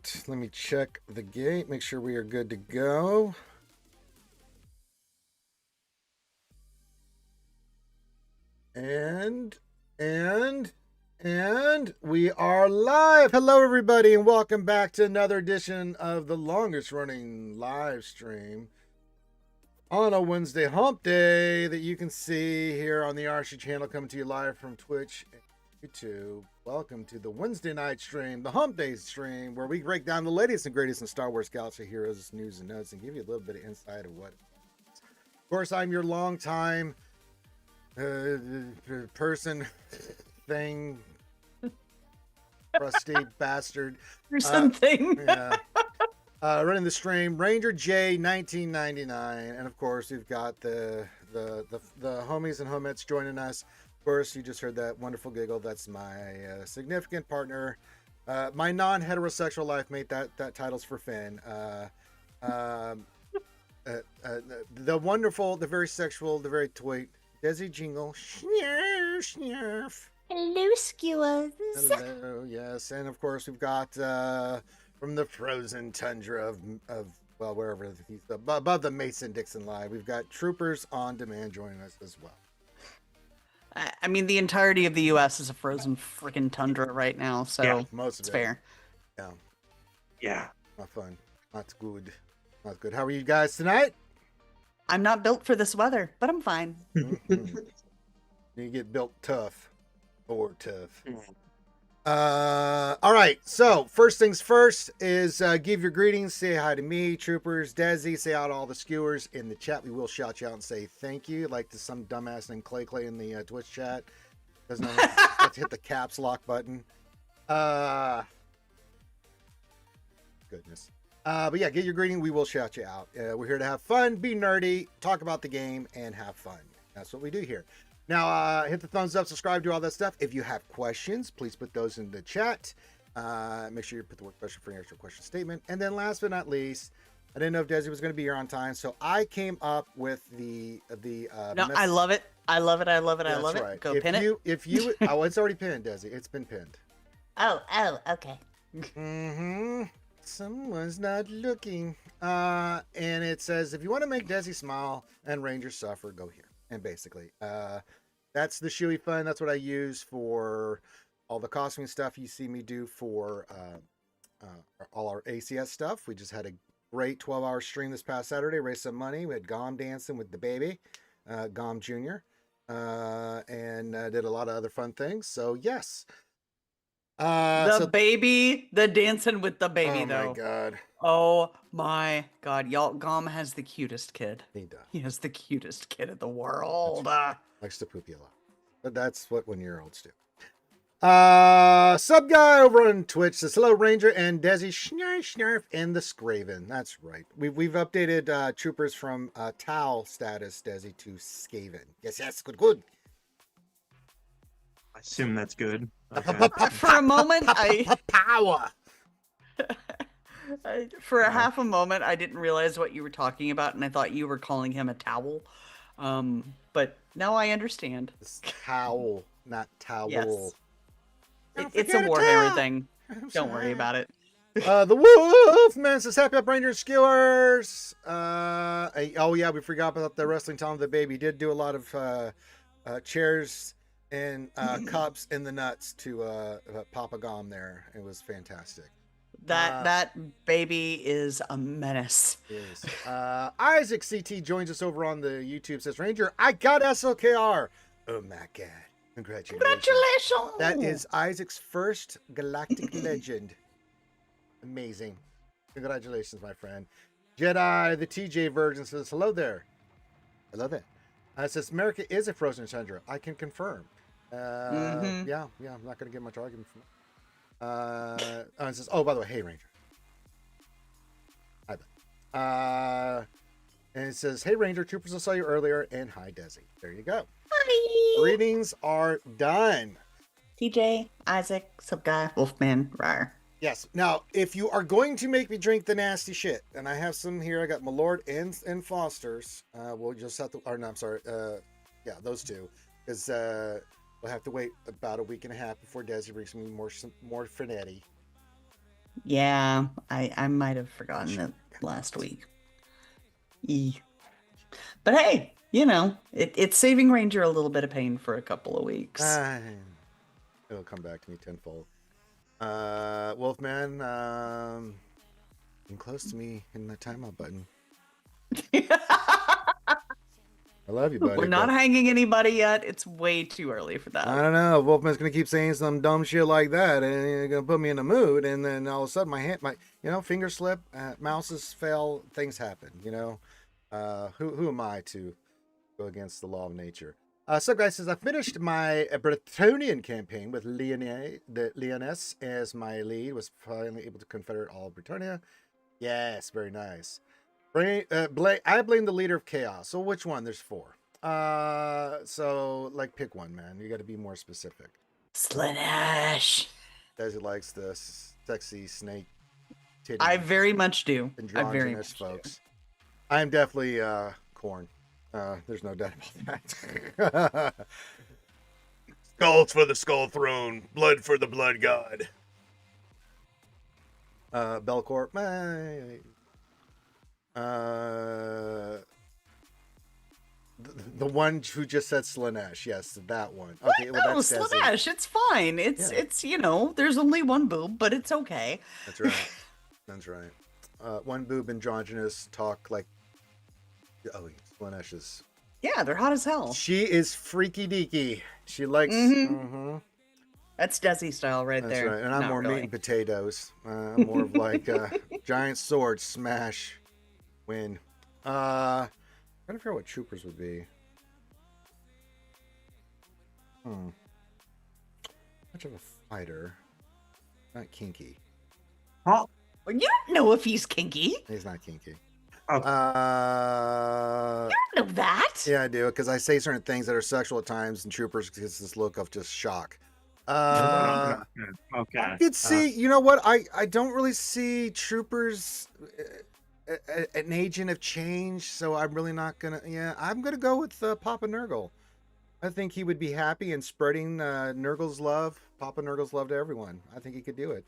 right. Let me check the gate. Make sure we are good to go. And we are live. Hello, everybody, and welcome back to another edition of the longest running live stream on a Wednesday hump day that you can see here on the RC channel, coming to you live from Twitch and YouTube. Welcome to the Wednesday night stream, the hump day stream, where we break down the latest and greatest in Star Wars Galaxy heroes, news, and notes, and give you a little bit of insight of what. Of course, I'm your longtime person, thing, rusty bastard. Person thing. Yeah. Running the stream, Ranger J 1999, and of course we've got the homies and homettes joining us. Of course, you just heard that wonderful giggle. That's my significant partner, my non-heterosexual life mate. That title's for Finn. The wonderful, the very sexual, the very toy Desi Jingle. Snurf, snurf. Hello, skewers. Hello, yes, and of course we've got from the frozen tundra of well, wherever he's above the Mason-Dixon line, we've got Troopers on Demand joining us as well. I mean, the entirety of the U.S. is a frozen freaking tundra right now, so Yeah, most of it's it. fair. Yeah, Yeah. not fun, not good, not good. How are you guys tonight? I'm not built for this weather, but I'm fine. Mhm. You get built tough, or tough. All right, so first things first is give your greetings, say hi to me, Troopers, Desi, say hi to all the skewers in the chat. We will shout you out and say thank you, like to some dumbass named Clay in the Twitch chat. Doesn't know how to hit the caps lock button. Goodness. But yeah, get your greeting. We will shout you out. We're here to have fun, be nerdy, talk about the game, and have fun. That's what we do here. Now, hit the thumbs up, subscribe, do all that stuff. If you have questions, please put those in the chat. Make sure you put the word question for your extra question statement. And then last but not least, I didn't know if Desi was going to be here on time, so I came up with the No, I love it. I love it. I love it. I That's love right. it. Go If pin you, it. If you, oh, it's already pinned, Desi. It's been pinned. Oh, okay. Mm-hmm. Someone's not looking. And it says, if you want to make Desi smile and Ranger suffer, go here. And basically, that's the Shuey fund. That's what I use for all the costuming stuff you see me do for all our ACS stuff. We just had a great 12-hour stream this past Saturday, raised some money. We had Gom dancing with the baby, Gom Jr., and did a lot of other fun things. So, yes. The baby, the dancing with the baby, oh though. my God. Oh my God, y'all! Gom has the cutest kid. He does. He has the cutest kid in the world. Likes to poop you a lot. But that's what 1-year-olds do. Sub guy over on Twitch says, hello, Ranger and Desi Schnarf Schnarf and the Scraven. That's right. We've updated Troopers from Tau status, Desi, to Skaven. Yes, good. I assume that's good. Okay. For a moment, Power. for a half a moment, I didn't realize what you were talking about, and I thought you were calling him a towel. But now I understand. It's towel, not towel. Yes. Don't It's a forget Warhammer towel. thing. I'm Don't sorry. worry about it. The Wolfman says, happy up, Ranger Skewers. Oh, yeah, we forgot about the wrestling Tom the baby. He did do a lot of chairs and cups in the nuts to Papa Gom there. It was fantastic. That baby is a menace. Yes. Isaac CT joins us over on the YouTube, says, Ranger, I got SLKR. Oh my God. Congratulations. Congratulations! That is Isaac's first galactic legend. Amazing. Congratulations, my friend. Jedi, the TJ Virgin says, hello there. I love it. It says, America is a frozen tundra. I can confirm. Yeah, I'm not going to get much argument from it. It says, oh, by the way, hey, Ranger. Hi, bud. And it says, hey, Ranger, Troopers, I saw you earlier, and hi, Desi. There you go. Hi! Readings are done. TJ, Isaac, sub guy, Wolfman, rawr. Yes. Now, if you are going to make me drink the nasty shit, and I have some here, I got Malort and Foster's. We'll just have to, or no, I'm sorry. Yeah, those two, because we'll have to wait about a week and a half before Desi brings me more Fernetti. Yeah, I might have forgotten it last week. Eeh. But hey, it's saving Ranger a little bit of pain for a couple of weeks. Ah, it'll come back to me tenfold. Wolfman, getting close to me in the timeout button. I love you, buddy. We're not but hanging anybody yet. It's way too early for I that. don't know. Wolfman's gonna keep saying some dumb shit like that, and you're gonna put me in the mood, and then all of a sudden my finger slip, mouses fail, things happen. Who am I to go against the law of nature? So guys, says I finished my Bretonian campaign with Leoness as my lead. Was finally able to confederate all of Britannia. Yes, very nice. I blame the leader of chaos. So which one? There's 4. So like pick one, man. You got to be more specific. Slanesh. Desi likes the sexy snake titty I very much do. I very androgynous much do. folks. I'm definitely corn. There's no doubt about that. Skulls for the skull throne, blood for the blood god. Belcorp. The one who just said Slanesh. Yes, that one. Okay, well No, that's Desi. Slanesh, it's fine. It's there's only one boob, but it's okay. That's right. That's right. One boob androgynous talk like. Oh, Slanesh is. Yeah, they're hot as hell. She is freaky deaky. She likes. That's Desi style right That's there. right. And I'm Not more really. meat and potatoes. I'm more of like giant sword smash win. Trying to figure out what troopers would be. Much of a fighter. Not kinky. Huh? Well, you don't know if he's kinky. He's not kinky. Oh. You don't know that. Yeah, I do, because I say certain things that are sexual at times, and troopers gets this look of just shock. Okay. I could see, you know what? I don't really see troopers an agent of change, so I'm really not gonna. Yeah, I'm gonna go with Papa Nurgle. I think he would be happy in spreading Nurgle's love, Papa Nurgle's love to everyone. I think he could do it.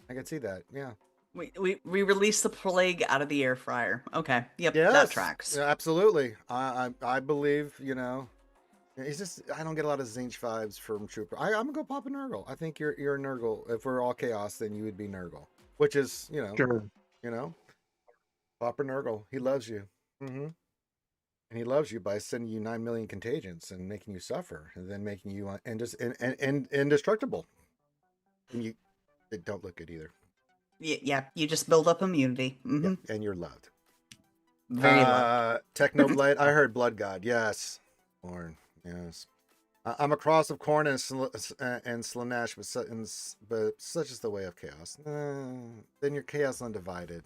I could see that. Yeah. We released the plague out of the air fryer. Okay. Yep. Yes, That tracks. yeah, absolutely. I believe, he's just, I don't get a lot of Zinch vibes from Trooper. I'm gonna go Papa Nurgle. I think you're a Nurgle. If we're all chaos, then you would be Nurgle, which is, Sure. Papa Nurgle. He loves you. And he loves you by sending you 9 million contagions and making you suffer, and then making you indestructible. And it don't look good either. Yeah. You just build up immunity. Yeah, and you're loved. Very low. Technoblade. I heard Blood God. Yes. Corn. Yes. I'm a cross of corn and Slanesh, but such is the way of chaos. Then you're chaos undivided.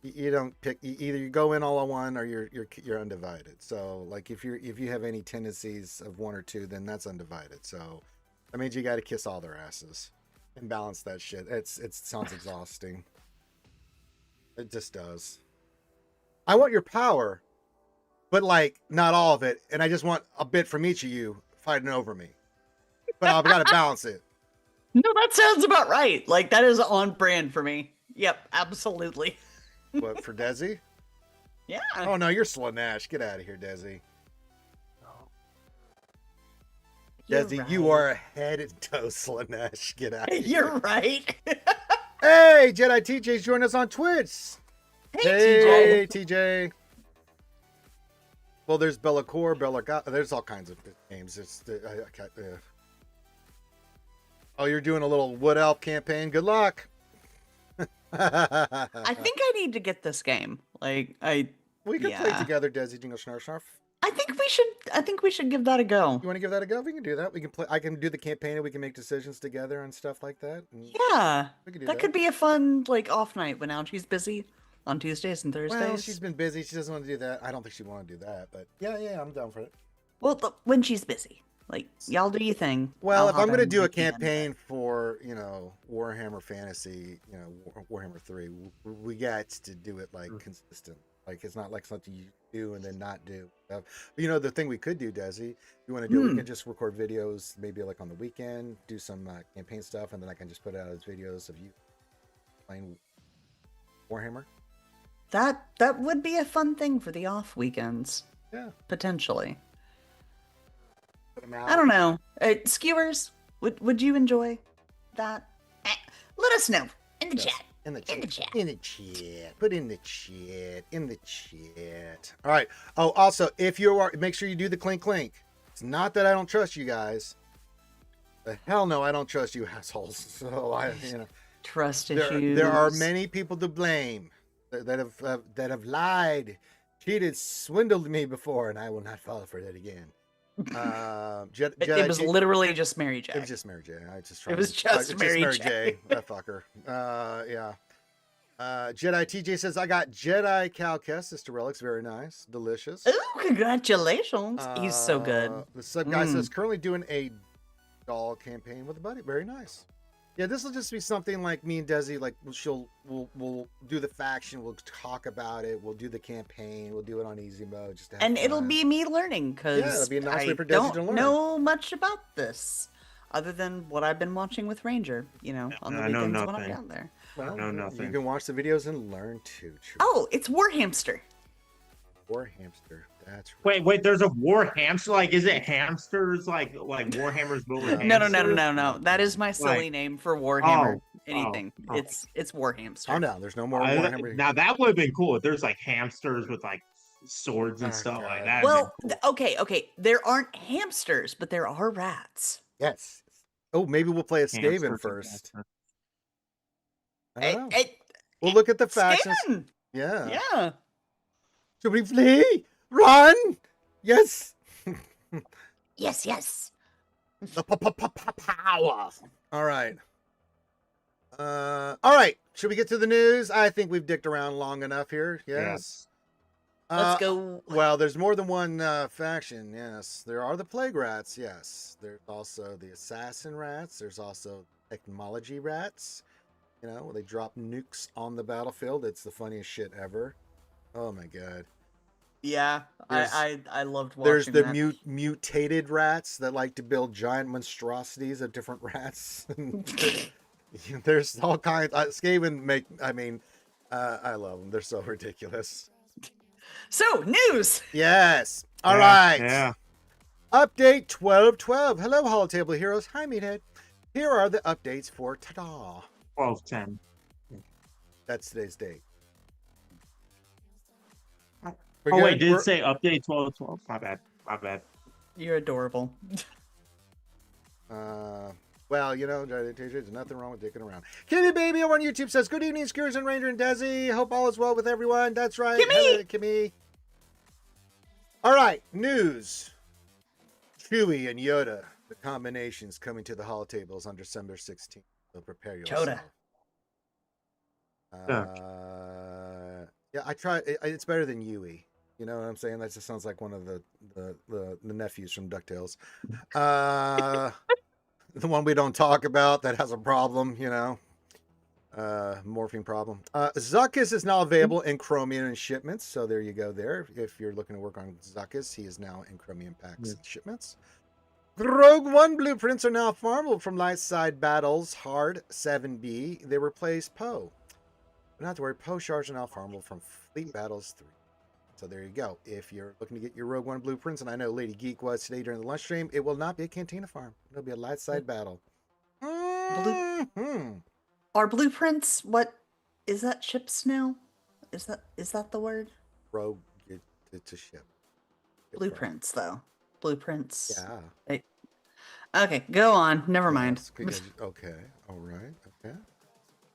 You don't pick. Either you go in all on one, or you're undivided. So like if you have any tendencies of one or two, then that's undivided. So that means you got to kiss all their asses and balance that shit. It sounds exhausting. It just does. I want your power, but like not all of it, and I just want a bit from each of you fighting over me. But I've got to balance it. No, that sounds about right. Like that is on brand for me. Yep, absolutely. What, for Desi? Yeah. Oh no, you're Slanesh. Get out of here, Desi. You're Desi, right. you are head and toe Slanesh. Get out of here. You're right. Hey, Jedi TJ's joining us on Twitch. Hey, TJ. Well, there's Bellacore, there's all kinds of names. Oh, you're doing a little Wood Elf campaign. Good luck. I think I need to get this game. Like we can play together, Desi Jingle Snarf Snarf. I think we should give that a go. You want to give that a go? We can do that. We can play. I can do the campaign and we can make decisions together and stuff like that. Yeah. We can do That could be a fun off night when Algie's busy on Tuesdays and Thursdays. Well, she's been busy. She doesn't want to do that. I don't think she want to do that, but yeah, I'm down for it. Well, when she's busy. Y'all do your thing. Well, I'll if I'm hop going to in do a when I can. campaign for, Warhammer Fantasy, Warhammer 3, we got to do it consistent. Like it's not like something you do and then not do. The thing we could do, Desi, you want to do, we can just record videos, maybe on the weekend, do some campaign stuff, and then I can just put out as videos of you playing Warhammer. That would be a fun thing for the off weekends. Yeah. Potentially. Put 'em out. I don't know. Skewers, would you enjoy that? Let us know in the Yes. chat. In the chat. In the chat. In the chat. Put in the chat. In the chat. All right. Oh, also, if you are, make sure you do the clink clink. It's not that I don't trust you guys. The hell no, I don't trust you assholes. So Trust issues. there are many people to blame that have lied, cheated, swindled me before, and I will not fall for that again. It was literally just Mary J. It was just Mary J. It was just Mary J. That fucker. Yeah. Jedi TJ says, I got Jedi Cal Kestis to relics. Very nice. Delicious. Ooh, congratulations. He's so good. The sub guy says, currently doing a doll campaign with a buddy. Very nice. Yeah, this will just be something like me and Desi, like we'll do the faction, we'll talk about it, we'll do the campaign, we'll do it on easy mode, just to have And fun. it'll be me learning because it'll be a nice way I for Desi don't to learn. know much about this other than what I've been watching with Ranger, on the I know weekends when I'm nothing. down there. Well, No, nothing. You can watch the videos and learn too. Oh, it's Warhamster. War hamster. That's right. Wait, there's a war hamster? Like, is it hamsters? Like Warhammer's building hamsters? No. That is my silly Like- name for Warhammer. Oh, Anything. oh. It's Warhamster. Oh no, there's no more Warhammer. Now that would have been cool if there's like hamsters with like swords and Oh, stuff God. like that. Well, okay. There aren't hamsters, but there are rats. Yes. Oh, maybe we'll play a Skaven Hamsters and first. hamsters. I don't know. We'll look at the factions. Skaven! Yeah. Yeah. Should we flee? Run! Yes. Yes. The power. All right. All right. Should we get to the news? I think we've dicked around long enough here. Yes. Let's go. Well, there's more than one faction. Yes, there are the plague rats. Yes, there's also the assassin rats. There's also technology rats. They drop nukes on the battlefield. It's the funniest shit ever. Oh my god. Yeah, There's- I loved watching There's the that. mutated rats that like to build giant monstrosities of different rats. There's all kinds. Skaven I love them. They're so ridiculous. So, news. Yes. All right. Yeah. Update 1212. Hello, Holotable Heroes. Hi, Meathead. Here are the updates for ta-da. 12-10. That's today's date. Oh wait, did it say update 12-12? My bad. You're adorable. Well, there's nothing wrong with dicking around. Kimmy Baby over on YouTube says, good evening, Skewers and Ranger and Desi. Hope all is well with everyone. That's right. Kimmy! Hello, Kimmy. All right, news. Chewie and Yoda, the combinations coming to the holotables on December 16th. So prepare yourself. Choda. Yeah, I try. It's better than Yui. You know what I'm saying? That just sounds like one of the nephews from DuckTales. The one we don't talk about that has a problem, morphing problem. Zuckus is now available in Chromium and shipments. So there you go there. If you're looking to work on Zuckus, he is now in Chromium packs and shipments. Rogue One blueprints are now farmable from Light Side Battles Hard 7B. They replace Poe. But not to worry, Poe shards are now farmable from Fleet Battles 3. So there you go. If you're looking to get your Rogue One blueprints, and I know Lady Geek was today during the lunch stream, it will not be a Cantina farm. It'll be a Light Side Battle. Mm-hmm. Are blueprints? What is that? Ships now? Is that the word? Rogue, it's a ship. Blueprints, though. Blueprints. Yeah. Okay, go on. Never mind. Yes, okay. All right. Okay.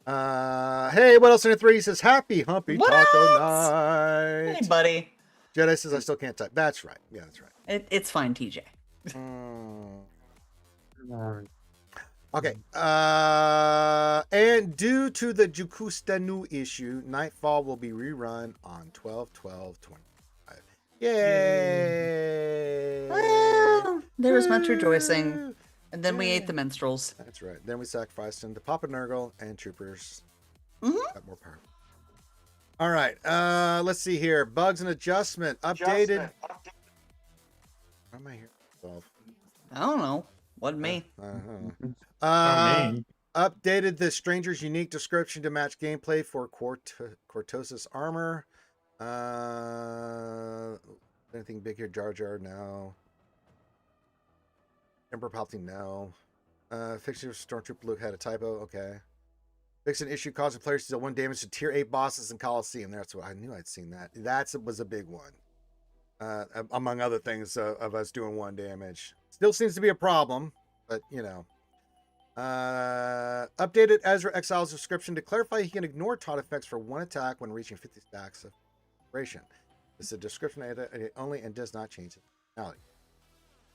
Hey, what else in the three? He says, happy Humpy What Taco else? Night. Hey, buddy. Jedi says, I still can't type. That's right. Yeah, that's right. It's fine, TJ. Okay. And due to the Jukustanu issue, Nightfall will be rerun on 12/12/25. Yay! Well, there was much rejoicing, and then we ate the minstrels. That's right. Then we sacrificed him to Papa Nurgle and Troopers. Mm-hmm. Got more power. All right. Let's see here. Bugs and adjustment updated. What am I here? 12. I don't know. Wasn't me. Me. Updated the Stranger's unique description to match gameplay for Cortosis armor. Anything big here? Jar Jar? No. Emperor Palpatine? No. Fixing Stormtrooper Luke had a typo. Okay. Fix an issue causing players to deal 1 damage to tier 8 bosses in Coliseum. That's what I knew. I'd seen that. That was a big one. Among other things of us doing 1 damage. Still seems to be a problem, but you know. Updated Ezra Exile's description to clarify he can ignore taunt effects for 1 attack when reaching 50 stacks of duration. This is a description only and does not change its functionality.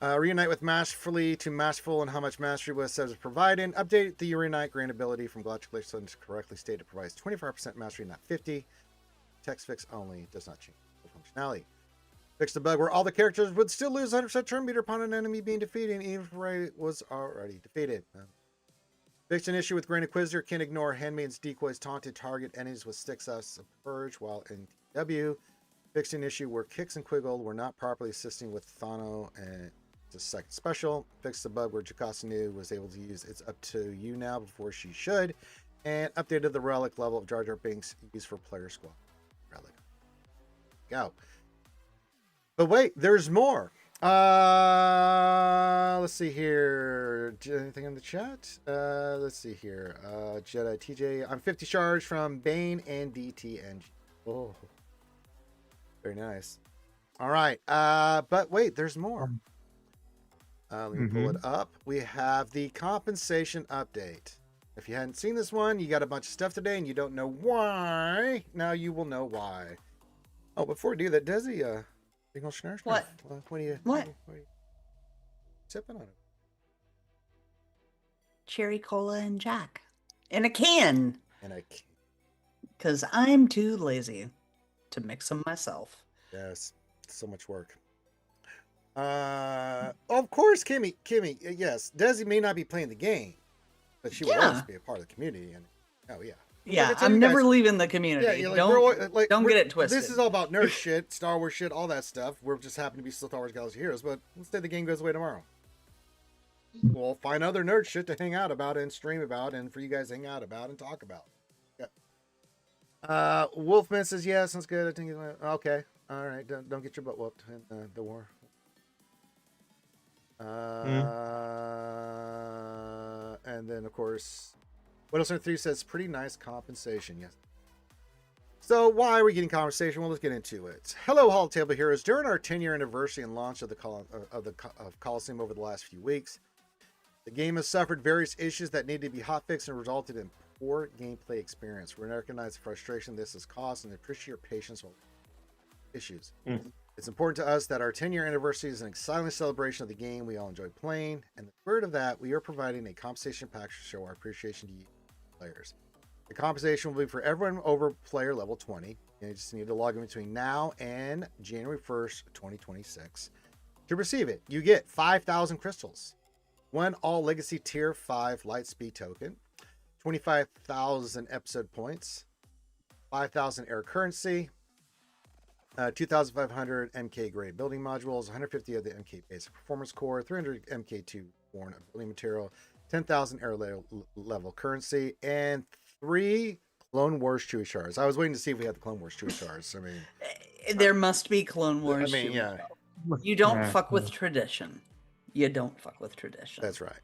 Reunite with Masterfully to Masterful and how much mastery was says is provided. Update the Reunite grant ability from Galactic Sun to correctly state it provides 25% mastery, not 50. Text fix only does not change the functionality. Fix the bug where all the characters would still lose 100% turn meter upon an enemy being defeated, even if Ray was already defeated. Fix an issue with Grand Inquisitor can ignore Handmaid's decoys taunted target enemies with Sticks of Purge while in TW. Fixed an issue where Kix and Quiggle were not properly assisting with Thano and the second special. Fixed the bug where Jocasta was able to use It's Up to You now before she should. And updated the relic level of Jar Jar Binks used for player squad. Relic. Go. But wait, there's more. Let's see here. Anything in the chat? Let's see here. Jedi TJ. I'm 50 shards from Bane and DTNG. Oh, very nice. All right. But wait, there's more. Let me pull it up. We have the compensation update. If you hadn't seen this one, you got a bunch of stuff today and you don't know why. Now you will know why. Oh, before we do that, Desi, What? What are you sipping on it? Cherry cola and Jack in a can. And I Because I'm too lazy to mix them myself. yes, so much work. Of course, Kimmy, yes, Desi may not be playing the game, but she will always be a part of the community. And oh yeah, yeah, I'm never leaving the community. Yeah, don't get it twisted. This is all about nerd shit, Star Wars shit, all that stuff. We're just happen to be Star Wars Galaxy Heroes, but let's say the game goes away tomorrow. We'll find other nerd shit to hang out about and stream about, and for you guys to hang out about and talk about. Yeah. Wolfman says yes, that's good. I think okay. All right, don't get your butt whooped in the war. And then of course, what else? 3 says pretty nice compensation. Yes. So why are we getting compensation? Well, let's get into it. Hello, Hall Table Heroes. During our 10-year anniversary and launch of Coliseum over the last few weeks, the game has suffered various issues that need to be hotfixed and resulted in poor gameplay experience. We recognize the frustration this has caused and appreciate your patience with issues. It's important to us that our 10-year anniversary is an exciting celebration of the game we all enjoy playing, and the spirit of that, we are providing a compensation package to show our appreciation to you players. The compensation will be for everyone over player level 20. You just need to log in between now and January 1st, 2026. To receive it, you get 5,000 crystals, 1 all legacy tier 5 lightspeed token, 25,000 episode points, 5,000 air currency, 2,500 MK grade building modules, 150 of the MK basic performance core, 300 MK2 worn building material, 10,000 air level currency, and 3 Clone Wars Chewie shards. I was waiting to see if we had the Clone Wars Chewie shards. I mean, there must be Clone Wars. I mean, yeah. You don't fuck with tradition. You don't fuck with tradition. That's right.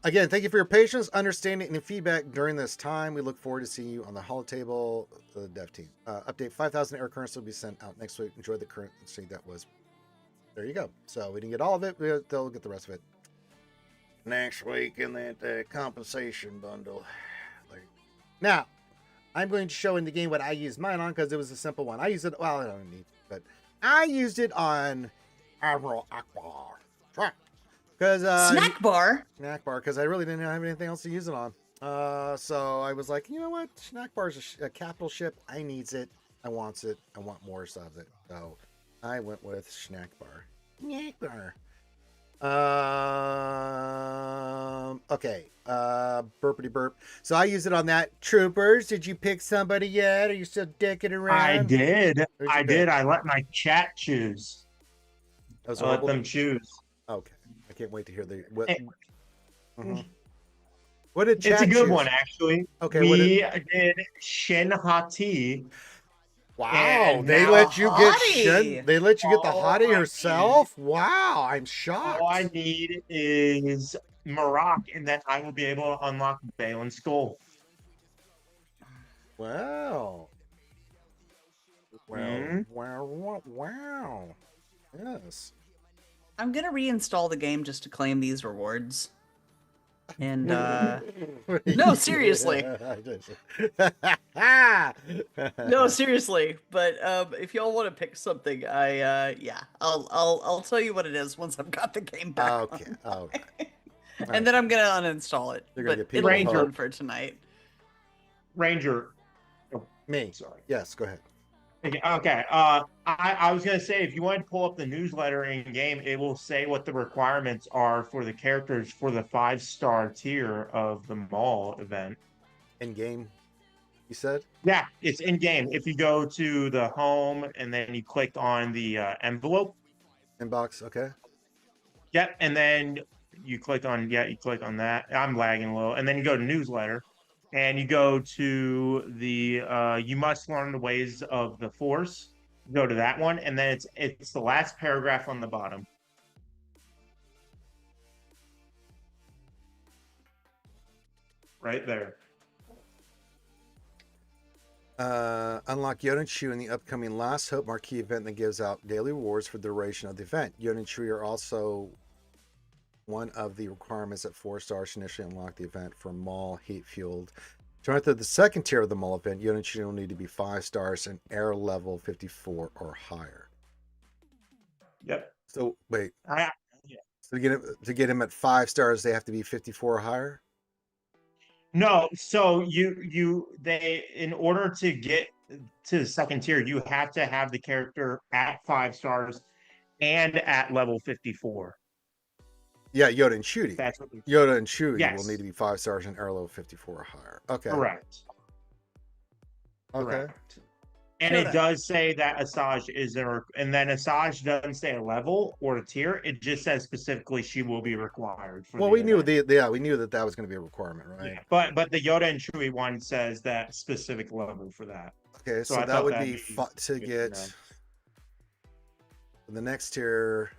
Again, thank you for your patience, understanding, and feedback during this time. We look forward to seeing you on the Holotable dev team. Update 5,000 air currency will be sent out next week. Enjoy the currency that was. There you go. So we didn't get all of it. They'll get the rest of it next week in that compensation bundle. Now, I'm going to show in the game what I used mine on because it was a simple one. I used it. Well, I don't need, but I used it on Admiral Akbar. Because snack bar, because I really didn't have anything else to use it on. So I was like, you know what, snack bar is a capital ship. I needs it. I wants it. I want more of it. So I went with snack bar. Okay. Burpity burp. So I use it on that. Troopers, did you pick somebody yet? Are you still dicking around? I did. I did. I let my chat choose. I let them choose. Okay. I can't wait to hear Mhm. What did It's a chat good choose? one, actually. Okay, We did Shin Hati. Wow, And they now let you get Shin. Hottie! They let you get the all hottie I need, herself. Wow, I'm all I shocked. need is Marak, and then I will be able to unlock Balin's Skull. Wow. Wow. Hmm? Wow. Wow. Wow. Yes. I'm gonna reinstall the game just to claim these rewards. And no, seriously. No, seriously. But if y'all want to pick something, I'll tell you what it is once I've got the game back Okay. All right. and then I'm gonna uninstall it. You're gonna But get it'll people be fun hooked. for tonight. Ranger. Oh, Me. sorry. Yes, go ahead. Okay. I was gonna say if you want to pull up the newsletter in game, it will say what the requirements are for the characters for the 5-star tier of the mall event. In game, you said? Yeah, it's in game. If you go to the home and then you click on the envelope, Inbox, okay. yep, and then you click on that. I'm lagging a little, and then you go to newsletter, and you go to the you must learn the ways of the force. Go to that one, and then it's the last paragraph on the bottom, right there. Unlock Yoda and Chew in the upcoming Last Hope marquee event that gives out daily rewards for the duration of the event. Yoda and Chew are also one of the requirements that 4 stars initially unlock the event for mall heat fueled. To enter the second tier of the mall event, Yoda and Chew will need to be 5 stars and air level 54 or higher. Yep. So wait, I, so to get him at 5 stars, they have to be 54 or higher. No, so they in order to get to the second tier, you have to have the character at 5 stars and at level 54. Yeah, Yoda and Chewie. That's what Yoda and Chewie will need yes, to be 5 stars and air level 54 or higher. Okay. correct. Okay. Correct. And Yoda. it does say that Asajj is there, and then Asajj doesn't say a level or a tier. It just says specifically she will be required for Well, the we knew event. we knew that was going to be a requirement, right? Yeah, but the Yoda and Chewie one says that specific level for that. Okay, So so I that thought would that'd be be to good to get know. the next tier.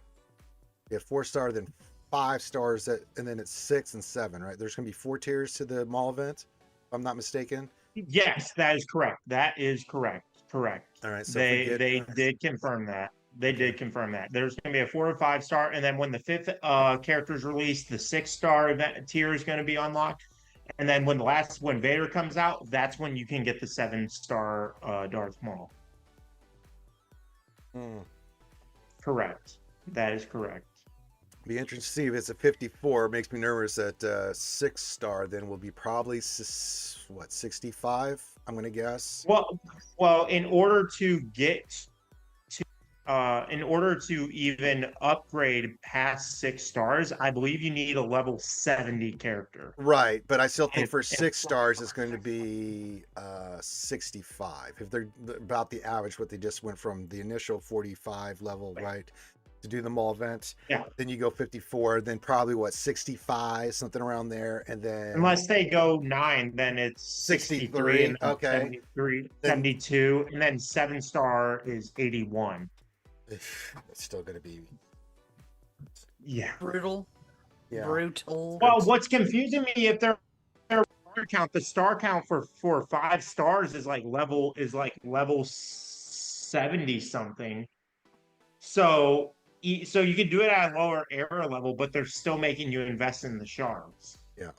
You have 4 star, then 5 stars, and then it's 6 and 7, right? There's going to be 4 tiers to the mall event, if I'm not mistaken. Yes, that is correct. That is correct. Correct. All right, so if we get They did confirm that. They Okay. did confirm that. There's going to be a 4 or 5-star, and then when the 5th character is released, the 6-star event tier is going to be unlocked. And then when Vader comes out, that's when you can get the 7-star Darth Maul. Correct. That is correct. Be interesting to see if it's a 54. Makes me nervous that 6 star then will be probably 65. I'm gonna guess. Well, in order to get in order to even upgrade past 6 stars, I believe you need a level 70 character. Right, but I still think for And 6 stars it's going to be 65. If they're about the average, what they just went from the initial 45 level, right, to do the mall event. yeah, Then you go 54, then probably 65, something around there, and then unless they go 9, then it's 63 and then Okay. 73, Then 72, and then 7-star is 81. it's still going to be Yeah. Brutal. yeah. Brutal. Well, what's confusing me if they're the star count for 5 stars is like level 70 something. So you can do it at a lower error level, but they're still making you invest in the shards. Yeah.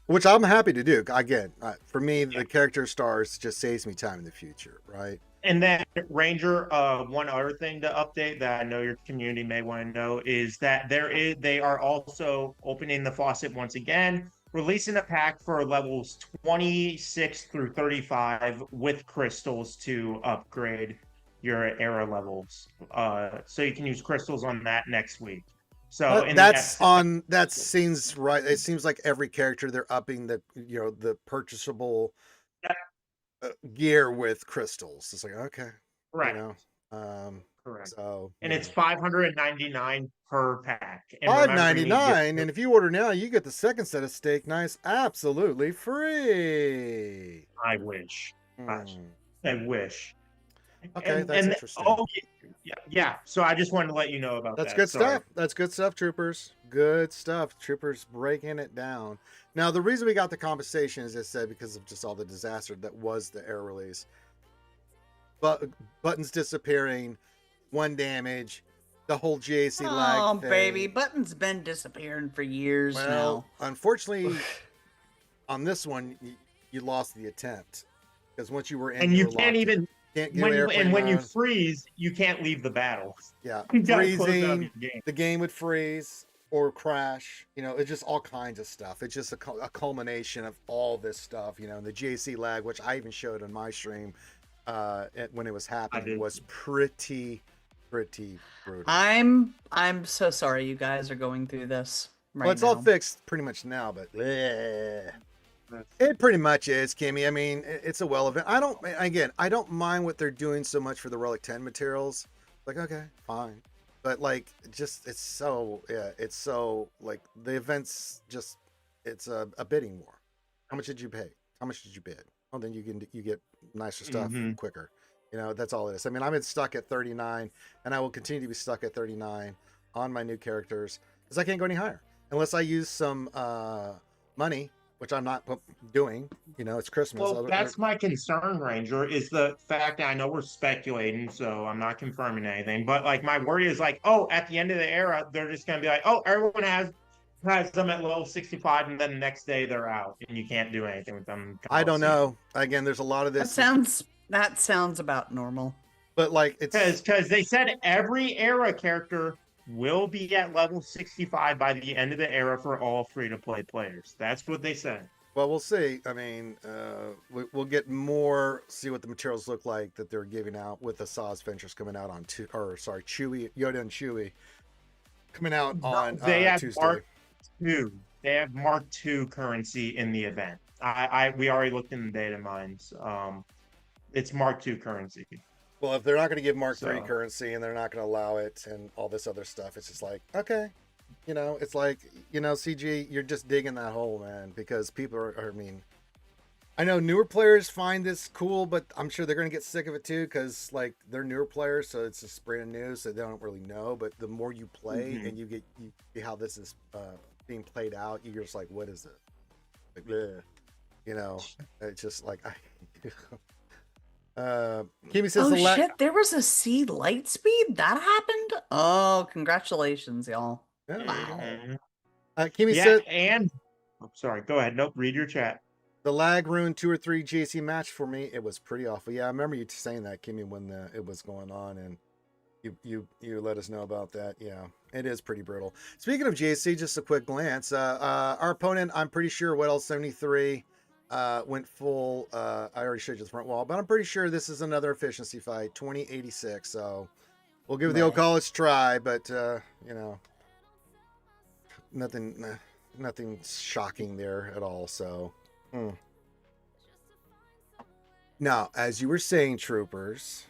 Which I'm happy to do. Again, for me, the character stars just saves me time in the future, right? And then Ranger, one other thing to update that I know your community may want to know is that they are also opening the faucet once again, releasing a pack for levels 26 through 35 with crystals to upgrade your era levels. So you can use crystals on that next week. So that seems right. It seems like every character they're upping the purchasable gear with crystals. It's like, okay, right. you know, Correct. So And you it's know. $599 per pack. And Five remember, ninety you get nine, and if you order now, you get the second set of steak knives absolutely free. I wish. Hmm. I wish. Okay, And that's interesting. oh yeah. So I just wanted to let you know about That's that. good Sorry. stuff. That's good stuff, troopers. Good stuff. Troopers breaking it down. Now, the reason we got the compensation, as I said, because of just all the disaster that was the air release. But buttons disappearing, one damage, the whole GAC lag Oh, thing. baby, Button's been disappearing for years Well, now. unfortunately, on this one, you lost the attempt because once you were in, And you you were can't locked in. even Can't get airplane when you mode. freeze, you can't leave the battle. Yeah, You gotta close out freezing. your game. The game would freeze or crash. You know, it's just all kinds of stuff. It's just a culmination of all this stuff. You know, and the GAC lag, which I even showed on my stream when it was happening, was pretty brutal. I'm so sorry you guys are going through this right Well, it's now. all fixed pretty much now, but it pretty much is, Kimmy. I mean, it's a well event. I don't mind what they're doing so much for the Relic 10 materials. Like, okay, fine. But like, it's so like the events just, it's a bidding war. How much did you pay? How much did you bid? Oh, then you get nicer stuff quicker. You know, that's all it is. I mean, I've been stuck at 39, and I will continue to be stuck at 39 on my new characters because I can't go any higher unless I use some money, which I'm not doing. You know, it's Christmas. Well, that's my concern, Ranger, is the fact that I know we're speculating, so I'm not confirming anything. But like, my worry is like, oh, at the end of the era, they're just gonna be like, oh, everyone has them at level 65, and then the next day they're out, and you can't do anything with them. I don't know. Again, there's a lot of this. That sounds about normal. But like, it's because they said every era character will be at level 65 by the end of the era for all free-to-play players. That's what they said. Well, we'll see. I mean, we'll get more, see what the materials look like that they're giving out with the Saw's Ventures coming out on Chewy, Yoda and Chewy coming out on They have Tuesday. Mark II. They have Mark II currency in the event. We already looked in the data mines. It's Mark II currency. Well, if they're not going to give Mark III currency and they're not going to allow it and all this other stuff, it's just like, okay. You know, it's like, you know, CG, you're just digging that hole, man, because people are, I mean, I know newer players find this cool, but I'm sure they're going to get sick of it too, because like they're newer players, so it's just brand new, so they don't really know. But the more you play and you see how this is being played out, you're just like, what is it? Like, bleh. You know, it's just like, Kimmy says, oh shit, there was a C light speed? That happened? Oh, congratulations, y'all. Yeah. Wow. Kimmy said, and sorry, go ahead. Nope, read your chat. The lag ruined 2 or 3 GAC match for me. It was pretty awful. Yeah, I remember you saying that, Kimmy, when it was going on, and you let us know about that. Yeah, it is pretty brutal. Speaking of GAC, just a quick glance. Our opponent, I'm pretty sure, Weds 73 went full. I already showed you the front wall, but I'm pretty sure this is another efficiency fight, 2086. So we'll give the old college try, but you know. Nothing shocking there at all. So now, as you were saying, troopers.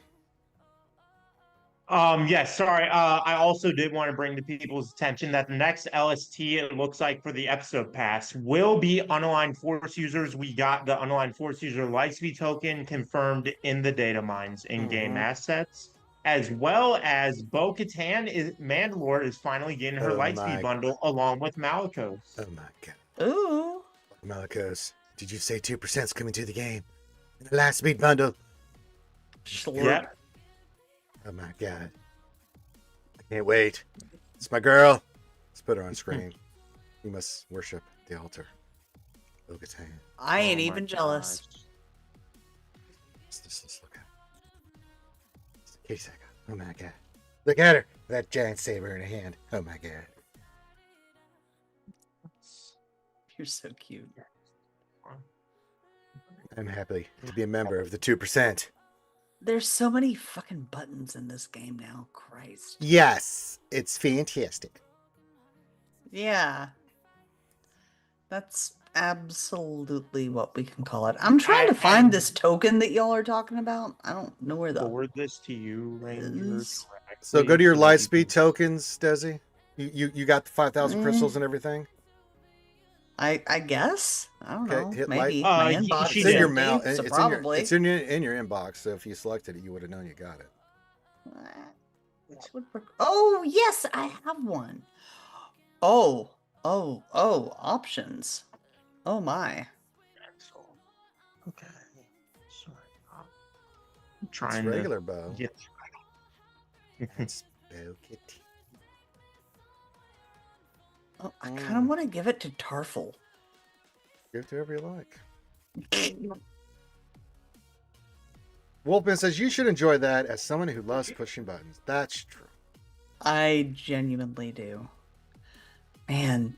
Yes, sorry. I also did want to bring to people's attention that the next LST, it looks like, for the episode pass will be unaligned force users. We got the unaligned force user lightspeed token confirmed in the data mines in-game assets. As well as Bo-Katan Mandalore is finally getting her lightspeed bundle along with Malicos. Oh my god. Ooh. Malicos, did you say 2% is coming to the game? In the lightspeed bundle. Yep. Oh my god. I can't wait. It's my girl. Let's put her on screen. We must worship the altar. Bo-Katan. I ain't even jealous. Let's look at it. Oh my god. Look at her. That giant saber in her hand. Oh my god. You're so cute. I'm happy to be a member of the 2%. There's so many fucking buttons in this game now. Christ. Yes. It's fantastic. Yeah. That's absolutely what we can call it. I'm trying to find this token that y'all are talking about. I don't know where the forward this to you, Ranger. is. So go to please, your so that you Lightspeed can- tokens, Desi. You got the 5,000 Mm. crystals and everything. I guess. I don't Okay, know. hit Maybe light. my She inbox It's is in your did. empty, mail. so It's probably. in your inbox. So if you selected it, you would have known you got it. That would work. Oh yes, I have one. Oh, options. Oh my. Okay. Sorry. I'm It's trying to regular bow. get. It's bow kitty. Oh, I kind of want to give it to Tarful. Give it to whoever you like. Wolfman says you should enjoy that as someone who loves pushing buttons. That's true. I genuinely do. Man,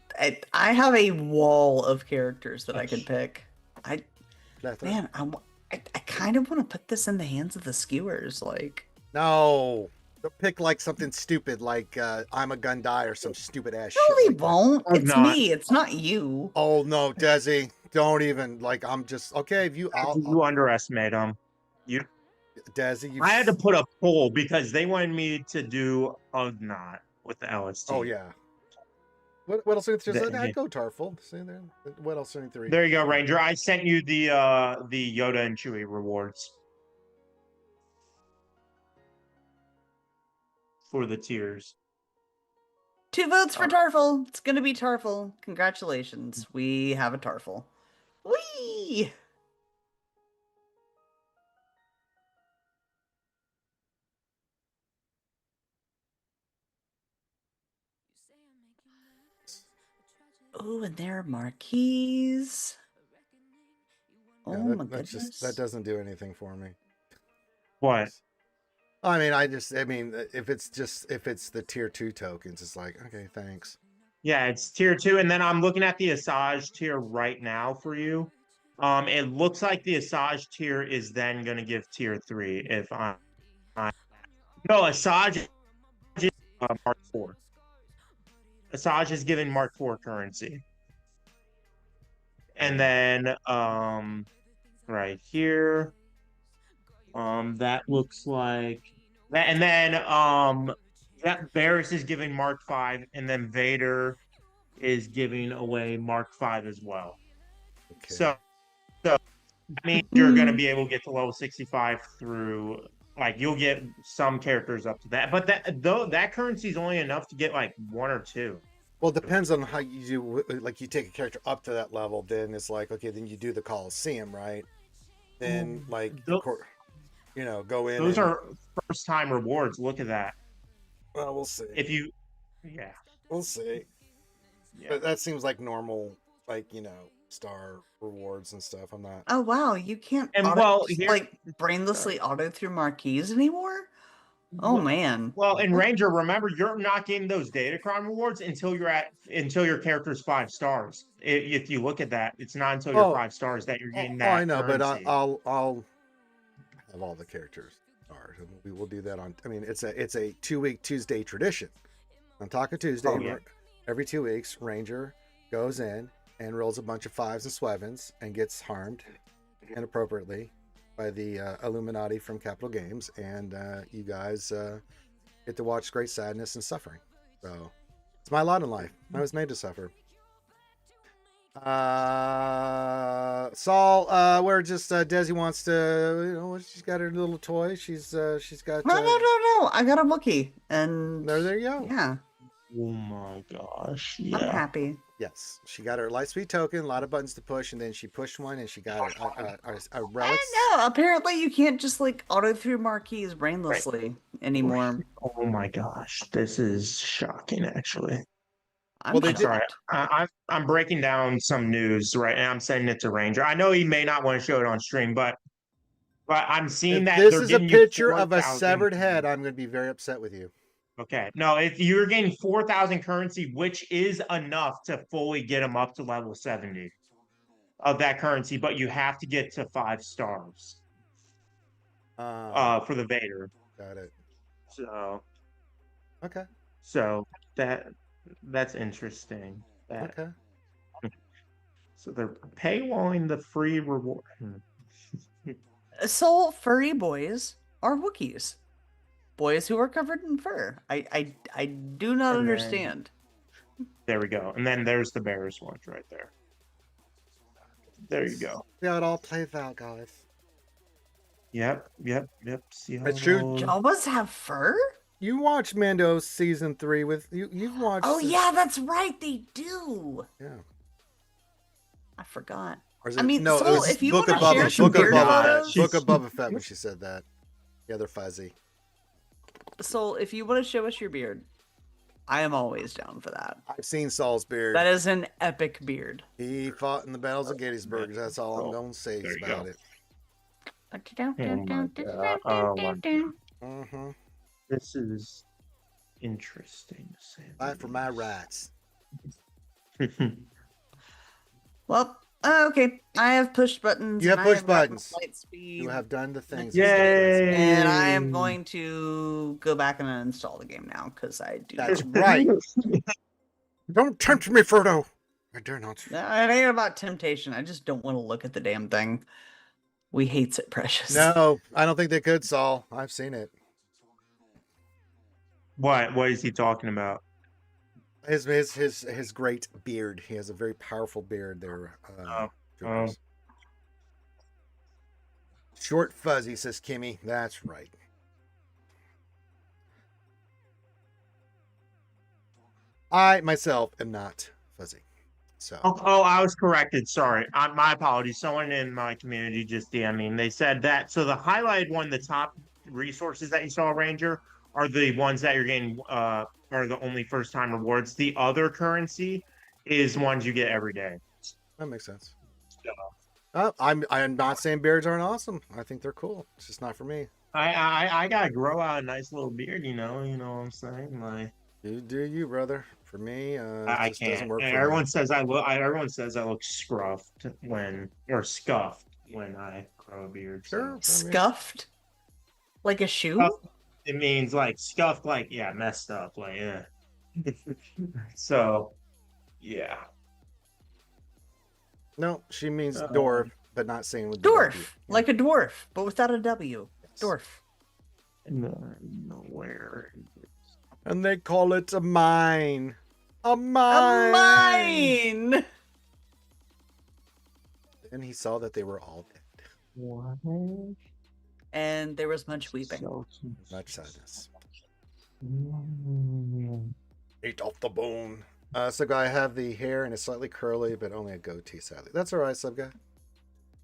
I have a wall of characters that I could pick. That's Man, I kind of want to put this in the hands of the skewers. Like, No. Don't pick like something stupid like I'm a gun die or some stupid ass no, shit. they like that. won't. I'm It's not. me. It's not you. Oh no, Desi. Don't even like I'm just okay. If you You underestimate them. You. Desi, you I had to put a poll because they wanted me to do Ugnaught with the LST. Oh yeah. What else? Just The- I'd go Tarful. See there. What else? 3? There you go, Ranger. I sent you the Yoda and Chewie rewards for the tiers. 2 votes for Tarful. It's gonna be Tarful. Congratulations. We have a Tarful. Whee! Oh, and there are marquees. Oh Yeah, my that's goodness. just that doesn't do anything for me. What? I mean, if it's the tier 2 tokens, it's like okay, thanks. Yeah, it's tier 2, and then I'm looking at the Asajj tier right now for you. It looks like the Asajj tier is then going to give tier 3 if no, Asajj is Mark 4. Asajj is giving Mark 4 currency. And then right here, that looks like that, and then that Barris is giving Mark 5, and then Vader is giving away Mark 5 as well. Okay. So that means you're going to be able to get to level 65 through, like, you'll get some characters up to that, but that currency is only enough to get like 1 or 2. Well, it depends on how you do. Like, you take a character up to that level, then it's like okay, then you do the Coliseum, right? Then like go in. Those are first time rewards. Look at that. Well, we'll see. If you, yeah, We'll see. yeah. But that seems like normal, like star rewards and stuff. I'm not. Oh wow, you can't And brainlessly auto through marquees anymore? Oh Well- man. Well, and Ranger, remember, you're not getting those Datacron rewards until your character's 5 stars. If you look at that, it's not until you're 5 stars that you're getting that. I know, currency. but I'll have all the characters stars, and we will do that on. I mean, it's a 2-week Tuesday tradition. On Taco Tuesday, Oh, yeah. every 2 weeks, Ranger goes in and rolls a bunch of 5s and 7s and gets harmed inappropriately by the Illuminati from Capital Games, and you guys get to watch great sadness and suffering. So it's my lot in life. I was made to suffer. Saul, we're just Desi wants to, she's got her little toy. She's got. No. I got a Wookiee, and There you go. yeah, Oh my gosh! I'm Yeah. happy. Yes, she got her Lightspeed token, a lot of buttons to push, and then she pushed one, and she got a relic. I know. Apparently, you can't just like auto through marquees brainlessly anymore. Oh my gosh! This is shocking, actually. I'm they I'm did- sorry. I'm breaking down some news right now. I'm sending it to Ranger. I know he may not want to show it on stream, but I'm seeing If that this they're is a giving you picture of a 4,000 severed head, I'm going to be very upset with you. Okay. No, if you're getting 4,000 currency, which is enough to fully get them up to level 70 of that currency, but you have to get to 5 stars for the Vader. Got it. So Okay. That's interesting. Okay. So they're paywalling the free reward. Soul furry boys are Wookiees. boys who are covered in fur. I do not And then- understand. There we go. And then there's the Bears ones right there. There you go. See how it all plays out, guys. Yep. See how It's it true. all- Jawas have fur? You watched Mando season 3 with you've watched. Oh yeah, that's right. They do. Yeah. I forgot. Or is I mean, no, it Soul, was if you Book of wanna share Boba, some Book of beard Boba photos- Fett. Book of Boba Fett when she said that. Yeah, they're fuzzy. Soul, if you want to show us your beard, I am always down for that. I've seen Saul's beard. That is an epic beard. He fought in the battles of Gettysburg. That's all I'm going to say There you about go. it. Oh my God. Oh my- Mm-hmm. This is interesting. to say the Fight for my least. rights. Well, okay. I have push buttons. You have and I push got my buttons. Light speed, You have done the things. Yay! and I am going to go back and uninstall the game now because I do. That's right. Don't tempt me, Frodo. I dare not. No, it ain't about temptation. I just don't want to look at the damn thing. We hates it, precious. No, I don't think they could, Saul. I've seen it. What is he talking about? His great beard. He has a very powerful beard there. Troopers. Short fuzzy, says Kimmy. That's right. I myself am not fuzzy. So Oh, I was corrected. Sorry. My apologies. Someone in my community just DM'd me. They said that. So the highlighted one, the top resources that you saw, Ranger, are the ones that you're getting, are the only first time rewards. The other currency is ones you get every day. that makes sense. I'm not saying beards aren't awesome. I think they're cool. It's just not for me. I gotta grow out a nice little beard, you know what I'm saying? Like, You do you, brother. For me, it I just doesn't can't. work. And For everyone me. says I look. Everyone says I look scruffed or scuffed when I grow a beard. so- Sure. I mean, Scuffed? Like a shoe? Scuffed, it means like scuffed, like messed up, like yeah. So, yeah. No, she means Uh-oh. dwarf, but not saying with the Dwarf. W. Like a dwarf, but without a W. Yes. Dwarf. Nowhere. And they call it a mine. A A mine. mine! And he saw that they were all dead. What? And there was much weeping. Much sadness. Ate off the bone. Sub guy, I have the hair and it's slightly curly, but only a goatee, sadly. That's all right, sub guy. That's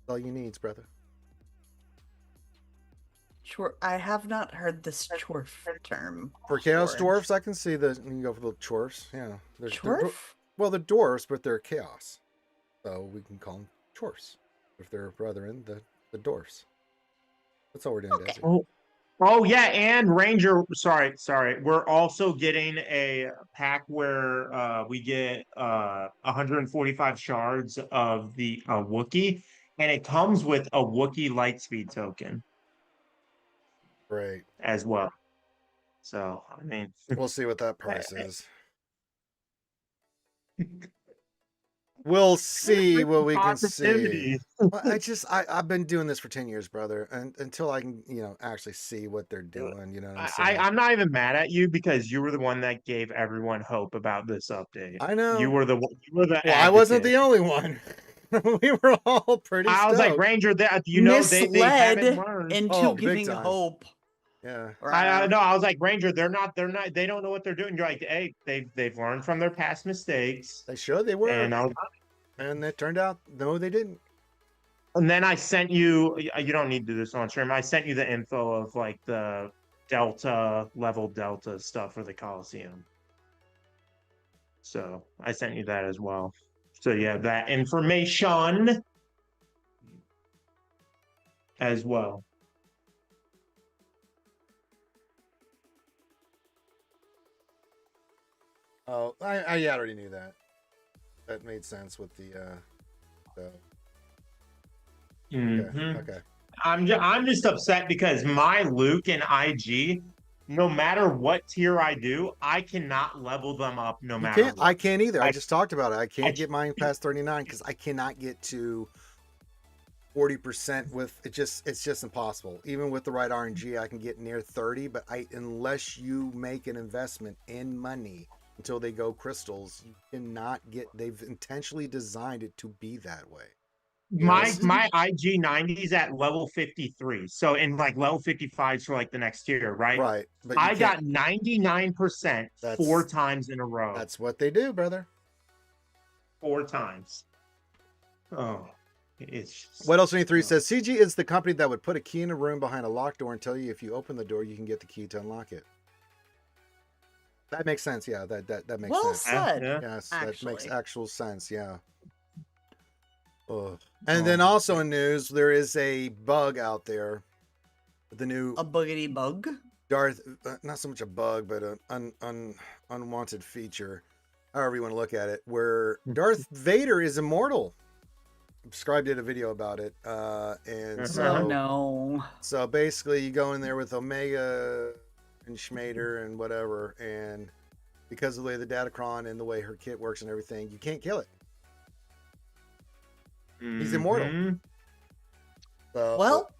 all you needs, brother. I have not heard this chorf term. For chaos before. dwarfs, I can see the. You can go for the chorfs. Yeah, they're Chorf? well, they're dwarfs, but they're chaos, so we can call them chorfs if they're brethren, the dwarfs. That's all we're doing, Okay. Desi. Oh yeah, and Ranger. Sorry. We're also getting a pack where we get 145 shards of the Wookiee, and it comes with a Wookiee Lightspeed token Great. as well. So I mean, We'll see what that price is. We'll see what we can see. positivity. Well, I've been doing this for 10 years, brother, and until I can, actually see what they're doing, you know what I'm saying? I'm not even mad at you because you were the one that gave everyone hope about this update. I know. You were the Well, I wasn't the advocate. only one. We were all pretty I was like, stoked. Ranger, that they haven't Misled learned. into Oh, big giving time. hope. Yeah. I know. I was like, Ranger, they don't know what they're doing. You're like, hey, they've learned from their past mistakes. They showed they were. And And it turned out, no, they didn't. then I sent you. You don't need to do this on stream. I sent you the info of like the level Delta stuff for the Coliseum. So I sent you that as well. So you have that information as well. Oh, I already knew that. That made sense with the Mhm. okay. I'm just upset because my Luke and IG, no matter what tier I do, I cannot level them up no matter what. I can't either. I I- just talked about it. I can't I- get mine past 39 because I cannot get to 40% with it. It's just impossible. Even with the right RNG, I can get near 30, but unless you make an investment in money until they go crystals, you cannot get. They've intentionally designed it to be that way. My IG90 is at level 53. So in like level 55 for like the next tier, right? Right, but I got 99% That's- 4 times in a row. That's what they do, brother. 4 times. Oh, it's just, What else? 23 says CG is the company that would put a key in a room behind a locked door and tell you if you open the door, you can get the key to unlock it. That makes sense. Yeah, that makes Well sense. said. Yeah. Yes, that makes Actually. actual sense. Yeah. Ugh. And then also in news, there is a bug out there. The new A boogity bug. Darth, not so much a bug, but an unwanted feature, however you want to look at it, where Darth Vader is immortal. Scribe did a video about it, and so Oh no. so basically you go in there with Omega and Schmader and whatever, and because of the way the Datacron and the way her kit works and everything, you can't kill it. He's immortal. Mhm. So, Well,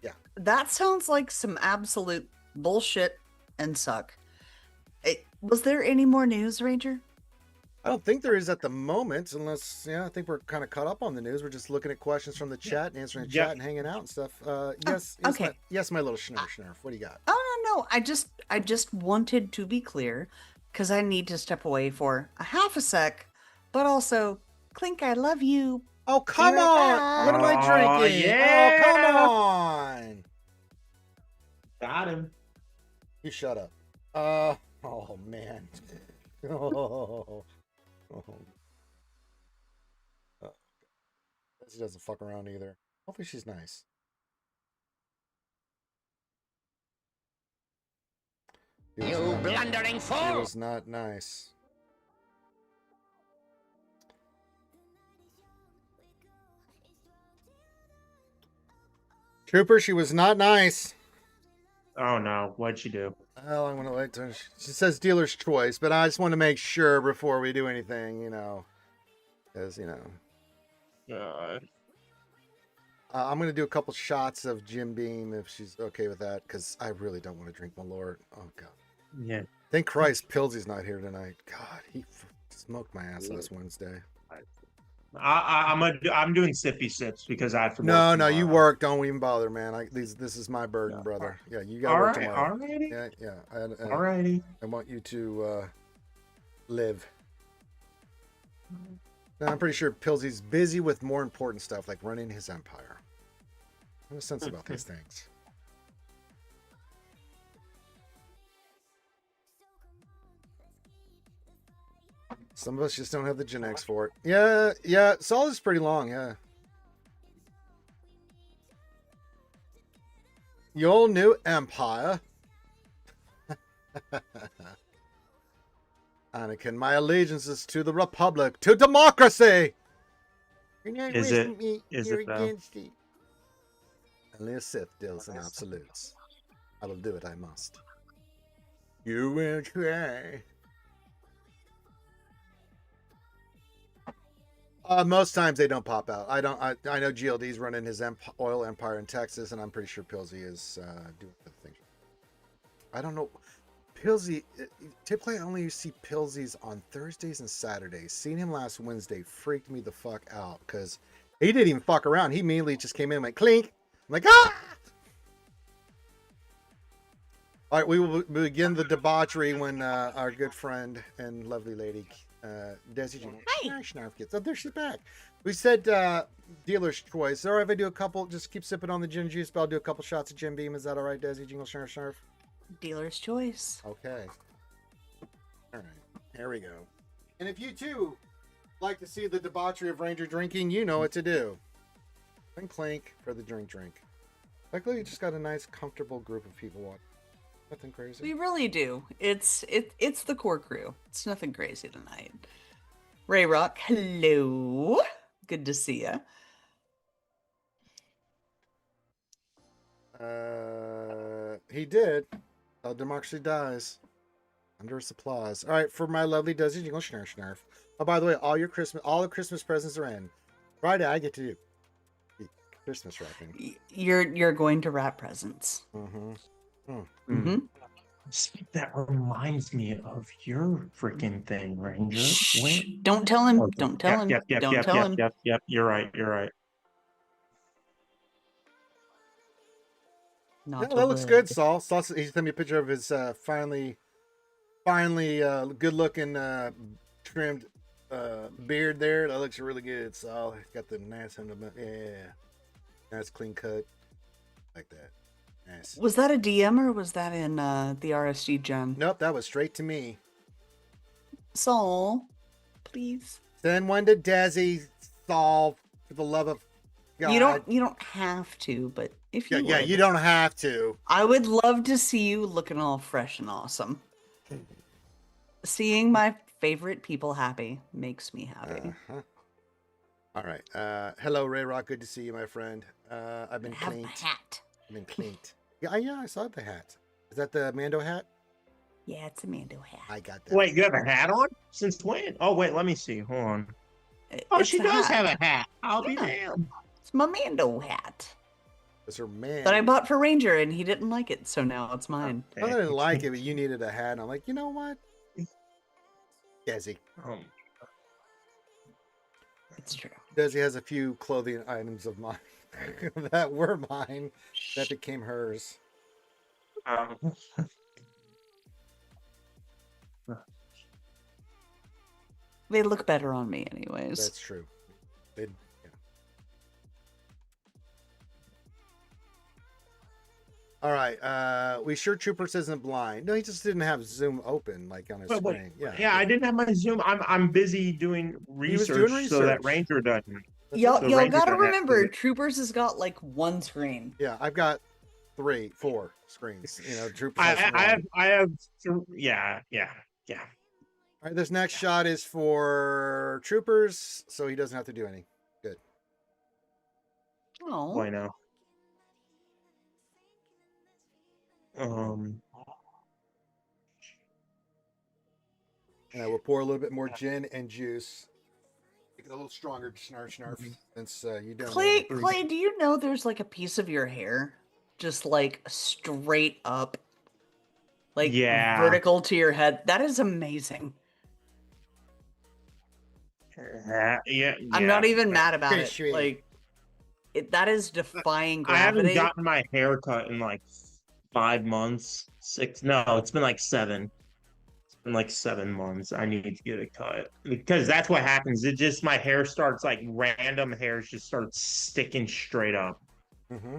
yeah. That sounds like some absolute bullshit and suck. Was there any more news, Ranger? I don't think there is at the moment, unless I think we're kind of caught up on the news. We're just looking at questions from the chat and answering the chat and hanging out and stuff. Yes, okay. Yes, my little Schnurf. What do you got? Oh no. I just wanted to be clear because I need to step away for a half a sec, but also Clink, I love you. Oh, come right on! back. What am I Oh, drinking? yeah! Oh, come on! Got him. You shut up. Oh man. Oh. She doesn't fuck around either. Hopefully she's nice. You blundering She fool! was not nice. Trooper, she was not nice. Oh no, what'd she do? Well, I'm gonna wait till she says dealer's choice, but I just want to make sure before we do anything, because I'm gonna do a couple shots of Jim Beam if she's okay with that, because I really don't want to drink Malort. Oh god. Yeah. Thank Christ, Pilsy's not here tonight. God, he smoked my ass last Wednesday. I'm doing sippy sips because I have to. No, work you tomorrow. work. Don't even bother, man. This is my burden, brother. Yeah, you got to work tomorrow. Alrighty. Yeah. Alrighty. I want you to live. Now, I'm pretty sure Pilsy's busy with more important stuff, like running his empire. I have a sense about these things. Some of us just don't have the Gen X for it. Yeah. Solid is pretty long, yeah. Your new empire. Anakin, my allegiance is to the Republic, to democracy. You're not Is with it- me, is you're it though? against it. Only a Sith deals in absolutes. I will do it, I must. You will try. Most times they don't pop out. I know GLD's running his oil empire in Texas, and I'm pretty sure Pilsy is doing other things. I don't know. Pilsy, typically I only see Pilsies on Thursdays and Saturdays. Seeing him last Wednesday freaked me the fuck out because he didn't even fuck around. He immediately just came in and went clink. I'm like, ah! All right, we will begin the debauchery when our good friend and lovely lady, Desi Jean. Hey. Snarf gets. Oh, there she's back. We said dealer's choice. All right, if I do a couple, just keep sipping on the gin juice, but I'll do a couple shots of Jim Beam. Is that all right, Desi? Jingle, snarf, snarf. Dealer's choice. Okay. All right, here we go. And if you too like to see the debauchery of Ranger drinking, you know what to do. And clink for the drink. Luckily, you just got a nice, comfortable group of people watching. Nothing crazy. We really do. It's the core crew. It's nothing crazy tonight. Ray Rock, hello. Good to see ya. He did. Democracy dies. Under its applause. All right, for my lovely Desi Jingle Snarf. Oh, by the way, all the Christmas presents are in. Friday, I get to do Christmas wrapping. You're going to wrap presents. Mm-hmm. That reminds me of your freaking thing, Ranger. Shh, don't tell him. Okay. Don't tell him. Yep. Don't tell him. Yep. You're right. You're right. Not Yeah, to that looks live. good, Saul. Saul, he sent me a picture of his finally good looking trimmed beard there. That looks really good, Saul. He's got the nice nice clean cut like that. Nice. Was that a DM or was that in the RSG gen? Nope, that was straight to me. Saul, please. Send one to Desi, Saul, for the love of God. You don't have to, but if you Yeah, would, you don't have to. I would love to see you looking all fresh and awesome. Seeing my favorite people happy makes me happy. Uh-huh. All right. Hello, Ray Rock. Good to see you, my friend. I've been Have cleaned. the hat. I've been cleaned. Yeah, I saw the hat. Is that the Mando hat? Yeah, it's a Mando hat. I got that. Wait, you have a hat on? Since when? Oh, wait, let me see. Hold on. Oh, It's she a does hat. have a hat. I'll be Yeah. damned. It's my Mando hat It's her man. that I bought for Ranger, and he didn't like it, so now it's mine. I didn't like it, but you needed a hat. And I'm like, you know what? Desi. Um, It's true. Desi has a few clothing items of mine that were mine that became hers. um, They look better on me, anyways. That's true. Yeah. All right. We sure Troopers isn't blind. No, he just didn't have Zoom open like on his Wait, screen. yeah, I didn't have my Zoom. I'm busy doing was research, doing so that research. Ranger doesn't. Y'all So Ranger gotta doesn't have remember, to- Troopers has got like one screen. Yeah, I've got 3, 4 screens. You know, Troopers. I has one. have. Yeah. All right, this next shot is for Troopers, so he doesn't have to do any. Good. Oh, Boy, no. And I will pour a little bit more gin and juice. Make it a little stronger, snarf, since you don't. Clay, do you know there's like a piece of your hair just like straight up, like Yeah. vertical to your head? That is amazing. Yeah. I'm not even mad about Pretty it. sweet. Like, that is defying I haven't gravity. gotten my hair cut in like 5 months. 6. No, it's been like 7. It's been like 7 months. I need to get a cut because that's what happens. It just my hair starts like random hairs just start sticking straight up. Mm-hmm.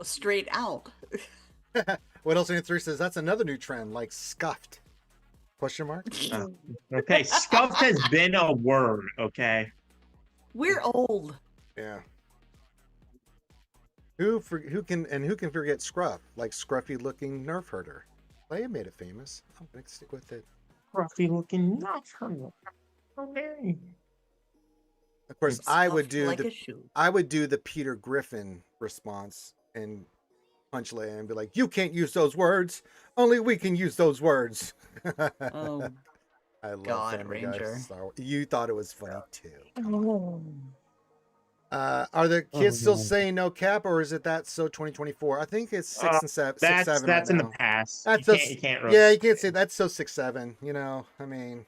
Straight out. What else? In 3 says that's another new trend, like scuffed. Question mark? Okay, scuffed has been a word. Okay. We're old. Yeah. Who can forget Scruff? Like scruffy looking nerf herder. They made it famous. I'm gonna stick with it. Scruffy looking, not from. Okay. Of course, It's I would stuffed do like the a shoe. I would do the Peter Griffin response and punch Leia and be like, "You can't use those words. Only we can use those words." Oh, I love God, Family Guy Ranger. Star Wars. You thought it was funny too. Oh. Are the kids still no. saying no cap, or is it that so 2024? I think it's 6 and 7. 6, That's 7 that's right in the now. past. That's You can't really yeah, you can't say that's so 6, 7. You know, I mean,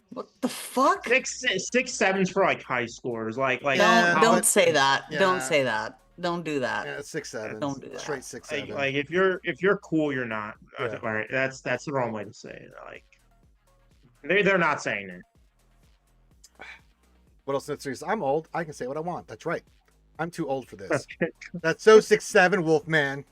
What the fuck? 6, 7's for like high scores. Like Yeah, Don't but- say that. yeah. Don't say that. Don't do that. yeah, it's 6, 7. Don't do that. Straight 6, like, 7. like if you're cool, you're not. Yeah. All right, that's the wrong way to say it. Like they're not saying it. What else in the series? I'm old. I can say what I want. That's right. I'm too old for this. That's so 6, 7, Wolfman.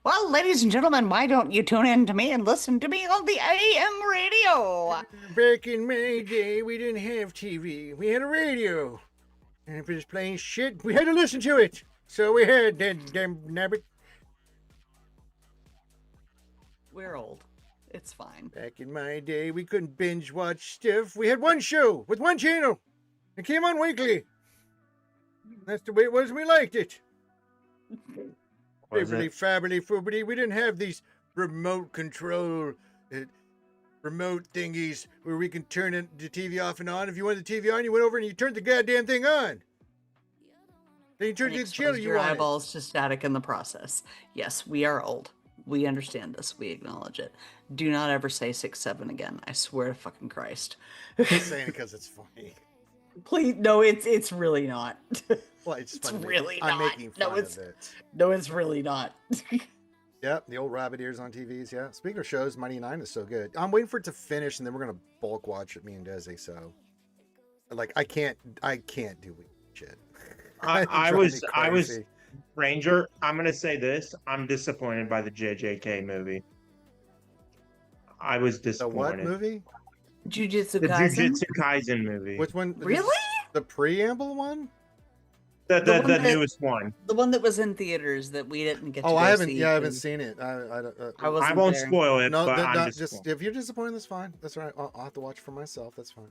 Well, ladies and gentlemen, why don't you tune in to me and listen to me on the AM radio? Back in my day, we didn't have TV. We had a radio. And if it was playing shit, we had to listen to it. So we had that damn nabbit. We're old. It's fine. Back in my day, we couldn't binge watch stuff. We had one show with one channel. It came on weekly. That's the way it was. We liked it. Was Fibbly, it? fabbly, foobity. We didn't have these remote control, remote thingies where we can turn the TV off and on. If you wanted the TV on, you went over and you turned the goddamn thing on. Then you turn and to the channel exposed you your want. eyeballs to static in the process. Yes, we are old. We understand this. We acknowledge it. Do not ever say 6'7" again. I swear to fucking Christ. I'm just saying it because it's funny. Please, no, it's really not. Well, it's It's fun. really I'm not. making No, fun it's- of it. No, it's really not. Yep, the old rabbit ears on TVs. Yeah. Speaking of shows, Mighty Nine is so good. I'm waiting for it to finish, and then we're gonna bulk watch it, me and Desi. So, like, I can't do weird shit. I Drive me was crazy. Ranger. I'm gonna say this. I'm disappointed by the JJK movie. I was The disappointed. what movie? Jujutsu The Kaisen. Jujutsu Kaisen movie. Which one? Really? The preamble one? The The one that- newest one. The one that was in theaters that we didn't get to Oh, go I haven't. see Yeah, I haven't 'cause seen it. I wasn't I won't there. spoil it, No, but I'm just disappointed. if you're disappointed, that's fine. That's all right. I'll have to watch it for myself. That's fine.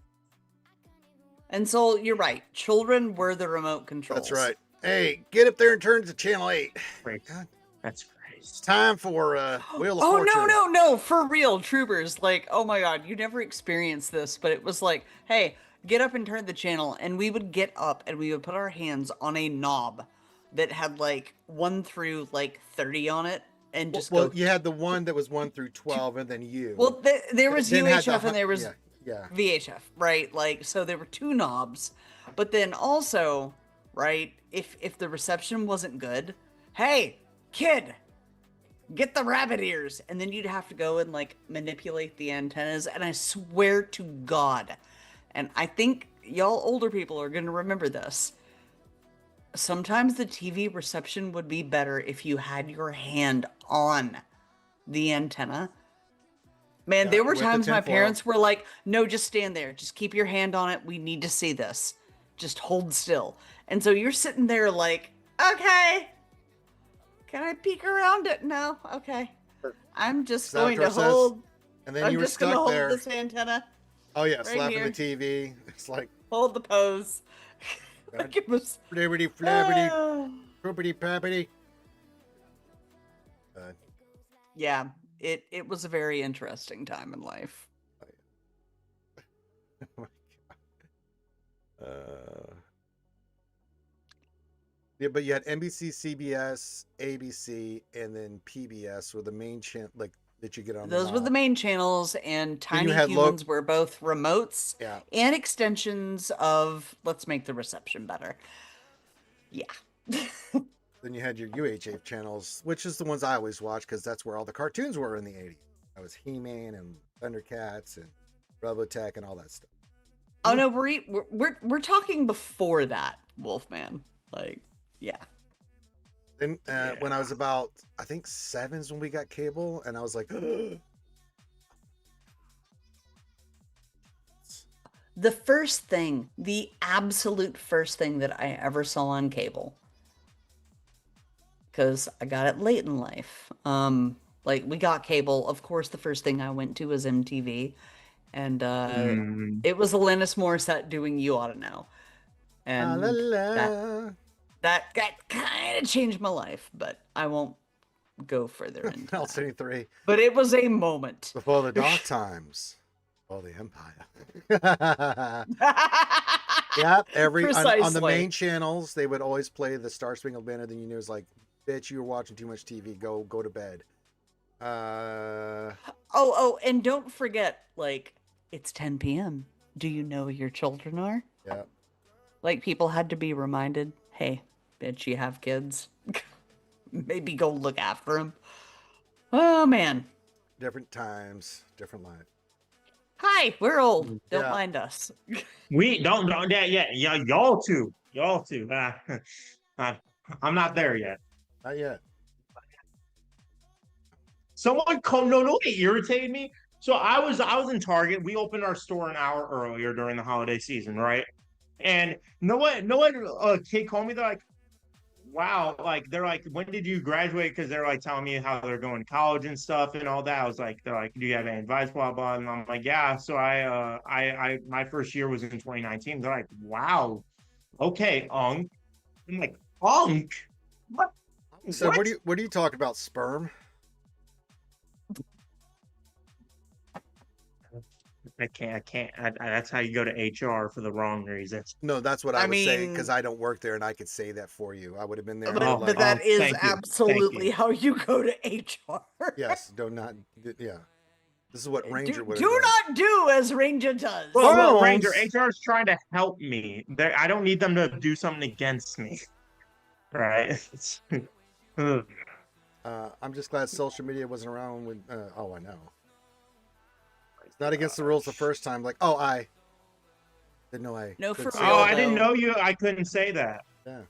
And so you're right. Children were the remote controls. That's right. Hey, get up there and turn to channel 8. Great. God. That's great. It's time for Wheel of Oh Fortune. no, for real, troopers. Like, oh my god, you never experienced this, but it was like, hey, get up and turn the channel, and we would get up and we would put our hands on a knob that had like 1 through like 30 on it, and just Well, go. you had the one that was 1 through 12, and then you. Well, there was Then had UHF the and there was yeah. VHF, right? Like, so there were 2 knobs, but then also, right, if the reception wasn't good, hey, kid, get the rabbit ears, and then you'd have to go and like manipulate the antennas, and I swear to God, and I think y'all older people are going to remember this, sometimes the TV reception would be better if you had your hand on the antenna. Man, Yeah, there were with the times my tinfoil. parents were like, no, just stand there, just keep your hand on it, we need to see this, just hold still. And so you're sitting there like, okay, can I peek around it? No, okay. I'm just Is that what going to it says? hold. And then I'm you were just gonna stuck hold there. this antenna, Oh yeah, right slapping here. the TV. It's like hold the pose. Like it was. flibbity flabbity, Ah. poopity pappity. Yeah, it was a very interesting time in life. Yeah, but you had NBC, CBS, ABC, and then PBS were the main like that you get on. Those were the main channels, and Tiny had Humans were both remotes Yeah. and extensions of let's make the reception better. Yeah. Then you had your UHF channels, which is the ones I always watched because that's where all the cartoons were in the 80s. That was He-Man and Thundercats and Robotech and all that stuff. Oh no, we're talking before that, Wolfman. Like, yeah. Then when I was about, I think 7 is when we got cable, and I was like, The first thing, the absolute first thing that I ever saw on cable, because I got it late in life. Like we got cable. Of course, the first thing I went to was MTV, and it was Alanis Morissette doing "You Ought to Know," and la, la. that kind of changed my life. But I won't go further into that. L73. But it was a moment. Before the dark times. Before the empire. Yeah, on the Precisely. main channels, they would always play the Star Spangled Banner. Then you knew it was like, bitch, you were watching too much TV. Go to bed. Oh, and don't forget, like, it's 10 p.m. Do you know where your children are? Yeah. Like, people had to be reminded, hey, bitch, you have kids. Maybe go look after them. Oh, man. Different times, different life. Hi, we're old. Don't Yeah. mind us. We don't yeah, y'all too. I'm not there yet. Not yet. Someone come no, it irritated me. So I was in Target. We opened our store an hour earlier during the holiday season, right? And no one kid called me. They're like, wow, like they're like, when did you graduate? Because they're like telling me how they're going to college and stuff and all that. I was like, they're like, do you have any advice? Blah blah. And I'm like, yeah. So I my first year was in 2019. They're like, wow, okay, Unk. I'm like, Unk? What? So what do you talk about? Sperm? I can't. That's how you go to HR for the wrong reasons. No, that's what I I was saying because mean- I don't work there and I could say that for you. I would have been there. and But, been Oh, but like, that is thank you. Thank absolutely you. how you go to HR. yes, do not. Yeah, this is what Ranger Do would have done. not do as Ranger does. Well, Ranger, Bones. HR is trying to help me. I don't need them to do something against me. Right? Ugh. I'm just glad social media wasn't around when. Oh, I know. It's not against the rules the first time. Like, oh, I didn't know I. No, couldn't for say real, Oh, that. I didn't though. know you. I couldn't say that. Yeah.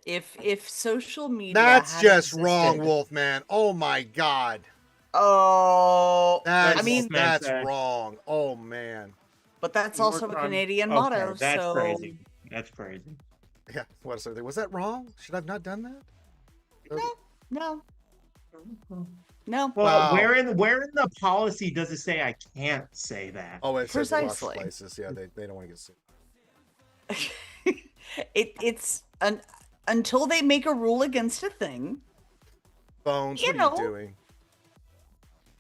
If social media That's had just wrong, existed- Wolfman. Oh my God. Oh, That's I mean, that's Wolfman said. wrong. Oh man. but that's You also work a on- Canadian Okay, motto. that's so crazy. That's crazy. Yeah. What something? Was that wrong? Should I have not done that? no, no. Well, Wow. where in the policy does it say I can't say that? Oh, it says lots of Precisely. places. Yeah, they don't want to get sued. It's until they make a rule against a thing. Bones, You what are know. you doing?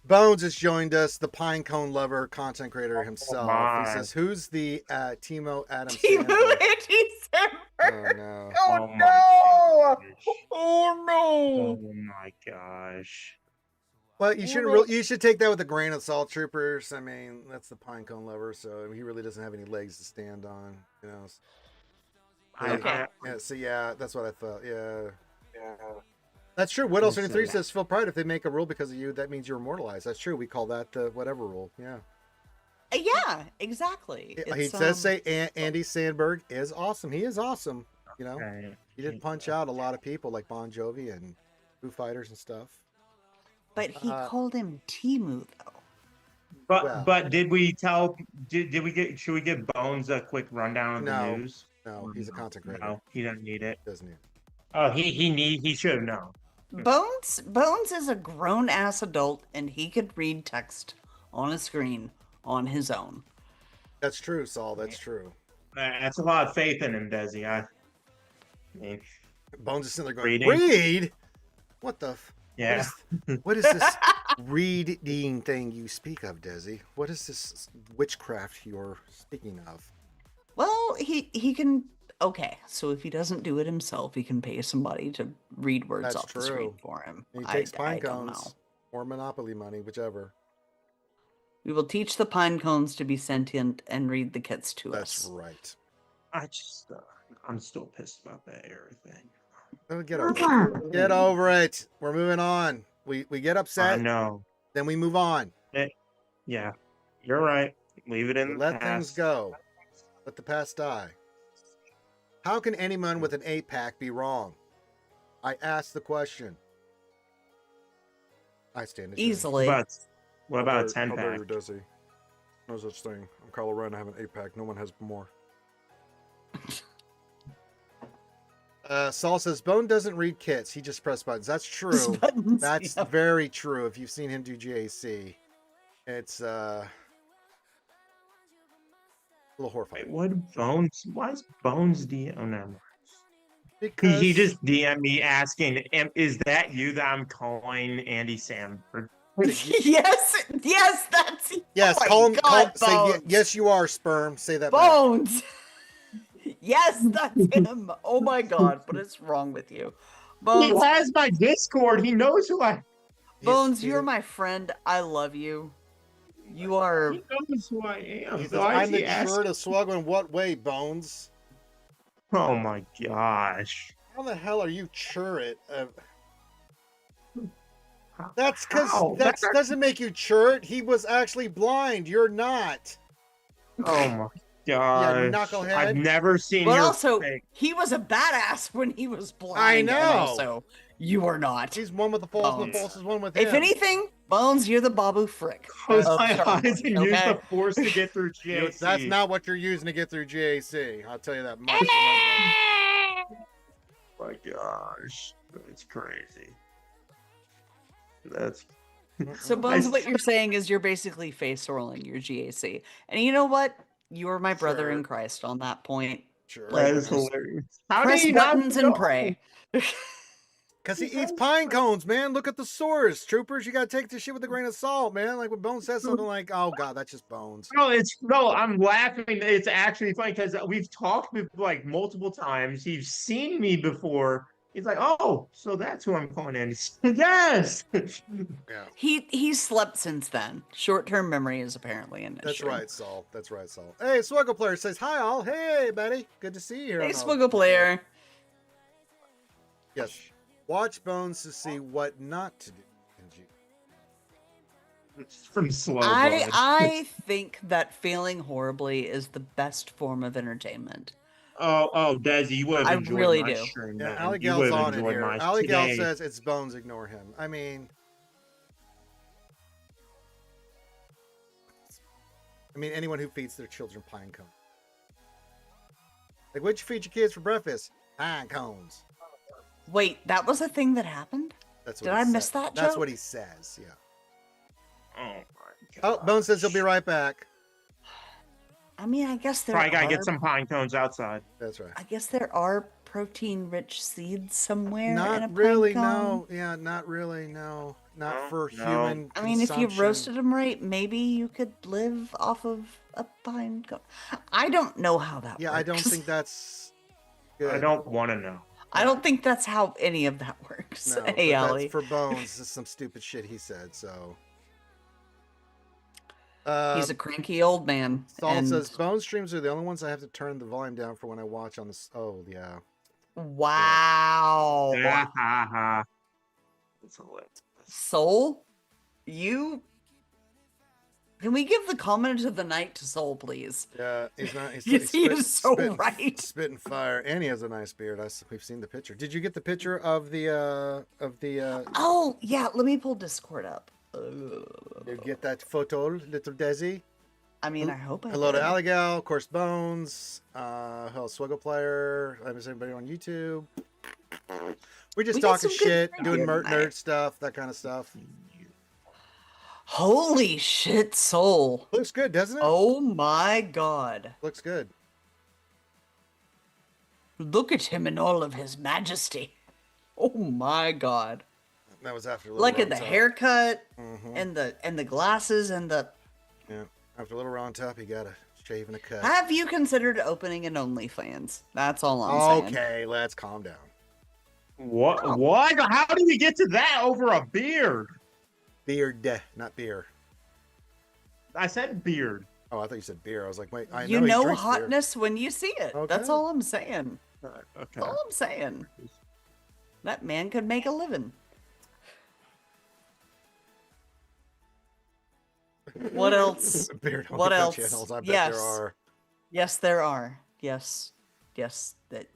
Bones has joined us, the pine cone lover, content creator himself. He my. says, "Who's the Timo Adam Timu Sandler?" anti-December. Oh no. Oh, my no! gosh. Oh no! Oh my gosh. Well, you shouldn't. Really, you should take that with a grain of salt, troopers. I mean, that's the pine cone lover, so he really doesn't have any legs to stand on. You know. Okay. Yeah. So yeah, that's what I thought. Yeah. Yeah. That's true. What else? 23 says, "Feel pride if they make a rule because of you. That means you're immortalized." That's true. We call that the whatever rule. Yeah. Yeah, exactly. He It's, says, "Say Andy Sandberg is awesome. He is awesome. You know, Okay. he did punch out a lot of people like Bon Jovi and Foo Fighters and stuff." But he called him Timu, though. But Well. but did we tell? Did we get? Should we give Bones a quick rundown of No. the news? No, he's a content creator. No, he doesn't need it. Doesn't he? Oh, he should have known. Bones is a grown ass adult, and he could read text on a screen on his own. That's true, Saul. That's true. That's a lot of faith in him, Desi. I mean, Bones is sitting there going, Reading. "Read? What the? yeah. What is this reading thing you speak of, Desi? What is this witchcraft you're speaking of?" Well, he can. Okay, so if he doesn't do it himself, he can pay somebody to read words That's off the screen true. for him. And he takes I pine don't know. cones or Monopoly money, whichever. We will teach the pine cones to be sentient and read the kits to That's us. right. I'm still pissed about that air thing. Oh, get over it. Get over it. We're moving on. We get I upset, know. then we move on. Yeah, you're right. Leave it in We the let past. things go. Let the past die. How can anyone with an 8-pack be wrong? I asked the question. I stand ashamed. Easily. What about a 10 How dare pack? you, Desi? No such thing. I'm Kylo Ren. I have an 8-pack. No one has more. Saul says, Bone doesn't read kits. He just press buttons. That's true. Buttons, That's yeah. very true. If you've seen him do GAC, it's a little horrifying. Wait, what Bones? Why is Bones DM? Oh no. Because He just DM me asking, "Is that you that I'm calling Andy Samberg?" yes, that's yes, oh my call him. God, Say Bones. yes, you are sperm. Say that. Back. Bones. Yes, that's him. Oh my God, what is wrong with you, He Bones? has my Discord. He knows who I. He's- Bones, he's you're a- my friend. I love you. You are. He knows who I am. He says, Why is I'm he the asking? shirt of Swgoh. In what way, Bones? Oh my gosh. How the hell are you churret? That's because How? that doesn't make you churret. He was actually blind. You're not. Oh my gosh. knucklehead. I've never seen But your also, face. he was a badass when he was blind. I and know. also, you are not. He's one with the false, and the Bones. false is one with him. If anything, Bones, you're the Babu Frick. Close of my Star eyes Wars, and use okay? the force to get through GAC. That's not what you're using to get through GAC. I'll tell you that much. Oh my gosh. That's crazy. That's So, Bones, what you're saying is you're basically face rolling your GAC. And you know what? You're my brother Sure. in Christ on that point. Sure. Like, that is just hilarious. How Press did he not buttons and know? pray. Because he eats pine cones, man. Look at the source, troopers. You gotta take this shit with a grain of salt, man. Like when Bones says something like, "Oh God, that's just Bones." No, I'm laughing. It's actually funny because we've talked with like multiple times. He's seen me before. He's like, oh, so that's who I'm calling in. Yes. Yeah, He slept since then. Short-term memory is apparently an that's issue. right, Saul. That's right, Saul. Hey, Swgoh player says hi, all. Hey, buddy. Good to see you here. Hey, on the- Swgoh player. Yes. Watch Bones to see what not to do. From slow. I think that failing horribly is the best form of entertainment. Oh, Desi, you would have I enjoyed really my do. stream, Yeah, man. Ali You Gal's would have on it enjoyed here. my Ali Gal today. says it's Bones. Ignore him. I mean, anyone who feeds their children pine cones. Like, what'd you feed your kids for breakfast? Pine cones. Wait, that was a thing that happened? That's Did what he I said. miss that That's joke? what he says. Yeah. Oh my Oh, god. Bones says he'll be right back. I mean, I guess there Probably gotta are. get some pine cones outside. That's right. I guess there are protein-rich seeds somewhere in a Not pine really. cone. No. Yeah. Not really. No. Not No, for no. human. I mean, if you consumption. roasted them right, maybe you could live off of a pine cone. I don't know how that Yeah, works. I don't think that's good. I don't want to know. I don't think that's how any of that works. No, Hey, but Allie. that's for Bones. It's some stupid shit he said. So. He's a cranky old man. Saul and says Bone streams are the only ones I have to turn the volume down for when I watch on this. Oh yeah. wow. Ha ha. That's hilarious. Soul, you. Can we give the comment of the night to Soul, please? Yeah, he's not. He's, Yes, he is so spitting, right. Spitting fire, and he has a nice beard. We've seen the picture. Did you get the picture of the? Oh yeah, let me pull Discord up. You get that photo, little Desi? I mean, I hope I Hello to did. Aligal, of course, Bones. Hello, Swgoh player. I miss everybody on YouTube. We're just We got talking some good shit, doing video tonight. nerd stuff, that kind of stuff. Holy shit, Soul. Looks good, doesn't it? Oh my god. Looks good. Look at him in all of his majesty. Oh my god. That was after a little Look at the round top. haircut Mhm. and the glasses and the. Yeah, after a little round top, you got a shave and a cut. Have you considered opening an OnlyFans? That's all I'm saying. Okay, let's calm down. What? What? How do we get to that over a beard? Beard, not beer. I said beard. Oh, I thought you said beer. I was like, wait, I You know he know drinks beer. hotness when you see it. That's Okay. all I'm saying. Okay. That's all I'm saying. That man could make a living. What else? Beard What OnlyFans else? channels, I bet Yes. there are. Yes, there are. Yes. Yes. That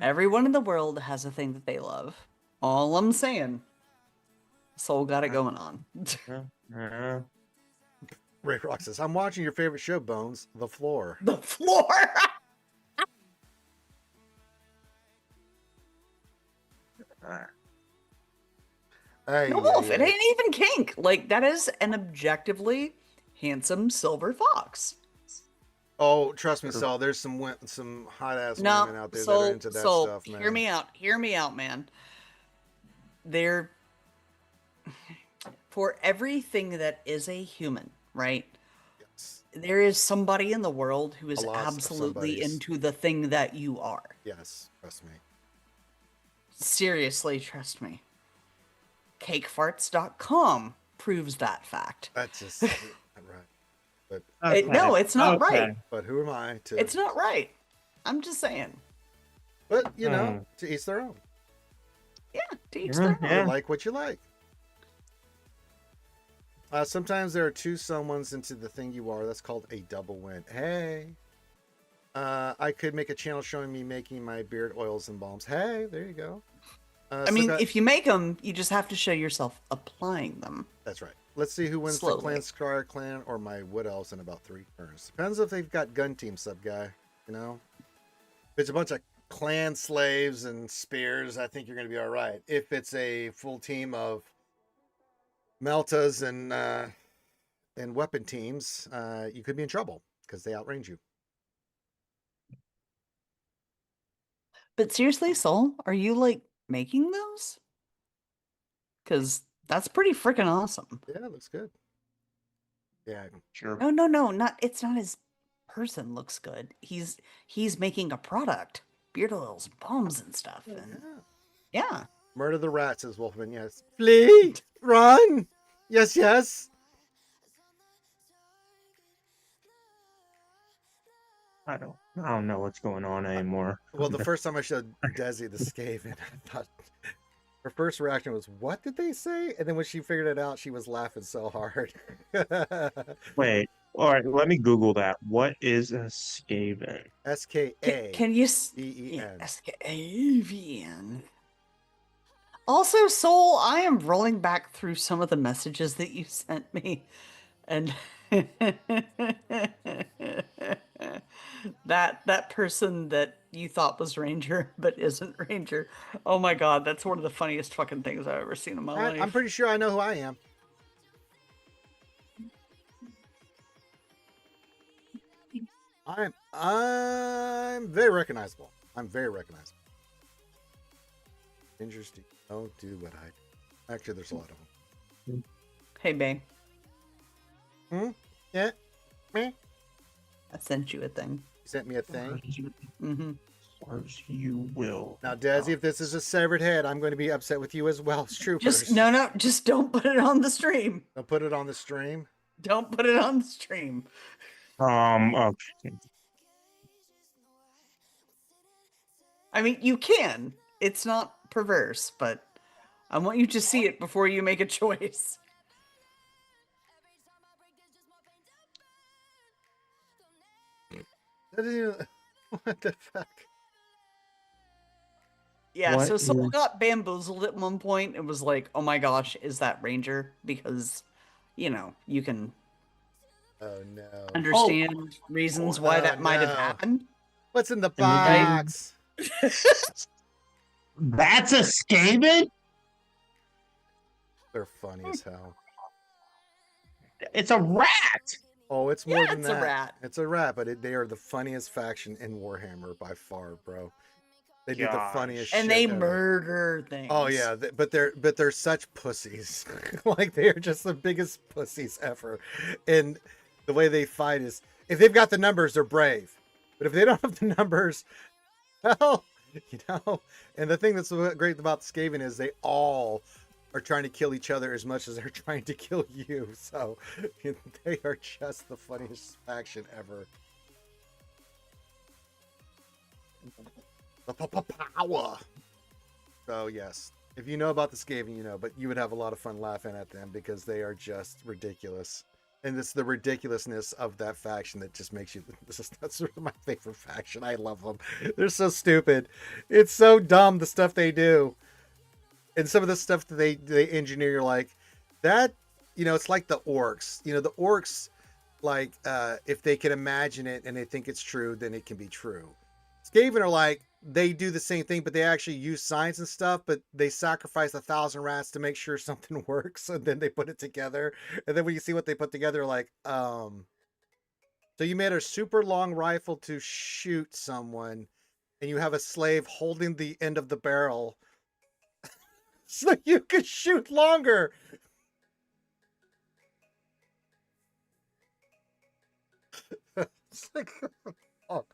everyone in the world has a thing that they love. All I'm saying. Soul got it going on. Uh, Ray Rock says, I'm watching your favorite show, Bones, The Floor. The floor. Hey, No, Wolf, it ain't even kink. Like, that is an objectively handsome silver fox. Oh, trust me, Saul. There's some hot ass No, women out there that Soul, are into that Soul, stuff, man. hear me out. Hear me out, man. There, for everything that is a human, right? Yes, There is somebody in the world who is A lot of absolutely somebodies. into the thing that you are. yes, trust me. Seriously, trust me. Cakefarts.com proves that fact. That's just not right. No, it's not okay. right. But who am I to? It's not right. I'm just saying. But you know, to each their own. Yeah, to each their own. Yeah. You like what you like. Sometimes there are two someones into the thing you are. That's called a double win. Hey, I could make a channel showing me making my beard oils and balms. Hey, there you go. I mean, if you make them, you just have to show yourself applying them. that's right. Let's see who wins the Slowly. Clan Scar Clan or my Wood Elves in about 3 turns. Depends if they've got gun team sub guy. You know, if it's a bunch of clan slaves and spears, I think you're going to be all right. If it's a full team of Meltas and weapon teams, you could be in trouble because they outrange you. But seriously, Soul, are you like making those? because that's pretty freaking awesome. Yeah, looks good. Yeah. Sure. No, it's not his person looks good. He's making a product, beard oils, balms, and stuff. And yeah. Murder the rat, says Wolfman. Yes. Flee! Run! Yes, yes. I don't know what's going on anymore. Well, the first time I showed Desi the Skaven, I thought her first reaction was, "What did they say?" And then when she figured it out, she was laughing so hard. Wait. All right. Let me Google that. What is a Skaven? SKA. Can you D-E-N. SKAVN. Also, Soul, I am rolling back through some of the messages that you sent me, and that person that you thought was Ranger but isn't Ranger. Oh my God, that's one of the funniest fucking things I've ever seen in my life. I'm pretty sure I know who I am. I'm very recognizable. I'm very recognizable. Interesting. Don't do what I do. Actually, there's a lot of them. Hey, babe. Yeah. Me? I sent you a thing. You sent me a thing. Mm-hmm. As you will. Now, Desi, if this is a severed head, I'm going to be upset with you as well as troopers. Just don't put it on the stream. I'll put it on the stream. Don't put it on the stream. Okay. I mean, you can. It's not perverse, but I want you to see it before you make a choice. That isn't even... What the fuck? Yeah, What so someone is- got bamboozled at one point. It was like, oh my gosh, is that Ranger? Because, you can Oh, no. understand reasons why Oh, that might have no. happened. What's in the Right? box? That's a Skaven? They're funny as hell. It's a rat. Oh, it's more Yeah, than it's a that. rat. It's a rat, but they are the funniest faction in Warhammer by far, bro. They do the Gosh. funniest And shit they ever. murder things. Oh yeah, but they're such pussies. Like they are just the biggest pussies ever. And the way they fight is, if they've got the numbers, they're brave. But if they don't have the numbers, well, And the thing that's so great about Skaven is they all are trying to kill each other as much as they're trying to kill you. So they are just the funniest faction ever. The power. So yes, if you know about the Skaven, you know, but you would have a lot of fun laughing at them because they are just ridiculous. And it's the ridiculousness of that faction that just makes you. That's sort of my favorite faction. I love them. They're so stupid. It's so dumb the stuff they do, and some of the stuff that they engineer. You're like, that. It's like the orcs. The orcs, like, if they can imagine it and they think it's true, then it can be true. Skaven are like, they do the same thing, but they actually use science and stuff, but they sacrifice 1,000 rats to make sure something works, and then they put it together. And then when you see what they put together, like, so you made a super long rifle to shoot someone, and you have a slave holding the end of the barrel so you can shoot longer. It's like, oh.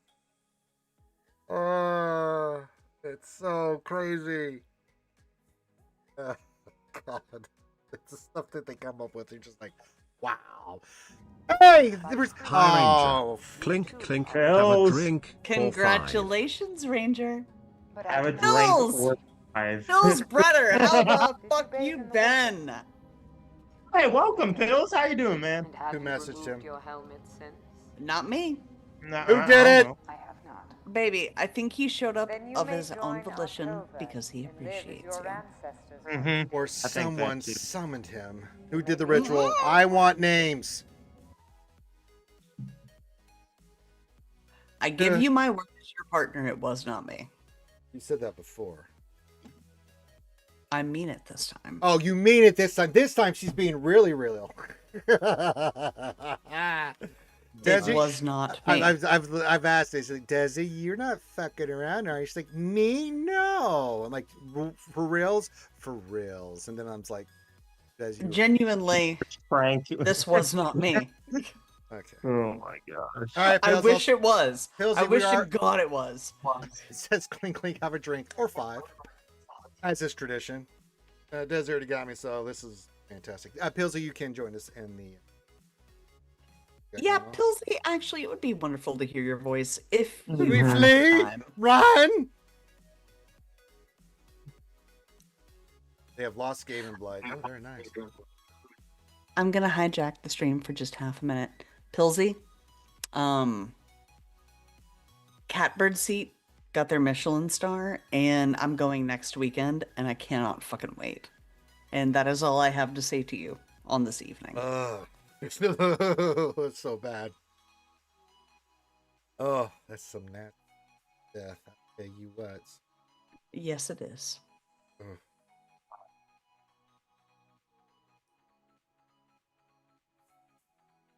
It's so crazy. God, it's the stuff that they come up with. You're just like, wow. Hey, there was. Hi, Oh, Clink, clink, have a Hells. drink. for 5. Congratulations, Ranger. Have a drink Hills! or 5. Bill's brother, how the fuck you been? Hey, welcome, Pills. How you doing, man? Who messaged him? Your helmet since? Not me. Nah, Who I did don't it? know. I have not. Baby, I think he showed up Then you of may his own join volition October because he and live as appreciates your you. ancestors Mhm. or think that someone too. summoned him. Who did the ritual? I want names. I give you my word as your partner, it was not me. You said that before. I mean it this time. Oh, you mean it this time? This time she's being really real. It Desi, was not me. I've asked this, like, Desi, you're not fucking around, are you? She's like, me? No. I'm like, for real? reals, for reals. And then I'm like, Des, you Genuinely, Frank. this was not me. okay. Oh my gosh. All right, I Pills, wish it was. Pilsy, I we wish are- to God it was. It says clink clink, have a drink or 5, as is tradition. Des already got me, so this is fantastic. Pilsy, you can join us in the. Yeah, Pilsy, actually, it would be wonderful to hear your voice if you We had flee, time. run. They have lost Skaven Blight. Oh, very nice. I'm gonna hijack the stream for just half a minute. Pilsy, Catbird Seat got their Michelin star, and I'm going next weekend, and I cannot fucking wait. And that is all I have to say to you on this evening. It's so bad. Oh, that's some nasty death. I tell you what. Yes, it is. Ugh.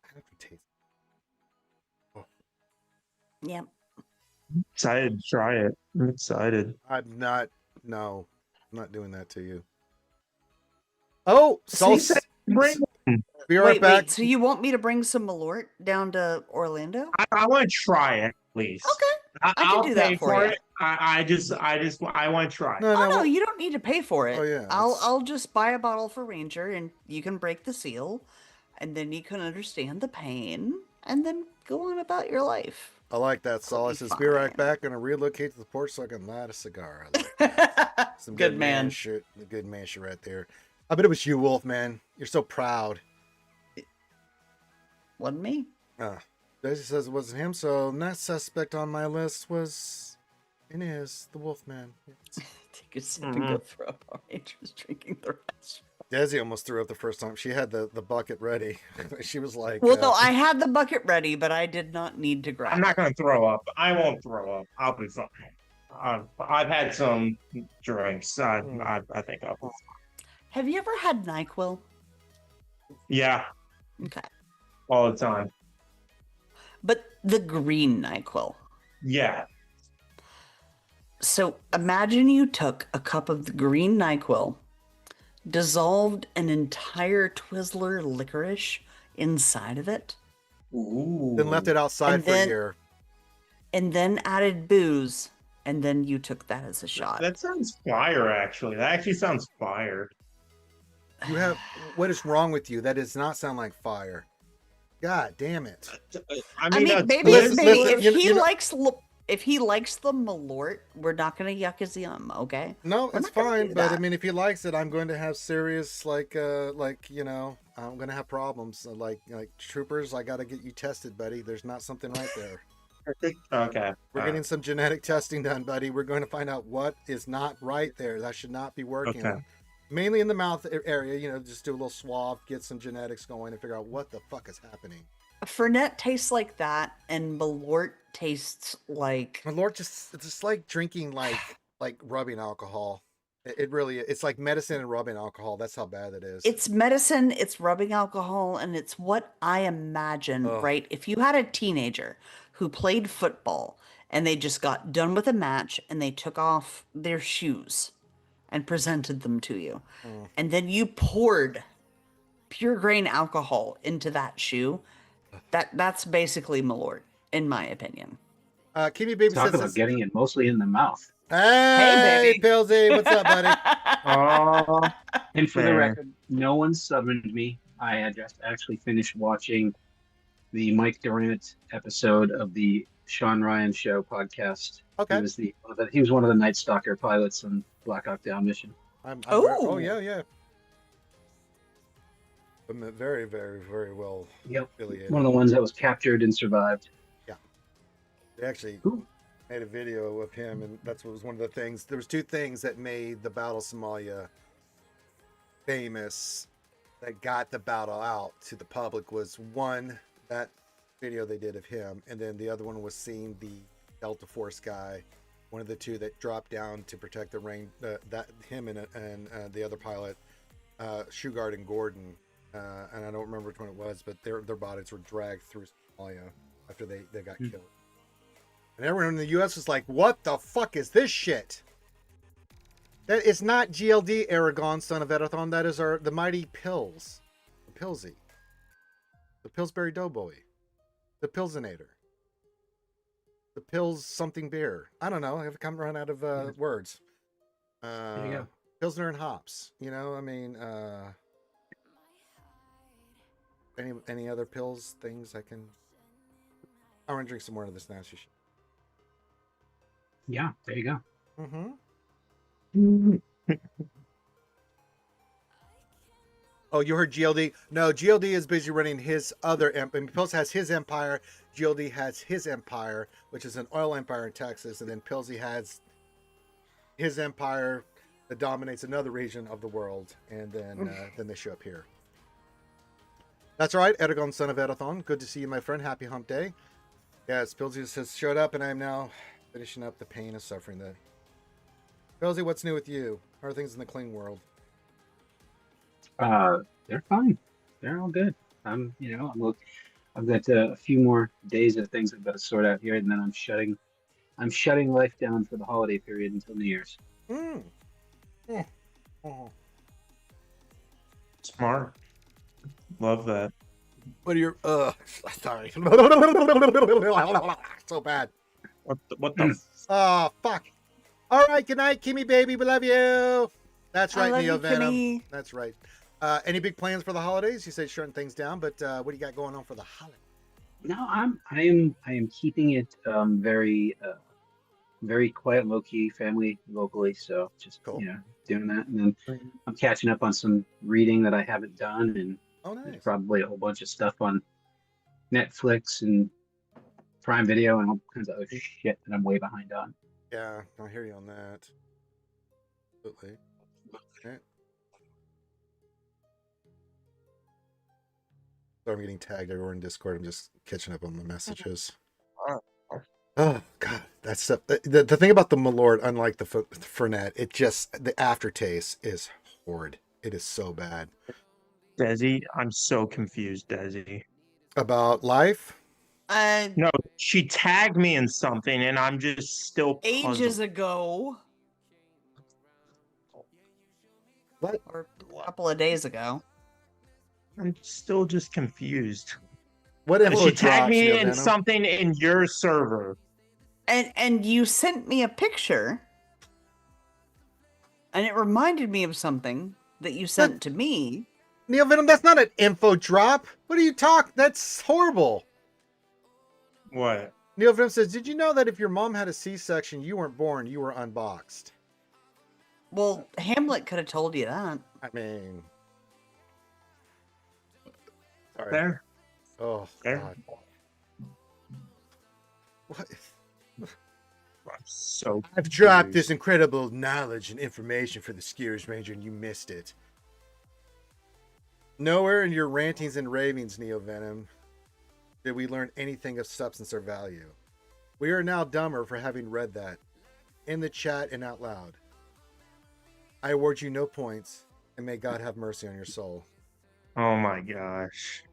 I have to taste. Yep. Excited to try it. I'm excited. I'm not. No, I'm not doing that to you. Oh, See, Salsa. bring Be right back. Wait. So you want me to bring some Malort down to Orlando? I want to try it, at least. Okay. I can I'll do that pay for you. it. I want to try. No, Oh no, well, you don't need to pay for it. Oh, yeah, I'll it's- I'll just buy a bottle for Ranger, and you can break the seal, and then you can understand the pain, and then go on about your life. I like that. It'll Saul be says, "Be right fine. back. Gonna relocate to the porch so I can light a cigar." I like some Good man. shit. The good man shit right there. I bet it was you, Wolf man. You're so proud. Wasn't me. Daisy says it wasn't him, so next suspect on my list was Inez, the Wolfman. Take a sip and go throw up. Our Ranger's drinking the rest. Desi almost threw up the first time. She had the bucket ready. She was like, Well, no, I had the bucket ready, but I did not need to grab I'm not it. going to throw up. I won't throw up. I'll be fine. I've had some drinks. I think I'll be fine. Have you ever had NyQuil? Yeah, Okay. all the time. But the green NyQuil. Yeah. So imagine you took a cup of the green NyQuil, dissolved an entire Twizzler licorice inside of it, Ooh. then left it outside And for then- a year. and then added booze, and then you took that as a shot. That sounds fire, actually. That actually sounds fire. You have what is wrong with you? That does not sound like fire. God damn it! I mean, maybe, listen, maybe listen, if you he know- likes the Malort, we're not gonna yuck his yum, okay? No, We're it's not gonna fine. do But I that. mean, if he likes it, I'm going to have serious I'm going to have problems. Like troopers, I got to get you tested, buddy. There's not something right there. Okay. We're getting some genetic testing done, buddy. We're going to find out what is not right there. That should not be working. Okay. Mainly in the mouth area, just do a little swab, get some genetics going, and figure out what the fuck is happening. Fernet tastes like that, and Malort tastes like My lord, it's just like drinking like rubbing alcohol. It really, it's like medicine and rubbing alcohol. That's how bad it is. it's medicine, it's rubbing alcohol, and it's what I imagine, Ugh. right? If you had a teenager who played football and they just got done with a match and they took off their shoes and presented them to you, and then you poured pure grain alcohol into that shoe, that's basically Malort, in my opinion. Kimmy Baby Talk says, about getting it mostly in the mouth. "Hey, baby." Pillsy, what's up, buddy?" Oh, And for the Fair. record, no one summoned me. I had just actually finished watching the Mike Durant episode of the Sean Ryan Show podcast. Okay. He was one of the Night Stalker pilots on Black Hawk Down mission. Oh Ooh. yeah. I'm very, very, very well Yep. affiliated. One of the ones that was captured and survived. They actually Ooh. made a video of him, and that's what was one of the things. There was two things that made the Battle of Somalia famous, that got the battle out to the public. Was one, that video they did of him, and then the other one was seeing the Delta Force guy, one of the two that dropped down to protect the rain. That him and the other pilot, Shugard and Gordon, and I don't remember which one it was, but their bodies were dragged through Somalia after they got killed. And everyone in the U.S. was like, "What the fuck is this shit?" That is not GLD, Aragon, son of Edathon. That is the mighty Pills. The Pillsy. The Pillsbury Doughboy. The Pilsinator. The Pills something beer. I don't know. I've come run out of words. There you go. Pilsner and hops. You know, I mean, any other pills, things I can... I want to drink some more of this nasty shit. Yeah, there you go. Mm-hmm. Mm. Oh, you heard GLD? No, GLD is busy running his other empire. Pills has his empire. GLD has his empire, which is an oil empire in Texas. And then Pilsy has his empire that dominates another region of the world. And then they show up here. That's right, Eragon, son of Edathon. Good to see you, my friend. Happy hump day. Yes, Pilsy has showed up, and I am now finishing up the pain and suffering that... Pilsy, what's new with you? How are things in the clean world? They're fine. They're all good. I've got a few more days of things I've got to sort out here, and then I'm shutting life down for the holiday period until New Year's. Mm. Yeah. Oh. Smart. Love that. What are your sorry. So bad. What the Oh fuck. All right, good night, Kimmy baby. We love you. That's right, I love Neo you, Venom. Kimmy. That's right. Any big plans for the holidays? You said shutting things down, but what do you got going on for the holiday? No, I am keeping it very quiet, low key, family locally. So just Cool. doing that, and then I'm catching up on some reading that I haven't done, and Oh, there's nice. probably a whole bunch of stuff on Netflix and Prime Video and all kinds of other shit that I'm way behind on. Yeah, I hear you on that. Absolutely. Okay. So I'm getting tagged everywhere in Discord. I'm just catching up on the messages. Oh God, that's stuff. The thing about the Malort, unlike the Fernet, it just the aftertaste is horrid. It is so bad. Desi, I'm so confused, Desi. About life. No, she tagged me in something, and I'm just still Ages puzzled. ago, What? or a couple of days ago. I'm still just confused. What And info she tagged drops, me Neo in Venom? something in your server. And you sent me a picture, and it reminded me of something that you sent to me. Neo Venom, that's not an info drop. What are you talking? That's horrible. What? Neo Venom says, "Did you know that if your mom had a C-section, you weren't born, you were unboxed?" Well, Hamlet could have told you that. I mean, sorry. There. Oh There. God. What? I'm so I've dropped confused. this incredible knowledge and information for the Skiers Ranger, and you missed it. Nowhere in your rantings and ravings, Neo Venom, did we learn anything of substance or value. We are now dumber for having read that in the chat and out loud. I award you no points, and may God have mercy on your soul. Oh my gosh.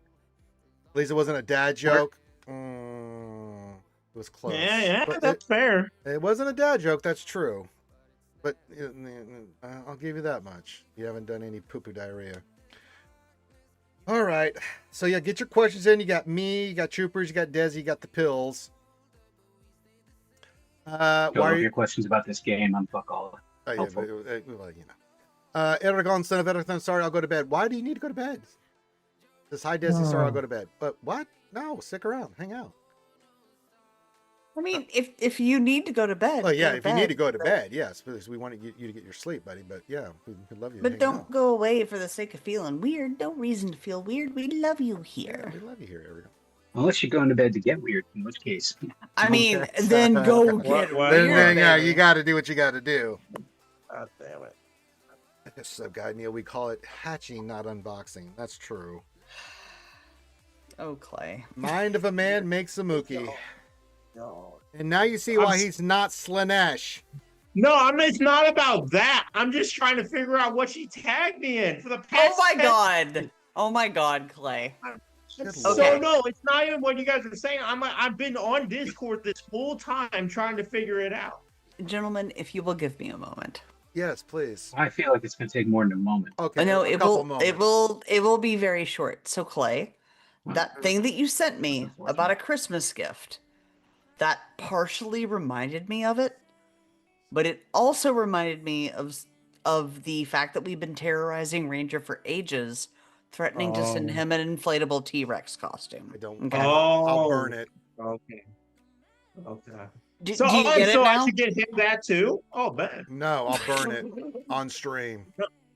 At least it wasn't a dad joke. It was close. Yeah, But that's fair. it wasn't a dad joke, that's true. But I'll give you that much. You haven't done any poo-poo diarrhea. All right. So yeah, get your questions in. You got me, you got Troopers, you got Desi, you got the pills. Why are Your questions about this game, I'm fuck all. Oh, yeah, helpful. but, well, you know. Eragon, son of Eragon, sorry, I'll go to bed. Why do you need to go to bed? Says, hi, Desi, sorry, I'll go to bed. But what? No, stick around, hang out. I mean, if you need to go to bed. Well, yeah, go if to you need bed. to go to bed, yes, because we want you to get your sleep, buddy. But yeah, we love you. to But hang don't out. go away for the sake of feeling weird. No reason to feel weird. We love you Yeah, here. we love you here, Eragon. Unless you're going to bed to get weird, in which case. I mean, then go get What? weird. Then yeah, baby. you got to do what you got to do. God damn it. So, guy Neil, we call it hatching, not unboxing. That's true. Oh, Clay. Mind of a man makes a mookie. No. And now you see why he's not Slanesh. No, it's not about that. I'm just trying to figure out what she tagged me in for the past. Oh my 10 god. Oh my god, Clay. So Okay. no, it's not even what you guys are saying. I've been on Discord this whole time trying to figure it out. Gentlemen, if you will give me a moment. Yes, please. I feel like it's going to take more than a moment. Okay. No, a it couple will. moments. It will be very short. So Clay, that thing that you sent me about a Christmas gift, that partially reminded me of it, but it also reminded me of the fact that we've been terrorizing Ranger for ages, threatening to send him an inflatable T-Rex costume. I don't. Okay. I'll burn it. Okay. Okay. Do, So, do you get it I now? should get him that too? Oh, man. No, I'll burn it on stream.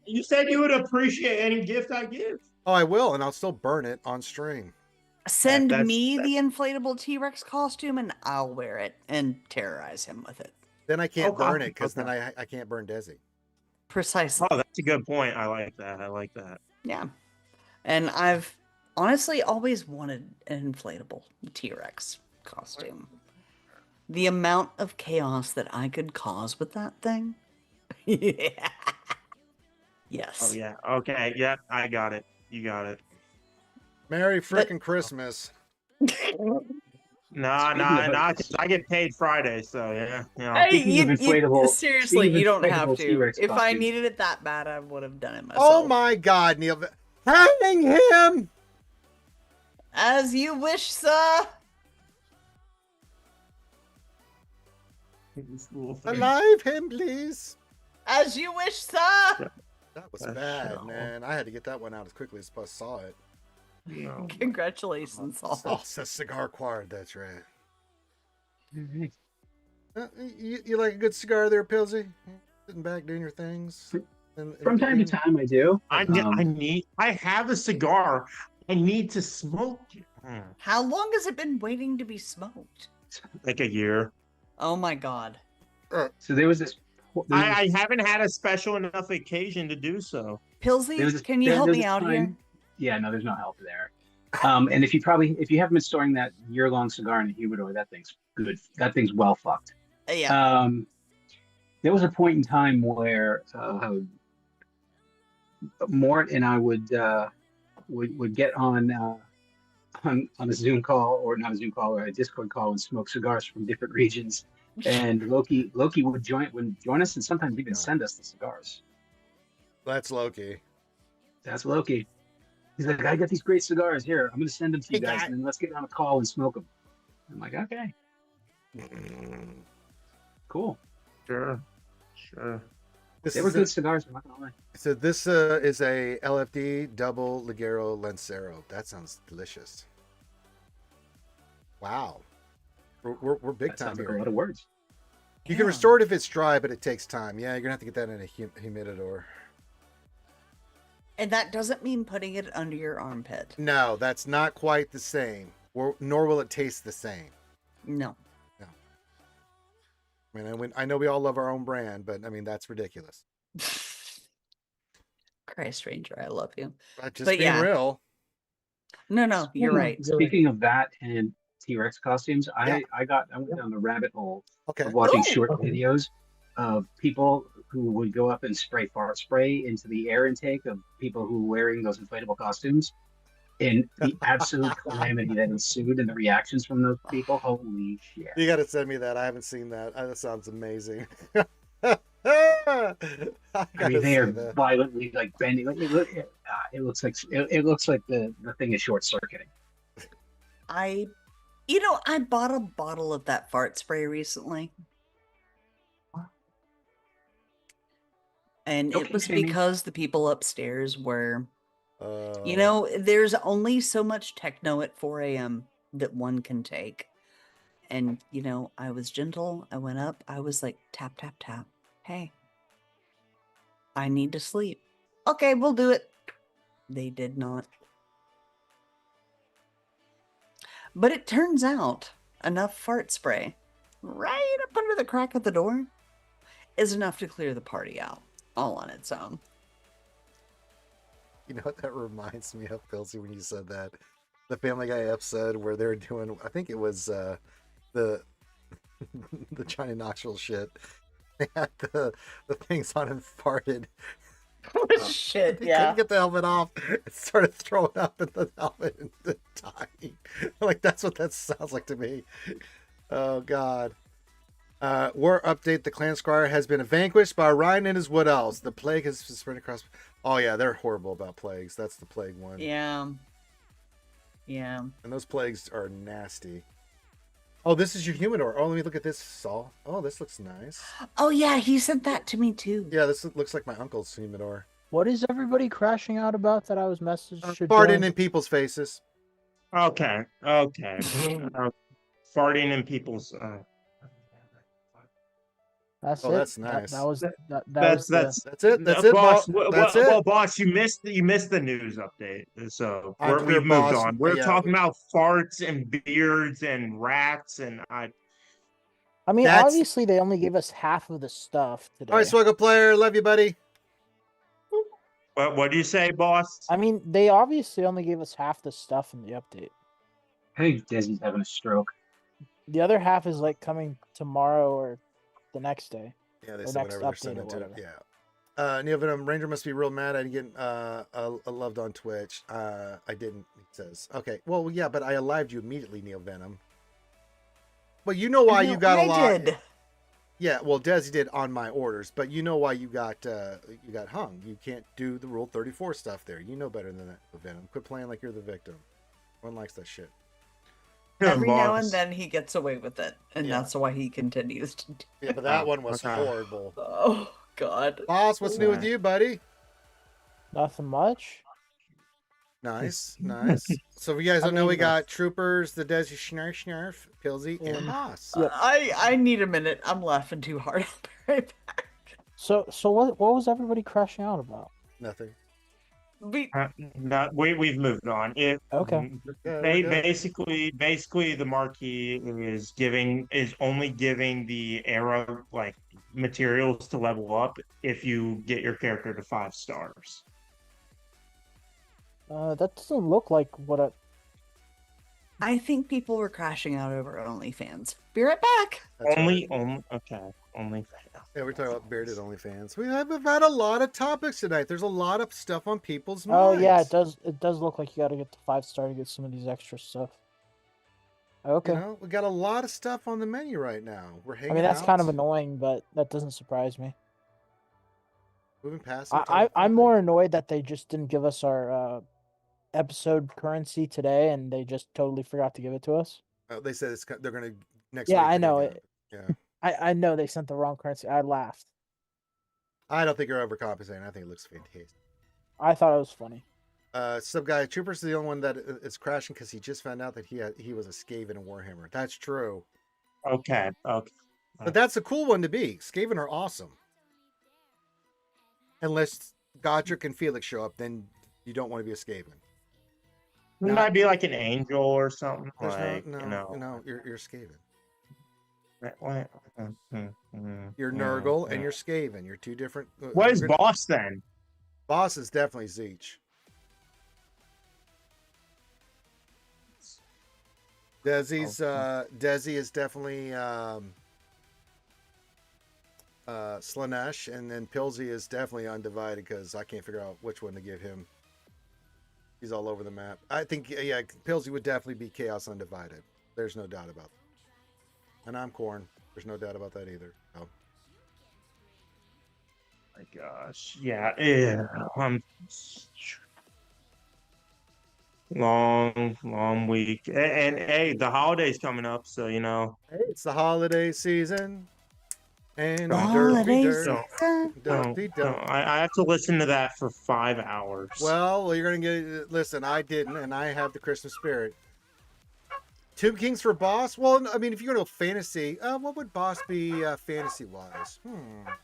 You said you would appreciate any gift I give. Oh, I will, and I'll still burn it on stream. Send that's- me the inflatable T-Rex costume, and I'll wear it and terrorize him with it. Then I can't Okay, burn it because okay. then I can't burn Desi. Precisely. Oh, that's a good point. I like that. Yeah. And I've honestly always wanted an inflatable T-Rex costume. The amount of chaos that I could cause with that thing. Yeah. Yes. Oh yeah. Okay. Yeah, I got it. You got it. Merry But- frickin' Christmas. Nah, Speaking of it- 'cause I get paid Friday, so yeah. Hey, Speaking of inflatable- seriously, speaking of you don't have inflatable to. T-Rex If I costumes. needed it that bad, I would have done it myself. Oh my God, Neil! Hang him! As you wish, sir. Alive him, please. As you wish, sir. That was That bad, show. man. I had to get that one out as quickly as I saw it. No. Congratulations, all. Oh, it's a cigar quard. That's right. Alright. You like a good cigar there, Pilsy? Sitting back doing your things. From time to time, I do. I have a cigar. I need to smoke it. How long has it been waiting to be smoked? Like a year. Oh my god. So there was this. I haven't had a special enough occasion to do so. there Pilsy, was this- can you there- help there's me this out here? time- Yeah, no, there's no help there. And if you haven't been storing that year-long cigar in a humidor, that thing's good. That thing's well fucked. Yeah. There was a point in time where Mort and I would get on a Zoom call, or not a Zoom call, or a Discord call, and smoke cigars from different regions. And Loki would join us, and sometimes even send us the cigars. That's Loki. That's Loki. He's like, I got these great cigars here. I'm gonna send them to you Hey, guys, guy. and then let's get on a call and smoke them. I'm like, okay, cool. Sure. This They were is good cigars. I'm not gonna lie. So this is a LFD double Ligero Lancero. That sounds delicious. Wow, we're big That time sounds like a here. lot of words. You can Yeah. restore it if it's dry, but it takes time. Yeah, you're gonna have to get that in a humidor. And that doesn't mean putting it under your armpit. No, that's not quite the same. Nor will it taste the same. No. I mean, I know we all love our own brand, but I mean that's ridiculous. Christ, Ranger, I love you. Just But being yeah. real. No, you're right. Speaking of that and T-Rex costumes, Yeah. I went down the rabbit hole Okay. of watching Ooh. short videos of people who would go up and spray fart spray into the air intake of people who were wearing those inflatable costumes, and the absolute calamity that ensued and the reactions from those people. Holy shit. You got to send me that. I haven't seen that. That sounds amazing. I I mean, they are that. violently like bending. Like, it looks like the thing is short circuiting. I bought a bottle of that fart spray recently. And Okay, it was Jamie. because the people upstairs were, Uh, there's only so much techno at 4 a.m. that one can take. And, I was gentle. I went up. I was like, tap, tap, tap. Hey, I need to sleep. Okay, we'll do it. They did not. But it turns out enough fart spray right up under the crack of the door is enough to clear the party out all on its own. You know what that reminds me of, Pilsy, when you said that? The Family Guy episode where they're doing, I think it was the the Johnny Knoxville shit. They had the things on and farted. Shit, They couldn't get the helmet off. It started throwing up in the helmet and dying. Like, that's what that sounds like to me. Oh, God. War update: the clan squire has been vanquished by Orion and his wood elves. The plague has spread across. Oh yeah, they're horrible about plagues. That's the plague one. Yeah. Yeah. And those plagues are nasty. Oh, this is your humidor. Oh, let me look at this, Saul. Oh, this looks nice. Oh yeah, he sent that to me too. Yeah, this looks like my uncle's humidor. What is everybody crashing out about that I was messaged? to Farting join? in people's faces. Okay. Farting in people's. That's Oh, it. that's nice. That was that That's was the- That's it. That's it, boss. boss. That's it. Well, boss, you missed the news update. So I'm we've clear, moved boss. on. We're Yeah. talking about farts and beards and rats and I mean, That's- obviously they only gave us half of the stuff today. All right, Swgoh player. Love you, buddy. What do you say, boss? I mean, they obviously only gave us half the stuff in the update. I think Desi's having a stroke. The other half is like coming tomorrow or the next day. Yeah, they Or said next whatever they're update sending or to. whatever. Yeah. Neo Venom Ranger must be real mad. I didn't get loved on Twitch. I didn't. He says. Okay. Well, yeah, but I alived you immediately, Neo Venom. Well, you know why No, you got I a lot. did. Yeah, well, Desi did on my orders, but you know why you got hung. You can't do the Rule 34 stuff there. You know better than that, Venom. Quit playing like you're the victim. One likes that shit. Every now Boss. and then he gets away with it, and Yeah. that's why he continues to do Yeah, but that Oh, one was okay. horrible. Oh God. Boss, what's new with you, buddy? Nothing much. Nice, nice. So if you guys don't know, we mean, got Troopers, the Desi Schnarf, Pilsy, and Yeah. Boss. Yep. I need a minute. I'm laughing too hard. I'll be right back. So what was everybody crashing out about? Nothing. We've moved on. Okay. Yeah, we're good. Basically, the marquee is only giving the era like materials to level up if you get your character to 5 stars. That doesn't look like what I. I think people were crashing out over OnlyFans. Be right back. That's only right. only. Yeah, we're talking about bearded OnlyFans. We've had a lot of topics tonight. There's a lot of stuff on people's Oh minds. yeah, it does. It does look like you got to get to 5-star to get some of these extra stuff. Okay. You know, we got a lot of stuff on the menu right now. We're hanging I mean, that's out, kind of annoying, but that doesn't surprise me. moving past. some I'm topic. more annoyed that they just didn't give us our episode currency today, and they just totally forgot to give it to us. They said they're gonna next. Yeah, week I they're know gonna- it. Yeah, I know they sent the wrong currency. I laughed. I don't think you're overcompensating. I think it looks fantastic. I thought it was funny. Sub guy Troopers is the only one that is crashing because he just found out that he was a Skaven in Warhammer. That's true, Okay. but that's a cool one to be. Skaven are awesome, unless Godric and Felix show up, then you don't want to be a Skaven. It might be like an angel or something. There's Like, no, you're Skaven. You're You're Nurgle and you're Skaven. You're two different. What is you're gonna- boss then? Boss is definitely Zeech. Desi is definitely Slanesh, and then Pilsy is definitely Undivided because I can't figure out which one to give him. He's all over the map. I think Pilsy would definitely be Chaos Undivided. There's no doubt about that. And I'm Corn. There's no doubt about that either. So. My gosh, yeah. Long week, and hey, the holidays coming up, so you know. Hey, it's the holiday season. And Holidays. I have to listen to that for 5 hours. Well, you're gonna get. Listen, I didn't, and I have the Christmas spirit. Tomb Kings for boss. Well, I mean, if you're gonna go fantasy, what would boss be fantasy wise? I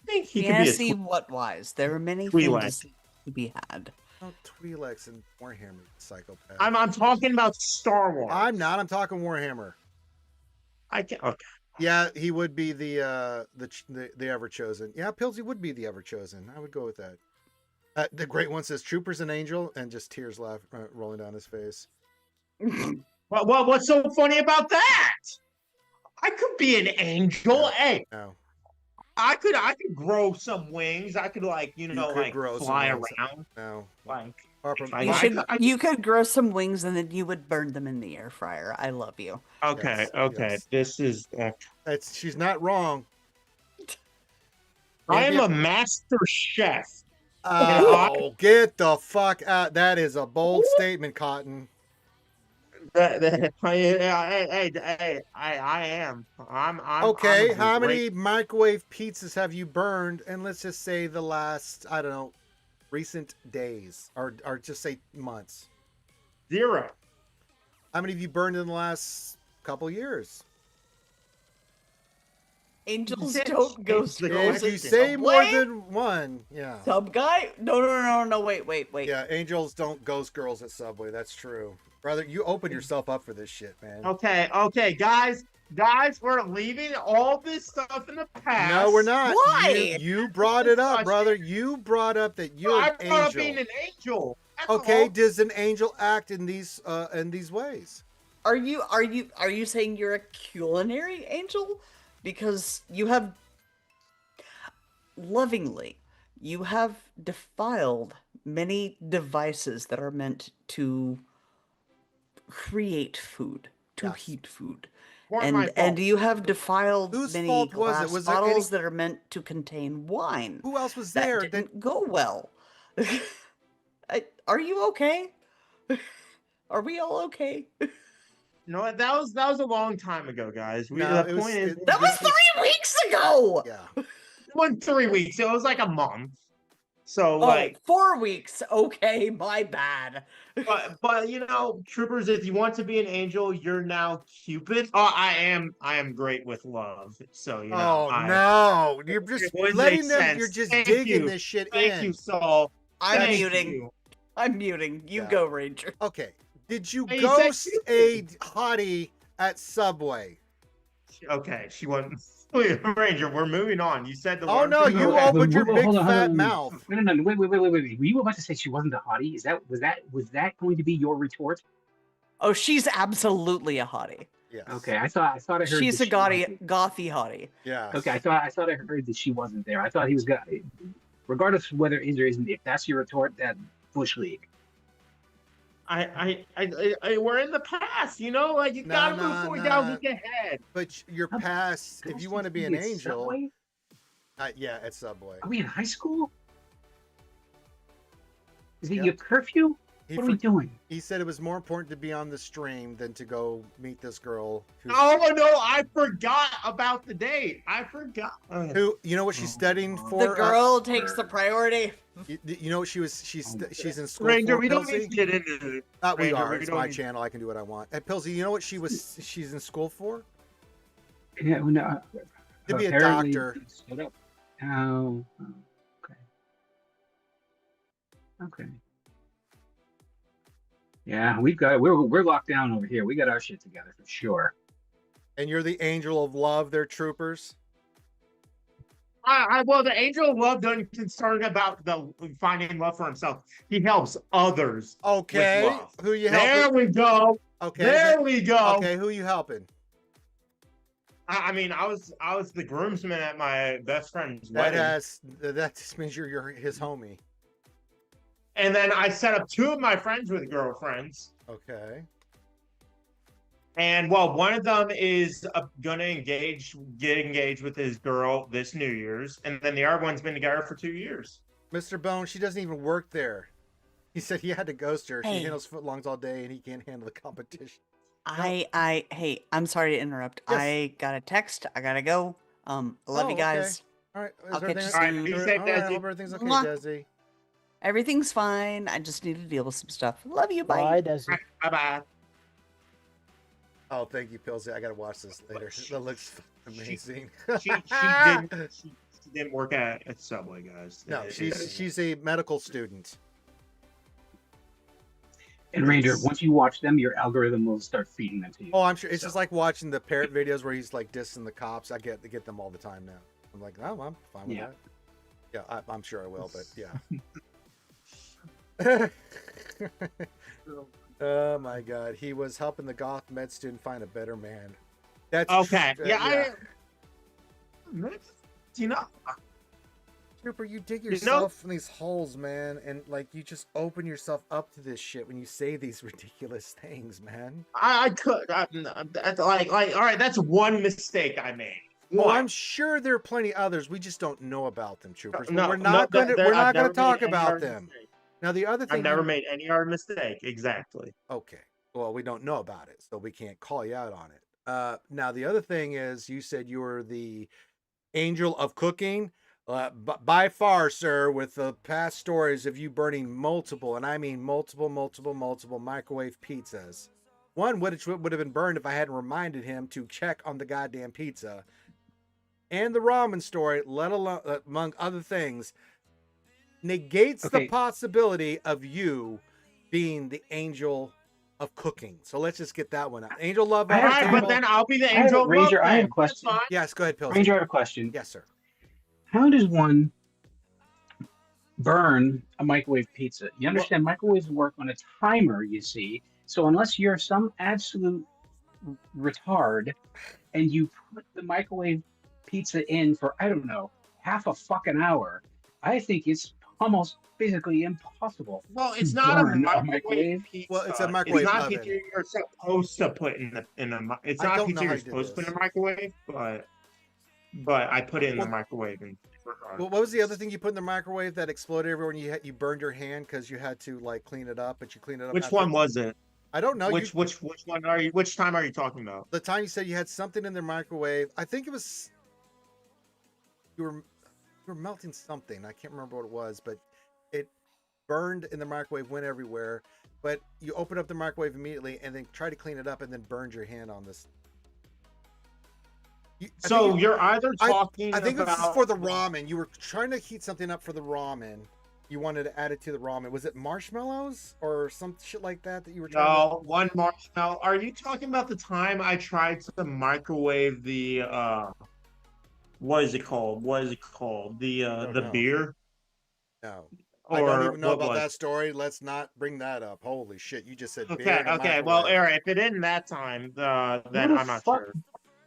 think he could be a Fantasy what wise? There are many Twi'lek. fantasy to be had. Oh, Twi'leks and Warhammer, psychopath. I'm talking about Star Wars. I'm not. I'm talking Warhammer. I can okay. Yeah, he would be the Ever Chosen. Yeah, Pilsy would be the Ever Chosen. I would go with that. The great one says Troopers and Angel, and just tears rolling down his face. What's so funny about that? I could be an angel. Hey, No. I could grow some wings. I could could like grow some fly wings. around. No. Like Barbara, I- You I- should. I- You could grow some wings and then you would burn them in the air fryer. I love you. Okay, Yes, okay. yes. This is. she's not wrong. I am Maybe- a master chef. Oh, get the fuck out! That is a bold statement, Cotton. I am. I'm Okay, a how great- many microwave pizzas have you burned? And let's just say the last, I don't know, recent days, or just say months. 0. How many have you burned in the last couple years? Angels Yes, don't ghost the girls. If you at say more Subway? than one, yeah. Sub guy? No. Wait. Yeah, angels don't ghost girls at Subway. That's true. Brother, you open yourself up for this shit, man. Okay, guys, we're leaving all this stuff in the past. No, we're not. Why? You brought it up, brother. You brought up that you're I an brought up angel. being an angel. That's Okay, all. does an angel act in these ways? Are you saying you're a culinary angel? Because you have lovingly, you have defiled many devices that are meant to create food, to Yes. heat food. Weren't my And fault. you have defiled Whose many fault was it? glass Was there bottles any- that are meant to contain wine. Who else was That there? didn't go well. Are you okay? Are we all okay? No, that was a long time ago, guys. No, The it was- point is, it- That was 3 weeks ago. Yeah. it wasn't 3 weeks. It was like a month. So Oh, like, 4 weeks. Okay, my bad. but you know, troopers, if you want to be an angel, you're now Cupid. Oh, I am great with love. So you know. Oh no! You're just It would letting make them. You're sense. just Thank digging you. this shit Thank in. you, Saul. I'm Thank muting. you. I'm muting. You Yeah. go, Ranger. Okay. Did you Hey, you said ghost a hottie at Subway? Okay, she went. Ranger, we're moving on. You said the Oh word. no! for You the- opened your big Hold on, fat mouth. No. Wait. Were you about to say she wasn't a hottie? Was that going to be your retort? Oh, she's absolutely a hottie. Yes. Okay, I thought I heard She's that a gothy hottie. Yeah. Okay, I thought I heard that she wasn't there. I thought he was gonna, regardless of whether it is or isn't. If that's your retort, that Bush League. We're in the past, you know, like you No, gotta no, move forward, no. you gotta look ahead. But your past, if you want to be an At angel, Subway? yeah, at Subway. Are we in high school? Is it Yep. your curfew? He, What are we for- doing? he said it was more important to be on the stream than to go meet this girl. Oh no, I forgot about the date. I forgot. Who you know what she's studying for? The girl takes the priority. You know what she's in school Ranger, for, we don't Pilsy? need to get into it. We Ranger, are. we It's don't my need- channel. I can do what I want. And Pilsy, you know what she's in school for? Yeah, well, no, To be a apparently- doctor. Shut up. Oh, okay. Okay. Yeah, we're locked down over here. We got our shit together for sure. And you're the angel of love, they're troopers. Well, the angel of love doesn't concern about the finding love for himself. He helps others. Okay. love. Who you There helping? we go. Okay. There we go. Okay, who you helping? I mean, I was the groomsman at my best friend's That wedding, that just means you're his homie. and then I set up 2 of my friends with girlfriends. Okay. And well, one of them is gonna get engaged with his girl this New Year's, and then the other one's been together for 2 years. Mr. Bone, she doesn't even work there. He said he had to ghost her. She Hey. handles footlongs all day and he can't handle the competition. Hey, I'm sorry to interrupt. Yes. I got a text. I gotta go. I love Oh, you okay. guys. All right. I'll catch you All right, soon. be All safe, right, I Desi. hope everything's okay, Mwah. Desi. Everything's fine. I just need to deal with some stuff. Love you. Bye. Bye, Desi. Bye bye. Oh, thank you, Pilsy. I gotta watch this later. That looks amazing. She didn't work at Subway, guys. No, she's a medical student. And Ranger, once you watch them, your algorithm will start feeding them to you. Oh, I'm sure it's So- just like watching the parrot videos where he's like dissing the cops. I get them all the time now. I'm like, oh, I'm fine with Yeah. that. Yeah, I'm sure I will, but yeah. Oh my God, he was helping the goth med student find a better man. That's Okay. tr- Yeah. You know. Trooper, you dig know- yourself in these holes, man, and like you just open yourself up to this shit when you say these ridiculous things, man. I could. All right, that's one mistake I made. Oh, One. I'm sure there are plenty others. We just don't know about them, troopers. But No, we're no, not that- going to there- I've talk never made any about hard them. mistake. Now the other thing I've never made any hard mistake. Exactly. Okay. Well, we don't know about it, so we can't call you out on it. Now the other thing is, you said you were the angel of cooking. By far, sir, with the past stories of you burning multiple, and I mean multiple microwave pizzas. One would have been burned if I hadn't reminded him to check on the goddamn pizza. And the ramen story, let alone among other things, negates the Okay. possibility of you being the angel of cooking. So let's just get that one out. Angel love on I the have- All right, table. but then I'll be the I have angel a- of Ranger, love I have a then. question. That's fine. Yes, go ahead, Pills. Ranger, I have a question. Yes, sir. How does one burn a microwave pizza? You understand microwaves work on a timer, you see. So unless you're some absolute retard and you put the microwave pizza in for, I don't know, half a fucking hour, I think it's almost physically impossible. Well, it's to not a burn microwave pizza. Well, it's a microwave It's not oven. pizza you're supposed to put in a. It's I not don't know pizza how you're you did supposed to put in this. a microwave, but I put it in Well- the microwave. And Well, what was the other thing you put in the microwave that exploded everywhere and you burned your hand because you had to like clean it up, but you cleaned it up? which after- one was it? I don't know. Which one are you? Which time are you talking about? The time you said you had something in the microwave. I think it was you were melting something. I can't remember what it was, but it burned in the microwave, went everywhere. But you opened up the microwave immediately and then tried to clean it up and then burned your hand on this. So you're either talking I think about. this is for the ramen. You were trying to heat something up for the ramen. You wanted to add it to the ramen. Was it marshmallows or some shit like that you were trying No, one marshmallow. Are you talking about the time I tried to microwave the what is it called? The don't the know. beer? to? No. Or I don't even know what about was that story. Let's not bring that up. Holy shit. You just said beer Okay, in a okay. Well, microwave. Eric, if it isn't that time, then Who the I'm not fuck sure.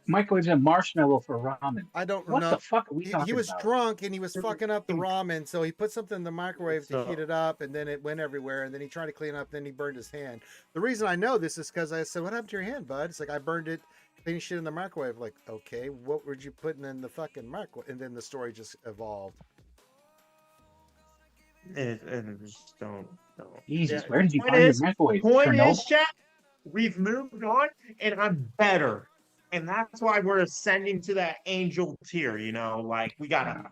microwaves a marshmallow for ramen? I don't What know. the fuck are we He talking was about? drunk and he was fucking up the ramen, so he put something in the microwave to So- heat it up, and then it went everywhere, and then he tried to clean up, then he burned his hand. The reason I know this is because I said, "What happened to your hand, bud?" It's like, "I burned it cleaning shit in the microwave." Like, okay, what were you putting in the fucking microwave? And then the story just evolved. And just don't. Jesus, Yeah, where did you point find your is- microwave? Point Chernobyl? is, chat, we've moved on, and I'm better. And that's why we're ascending to that angel tier, like we gotta.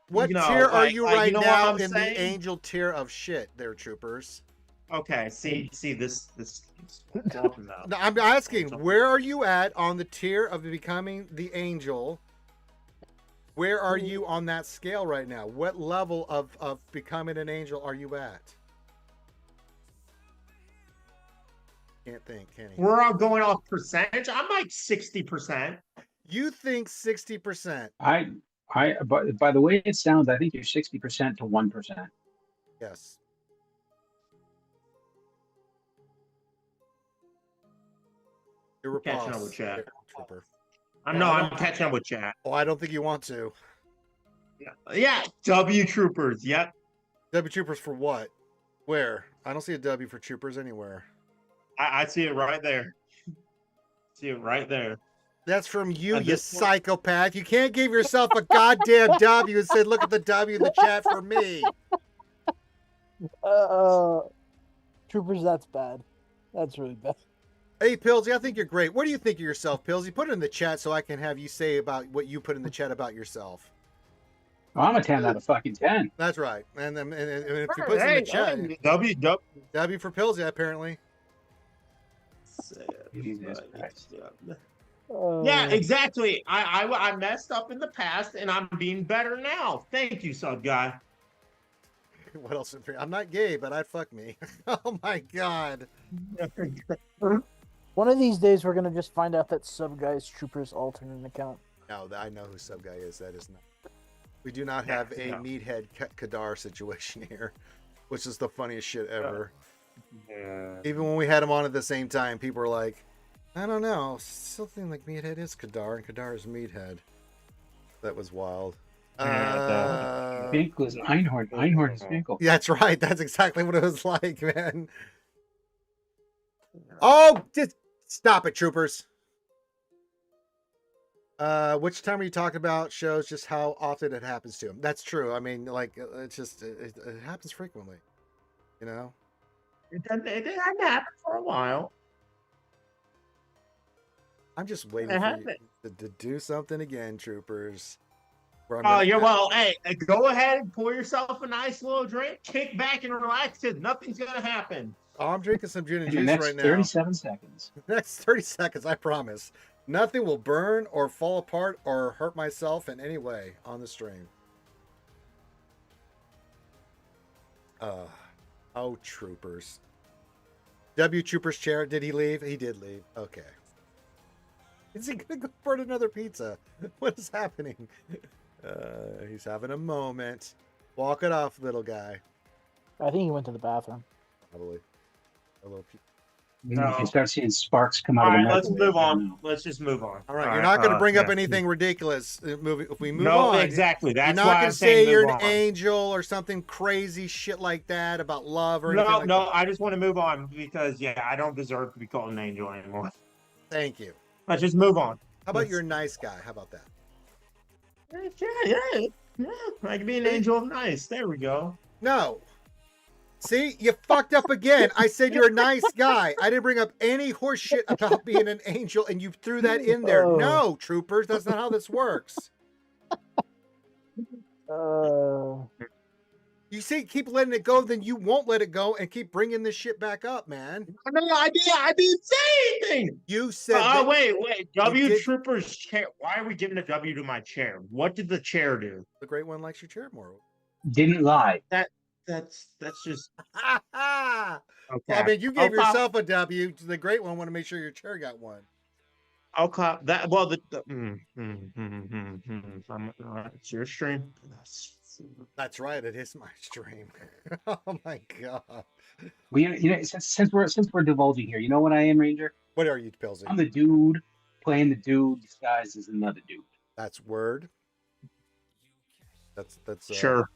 What You know, tier are like- you like, right you know what now I'm in saying? the angel tier of shit, there, troopers? Okay, see this what I'm talking about. No, I'm asking, where are you at on the tier of becoming the angel? Where are you on that scale right now? What level of becoming an angel are you at? Can't think, can he? We're all going off percentage. I'm like 60%. You think 60%? By the way it sounds, I think you're 60% to 1%. Yes. You're Catching up with chat. Trooper. I'm catching up with chat. Oh, I don't think you want to. Yeah, W troopers. Yep. W troopers for what? Where? I don't see a W for troopers anywhere. I see it right there. See it right there. That's from you, At you this point- psychopath. You can't give yourself a goddamn W and say, look at the W in the chat for me. Troopers, that's bad. That's really bad. Hey, Pillsy, I think you're great. What do you think of yourself, Pillsy? Put it in the chat so I can have you say about what you put in the chat about yourself. Well, I'm a 10 out of fucking 10. That's right. And then and if you put it in the chat, W. W for Pillsy, apparently. Jesus Christ. Yeah, exactly. I messed up in the past, and I'm being better now. Thank you, sub guy. What else? I'm not gay, but I'd fuck me. Oh my god. One of these days, we're gonna just find out that Sub Guy's Troopers alternate account. No, I know who Sub Guy is. That is not. We do not have a meathead Kadar situation here, which is the funniest shit ever. Yeah. Even when we had him on at the same time, people were like, I don't know, still think like Meathead is Kadar and Kadar is Meathead. That was wild. Uh, Finkel is Einhorn. Einhorn is Finkel. yeah, that's right. That's exactly what it was like, man. Oh, just stop it, troopers. Which time are you talking about shows just how often it happens to him? That's true. I mean, like, it's just, it happens frequently, you know? It hadn't happened for a while. I'm just waiting It for you happened. to do something again, troopers. Where I'm Oh, gonna- yeah. Well, hey, go ahead and pour yourself a nice little drink, kick back and relax, because nothing's gonna happen. Oh, I'm drinking some gin and In the juice next right now. 37 seconds. Next 30 seconds, I promise. Nothing will burn or fall apart or hurt myself in any way on the stream. Oh, troopers. W Trooper's chair. Did he leave? He did leave. Okay. Is he gonna go burn another pizza? What is happening? He's having a moment. Walk it off, little guy. I think he went to the bathroom. Probably. A little. No. You can start seeing sparks come out All of the right, let's microwave. move on. Let's just move on. All right, you're not going to bring up anything ridiculous. If we move no, on, exactly. That's you're not why going I'm to say saying you're move an on. angel or something crazy shit like that about love or anything No, like no, that. I just want to move on because I don't deserve to be called an angel anymore. Thank you. Let's just move on. How about you're a nice guy? How about that? Yeah. I can be an angel of nice. There we go. No. See, you fucked up again. I said you're a nice guy. I didn't bring up any horse shit about being an angel, and you threw that in there. Oh. No, troopers, that's not how this works. You see, keep letting it go, then you won't let it go, and keep bringing this shit back up, man. No, I didn't say anything. You said. Oh, wait. W did- Trooper's chair. Why are we giving a W to my chair? What did the chair do? The great one likes your chair more. Didn't lie. That's just Okay. okay. Well, I mean, you gave I'll clap- yourself a W. The great one want to make sure your chair got one. I'll clap that. Well, it's your stream. That's right. It is my stream. Oh my god. Since we're divulging here, you know what I am, Ranger? What are you, Pilsy? I'm the dude playing the dude disguised as another dude. That's word. That's Sure.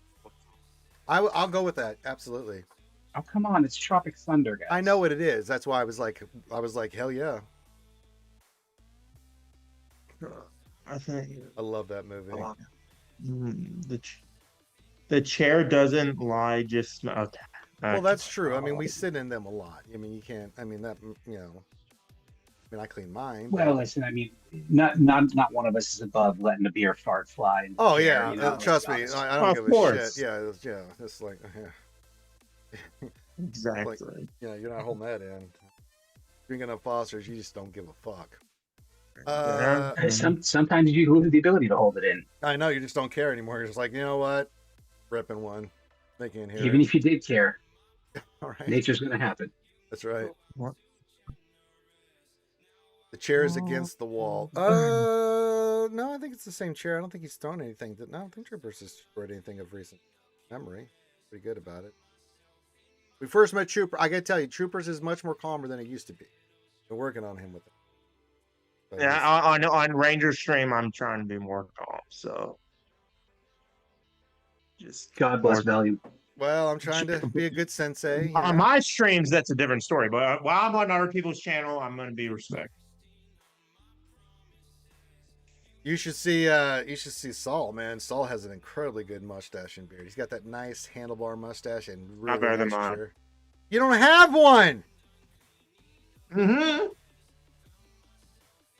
I'll go with that. Absolutely. Oh, come on, it's Tropic Thunder, guys. I know what it is. That's why I was like, hell yeah. I think I love that movie. the chair doesn't lie. Just okay. Well, that's true. I mean, we sit in them a lot. I mean, you can't. I mean that. You know. I mean, I clean mine. but- Well, listen, I mean, not one of us is above letting a beer fart fly. in the Oh chair, yeah, you know, trust me. let's be I honest. don't Of give a course. shit. Yeah. It's like, yeah. Exactly. Yeah, you're not holding that in. Drinking up Foster's, you just don't give a fuck. Sometimes you lose the ability to hold it in, I know you just don't care anymore. You're just like, you know what? Ripping one. They can't hear even it. if you did care. All right. Nature's going to happen. That's right. What? The chair is against the wall. No, I think it's the same chair. I don't think he's thrown anything. I don't think Troopers has destroyed anything of recent memory. Pretty good about it. We first met Trooper. I gotta tell you, Troopers is much more calmer than it used to be. Been working on him with it. But Yeah, on Ranger stream, I'm trying to be more calm. So just God bless Valium. well, I'm trying to be a good sensei. you On know? my streams, that's a different story. But while I'm on other people's channel, I'm going to be respectful. You should see Saul, man. Saul has an incredibly good mustache and beard. He's got that nice handlebar mustache and really better than nice mine. chair. You don't have one. Mm-hmm.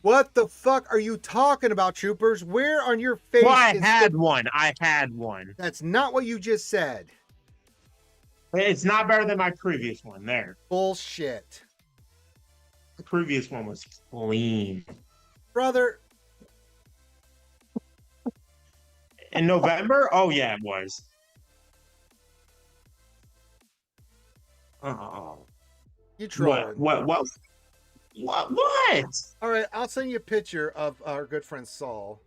What the fuck are you talking about, Troopers? Where on your face Well, I is had one. That's not what you just said. It's not better than my previous one. There, Bullshit. the previous one was clean. Brother, In November? Oh yeah, it was. Oh, you trolling. what? All right, I'll send you a picture of our good friend Saul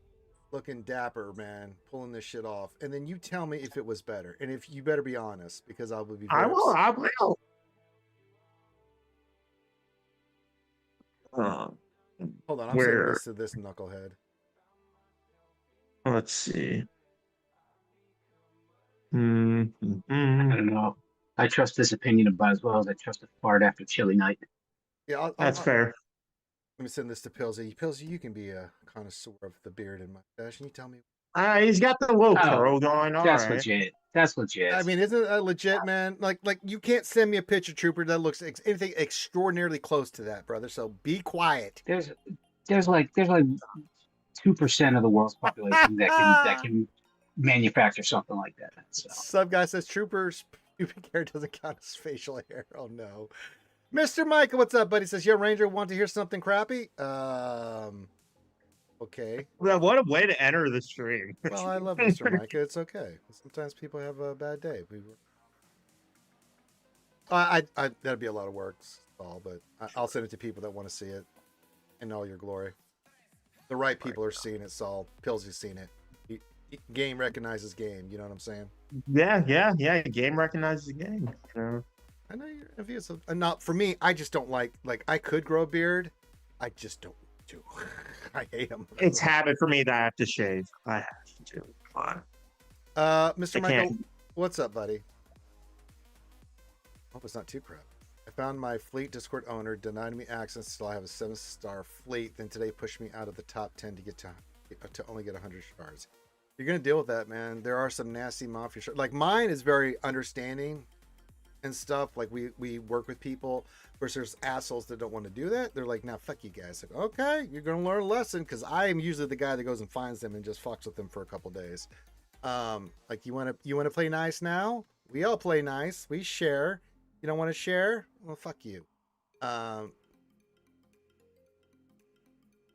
looking dapper, man, pulling this shit off. And then you tell me if it was better. And if you better be honest, because I will be very I will. upset. I will. Hold on, I'm Where? sending this to this knucklehead. Let's see. I don't know. I trust his opinion about as well as I trust a fart after chilly night. Yeah, That's fair. let me send this to Pilsy. Pilsy, you can be a connoisseur of the beard and mustache, and you tell me. He's got the little Oh, curl going. All that's right. legit. That's legit. I mean, isn't it legit, man? Like you can't send me a picture, Trooper, that looks anything extraordinarily close to that, brother. So be quiet. There's like 2% of the world's population that can manufacture something like that. So Some guy says Trooper's pubic hair doesn't count as facial hair. Oh no. Mr. Micah, what's up, buddy? Says, yo, Ranger, want to hear something crappy? Okay. Well, what a way to enter the stream. Well, I love Mr. Micah. It's okay. Sometimes people have a bad day. That'd be a lot of work, Saul, but I'll send it to people that want to see it in all your glory. The right people are seeing it, Saul. Pillsy's seen it. Game recognizes game. You know what I'm saying? Yeah. Game recognizes the game. I know you're envious of. Not for me. I just don't like. I could grow a beard. I just don't do. I hate them. It's habit for me that I have to shave. I have to. Come on. Mr. I Michael, can't. What's up, buddy? Hope it's not too crap. I found my fleet Discord owner denied me access until I have a 7-star fleet. Then today pushed me out of the top 10 to get to only get 100 stars. You're gonna deal with that, man. There are some nasty mafia shards. Like mine is very understanding and stuff. Like we work with people. Of course, there's assholes that don't want to do that. They're like, "Now, fuck you guys." Like, okay, you're gonna learn a lesson because I am usually the guy that goes and finds them and just fucks with them for a couple days. Like you wanna play nice now? We all play nice. We share. You don't want to share? Well, fuck you.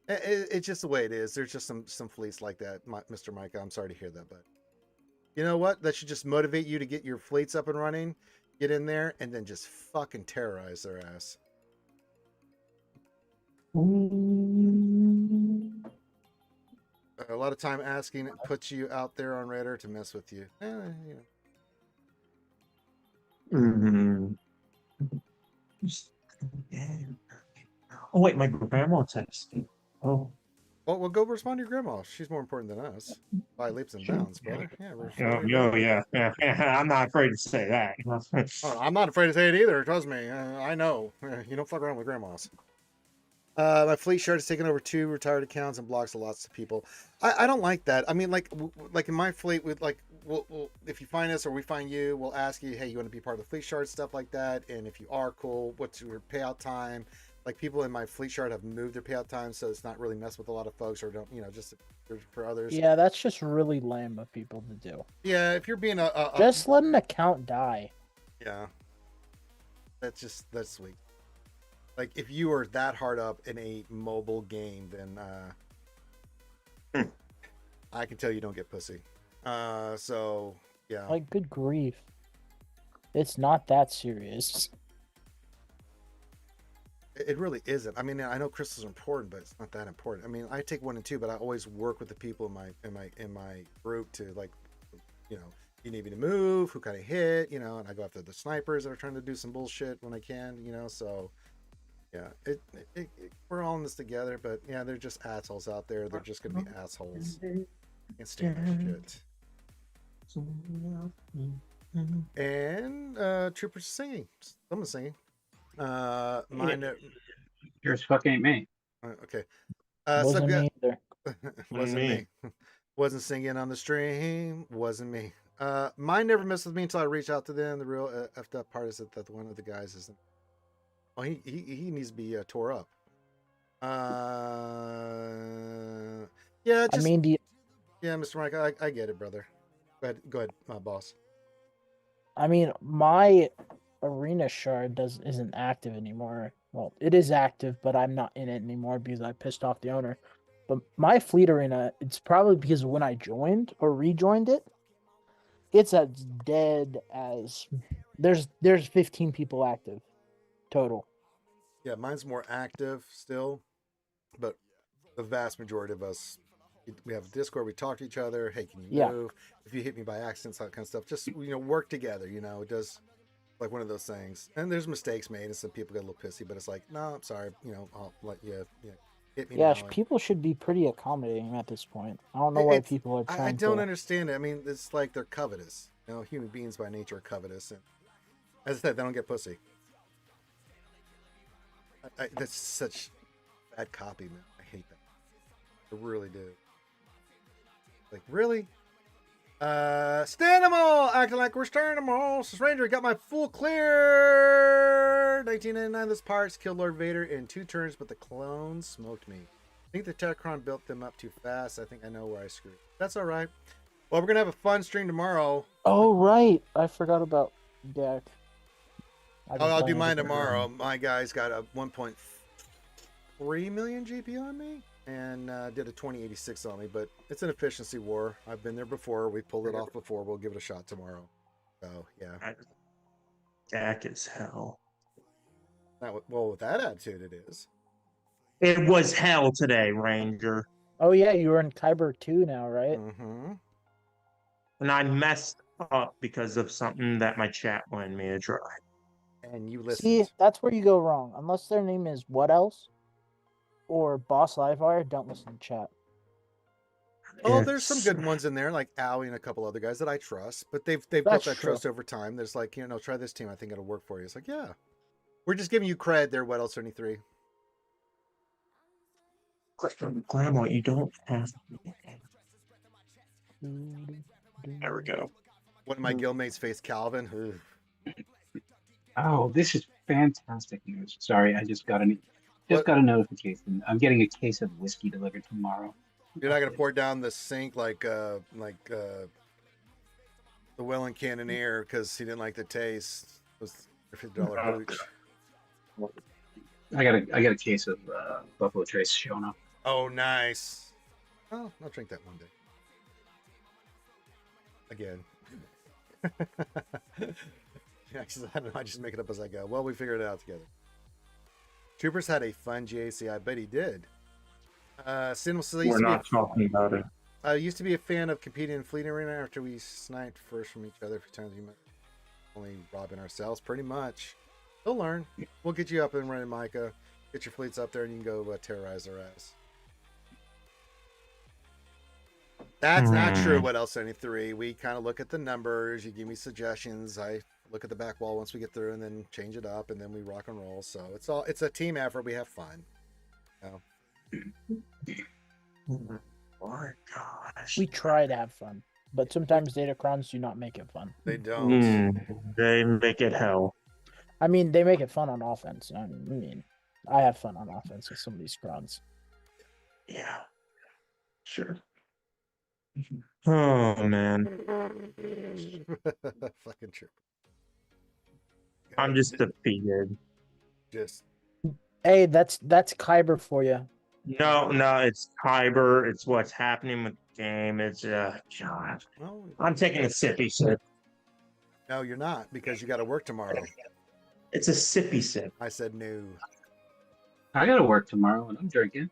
It's just the way it is. There's just some fleets like that, Mr. Micah. I'm sorry to hear that, but you know what? That should just motivate you to get your fleets up and running. Get in there and then just fucking terrorize their ass. A lot of time asking puts you out there on Radar to mess with you. You know. Oh wait, my grandma texted. Oh. Well, we'll go respond to your grandma. She's more important than us by leaps and bounds, brother. Yeah. I'm not afraid to say that. Oh, I'm not afraid to say it either. Trust me. I know. You don't fuck around with grandmas. My fleet shard has taken over 2 retired accounts and blocks lots of people. I don't like that. I mean, like in my fleet, with we'll if you find us or we find you, we'll ask you, hey, you want to be part of the fleet shard, stuff like that. And if you are, cool, what's your payout time? Like people in my fleet shard have moved their payout time, so it's not really mess with a lot of folks, or don't, just for others. Yeah, that's just really lame of people to do. Yeah, if you're being just let an account die. Yeah, that's sweet. Like if you are that hard up in a mobile game, then I can tell you don't get pussy. So yeah. Like good grief, it's not that serious. It really isn't. I mean, I know crystals are important, but it's not that important. I mean, I take 1 and 2, but I always work with the people in my group to, like, you need me to move, who kind of hit, and I go after the snipers that are trying to do some bullshit when I can, so yeah, we're all in this together, but yeah, they're just assholes out there. They're just gonna be assholes. Can't stand that shit. And Troopers singing. Someone's singing. Mine. Yours fucking ain't me. Okay. Wasn't me either. Wasn't me. Wasn't singing on the stream. Wasn't me. Mine never messed with me until I reached out to them. The real effed up part is that one of the guys isn't. Oh, he needs to be tore up. Yeah. Just, yeah, Mr. Mike, I get it, brother. Go ahead, my boss. I mean, my arena shard isn't active anymore. Well, it is active, but I'm not in it anymore because I pissed off the owner. But my fleet arena, it's probably because when I joined or rejoined it, it's as dead as there's 15 people active total. Yeah, mine's more active still, but the vast majority of us, we have Discord, we talk to each other. Hey, can you move? If you hit me by accident, that kind of stuff, just work together. It does, like one of those things. And there's mistakes made, and some people get a little pissy, but it's like, no, I'm sorry. I'll let you hit me. Yeah, people should be pretty accommodating at this point. I don't know why people are trying. I don't understand it. I mean, it's like they're covetous. You know, human beings by nature are covetous, and as I said, they don't get pussy. That's such bad copy, man. I hate that. I really do. Like, really? Stanimal! Acting like we're Stanimal. Says Ranger, got my full clear. 1999, this pirates killed Lord Vader in 2 turns, but the clones smoked me. I think the Techron built them up too fast. I think I know where I screwed. That's all right. Well, we're going to have a fun stream tomorrow. Oh, right. I forgot about Dak. I'll do mine tomorrow. My guy's got a 1.3 million GP on me and did a 2086 on me, but it's an efficiency war. I've been there before. We pulled it off before. We'll give it a shot tomorrow. So, yeah. Dak is hell. Well, with that attitude, it is. It was hell today, Ranger. Oh, yeah. You're in Kyber 2 now, right? Mm-hmm. And I messed up because of something that my chat wanted me to try. And you listened. See, that's where you go wrong. Unless their name is What Else or Boss Livewire, don't listen to chat. Oh, there's some good ones in there, like Owie and a couple other guys that I trust, but they've built That's that true. trust over time. There's like, you know, try this team. I think it'll work for you. It's like, yeah. We're just giving you cred there, What Else 73. Grandma, you don't have. There we go. One of my guildmates faced Calvin. Ugh. Oh, this is fantastic news. Sorry, I just got a notification. I'm getting a case of whiskey delivered tomorrow. You're not gonna pour down the sink like the Welland Cannoneer because he didn't like the taste. It was a $50 hooch. I got a case of Buffalo Trace showing up. Oh, nice. Oh, I'll drink that one day. Again. Yeah, I don't know. I just make it up as I go. Well, we figured it out together. Troopers had a fun GAC. I bet he did. We're not talking about it. I used to be a fan of competing in Fleet Arena after we sniped first from each other. For times we met, only robbing ourselves, pretty much. They'll learn. We'll get you up and running, Micah. Get your fleets up there, and you can go terrorize their ass. That's not true. What else? 73. We kind of look at the numbers. You give me suggestions. I look at the back wall once we get through, and then change it up, and then we rock and roll. So it's a team effort. We have fun. You know? Oh my gosh. We try to have fun, but sometimes Datacrons do not make it fun. They don't. They make it hell. I mean, they make it fun on offense. I mean, I have fun on offense with some of these crowds. Yeah. Sure. Oh man. Fucking true. I'm just defeated. Just Hey, that's Kyber for you. No, it's Kyber. It's what's happening with the game. It's God. well, I'm taking a sippy sip. no, you're not because you got to work tomorrow. It's a sippy sip. I said no. I got to work tomorrow, and I'm drinking.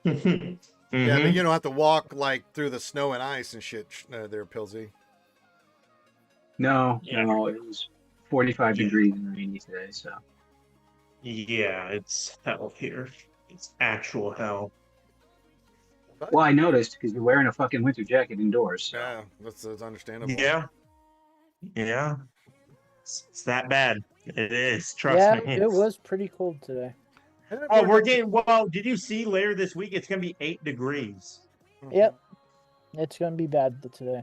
Yeah, but you don't have to walk like through the snow and ice and shit there, Pilsy. No, Yeah. no, it was 45 degrees and rainy today, so. Yeah, it's hell here. It's actual hell. But, Well, I noticed because you're wearing a fucking winter jacket indoors. So. yeah, that's understandable. Yeah. It's that bad. It is. Trust Yeah, me. it was pretty cold today. Oh, we're getting. Well, did you see later this week? It's gonna be 8 degrees. Yep. It's gonna be bad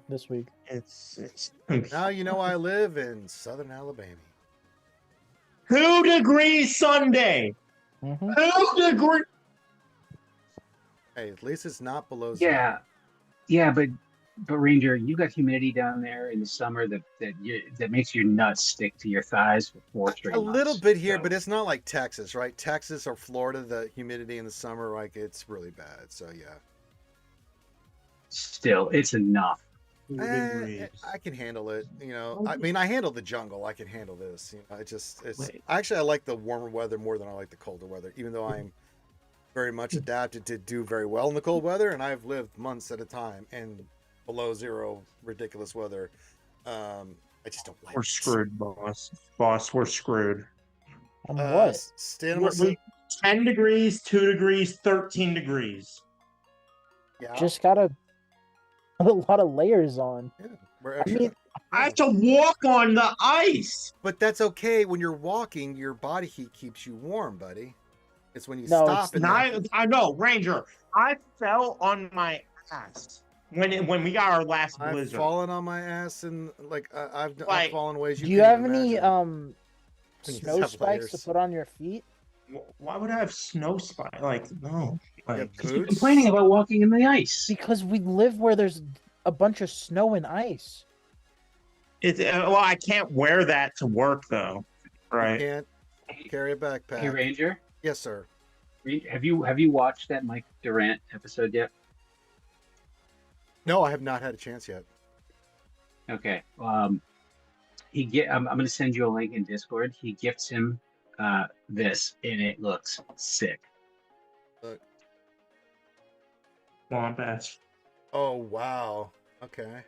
this week. It's. Now you know I live in southern Alabama. 2 degrees Sunday. Mm-hmm. 2 degrees. Hey, at least it's not below zero. Yeah, but Ranger, you got humidity down there in the summer that makes your nuts stick to your thighs for 4 straight A months. little bit here, So, but it's not like Texas, right? Texas or Florida, the humidity in the summer, like it's really bad. So yeah, still, it's enough. 2 degrees. I can handle it. You know, I mean, I handle the jungle. I can handle this. You know, it's Wait. actually I like the warmer weather more than I like the colder weather, even though I'm very much adapted to do very well in the cold weather, and I've lived months at a time in below zero ridiculous weather. I just don't like We're it. screwed, boss. Boss, we're scred. On what? Stan We're, was, we 10 degrees, 2 degrees, 13 degrees. yeah, Just gotta put a lot of layers on. yeah, we're I extra. mean, I have to walk on the ice. But that's okay. When you're walking, your body heat keeps you warm, buddy. It's when you No, stop it's and I know, Ranger. I fell on my ass when we got our last I've blizzard. fallen on my ass and like I've Like, fallen ways you do you can't have even any imagine. You just snow have spikes to layers. put on your feet? why would I have snow spike? Like, no. Yeah, Like, You're boots. complaining about walking in the ice. Because we live where there's a bunch of snow and ice. it's well, I can't wear that to work though, You right? can't carry a backpack. Hey, Ranger, Yes, sir. have you watched that Mike Durant episode yet? No, I have not had a chance yet. Okay. I'm going to send you a link in Discord. He gifts him this, and it looks sick. Wombats. Oh wow. Okay.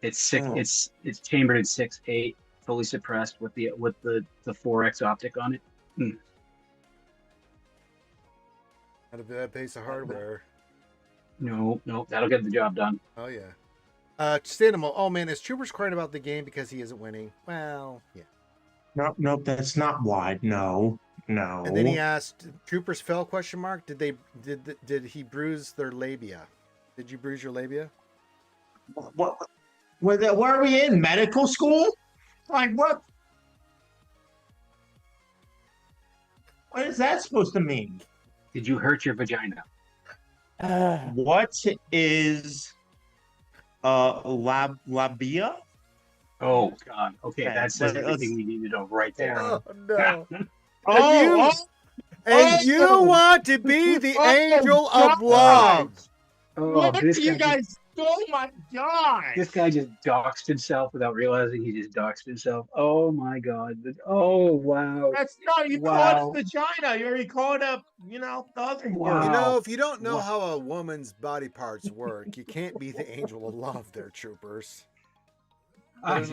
It's sick. Oh. It's chambered at 6.8, fully suppressed with the 4x optic on it. At a bad piece of hardware. No, that'll get the job done. Oh yeah. Stanimal. Oh man, is Troopers crying about the game because he isn't winning? Well, yeah. Nope, that's not why. No. And then he asked, "Troopers fell?" Question mark. Did he bruise their labia? Did you bruise your labia? What? Where are we in medical school? Like what? What is that supposed to mean? Did you hurt your vagina? What is labia? Oh God. Okay, Okay, that says let's- everything we need to know right there. Oh no! Oh, And you want to be the angel of God. love? Oh, what this do you guy guys? Oh my God! This guy just doxed himself without realizing he just doxed himself. Oh my God. Oh wow. That's not you Wow. call it vagina. You already called up, the other Wow. word. You know, if you don't know Wow. how a woman's body parts work, you can't be the angel of love, there, Troopers. I'm,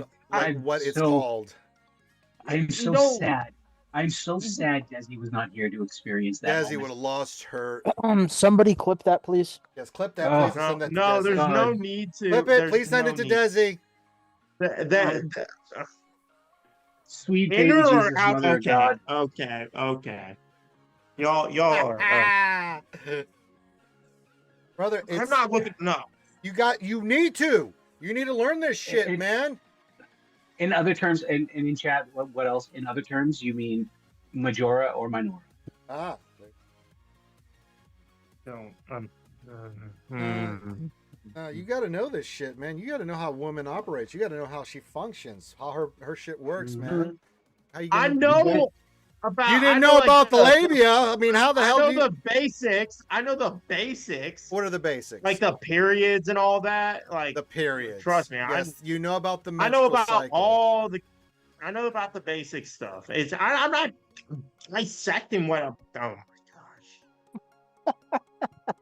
What it's so, called. I'm so No. sad. I'm so sad Desi was not here to experience that. Desi would moment. have lost her. Somebody clip that, please. Yes, clip that, Oh. please. and send that to No, Desi. there's God. no need to. Clip it, there's please send no it to need. Desi. Sweet In baby or Jesus, out? Mother of Okay, God. okay. Y'all are. Brother, it's, I'm not looking. No. you need to learn this shit, It- man. In other terms, and in chat, what else? In other terms, you mean Majora or Minora? Ah. Don't. You got to know this shit, man. You got to know how a woman operates. You got to know how she functions, how her shit works, man. How you I gonna- know about. You I didn't know like, about the labia. I mean, how the I hell know do you? the basics. I know the basics. What are the basics? Like the periods and all that. Like the periods. Trust me, Yes, you know about the I menstrual know about cycle. all the. I know about the basic stuff. I'm not dissecting what. Oh my gosh.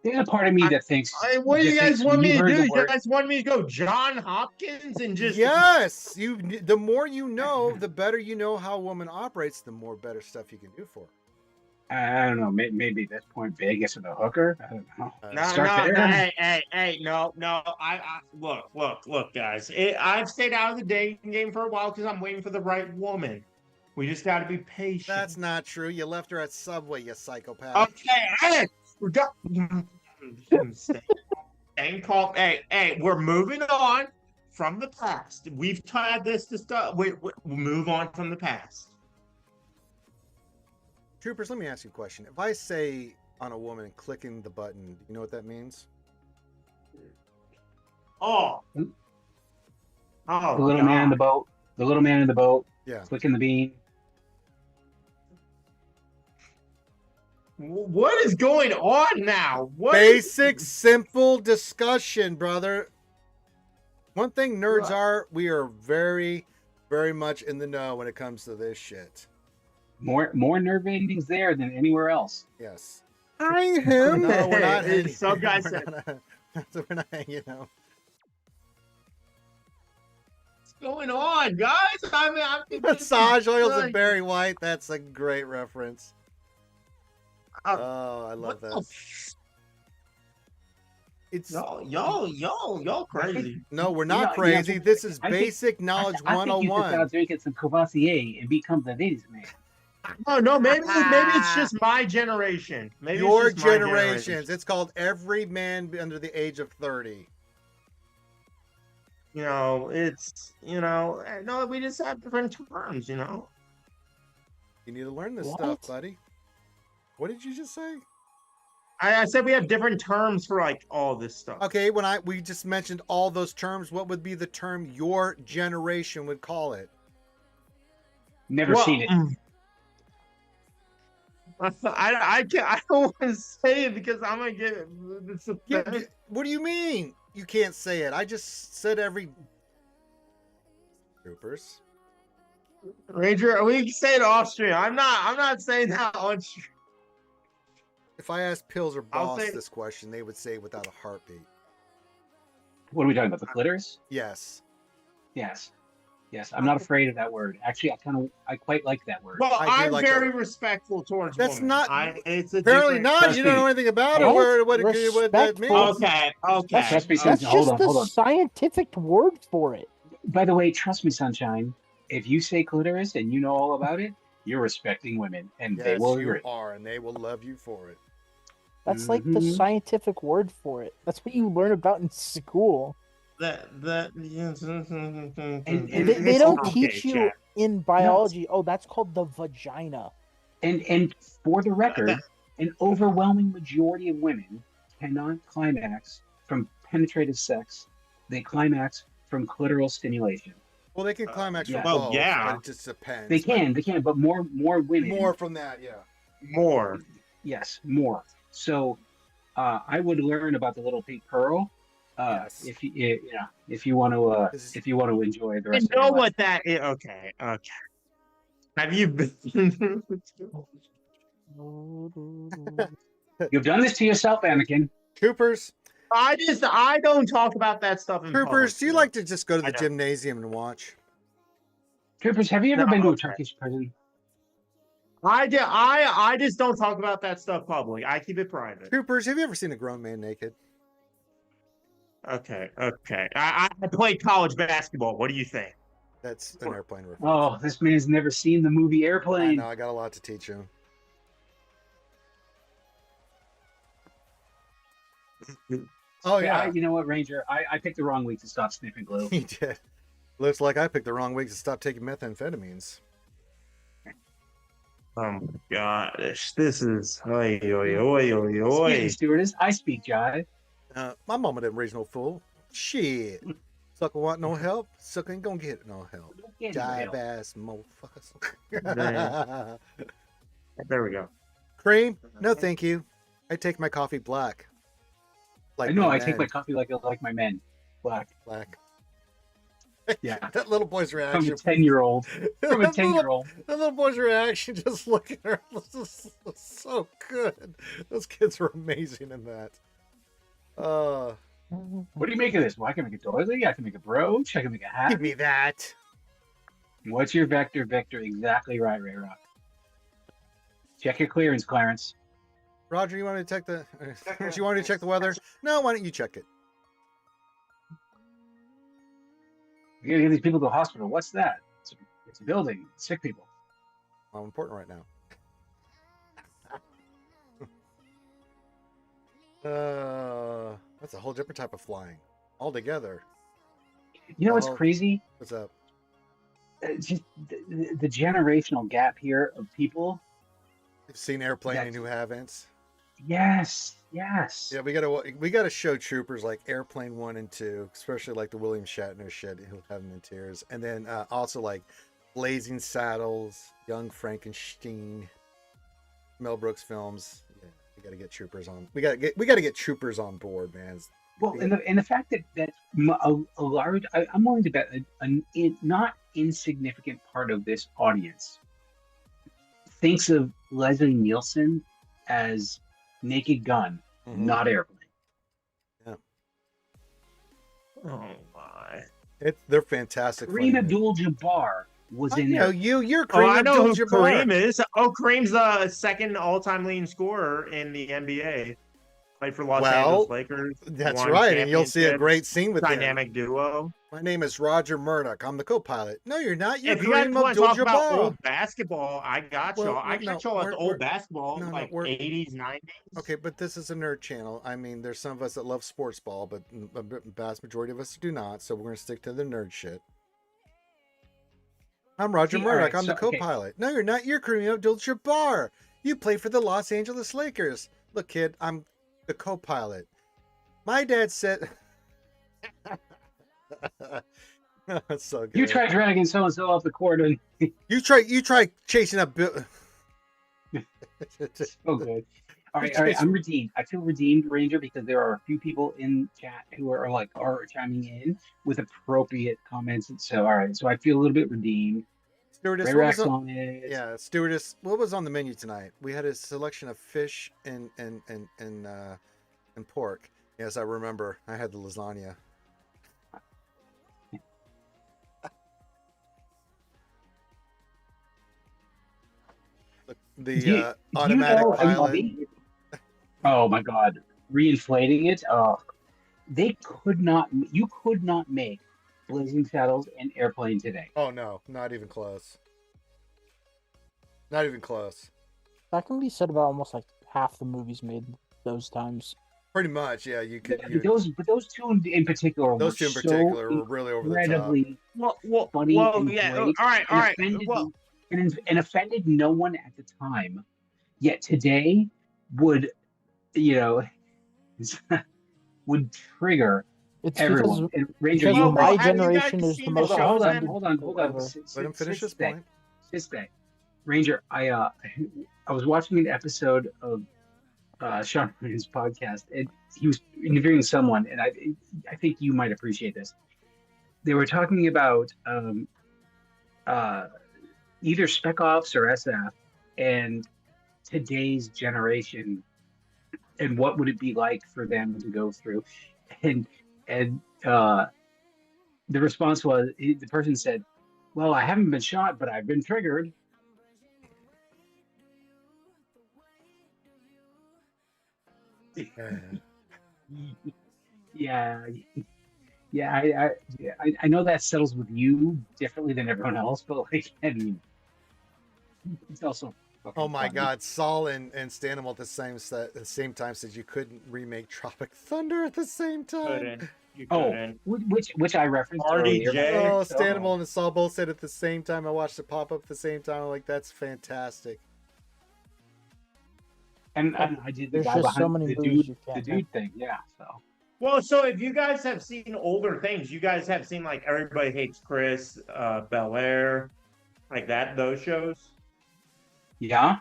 There's a part of me that thinks. What do you that guys thinks want when me to heard do? the You word- guys want me to go John Hopkins and just? Yes, the more you know, the better you know how a woman operates. The more better stuff you can do for her. I don't know. Maybe at this point, Vegas and a hooker. I don't know. No, Start there. hey, no. I look, guys. I've stayed out of the dating game for a while because I'm waiting for the right woman. We just got to be patient. That's not true. You left her at Subway, you psychopath. okay. Hey, we're done. Staying calm. Hey, we're moving on from the past. We've tried this to stuff. We'll move on from the past. Troopers, let me ask you a question. If I say on a woman clicking the button, do you know what that means? Oh. Oh. The little man in the boat. The little man in the boat. Yeah. Clicking the bean. What is going on now? What? Basic, simple discussion, brother. One thing nerds Right. are, we are very, very much in the know when it comes to this shit. More nerve endings there than anywhere else. Yes. Hang No, we're not Hey, hanging. some guy We're said, not, we're not hanging out. "What's going on, guys?" I'm Massage oils Like, and Barry White. That's a great reference. Uh, Oh, I love what the that. It's Y'all crazy. no, we're You not know, crazy. This is I think- basic knowledge I think you should 101. start drinking some Courvoisier and become the ladies' man. No, maybe it's just my generation. Maybe Your it's just my generations. It's called every man under the age of 30. You know, it's no, we just have different terms. You know. You need to learn this What? stuff, buddy. What did you just say? I said we have different terms for like all this stuff. Okay, we just mentioned all those terms, what would be the term your generation would call it? Never Well, seen it. I don't want to say it because I'm gonna get this. What do you mean? You can't say it. I just said every troopers. Ranger, we can say it off stream. I'm not saying that on stream. If I asked Pills or I'll Boss say- this question, they would say without a heartbeat. What are we talking about? The clitoris? Yes. Yes. Yes. I'm not afraid of that word. Actually, I quite like that word. Well, I do I'm like very that. respectful towards That's women. not- It's a Apparently different- not. Trust You don't me. know anything about it. What? What that means? Respectful. Okay. Trust me, That's Sunshine. Hold just on, the hold on. scientific word for it. By the way, trust me, Sunshine. If you say clitoris and you know all about it, you're respecting women, and they Yes, will you agree. are, and they will love you for it. That's like the Mhm. scientific word for it. That's what you learn about in school. And They don't Okay, teach you Chad. in biology. Oh, that's called the vagina. And for the record, an overwhelming majority of women cannot climax from penetrative sex. They climax from clitoral stimulation. Well, they can climax yeah. from Well, both, yeah. but it just depends. They can, but more women. More from that, yeah. More. Yes, more. So, I would learn about the little pink pearl. Yes. If you want to, This is- if you want to enjoy the I rest of know your life. what that is. Okay. Have you been? You've done this to yourself, Anakin. Troopers, I don't talk about that stuff in troopers, public, do you know. like to just go to I the don't. gymnasium and watch? Troopers, have you ever No, been to a okay. Turkish prison? I just don't talk about that stuff public. I keep it private. Troopers, have you ever seen a grown man naked? Okay. I played college basketball. What do you think? That's an airplane reference. Oh, this man's never seen the movie I Airplane. know, I got a lot to teach him. Oh yeah, You know what, Ranger? I picked the wrong week to stop sniffing glue. he did. Looks like I picked the wrong week to stop taking methamphetamines. Oh my gosh, this is oi oi oi oi oi. Excuse me, stewardess. I speak jive. My mama didn't raise no fool. Shit. Sucker want no help? Sucker ain't gonna get no help. Don't get no Jive help. ass motherfuckers. There we go. Cream? No, thank you. I take my coffee black. I know. my I take my men. coffee like my men. Black. Black. Yeah. That little boy's From reaction. a 10-year-old. From a That 10-year-old. That little boy's reaction, just looking at her, was so good. Those kids were amazing in that. What do you make of this? Well, I can make a doily. I can make a brooch. I can make a hat. Give me that. What's your vector? Vector. Exactly right, Ray Rock. Check your clearance, Clarence. Roger, you want to check the? You want to check the weather? No, why don't you check it? You gotta get these people to the hospital. What's that? It's a building. Sick people. I'm important right now. That's a whole different type of flying altogether. You know what's Oh. crazy? What's up? Just the generational gap here of people. You've seen airplane and That's- who haven't? Yes. Yeah, we gotta show troopers like Airplane 1 and 2, especially like the William Shatner shit who have them in tears, and then also like Blazing Saddles, Young Frankenstein, Mel Brooks films. Yeah, we gotta get troopers on. We gotta get troopers on board, man. Well, and the fact that a large, I'm willing to bet a not insignificant part of this audience thinks of Leslie Nielsen as Naked Gun, Mhm. not Airplane. Oh my. They're fantastic. Kareem funny Abdul-Jabbar was movies. in I know there. you're Oh, I Kareem know who Abdul-Jabbar. Kareem is. Oh, Kareem's the second all-time leading scorer in the NBA. Played for Los Well, Angeles Lakers. That's won right, and you'll see a championships, great scene with him. dynamic duo. My name is Roger Murdoch. I'm the co-pilot. No, you're not. You're If you guys Kareem want to talk about Abdul-Jabbar. old basketball, I got Well, y'all. I no, got y'all at the we're- old basketball, no, like we're- 80s, 90s. Okay, but this is a nerd channel. I mean, there's some of us that love sports ball, but a vast majority of us do not. So we're going to stick to the nerd shit. I'm Roger See, all Murdoch. right, I'm the so- okay. co-pilot. No, you're not. You're Kareem Abdul-Jabbar. You play for the Los Angeles Lakers. Look, kid, I'm the co-pilot. My dad said. That's so good. You try dragging so and so off the court, and You try chasing up Bill. so good. All right. I'm redeemed. I feel redeemed, Ranger, because there are a few people in chat who are chiming in with appropriate comments. And so, all right. So I feel a little bit redeemed. Stewardess, Ray what was Rack's on, on it. yeah, stewardess. What was on the menu tonight? We had a selection of fish and pork. Yes, I remember. I had the lasagna. The Do you automatic know, pilot. oh my God, reinflating it. Oh, they could not. You could not make Blazing Saddles and Airplane today. Oh no, not even close. Not even close. That can be said about almost like half the movies made those times. Pretty much, yeah. You could. But those two in particular. Those two in particular were really over the top. incredibly Well, funny and yeah. great, All right. and offended, and offended no one at the time. Yet today would, would trigger It's everyone. And Ranger, because you my have you generation guys is the seen most the show hold on, offended hold on, people hold on. ever. Let him finish his point. This day, Ranger, I was watching an episode of Sean Ryan's podcast, and he was interviewing someone, and I think you might appreciate this. They were talking about either Spec Ops or SF, and today's generation, and what would it be like for them to go through, and the response was the person said, "Well, I haven't been shot, but I've been triggered." Yeah, I know that settles with you differently than everyone else, but like, I mean, it's also. Oh my funny. God, Saul and Stanimal at the same time said you couldn't remake Tropic Thunder at the same time. You Oh, couldn't. which I referenced RDJ. earlier. Oh, Stanimal and Saul both said at the same time. I watched it pop up at the same time. I'm like, that's fantastic. And I did the There's guy just behind so many the movies dude, you the can't dude thing. Yeah, so. Well, so if you guys have seen older things, you guys have seen like Everybody Hates Chris, Bel Air, like that. Those shows. Yeah.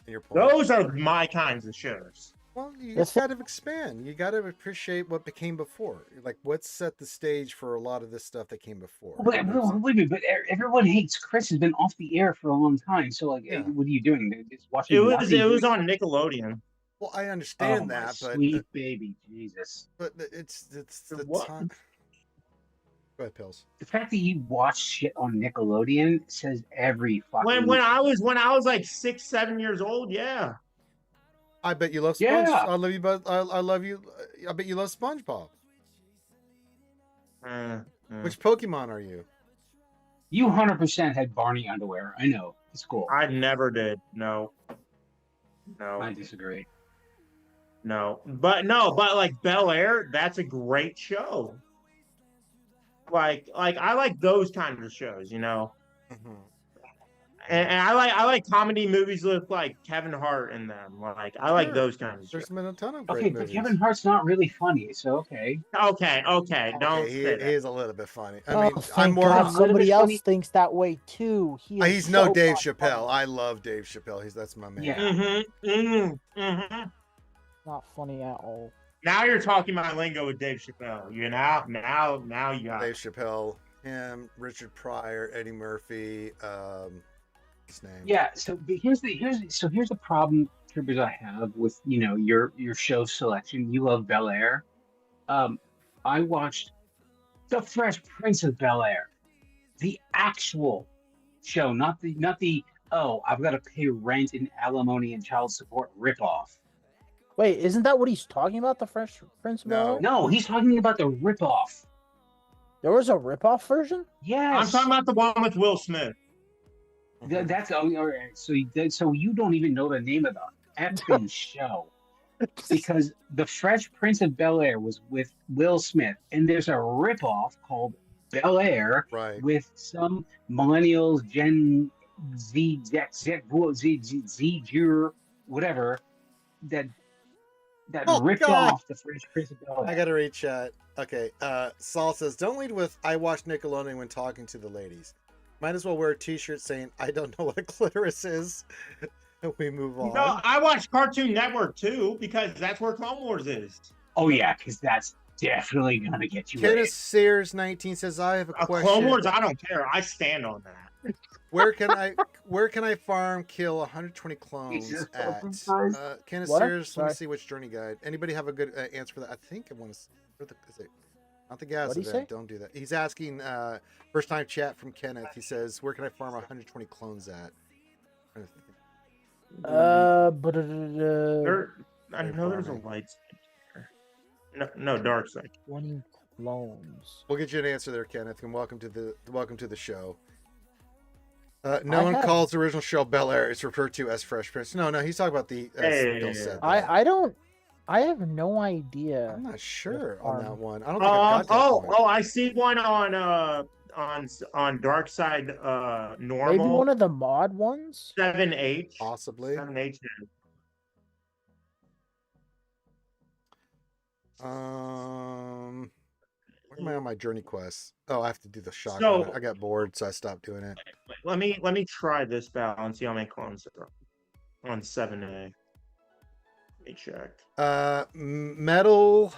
Your point. Those are my kinds of shows. Well, you That's just got to expand. You got to appreciate what became before. Like, what set the stage for a lot of this stuff that came before. Wait a minute, but Everyone Hates Chris has been off the air for a long time. So, like, Yeah. what are you doing? Just watching It was nothing? on Nickelodeon. Well, I Oh, understand my that, sweet baby Jesus! but it's the What? time. Go ahead, Pills. The fact that you watch shit on Nickelodeon says every fucking. When I was like 6, 7 years old, yeah. I bet you love Sponge. Yeah. I love you, but I love you. I bet you love SpongeBob. Which Pokemon are you? You 100% had Barney underwear. I know. It's cool. I never did. No. I disagree. No. But like Bel Air, that's a great show. Like I like those kinds of shows, you know. Mhm. And I like comedy movies with like Kevin Hart in them. Like I like Sure. those kinds of There's shows. been a ton of great Okay, but movies. Kevin Hart's not really funny, so okay. Okay, don't Okay, he say that. is a little bit funny. I Oh, mean, I'm thank more. God little somebody bit else funny. thinks that way too. He's no Dave so Chappelle. I love Dave Chappelle. That's my man. Yeah. Not funny at all. Now you're talking my lingo with Dave Chappelle. You know, now you got Dave it. Chappelle, him, Richard Pryor, Eddie Murphy. His name. Yeah, so but here's the problem, Troopers, I have with your show selection. You love Bel Air. I watched The Fresh Prince of Bel Air, the actual show, not the I've got to pay rent and alimony and child support ripoff. Wait, isn't that what he's talking about? The Fresh Prince of No. Bel-Air? No, he's talking about the ripoff. There was a ripoff version. Yes. I'm talking about the one with Will Smith. That's all right. So you don't even know the name of the effing show because the Fresh Prince of Bel-Air was with Will Smith, and there's a ripoff called Bel-Air Right. with some millennials, Gen Z, whatever that Oh, ripped God. off the Fresh Prince of Bel-Air. I gotta read chat. Okay, Saul says, "Don't lead with I watched Nickelodeon when talking to the ladies. Might as well wear a T-shirt saying I don't know what a clitoris is." We move on. No, I watch Cartoon Network too because that's where Clone Wars is. Oh yeah, because that's definitely gonna get you. Kenneth Sears 19 says, "I have a question. Clone Wars, I don't care. I stand on that. Where can I farm kill 120 clones Jesus at?" fucking Christ. Kenneth What? Sears, let me Sorry. see which journey guide. Anybody have a good answer for that? I think I want to. Is it? Not the gas What'd he event. say? Don't do that. He's asking. First time chat from Kenneth. He says, "Where can I farm 120 clones at?" I know there's a light side here. No, dark side. 20 clones. We'll get you an answer there, Kenneth, and welcome to the show. I No one have- calls the original show Bel Air. It's referred to as Fresh Prince. No, he's talking about the. Hey. Bill said that. I have no idea. I'm not sure on that farm. one. I don't think I've got that one. I see one on dark side normal. Maybe one of the mod ones. 7H. Possibly. 7H. Where am I on my journey quest? Oh, I have to do the shotgun. So- I got bored, so I stopped doing it. Let me try this battle and see how many clones there are on 7A. Let me check. Metal.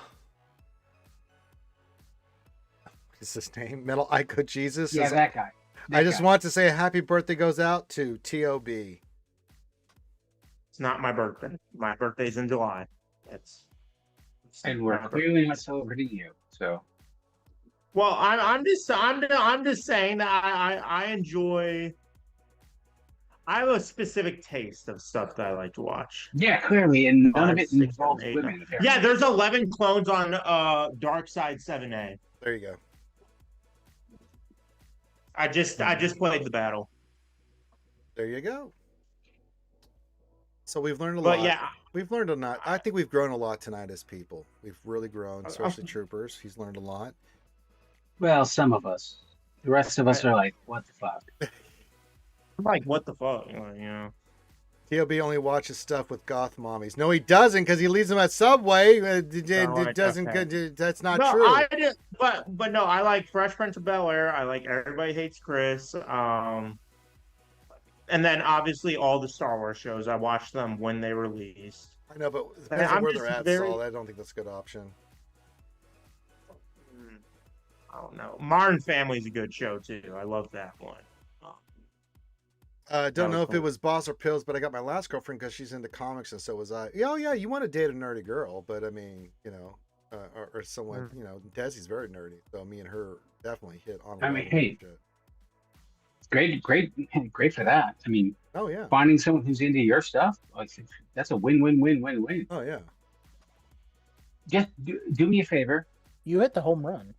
What is his name? Metal Ico Jesus. Yeah, says, that guy. I just want to say a happy birthday goes out to TOB. It's not my birthday. My birthday's in July. It's And we're not my birthday. clearly not celebrating you. So Well, I'm just saying that I enjoy. I have a specific taste of stuff that I like to watch. yeah, clearly, and none of 5, it 6, involves 7, 8, women. 9. apparently. Yeah, there's 11 clones on Dark Side 7A. There you go. I just played the battle. There you go. So we've learned a But lot. yeah, We've learned a lot. I think we've grown a lot tonight as people. We've really grown, especially Troopers. He's learned a lot. Well, some of us. The rest of us are like, what the fuck? I'm like, what the fuck? Like, you know. TOB only watches stuff with goth mommies. No, he doesn't, because he leaves them at Subway. It right, doesn't. okay. That's not No, true. I did, but no, I like Fresh Prince of Bel-Air. I like Everybody Hates Chris. And then obviously all the Star Wars shows. I watched them when they released. I know, but it depends on I'm where just they're at, very- Saul. I don't think that's a good option. I don't know. Martin Family's a good show too. I love that one. Don't was know if it cool. was Boss or Pills, but I got my last girlfriend because she's into comics, and so was I. Yeah, oh yeah, you want to date a nerdy girl, but I mean, you know, or someone, you know, Desi's very nerdy, so me and her definitely hit on. I a mean, level hey. shit. Great for that. I mean, Oh yeah, finding someone who's into your stuff, like, that's a win-win-win-win-win. oh yeah. Just do me a favor. You hit the home run.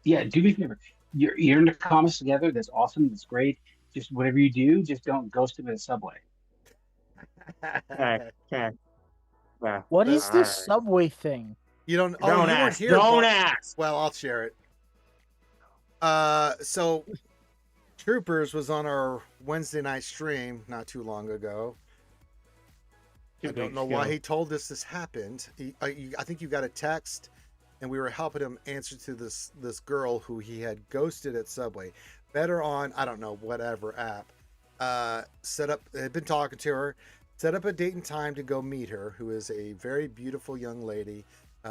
Yeah, do me a favor. You're into comics together. That's awesome. That's great. Just whatever you do, just don't ghost him at a Subway. Okay. Yeah. What is this Alright. Subway thing? You don't. Oh, Don't you weren't ask. here. Don't but- ask. Well, I'll share it. So Troopers was on our Wednesday night stream not too long ago. I don't know why he told us this happened. I think you got a text, and we were helping him answer to this girl who he had ghosted at Subway. Better on, I don't know, whatever app. Had been talking to her, set up a date and time to go meet her, who is a very beautiful young lady,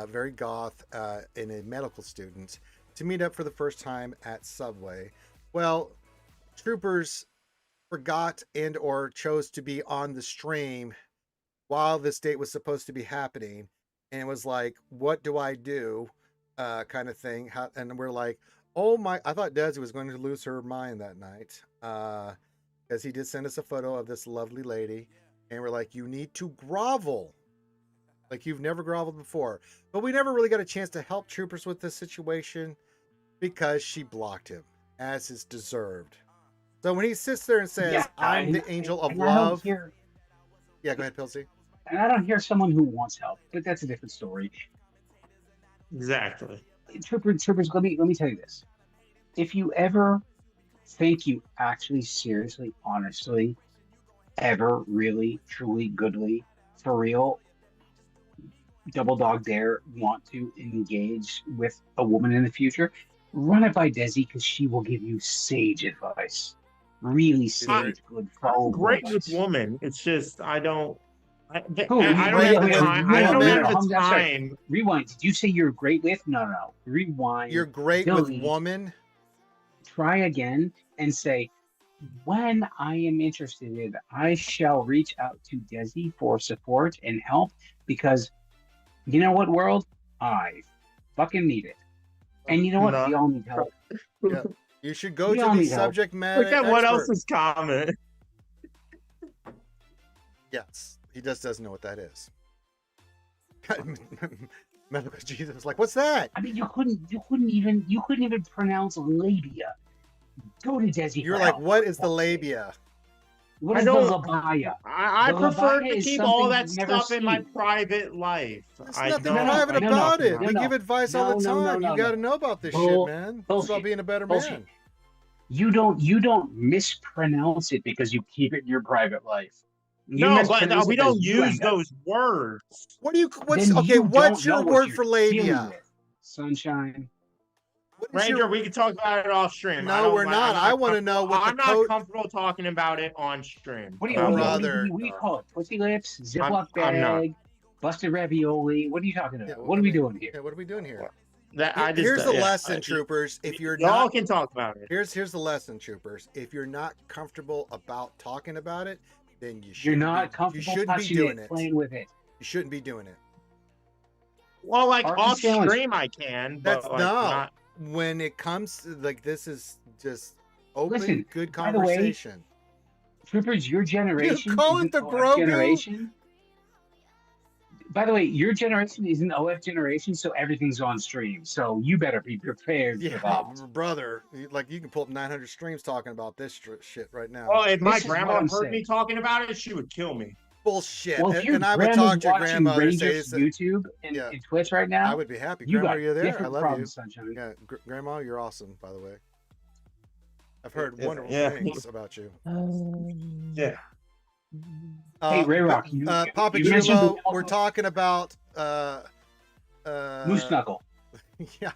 very goth, and a medical student, to meet up for the first time at Subway. Well, Troopers forgot and or chose to be on the stream while this date was supposed to be happening, and was like, what do I do, kind of thing. And we're like, oh my, I thought Desi was going to lose her mind that night, because he did send us a photo of this lovely lady, and we're like, you need to grovel. like you've never groveled before. But we never really got a chance to help Troopers with this situation because she blocked him, as is deserved. So when he sits there and says, Yeah, I'm the angel of and I don't love. hear, Yeah, go ahead, Pilsy. and I don't hear someone who wants help, but that's a different story. Exactly. Troopers, let me tell you this. If you ever think you actually, seriously, honestly, ever really, truly, goodly, for real, double dog dare want to engage with a woman in the future, run it by Desi because she will give you sage advice. Really sage, good I'm follow great advice. with women. It's just I don't. Who? I don't Great have the with time. I don't women? have the I'm sorry. time. Rewind. Did you say you're great with? No. Rewind. You're great with delete, woman. Try again and say, when I am interested, I shall reach out to Desi for support and help because you know what, world? I fucking need it. And you know what? No. We all need help. Yeah. You should go We to all the need help. subject matter Look at what expert. else is common. Yes, he doesn't know what that is. Medical Jesus was like, what's that? I mean, you couldn't even pronounce labia. Go to Desi. You're for like, help. what is the labia? What I is the don't- labia? I The prefer labia to is keep all something that you've never stuff in my seen. private life. There's I nothing don't. private no, about no, it. We no. give advice all the No, time. You got to know about this shit, man. It's about Bullshit. being a better Bullshit. man. You don't mispronounce it because you keep it in your private life. You No, but mispronounce we it 'cause don't you use end up- those words. What do you? What's Then okay? you What's don't know your what word you're for dealing labia? with. Sunshine. What is Ranger, your- we can talk about it off stream. No, I don't we're like- not. I'm I wanna know what the I'm not code- comfortable talking about it on stream. What do about brother. what do you call it? Pussy lips, Ziploc I'm not. bag, busted ravioli. What are you talking about? Yeah, what are we doing here? Yeah, what are we doing here? That I just, Here's the yeah, lesson, troopers. If you're y'all not, can talk about it. here's the lesson, troopers. If you're not comfortable about talking about it, then you You're shouldn't. not You comfortable shouldn't be touching doing it, it. playing with it. You shouldn't be doing it. Well, like Arky off sandwich. stream, I can, but That's like no. not. When it comes to like this is just open, Listen, good by the way, conversation. Troopers, your generation call is it the an Grogu? OF generation. By the way, your generation is an OF generation, so everything's on stream. So you better be prepared Yeah, for that. brother. Like you can pull up 900 streams talking about this shit right now. Well, if my This is what grandmother I'm heard me saying. talking about it, she would kill me. Bullshit. Well, if your and I would grandma's talk to your watching grandmother and say, Rangers YouTube and, Yeah. and Twitch right now, I would be happy. you Grandma, got are you there? I different love problems, you. Sunshine. Yeah, Grandma, you're awesome, by the way. I've heard Yeah, wonderful yeah. things about you. Yeah. Hey, Ray Rock, Papa you mentioned Chulo, the- we're talking about Moose Knuckle. yeah,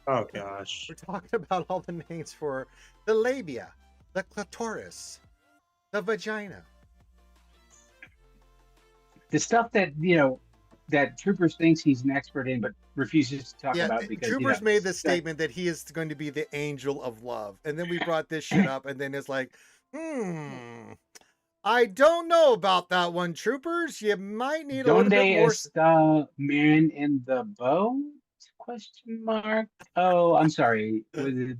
Oh gosh. we're talking about all the names for the labia, the clitoris, the vagina. The stuff that that Troopers thinks he's an expert in, but refuses to talk Yeah, about because Troopers made the that- statement that he is going to be the angel of love, and then we brought this shit up, and then it's like, I don't know about that one, Troopers. You might need a little Donde bit more. está man in the boat? Question mark. Oh, I'm sorry. The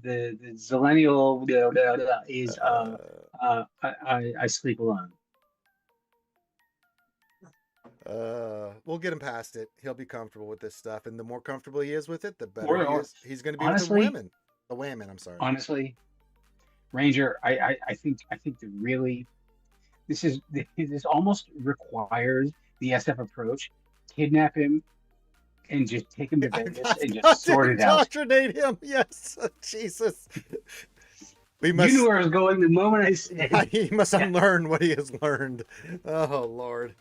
Zillennial is I sleep alone. We'll get him past it. He'll be comfortable with this stuff, and the more comfortable he is with it, the better Or- he's going to be honestly- with the women. The women, I'm sorry. Honestly, Ranger, I think that really this almost requires the SF approach. Kidnap him and just take him to Vegas and just sort it out. Indoctrinate him. Yes, Jesus. We must. You knew where I was going the moment I said, He must unlearn what he has learned. Oh Lord.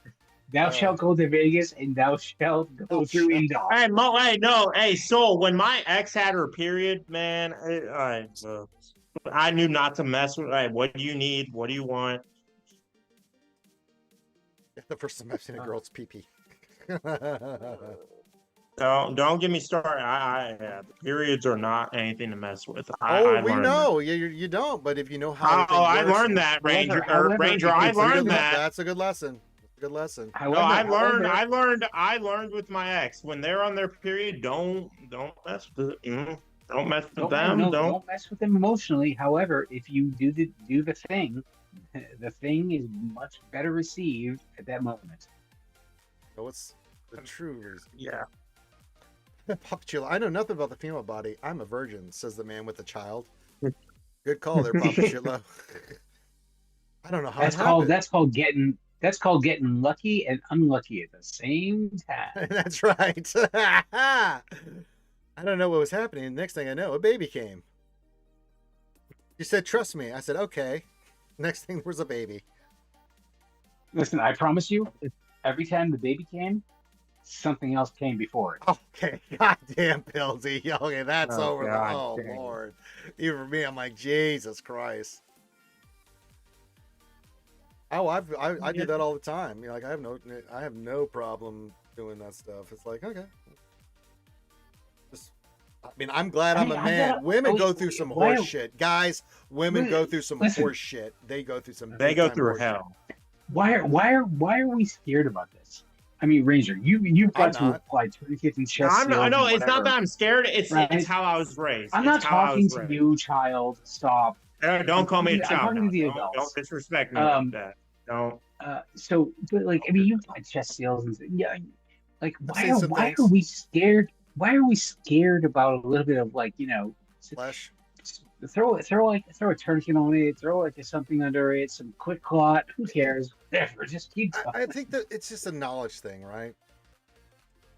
"Thou shalt go to Vegas and thou shalt go through Indoor." Hey, hey, Soul, when my ex had her period, man, I knew not to mess with. Hey, what do you need? What do you want? The first time I've seen a girl's pee-pee. Don't get me started. The periods are not anything to mess with. I we learned know you don't, but if you know how. Oh, I everything works, learned that, Ranger. However, Ranger, it's I a it's a learned good- that. That's a good lesson. Good lesson. No, I learned with my ex when they're on their period. Don't mess with it. Don't mess with them. Don't mess with them emotionally. However, if you do the thing, the thing is much better received at that moment. So what's The true reason. Yeah. Papachula, I know nothing about the female body. I'm a virgin, says the man with the child. Good call there, Papachula. I don't know how That's it called happened. that's called getting lucky and unlucky at the same time. That's right. I don't know what was happening. Next thing I know, a baby came. You said, trust me. I said, okay. Next thing was a baby. Listen, I promise you, every time the baby came, something else came before it. Okay. Goddamn, Pilsy. Okay, that's Oh, over. God Oh, dang. Lord. Even for me, I'm like, Jesus Christ. Oh, I do that all the time. You know, like I have no problem doing that stuff. It's like, okay. Just, I mean, I'm glad I'm a man. Women go through some horse shit. Guys, women go through some horse shit. They go through some They go big-time through horse hell. Why are we scared about this? I mean, Ranger, you've I'm got to not. apply tourniquets and No, chest I'm not, seals no, and it's not whatever. that I'm scared. It's Right? how I was raised. I'm It's not how I talking was to raised. you, child. Stop. Don't call me a I'm child. talking to the Don't adults. disrespect me like that. Don't. So, but like, I mean, you've got chest seals and yeah, like, I've why seen some are things. we scared? Why are we scared about a little bit of like, Flesh. throw a tourniquet on it, throw like something under it, some quick clot. Who cares? Whatever. Just keep going. I think that it's just a knowledge thing, right?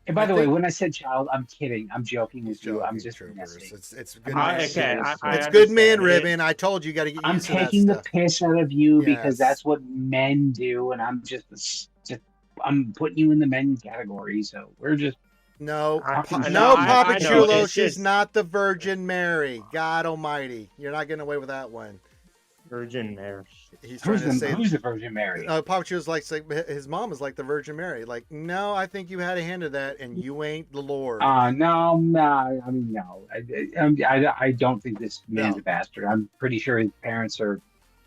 And by I the way, think- when I said child, I'm kidding. I'm joking He's with you. I'm joking, just troopers. messing. It's good. I'm Man. Okay, I It's good man understand. ribbon. I told you, you got to get I'm used to that taking the stuff. piss out of you because Yes. that's what men do, and I'm just I'm putting you in the men category. So we're just No, I no, know, Papa I know, Chulo, it's she's just- not the Virgin Mary. God Almighty, you're not getting away with that one. Virgin Mary. He's trying to say. who's the Virgin Mary? Papa Chulo's like his mom is like the Virgin Mary. Like, no, I think you had a hand in that, and you ain't the Lord. No. I mean, no. I don't think this man's No. a bastard. I'm pretty sure his parents are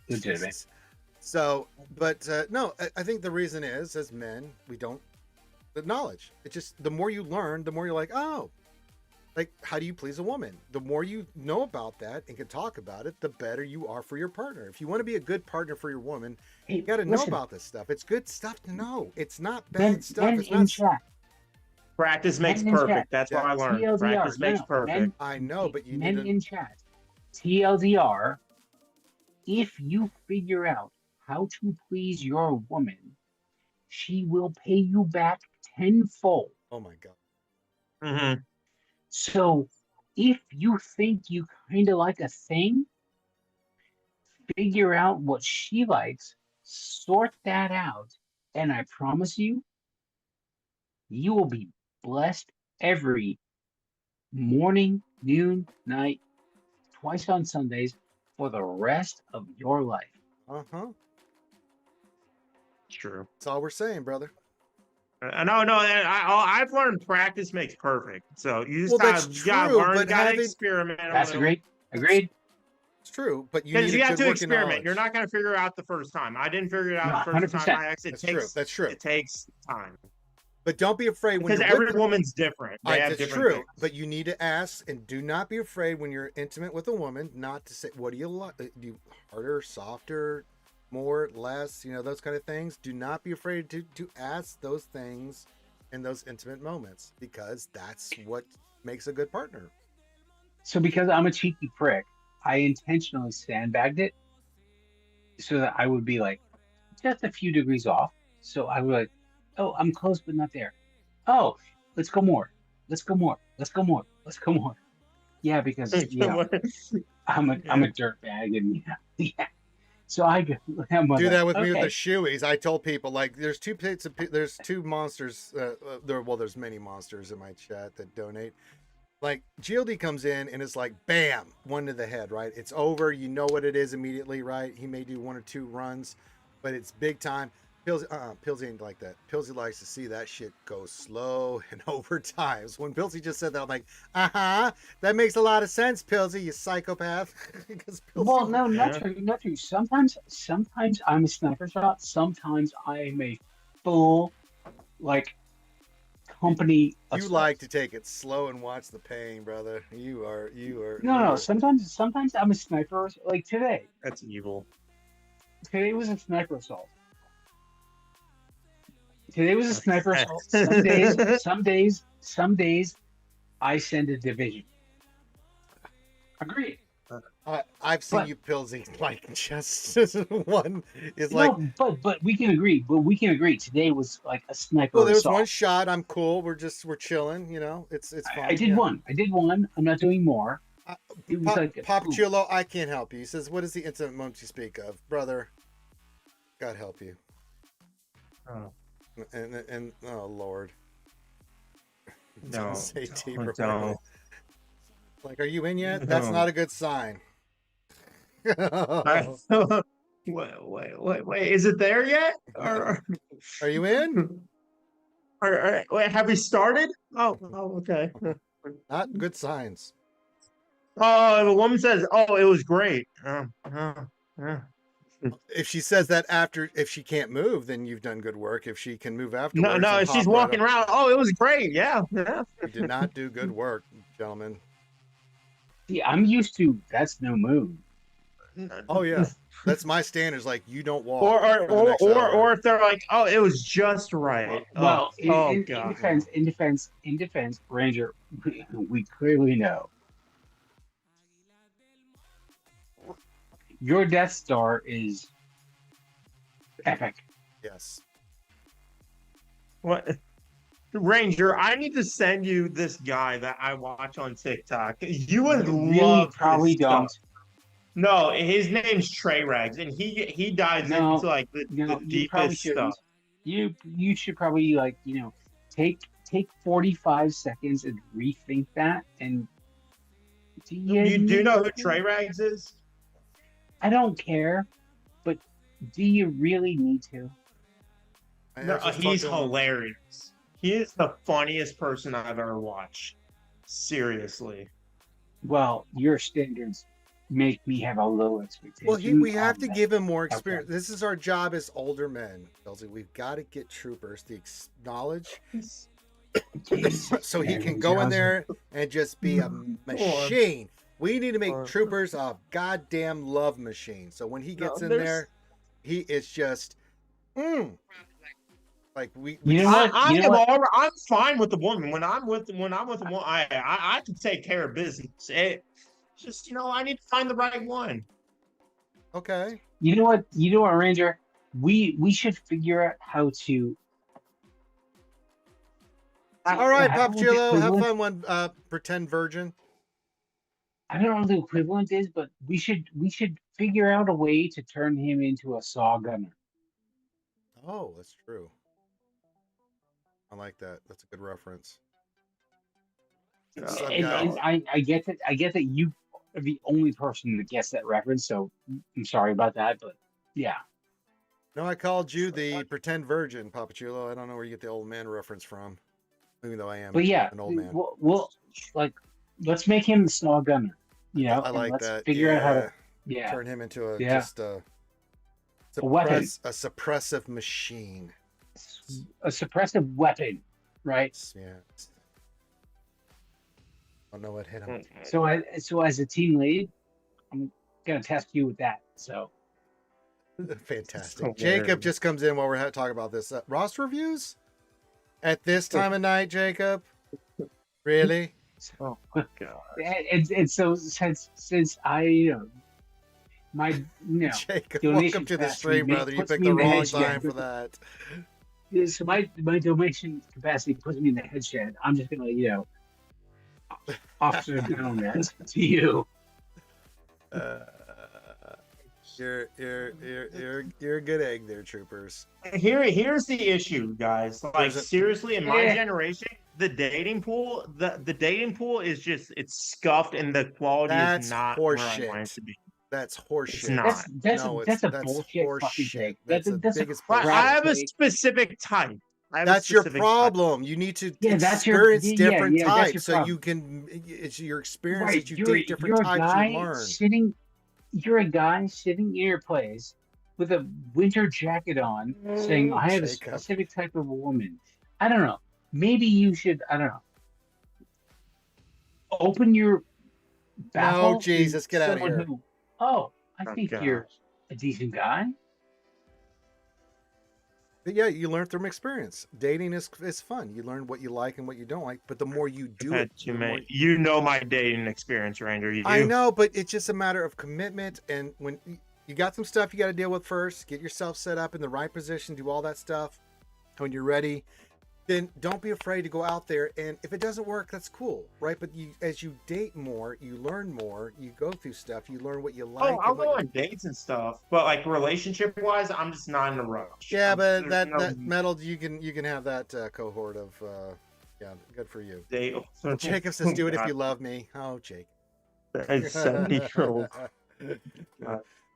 legitimate. So, but no, I think the reason is, as men, we don't the knowledge. It's just the more you learn, the more you're like, oh, like how do you please a woman? The more you know about that and can talk about it, the better you are for your partner. If you want to be a good partner for your woman, Hey, you got to know listen, about this stuff. It's good stuff to know. It's not bad men, stuff. men It's in not. chat. Practice makes Men in perfect. chat. That's what I learned. TLDR. Practice makes No, perfect. men- I know, but you men need to. in chat. TLDR. If you figure out how to please your woman, she will pay you back tenfold. Oh my god. Mm-hmm. So if you think you kind of like a thing, figure out what she likes, sort that out, and I promise you, you will be blessed every morning, noon, night, twice on Sundays for the rest of your life. Uh-huh. True. That's all we're saying, brother. No, I've learned practice makes perfect. So you just Well, that's gotta true, learn, but gotta having- experiment. That's agreed. Agreed. It's true, but you Because need you a have good to working experiment. knowledge. You're not gonna figure it out the first time. I didn't figure it out No, the first 100%. time. I actually That's takes true. That's true. it takes time But don't be afraid when because you're every with- woman's different. They have That's different true, things. but you need to ask, and do not be afraid when you're intimate with a woman, not to say, "What do you like? Do you harder, softer, more, less?" You know, those kind of things. Do not be afraid to ask those things in those intimate moments, because that's what makes a good partner. So because I'm a cheeky prick, I intentionally sandbagged it so that I would be like just a few degrees off. So I would like, oh, I'm close but not there. Oh, let's go more. Let's go more. Let's go more. Let's go more. Yeah, because I'm a dirtbag and yeah. So I go. Do that with me with the okay. shoeies. I told people, like, there's two monsters. There's many monsters in my chat that donate. Like, GLD comes in and it's like, bam, one to the head, right? It's over. You know what it is immediately, right? He may do one or two runs, but it's big time. Pilsy ain't like that. Pilsy likes to see that shit go slow and over time. So when Pilsy just said that, I'm like, that makes a lot of sense, Pilsy, you psychopath. Because Well, no, not Yeah. true, not true. Sometimes I'm a sniper shot. Sometimes I'm a full, like, company. you assault. like to take it slow and watch the pain, brother. You are. No. Sometimes I'm a sniper. Like today. That's evil. Today was a sniper assault. Today was a sniper assault. Some days, I send a division. Agreed. I've seen But- you Pillsy like just one is like. No, but we can agree. But we can agree. Today was like a sniper Well, there was assault. one shot. I'm cool. We're chilling. You know, it's fine. I did yeah. one. I did one. I'm not doing more. It was like Pop ooh. Chulo, I can't help you. He says, "What is the incident moment you speak of, brother? God help you." Oh, And oh Lord, no, say T, don't. bro. Like, are you in yet? That's No. not a good sign. I- wait, is it there yet? Or, Are you in? wait, have we started? Oh, okay. Not good signs. Oh, the woman says, "Oh, it was great." If she says that after, if she can't move, then you've done good work. If she can move afterwards, No, and she's hop right walking up, around. Oh, it was great. Yeah. you did not do good work, gentlemen. See, I'm used to that's no move. Oh yeah, that's my standards. Like, you don't walk. Or for the next hour. or if they're like, "Oh, it was just right." Well, in God. defense, Ranger, we clearly know your Death Star is epic. Yes. What? Ranger, I need to send you this guy that I watch on TikTok. You would Really, love probably this stuff. don't. No, his name's Trey Rags, and he dives No, into like the No, you probably deepest shouldn't. stuff. You should probably take 45 seconds and rethink that. And You do know who Trey Rags is? I don't care, but do you really need to? No, he's hilarious. He is the funniest person I've ever watched. Seriously. Well, your standards make me have a low expectation. Well, we have on to that. give him more experience. Okay. This is our job as older men, Chelsea. We've got to get troopers the knowledge so he can go in there and just be a machine. We need to make troopers a goddamn love machine. So when he gets in there, he is just like we You know what? I'm fine with the woman. When I'm with the woman, I can take care of business. Just I need to find the right one. Okay. You know what, Ranger? We should figure out how to. All right, how Pop the Chillo, have equivalent- fun one. Pretend virgin. I don't know what the equivalent is, but we should figure out a way to turn him into a saw gunner. Oh, that's true. I like that. That's a good reference. Some And guy- I get that you are the only person that gets that reference, so I'm sorry about that, but yeah. No, I called you the pretend virgin, Papa Chulo. I don't know where you get the old man reference from, even though I am But yeah, an old man. we'll let's make him the saw gunner. I and like let's that. figure out how to turn him into a Yeah. just a weapon. a suppressive machine. a suppressive weapon, right? Yeah. I don't know what hit him. So as a team lead, I'm gonna test you with that. So Fantastic. Jacob just comes in while we're talking about this. Roster reviews at this time of night, Jacob? Really? Oh my god. and so since I my Jacob, donation welcome to the capacity stream, brother. You puts picked me the in the wrong head time shed. for that. So my donation capacity puts me in the head shed. I'm just gonna officer down that to you. You're a good egg there, troopers. Here's the issue, guys. Like There's a- seriously, in my Yeah. generation, the dating pool is just it's scuffed and the quality That's is not where I horseshit. want it to be. That's horseshit. It's not. That's a bullshit fucking take. That's the That's a biggest crap I have a take. specific type. That's your problem. You need to Yeah, that's your- experience yeah, different yeah, that's your types so problem. you can. It's your experience Right, that you date different you're a types. guy You learn. You're a guy sitting in your place with a winter jacket on, saying, "I have a Jacob. specific type of a woman." I don't know. Maybe you should. I don't know. Open your. baffle Jesus, in get outta someone here. Who, I Oh, think gosh. you're a decent guy. But yeah, you learn from experience. Dating is fun. You learn what you like and what you don't like. But the more you do it, the more... You know my dating experience, Ranger. You I do. know, but it's just a matter of commitment. And when you got some stuff you got to deal with first, get yourself set up in the right position, do all that stuff. When you're ready, then don't be afraid to go out there. And if it doesn't work, that's cool, right? But as you date more, you learn more, you go through stuff, you learn what you like. Oh, I'll go on dates and stuff, but like relationship wise, I'm just not in a rush. Yeah, but that metal, you can have that cohort of yeah, good for you. Date. Jacob says, "Do it if you love me." Oh, Jake. That 70-year-old.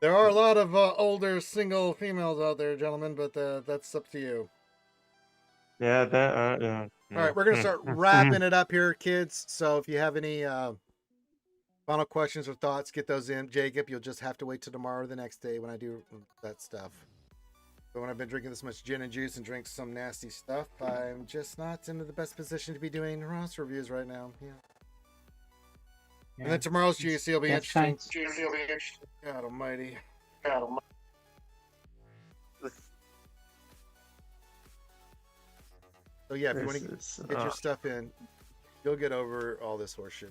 There are a lot of older single females out there, gentlemen, but that's up to you. Yeah, that. Yeah. All right, we're gonna start wrapping it up here, kids. So if you have any final questions or thoughts, get those in. Jacob, you'll just have to wait till tomorrow or the next day when I do that stuff. But when I've been drinking this much gin and juice and drink some nasty stuff, I'm just not in the best position to be doing roster reviews right now. Yeah. And then tomorrow's GC will be interesting. God almighty. God almighty. So yeah, if you want to get your stuff in, you'll get over all this horseshit.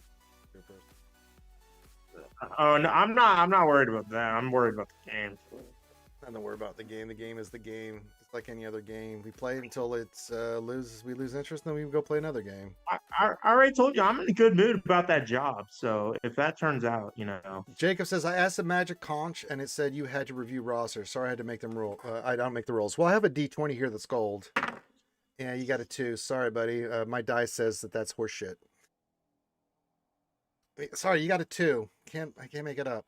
Oh no, I'm not worried about that. I'm worried about the game. Nothing to worry about the game. The game is the game. It's like any other game. We play it until it's we lose interest, then we go play another game. I already told you I'm in a good mood about that job. So if that turns out, Jacob says, I asked the Magic Conch and it said you had to review rosters. Sorry, I had to make them rule. I don't make the rules. Well, I have a D20 here that's gold. Yeah, you got a 2. Sorry, buddy. My dice says that's horseshit. Sorry, you got a 2. I can't make it up.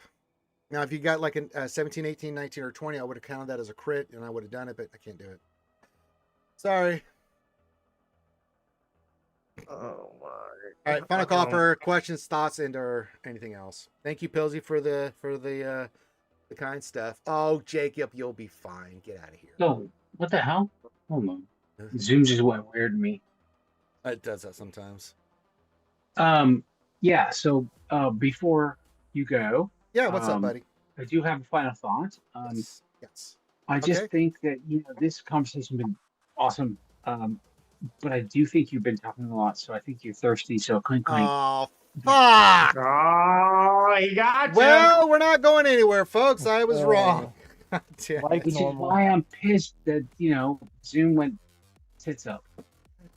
Now, if you got like a 17, 18, 19, or 20, I would have counted that as a crit and I would have done it, but I can't do it. Sorry. Oh my. All right, final call for questions, thoughts, and or anything else. Thank you, Pilsy, for the kind stuff. Oh, Jacob, you'll be fine. Get out of here. Oh, what the hell? Hold on. Zoom just went weird to me. It does that sometimes. Yeah, so before you go, yeah, what's up, buddy? I do have a final thought. Yes. I just think that this conversation has been awesome. But I do think you've been talking a lot, so I think you're thirsty. So clink clink. Oh fuck! Oh, he got you. Well, we're not going anywhere, folks. I was wrong. Like Which is normal. why I'm pissed that Zoom went tits up.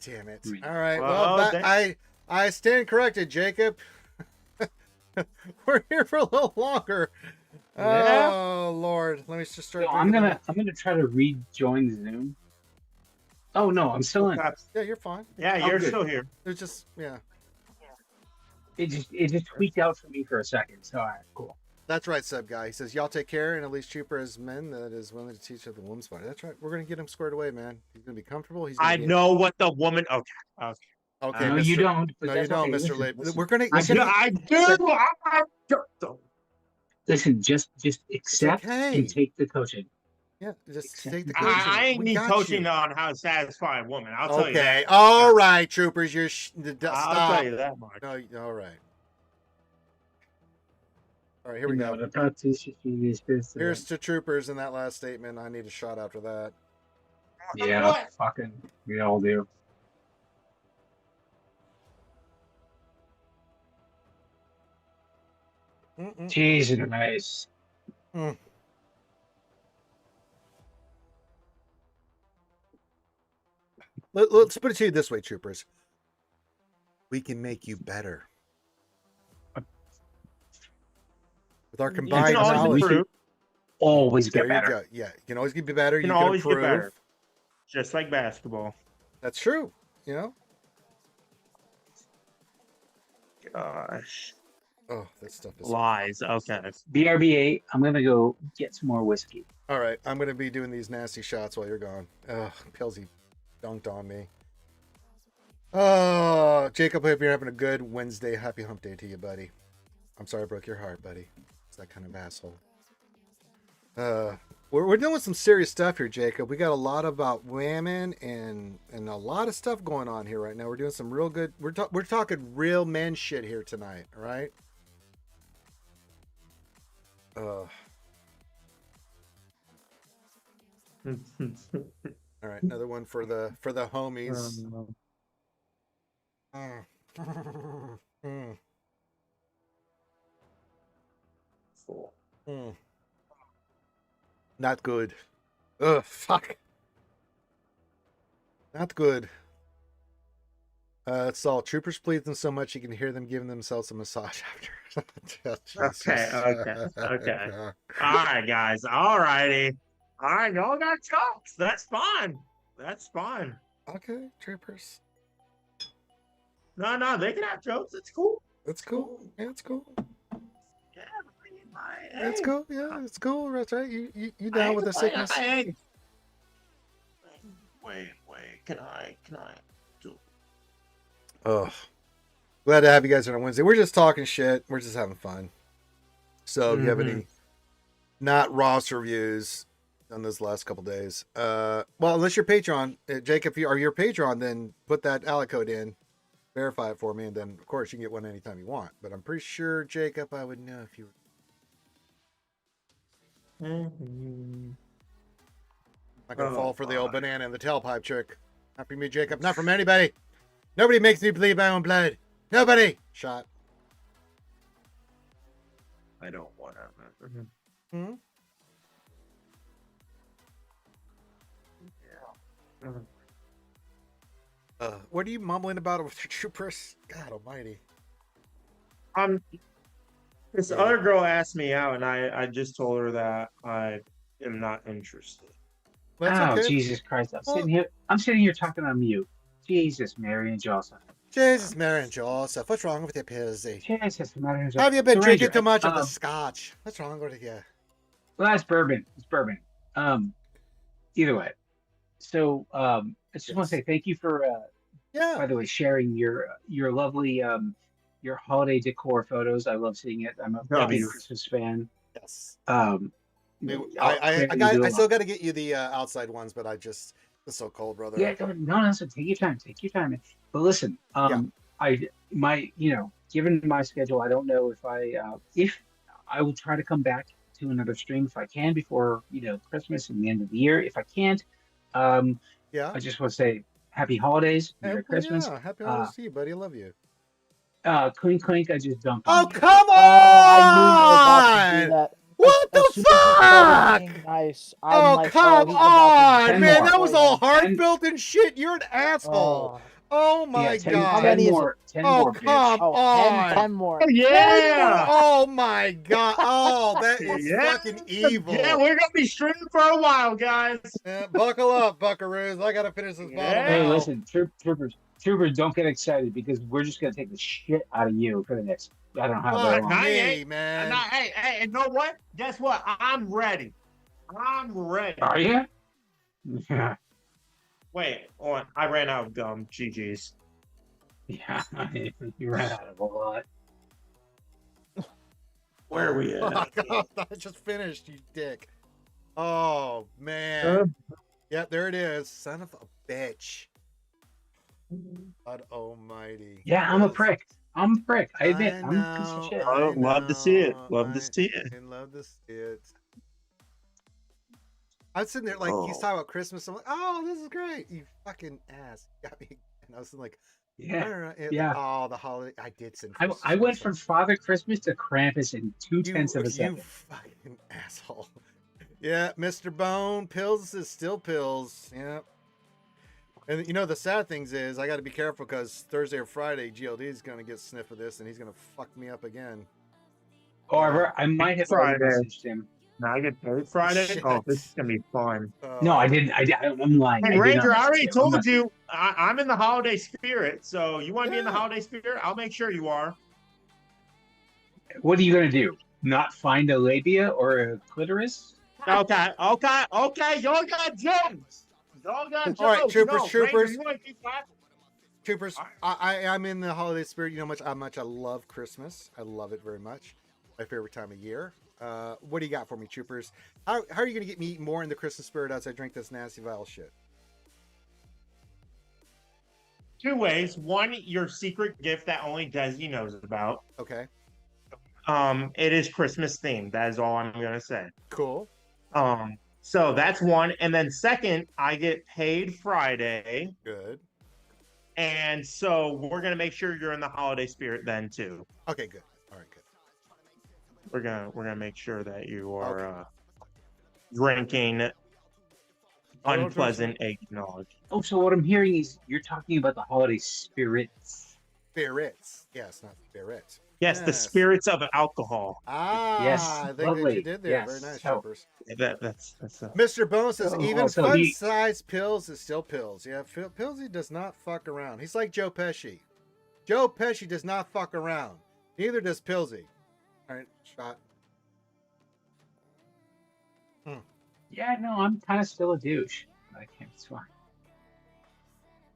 Damn it! Right. All right. Well, Well, I stand corrected, Jacob. We're here for a little longer. Yeah. Oh Lord, let me just start. So I'm gonna try to rejoin Zoom. Oh no, I'm still in. Yeah, you're fine. Yeah, Oh, you're good. still here. It's just It just tweaked out for me for a second. So all right, cool. That's right, sub guy. He says, y'all take care, and at least Trooper has men that is willing to teach at the woman's body. That's right. We're going to get him squared away, man. He's going to be comfortable. I know what the woman. Okay. Okay, No, you don't. But No, you that's don't, okay. Mr. Late. Listen, We're going to... I do. Listen, just accept okay. and take the coaching. Yeah, just Accept take the it. coaching. I ain't We need got coaching you. on how to satisfy a woman. I'll tell you Okay, that. all right, Troopers. You're... Stop. I'll tell you that much. No, all right. All right, here we go. Here's Here's to Troopers in that last statement. I need a shot after that. yeah, fucking, we all do. Jesus Christ. Let's put it to you this way, Troopers. We can make you better. With our combined always knowledge. improve. Always There get you better. go. Yeah, you can always get better. You You can can always get improve. better. Just like basketball. That's true. You know? Gosh. Oh, that stuff is... Lies. Okay. BRB8, I'm going to go get some more whiskey. All right, I'm going to be doing these nasty shots while you're gone. Ugh, Pilsy dunked on me. Oh, Jacob, hope you're having a good Wednesday. Happy hump day to you, buddy. I'm sorry I broke your heart, buddy. It's that kind of asshole. We're doing some serious stuff here, Jacob. We got a lot about women and a lot of stuff going on here right now. We're doing some real good... We're talking real men shit here tonight, all right? All right, another one for the homies. Mm. Mm. Mm. Not good. Ugh, fuck. Not good. It's all troopers please them so much you can hear them giving themselves a massage after. Oh, Jesus. Okay. All right, guys. All righty. All right, y'all got jokes. That's fine. That's fine. Okay, troopers. No, they can have jokes. It's cool. It's cool. Yeah, it's cool. Yeah, hey, It's cool. Yeah, it's cool. That's right. You I down ain't with the gonna- sickness? Wait. Can I do? Oh, glad to have you guys on a Wednesday. We're just talking shit. We're just having fun. So if you have any not roster reviews on those last couple days, well, unless you're Patreon, Jake, if you are your Patreon, then put that Alec code in, verify it for me, and then of course you can get one anytime you want. But I'm pretty sure, Jacob, I would know if you. Not gonna fall for the old banana and the tailpipe trick. Not from me, Jacob. Not from anybody. Nobody makes me bleed my own blood. Nobody. Shot. I don't want to. Hmm? What are you mumbling about with your troopers? God almighty. This other girl asked me out, and I just told her that I am not interested. That's okay. Jesus Christ! Well- I'm sitting here talking on mute. Jesus, Mary and Joseph. Jesus, Mary and Joseph. What's wrong with you, Pizzy? Jesus, Mary and Joseph. Have you been So, drinking Ranger, too much of the scotch? What's wrong with you? Well, that's bourbon. It's bourbon. Either way. So, I just want to say thank you for, Yeah. by the way, sharing your lovely your holiday decor photos. I love seeing it. I'm a big Christmas fan. Yes. I I still got to get you the outside ones, but it's so cold, brother. Yeah, no, so take your time, But listen, given my schedule, I don't know if I will try to come back to another stream if I can before Christmas and the end of the year. If I can't, I just want to say happy holidays, Merry Christmas. Yeah, happy holidays to you, buddy. I love you. Clink, I just dumped. Oh, on you. come on! I knew you were about to do that. What As the soon as you started being fuck? nice, I'm Oh, like, come he's about to on, Ten man. more. That was all Ten- heartfelt and shit. You're an asshole. Oh, my ten, God. How many is it? 10 Oh, more, come bitch. on. 10 more. Yeah. Oh, my God. Oh, that is Yeah. fucking evil. Yeah, we're gonna be streaming for a while, guys. Buckle up, buckaroos. I got to finish this bottle Hey, now. listen, troopers, don't get excited because we're just gonna take the shit out of you for the next. I don't know how Fuck long. me, man. Hey, you know what? Guess what? I'm ready. Are you? Yeah, Wait, I ran out of gum. GG's. yeah. You ran out of a lot. Where are we at? I just finished, you dick. Oh, man. Yep, there it is. Son of a bitch. God almighty. Yeah, I'm a prick. I admit, I'm a piece of know, shit. I love to see it. I Love to see it. love to see it. I was sitting there like he's Oh. talking about Christmas. I'm like, oh, this is great. You fucking ass. Got me. And I was like, Yeah, all right. yeah. Oh, the holiday. I did send. I went from Father Christmas to Krampus in 2/10 of a You second. fucking asshole. Yeah, Mr. Bone. Pills is still pills. Yeah. And the sad things is I got to be careful because Thursday or Friday GLD is going to get sniff of this and he's going to fuck me up again. Or I might have already Friday. messaged him. Now I get paid Friday. Shit. Oh, this is gonna be fun. No, I didn't. I'm lying. I Hey, did Ranger, not I already message him. I'm told not- you I'm in the holiday spirit. So you want to be in the Yeah. holiday spirit? I'll make sure you are. What are you gonna do? Not find a labia or a clitoris? Okay. Y'all got jokes. Y'all got jokes. All right, troopers, No, troopers. Ranger, you want to keep laughing? Troopers, I'm in the holiday spirit. You know how much I love Christmas. I love it very much. My favorite time of year. What do you got for me, troopers? How are you going to get me more in the Christmas spirit as I drink this nasty vile shit? Two ways. One, your secret gift that only Desi knows about. Okay, It is Christmas themed. That is all I'm gonna say. cool. So that's one. And then second, I get paid Friday. Good. And so we're gonna make sure you're in the holiday spirit then too. Okay, good. All right, good. We're gonna make sure that you are Okay. drinking unpleasant eggnog. Oh, so what I'm hearing is you're talking about the holiday spirits. Spirits. Yes, not spirits. Yes, the spirits of alcohol. Yes, I think that lovely. you did there. Yes. Very nice, So- Troopers. That's Mr. Bones says, Oh, even so fun-sized pills is still pills. Yeah, Pillsy does not fuck around. He's like Joe Pesci. Joe Pesci does not fuck around. Neither does Pillsy. All right, shot. Yeah, no, I'm kind of still a douche. I can't. It's fine.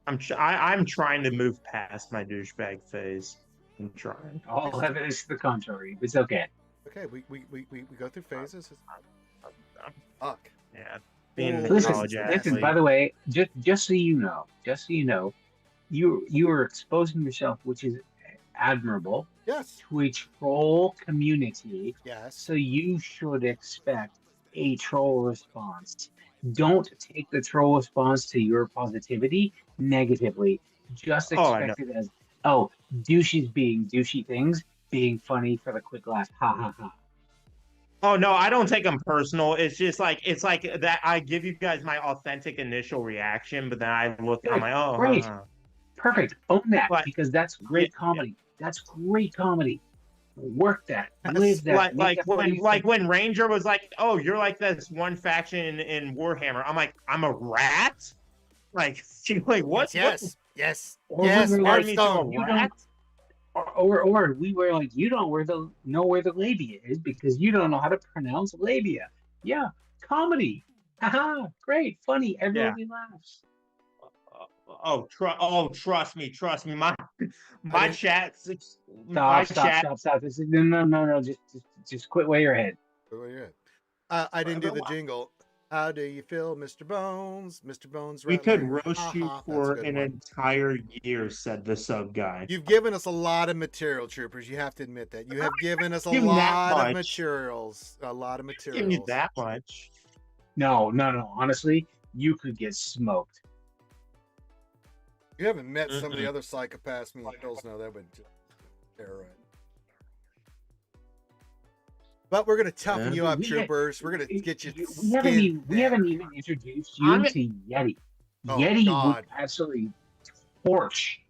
I'm trying to move past my douchebag phase. I'm trying. All evidence to the contrary. It's okay. Okay, we go through phases. Fuck. Yeah. Being an Listen, college listen. athlete. By the way, just so you know, you are exposing yourself, which is admirable, Yes. to a troll community. Yes. So you should expect a troll response. Don't take the troll response to your positivity negatively. Just Oh, I expect it as, oh, douches being douchey things, being funny for the quick laugh. Ha ha ha. Oh no, I don't take them personal. It's like that. I give you guys my authentic initial reaction, but then I look. I'm like, oh, Great. Perfect. Own that, Like- because that's great comedy. That's great comedy. Work that. Live that. Make that part of your like when Ranger was like, "Oh, you're like this one faction in Warhammer." I'm like, "I'm a rat." Like she's like, "What?" Yes. Yes. Or Yes. we were What? like, Hearthstone. you don't, or we were like, you don't know where the labia is because you don't know how to pronounce labia. Yeah, comedy. Haha, great, funny. Everybody laughs. Trust me. My didn't- chat. My chat. Stop. This is, no. Just quit way your head. Oh, yeah. I didn't do the jingle. How do you feel, Mr. Bones? Mr. Bones. We could Rattler. roast you That's a for good an one. entire year," said the sub guy. You've given us a lot of material, Troopers. You have to admit that. You have given us a Give 'em that lot of much. materials. A lot of Giving materials. you that much. No. Honestly, you could get smoked. You haven't met some of the other psychopaths me and Hills know that would terrorize. But we're gonna toughen you up, We- Troopers. We're gonna get you. We haven't even introduced you I'm- to Yeti. Oh, Yeti God. would absolutely torch.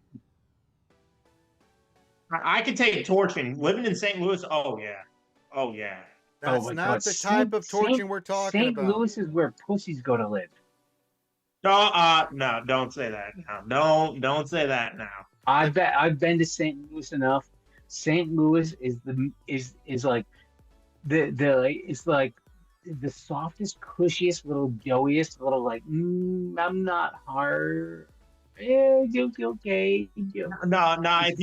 I could take torching. Living in St. Louis. Oh yeah. That's my not God. the type of torching Saint- we're talking St. about. Louis is where pussies go to live. No, don't say that now. Don't say that now. I've been to St. Louis enough. St. Louis is like it's like the softest, cushiest, little doughiest, little like I'm not hard. Yeah, okay. No. If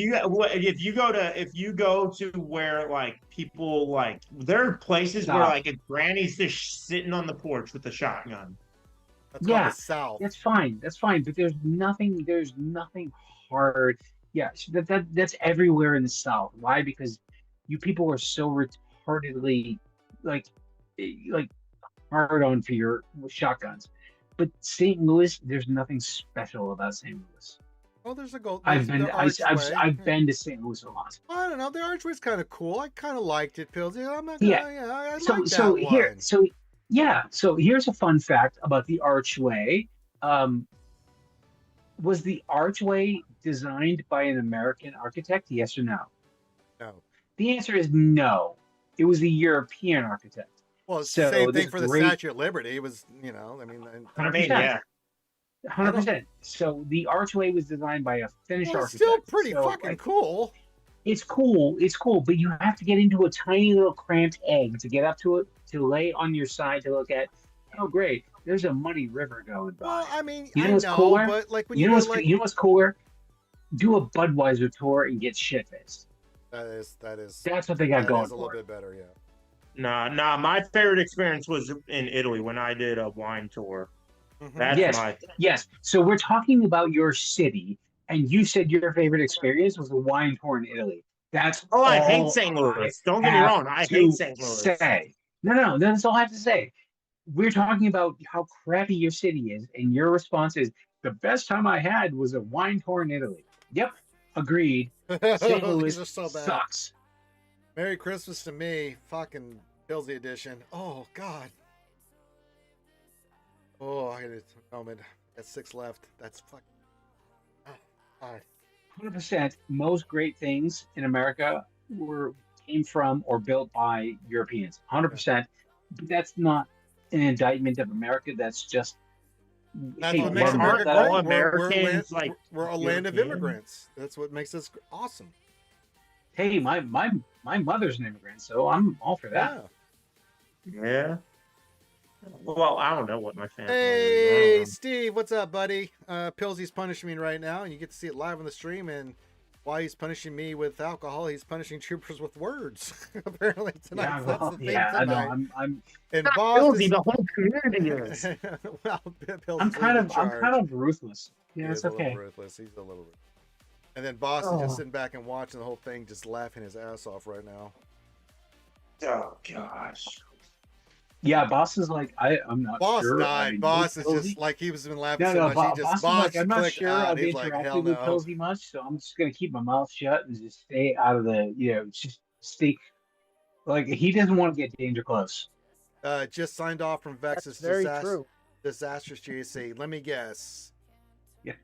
you go to where like people like there are places where Stop. like a granny's just sitting on the porch with a shotgun. That's Yeah. called the South. That's fine. But there's nothing hard. Yeah, that's everywhere in the South. Why? Because you people are so retardedly like hard on for your shotguns. But St. Louis, there's nothing special about St. Louis. Well, there's a gold. I've there's been the I've archway. been to St. Louis a lot. I don't know. The archway's kind of cool. I kind of liked it, Pills. Yeah, I'm not. Yeah. I like So that here one. so here's a fun fact about the archway. Was the archway designed by an American architect? Yes or no? No. The answer is no. It was a European architect. Well, it's So the same thing this for the great- Statue of Liberty. It was, I mean, 100%. Yeah. 100%. So the archway was designed by a Finnish well, it's architect. still pretty So, fucking like, cool. It's cool, but you have to get into a tiny little cramped egg to get up to it, to lay on your side to look at. Oh, great! There's a muddy river going by. Well, I mean, You know I what's know, cooler? but like when you you, know go, what's like, you know what's cooler? Do a Budweiser tour and get shit faced. that is That's what they got that going is a little for. bit better, yeah. Nah. My favorite experience was in Italy when I did a wine tour. Mhm. That's Yes. my Yes. So we're talking about your city, and you said your favorite experience was a wine tour in Italy. That's I hate all St. I Louis. Don't get me have wrong. I to hate St. Louis. Say. No, that's all I have to say. we're talking about how crappy your city is, and your response is the best time I had was a wine tour in Italy. Yep, agreed. St. These Louis are so bad. sucks. Merry Christmas to me. Fucking Pilsy edition. Oh, God. Oh, I got a moment. Got 6 left. That's fucking. Oh, all right. 100%. Most great things in America came from or built by Europeans. 100%. But that's not an indictment of America. That's just That's hey, what makes Well, we're America aren't all great. Americans like We're a land of European? immigrants. That's what makes us awesome. hey, my mother's an immigrant, so I'm all for that. Yeah. Yeah. Well, I don't know what my family is. I Hey, don't know. Steve, what's up, buddy? Pilsy's punishing me right now, and you get to see it live on the stream. And while he's punishing me with alcohol, he's punishing troopers with words. Apparently tonight, Yeah, that's well, the theme yeah, I know. tonight. I'm And Boss Pilsy, is the whole community is. well, Pilsy's I'm kind leading of the I'm charge. kind of ruthless. He Yeah, is it's a little okay. ruthless. He's a little ruthless. And then Boss is Oh. just sitting back and watching the whole thing, just laughing his ass off right now. Oh gosh. Yeah, boss is like I'm not Boss sure. died. I know Boss is Pilsy. just like he was been laughing No, so no, much. boss, He boss just is like I'm not clicked sure out. I've He's like, hell interacted with no. Pilsy much, so I'm just gonna keep my mouth shut and just stay out of the just stay like he doesn't want to get danger close. Just signed off from That's Vex's very true. disastrous GAC. Let me guess. Yeah.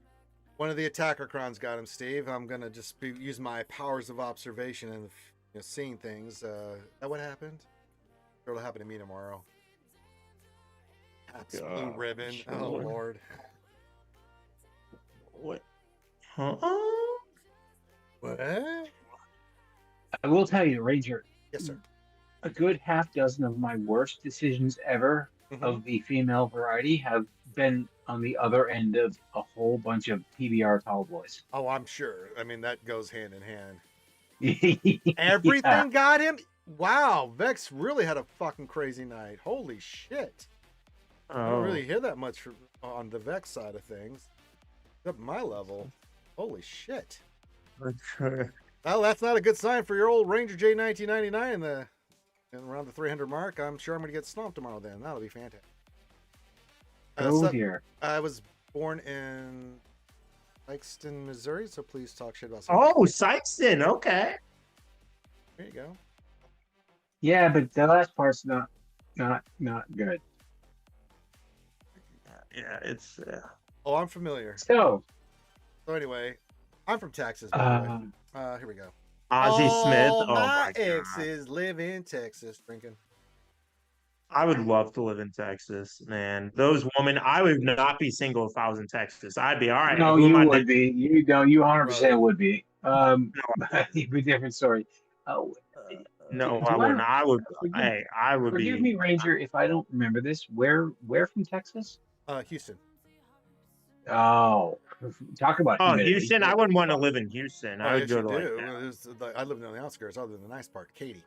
One of the attacker crons got him, Steve. I'm gonna just use my powers of observation and seeing things. That what happened? It'll happen to me tomorrow. Absolute God, ribbon. sure. Oh Lord. What? Huh? What? I will tell you, Ranger, Yes, sir. a good half dozen of my worst decisions ever Mhm. of the female variety have been on the other end of a whole bunch of PBR tall boys. Oh, I'm sure. I mean, that goes hand in hand. Yeah. Everything got him. Wow, Vex really had a fucking crazy night. Holy shit! I don't Oh. really hear that much on the Vex side of things. Up my level. Holy shit! Well, that's not a good sign for your old Ranger J1999 and around the 300 mark. I'm sure I'm gonna get stomped tomorrow. Then that'll be fantastic. Oh dear. I was born in Lexington, Missouri, so please talk shit about something. Oh, Sykeston. Okay. There you go. Yeah, but the last part's not good. Yeah, it's. Oh, I'm familiar. So, So anyway, I'm from Texas. By the way. uh, Here we go. Ozzy Smith. All Oh my my God. exes live in Texas drinking. I would love to live in Texas, man. Those women, I would not be single if I was in Texas. I'd be all right. no, who am you I would be. You know, you 100% would be. No, It'd be a different story. Oh, no, do I wouldn't. I- I would. forgive- Hey, I would Forgive be. me, Ranger, if I don't remember this. Where from Texas? Houston. Oh, talk about Oh, humidity. Houston. I wouldn't want to live in Houston. I Oh, would yes, go you to like do. that. I lived on the outskirts, other than the nice part, Katy.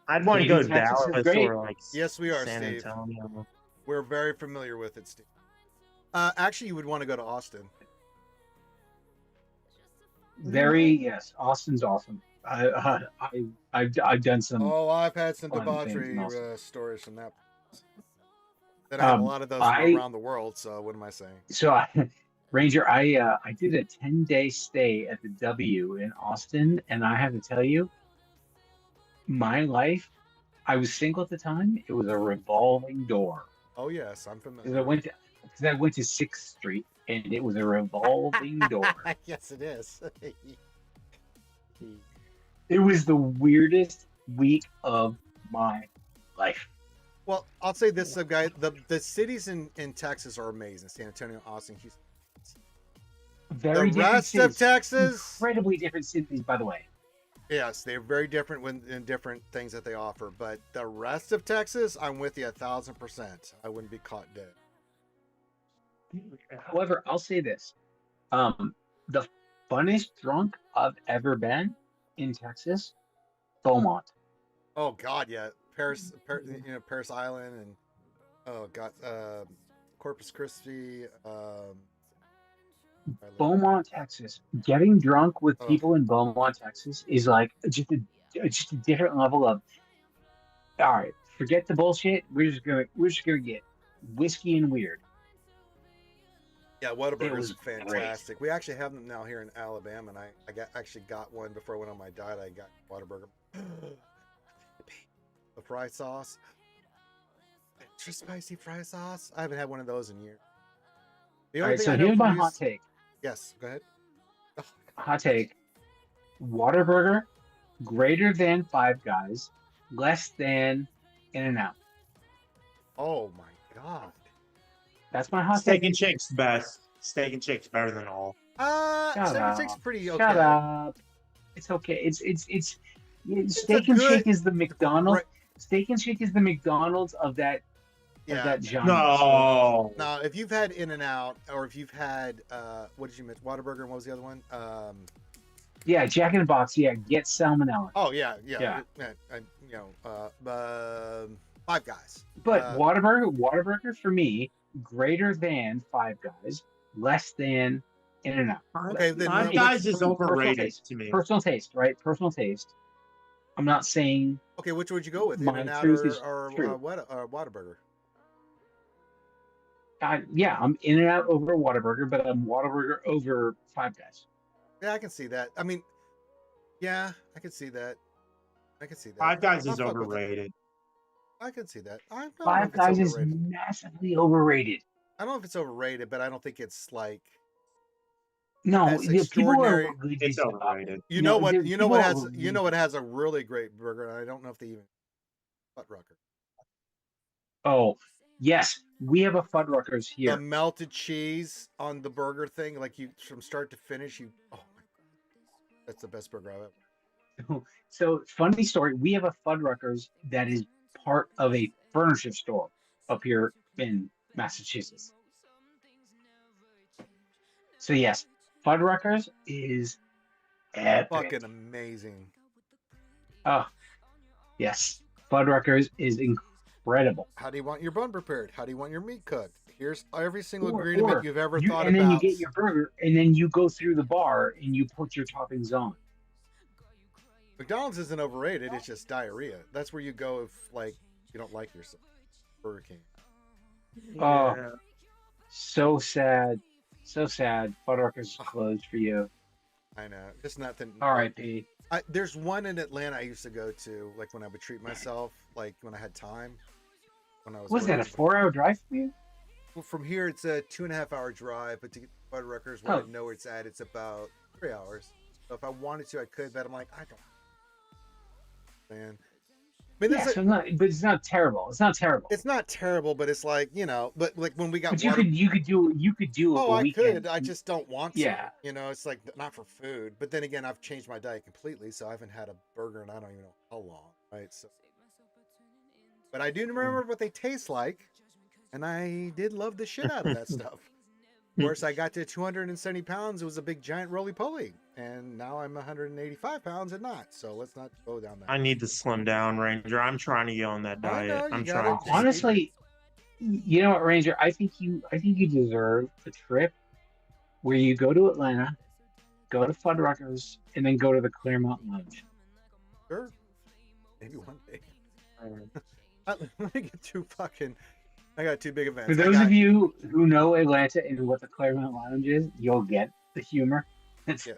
I'd want to go to Katy, Texas is Dallas great. or like Yes, we are, San Steve. Antonio. We're very familiar with it, Steve. Actually, you would want to go to Austin. Very yes. Austin's awesome. I've done some. Oh, I've had some fun things debauchery in Austin. stories from that. Then I have a lot of those from I- around the world. So what am I saying? So, Ranger, I did a 10-day stay at the W in Austin, and I have to tell you, my life. I was single at the time. It was a revolving door. Oh yes, I'm Because familiar. I went to 6th Street, and it was a revolving door. Yes, it is. It was the weirdest week of my life. Well, I'll say this, guy. The cities in Texas are amazing. San Antonio, Austin, Houston. Very The different rest of cities. Texas, Incredibly different cities, by the way. yes, they're very different in different things that they offer. But the rest of Texas, I'm with you 1,000%. I wouldn't be caught dead. However, I'll say this: the funnest drunk I've ever been in Texas, Beaumont. Oh God, yeah, Paris, Paris Island, and oh God, Corpus Christi. Beaumont, Texas. Getting drunk with Oh. people in Beaumont, Texas, is like just a different level of. All right, forget the bullshit. We're just gonna get whiskey and weird. Yeah, It Whataburgers was are fantastic. We actually have them now here in Alabama, and I actually got one before I went on my diet. I got Whataburger. The fry sauce. Extra spicy fry sauce. I haven't had one of those in years. The All only right, thing so I know here's my from hot these- take. Yes, go ahead. Hot take. Whataburger greater than Five Guys, less than In-N-Out. Oh my god. That's my hot Steak take. and Shake's best. Steak and Shake's better than all. Shut Steak and Shake's up. pretty Shut okay. up. It's okay. Steak a and good- Shake is the McDonald's. Right. Steak and Shake is the McDonald's of that Yeah. genre. No. Now, if you've had In-N-Out, or if you've had what did you mention? Whataburger, and what was the other one? Yeah, Jack in the Box. Yeah, get salmonella. Oh Yeah. Five Guys. But Whataburger for me, greater than Five Guys, less than In-N-Out. Okay, then Five what- Guys is personal overrated taste. to me. Personal taste, right? Personal taste. I'm not saying Okay, which would you go with? My In-N-Out truth is or true. Whataburger? I'm In-N-Out over Whataburger, but I'm Whataburger over Five Guys. Yeah, I can see that. I mean, yeah, I can see that. I can see that. Five Guys I'll is fuck with it. overrated. I can see that. I don't know Five if it's Guys is overrated. massively overrated. I don't know if it's overrated, but I don't think it's like No, That's people are extraordinary. really It's decent about it. overrated. you know what people are has really- what has a really great burger, and I don't know if they even Fuddrucker. Oh, yes, we have a Fuddruckers The here. melted cheese on the burger thing, like you from start to finish, you oh my god. That's the best burger I've ever. So, funny story, we have a Fuddruckers that is part of a furniture store up here in Massachusetts. So yes, Fuddruckers is epic. Fucking amazing. Oh, yes, Fuddruckers is incredible. How do you want your bun prepared? How do you want your meat cooked? Here's every single Or- ingredient or you've ever you- thought and about. then you get your burger, and then you go through the bar and you put your toppings on. McDonald's isn't overrated, it's just diarrhea. That's where you go if like you don't like yourself. Burger King. Oh. Yeah. So sad, so sad. Fuddruckers is closed for you. I know. Just nothing. R.I.P. There's one in Atlanta I used to go to, like when I would treat myself, like when I had time. When I Was that a working. 4-hour drive for you? Well, from here, it's a 2.5-hour drive, but to get to Fuddruckers, where I Oh. know where it's at, it's about 3 hours. So if I wanted to, I could, but I'm like, I don't. Man, I mean, Yeah, there's so not, but it's not terrible. It's not terrible. it's not terrible, but it's like but like when we got But you water- could do Oh, a I weekend. could. I just don't want to. Yeah. It's like not for food. But then again, I've changed my diet completely, so I haven't had a burger in I don't even know how long, right? So, but I do remember what they taste like, and I did love the shit out of that stuff. Of course, I got to 270 pounds. It was a big giant roly-poly, and now I'm 185 pounds and not. So let's not go down that. I need to slim down, Ranger. I'm trying to get on that I diet. know, you I'm gotta- trying to. Honestly, you know what, Ranger? I think you deserve a trip where you go to Atlanta, go to Fuddruckers, and then go to the Claremont Lounge. Sure. Maybe one day. Let me get too fucking. I got two big events. For those of you who know Atlanta and what the Claremont Lounge is, you'll get the humor. It's, Yeah.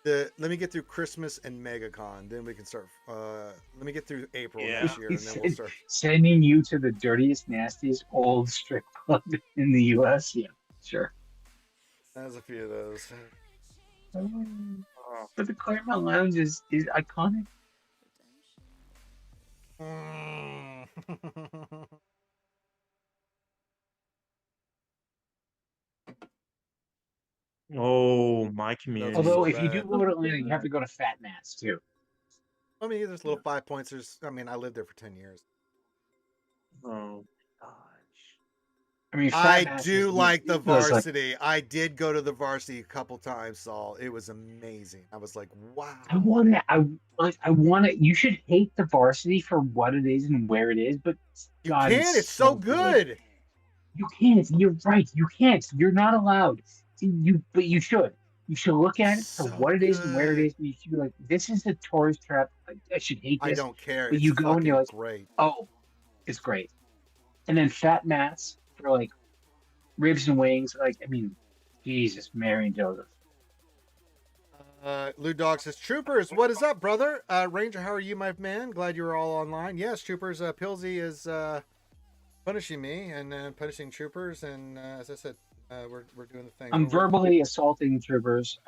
Let me get through Christmas and MegaCon, then we can start. Let me get through April Yeah. this year, and then we'll start. Sending you to the dirtiest, nastiest old strip club in the U.S. Yeah, sure. There's a few of those. But the Claremont Lounge is iconic. Oh, my community. Although so if you do bad. go to Atlanta, you have to go to Fat Matt's too. I mean, there's little 5 points. I mean, I lived there for 10 years. Oh, gosh. I mean, Fat I Matt's do is- like the it was like- varsity. I did go to the varsity a couple times, Saul. It was amazing. I was like, wow. I want to. You should hate the varsity for what it is and where it is, but You God, can. It's so good. You can't. You're right. You can't. You're not allowed. But you should. You should look at it for So what it is and where it good. is. And you should be like, this is a tourist trap. I should hate I this. don't care. But It's you go and you're fucking like, great. oh, it's great. And then fat mats for like ribs and wings. Like, I mean, Jesus, Mary and Joseph. Lou Dog says, Troopers, what is up, brother? Ranger, how are you, my man? Glad you're all online. Yes, Troopers, Pilsy is punishing me and punishing Troopers. And as I said, we're doing the thing. I'm We're verbally assaulting troopers.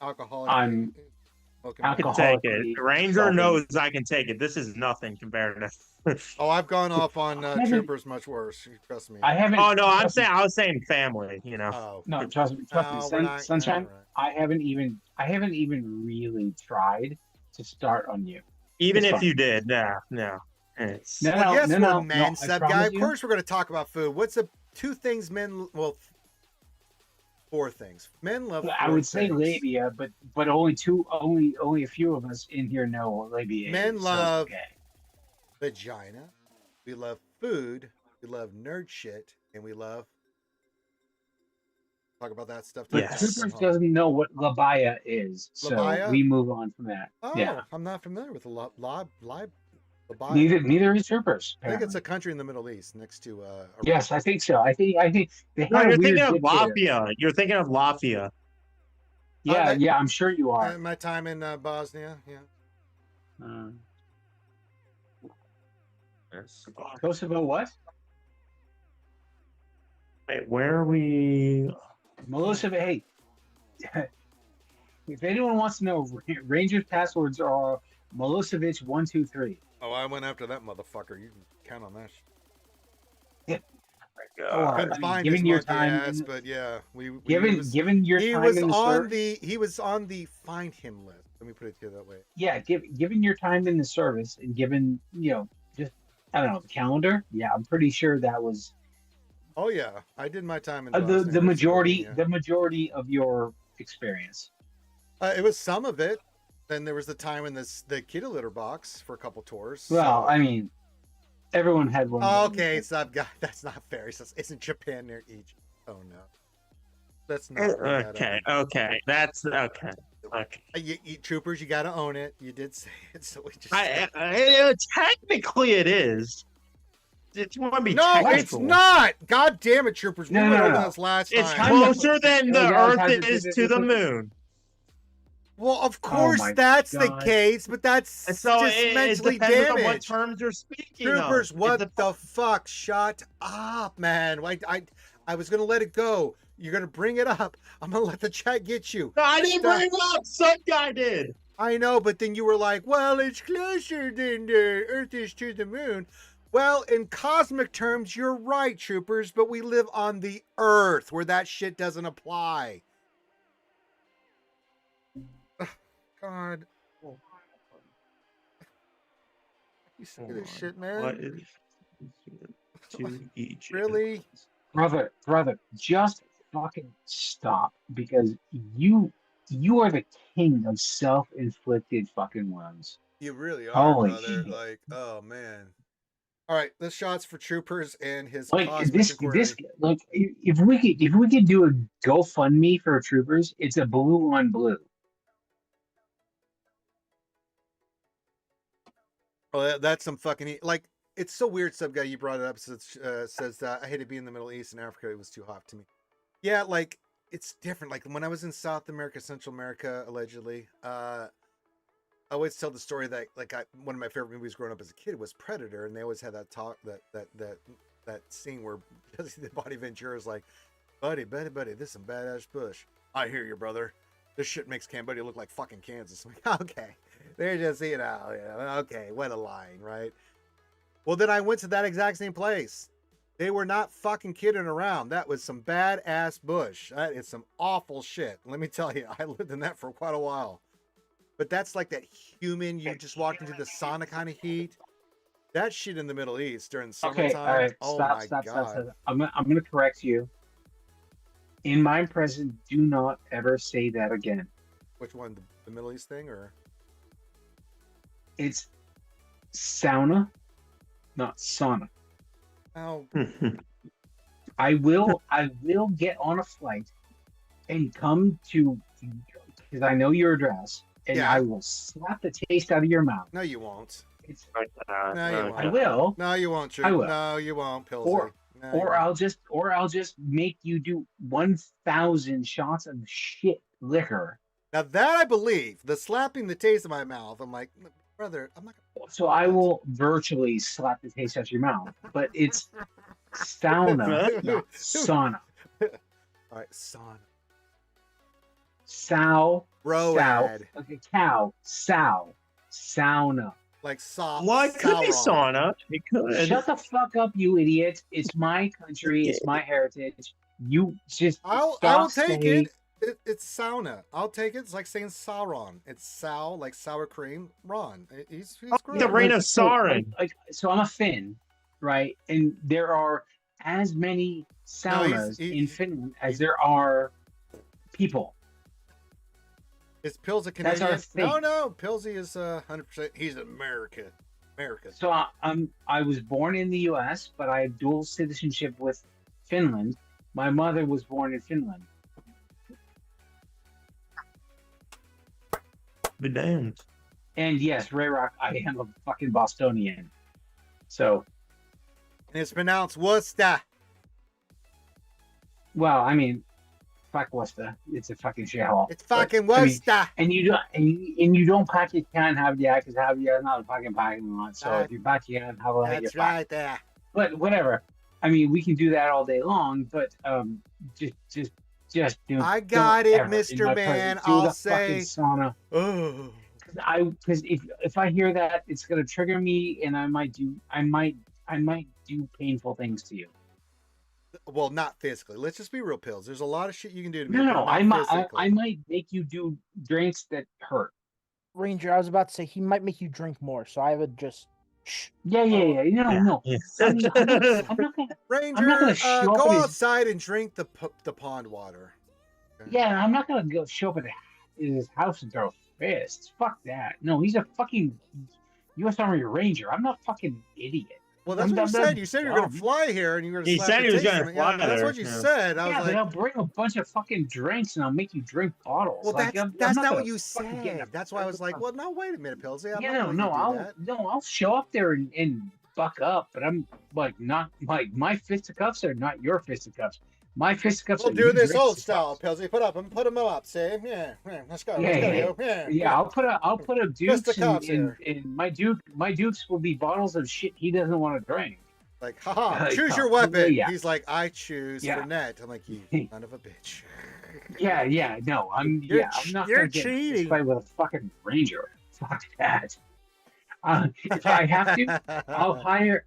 alcoholic. I'm smoking I can marijuana. take it. Alcoholically Ranger assaulting. knows I can take it. This is nothing compared to. Oh, I've gone off on haven't- Troopers much worse. Trust me. I haven't. Oh no, trust me. I was saying family. Oh, No, trust me. no, we're not- Sunshine. all right. I haven't even really tried to start on you. Even It's if fine. you did, no. It's, No, Well, yes, no, we're men, I sub promise guy. Of you. course, we're going to talk about food. What's the two things men? Well, four things. Men love. I four would say things. labia, but only a few of us in here know what labia Men is. love- So, okay. Vagina. We love food. We love nerd shit, and we love talk about that stuff. But Yes. Troopers doesn't know what labia is, so Labia? we move on from that. Oh, Yeah. I'm not familiar with the labia. Neither is Troopers. I think it's apparently. a country in the Middle East next to. Yes, I think so. I think they had no, a you're weird thinking of dictator. Lafia. You're thinking of Lafia. Yeah, that- yeah, I'm sure you are. My time in Bosnia. Yeah. Kosovo, what? Wait, where are we? Milosevic. Hey, if anyone wants to know, Rangers passwords are Milosevic123. Oh, I went after that motherfucker. You can count on that. Or, Couldn't I mean, find his given your monkey time, ass, but yeah, we given your he time was in the on service, he was on the find him list. Let me put it to you that way. yeah, given your time in the service, and given just I don't know the calendar, yeah, I'm pretty sure that was Oh yeah, I did my time in the Bosnia majority Herzegovina. of your experience. It was some of it. Then there was the time in the kitty litter box for a couple tours. Well, so- I mean, everyone had one. okay, sub guy, that's not fair. He says, "Isn't Japan near Egypt?" Oh no, that's not. bring that up. Okay, that's okay. Okay. You troopers, you got to own it. You did say it, so we just. Technically, it is. Do you want to be No, technical? it's not. God damn it, troopers. We No, went no, over no. this last It's time. closer than the guys, Earth is to the moon. Well, of course my that's the God. case, but that's And so just it mentally depends on what damaged. terms you're speaking Troopers, of. what It the fuck? Shut up, man. I was gonna let it go. You're gonna bring it up. I'm gonna let the chat get you. No, I didn't bring it up. Some guy did. I know, but then you were like, well, it's closer than the Earth is to the moon. Well, in cosmic terms, you're right, troopers, but we live on the Earth where that shit doesn't apply. Ugh, God. You sick of this shit, man? What is to each? Really? brother, just fucking stop because you are the king of self-inflicted fucking wounds. You really are, Holy brother. shit. Like, oh man. All right, this shot's for troopers and his Like cosmic this, inquiry. like if we could do a GoFundMe for troopers, it's a blue on blue. Oh, that's some fucking like. It's so weird, sub guy. You brought it up. Says I hated being in the Middle East and Africa. It was too hot to me. Yeah, like it's different. Like when I was in South America, Central America, allegedly. I always tell the story that one of my favorite movies growing up as a kid was Predator, and they always had that talk that scene where the Body Ventura is like, buddy, this is some badass bush. I hear you, brother. This shit makes Cambodia look like fucking Kansas. I'm like, okay, they're just okay, what a line, right? Well, then I went to that exact same place. They were not fucking kidding around. That was some badass bush. That is some awful shit. Let me tell you, I lived in that for quite a while. But that's like that human, you just walked into the sauna kind of heat. That shit in the Middle East during the summertime. Okay, all right, oh stop, my stop, God. stop. I'm gonna correct you. In my present, do not ever say that again. Which one? The Middle East thing or? It's sauna, not sauna. Oh, I will get on a flight and come to because I know your address, and Yeah. I will slap the taste out of your mouth. No, you won't. It's, No, you won't. I will, No, you won't. Drew. I will. No, you won't, Pillsy. Or- No, you or won't. I'll just make you do 1,000 shots of shit liquor. Now that I believe, the slapping the taste of my mouth, I'm like, brother, I'm not gonna. So I will virtually slap the taste out of your mouth, but it's sauna, not sauna. All right, son. Sow, Road. like a cow, sauna. Like soft. Well, it could be sauna. It could. Shut the fuck up, you idiot! It's my country. It's my heritage. You just I will stop take saying- it. It's sauna. I'll take it. It's like saying Sauron. It's sow, like sour cream. Ron. He's great. The reign of so, Sauron. So I'm a Finn, right? And there are as many saunas in Finland as there are people. Is Pills a That's Canadian? our thing. No. Pillsy is 100%. He's American. So I was born in the U.S., but I have dual citizenship with Finland. My mother was born in Finland. Be damned. And yes, Ray Rock, I am a fucking Bostonian. So, And it's pronounced Worcester. well, I mean, fuck Worcester. It's a fucking shithole. It's fucking But, I mean, Worcester. and you don't, and you don't pack your can Javier because Javier is not a fucking parking lot. So if you pack your can Javier, you're That's fine. right there. But whatever. I mean, we can do that all day long. But just do. I got it, don't ever, in Mr. my Man. presence, do I'll the say. fucking sauna. Oh. Because if I hear that, it's gonna trigger me, and I might do painful things to you. Well, not physically. Let's just be real, Pills. There's a lot of shit you can do to me. No, but I not might physically. make you do drinks that hurt. Ranger, I was about to say he might make you drink more, so I would just. Shh. Yeah. No. I mean, I'm not gonna. Ranger, gonna show up go at his- outside and drink the pond water. Okay? Yeah, I'm not gonna go show up at his house and throw fists. Fuck that. No, he's a fucking U.S. Army Ranger. I'm not fucking idiot. Well, that's I'm what you not said. You said you were going to dumb. fly here and you were going to He slap said the he was taste gonna from it. fly That's there, what you yeah. said. I Yeah, was but like, I'll bring a bunch of fucking drinks and I'll make you drink bottles. well, Like, that's not gonna what you fucking get in said. a- That's why I was like, well, no, wait a minute, Pillsy. I'm Yeah, not no, gonna do that. I'll show up there and buck up, but I'm like not like my fisticuffs are not your fisticuffs. My fisticuffs We'll are do you this drink old style, fisticuffs. Pillsy. Put them up, see? Yeah, let's go. Yeah, Let's go, yeah, yo. Yeah, Yeah, I'll put a dukes Fisticuffs in here. my dukes will be bottles of shit he doesn't want to drink. Like, haha, Like, choose your oh, weapon. yeah. He's like, I choose Yeah. Fernet. I'm like, you son of a bitch. Yeah, no, I'm not you're gonna get in a cheating. fight with a fucking ranger. Fuck that. If I have to, I'll hire.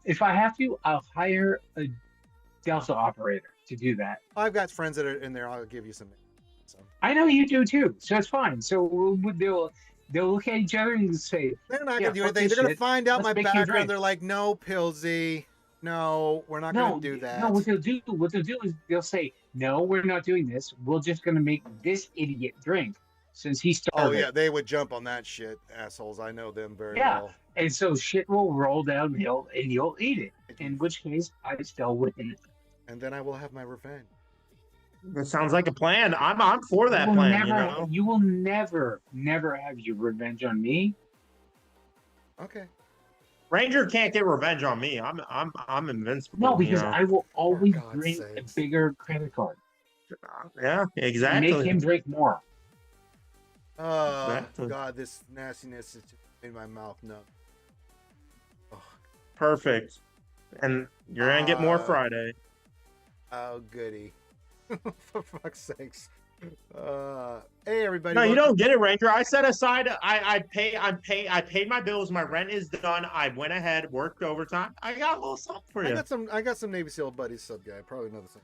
If I have to, I'll hire a Delta operator to do that. I've got friends that are in there. I'll give you some. So. I know you do too, so it's fine. So they'll look at each other and say, They're not Yeah, gonna do fuck anything. this They're gonna shit. find out Let's my make you background. drink. They're like, no, Pillsy. No, we're not "No, gonna do that. no." What they'll do is they'll say, "No, we're not doing this. We're just gonna make this idiot drink since he started." Oh yeah, they would jump on that shit, assholes. I know them very Yeah. well. And so shit will roll downhill, and you'll eat it. In which case, I still win. And then I will have my revenge. That sounds like a plan. I'm for that you will plan. never, You know. you will never have your revenge on me. Okay. Ranger can't get revenge on me. I'm invincible. No, you because know? I will always God's bring sakes. a bigger credit card. Yeah, And exactly. make him drink more. Oh Exactly. God, this nastiness is in my mouth. No. Oh, Perfect. And you're gonna get more Uh, Friday. oh goody. For fuck's sakes. Hey everybody. No, you welcome- don't get it, Ranger. I set aside. I paid my bills. My rent is done. I went ahead, worked overtime. I got a little something for I you. got some Navy SEAL buddies sub guy. Probably another thing.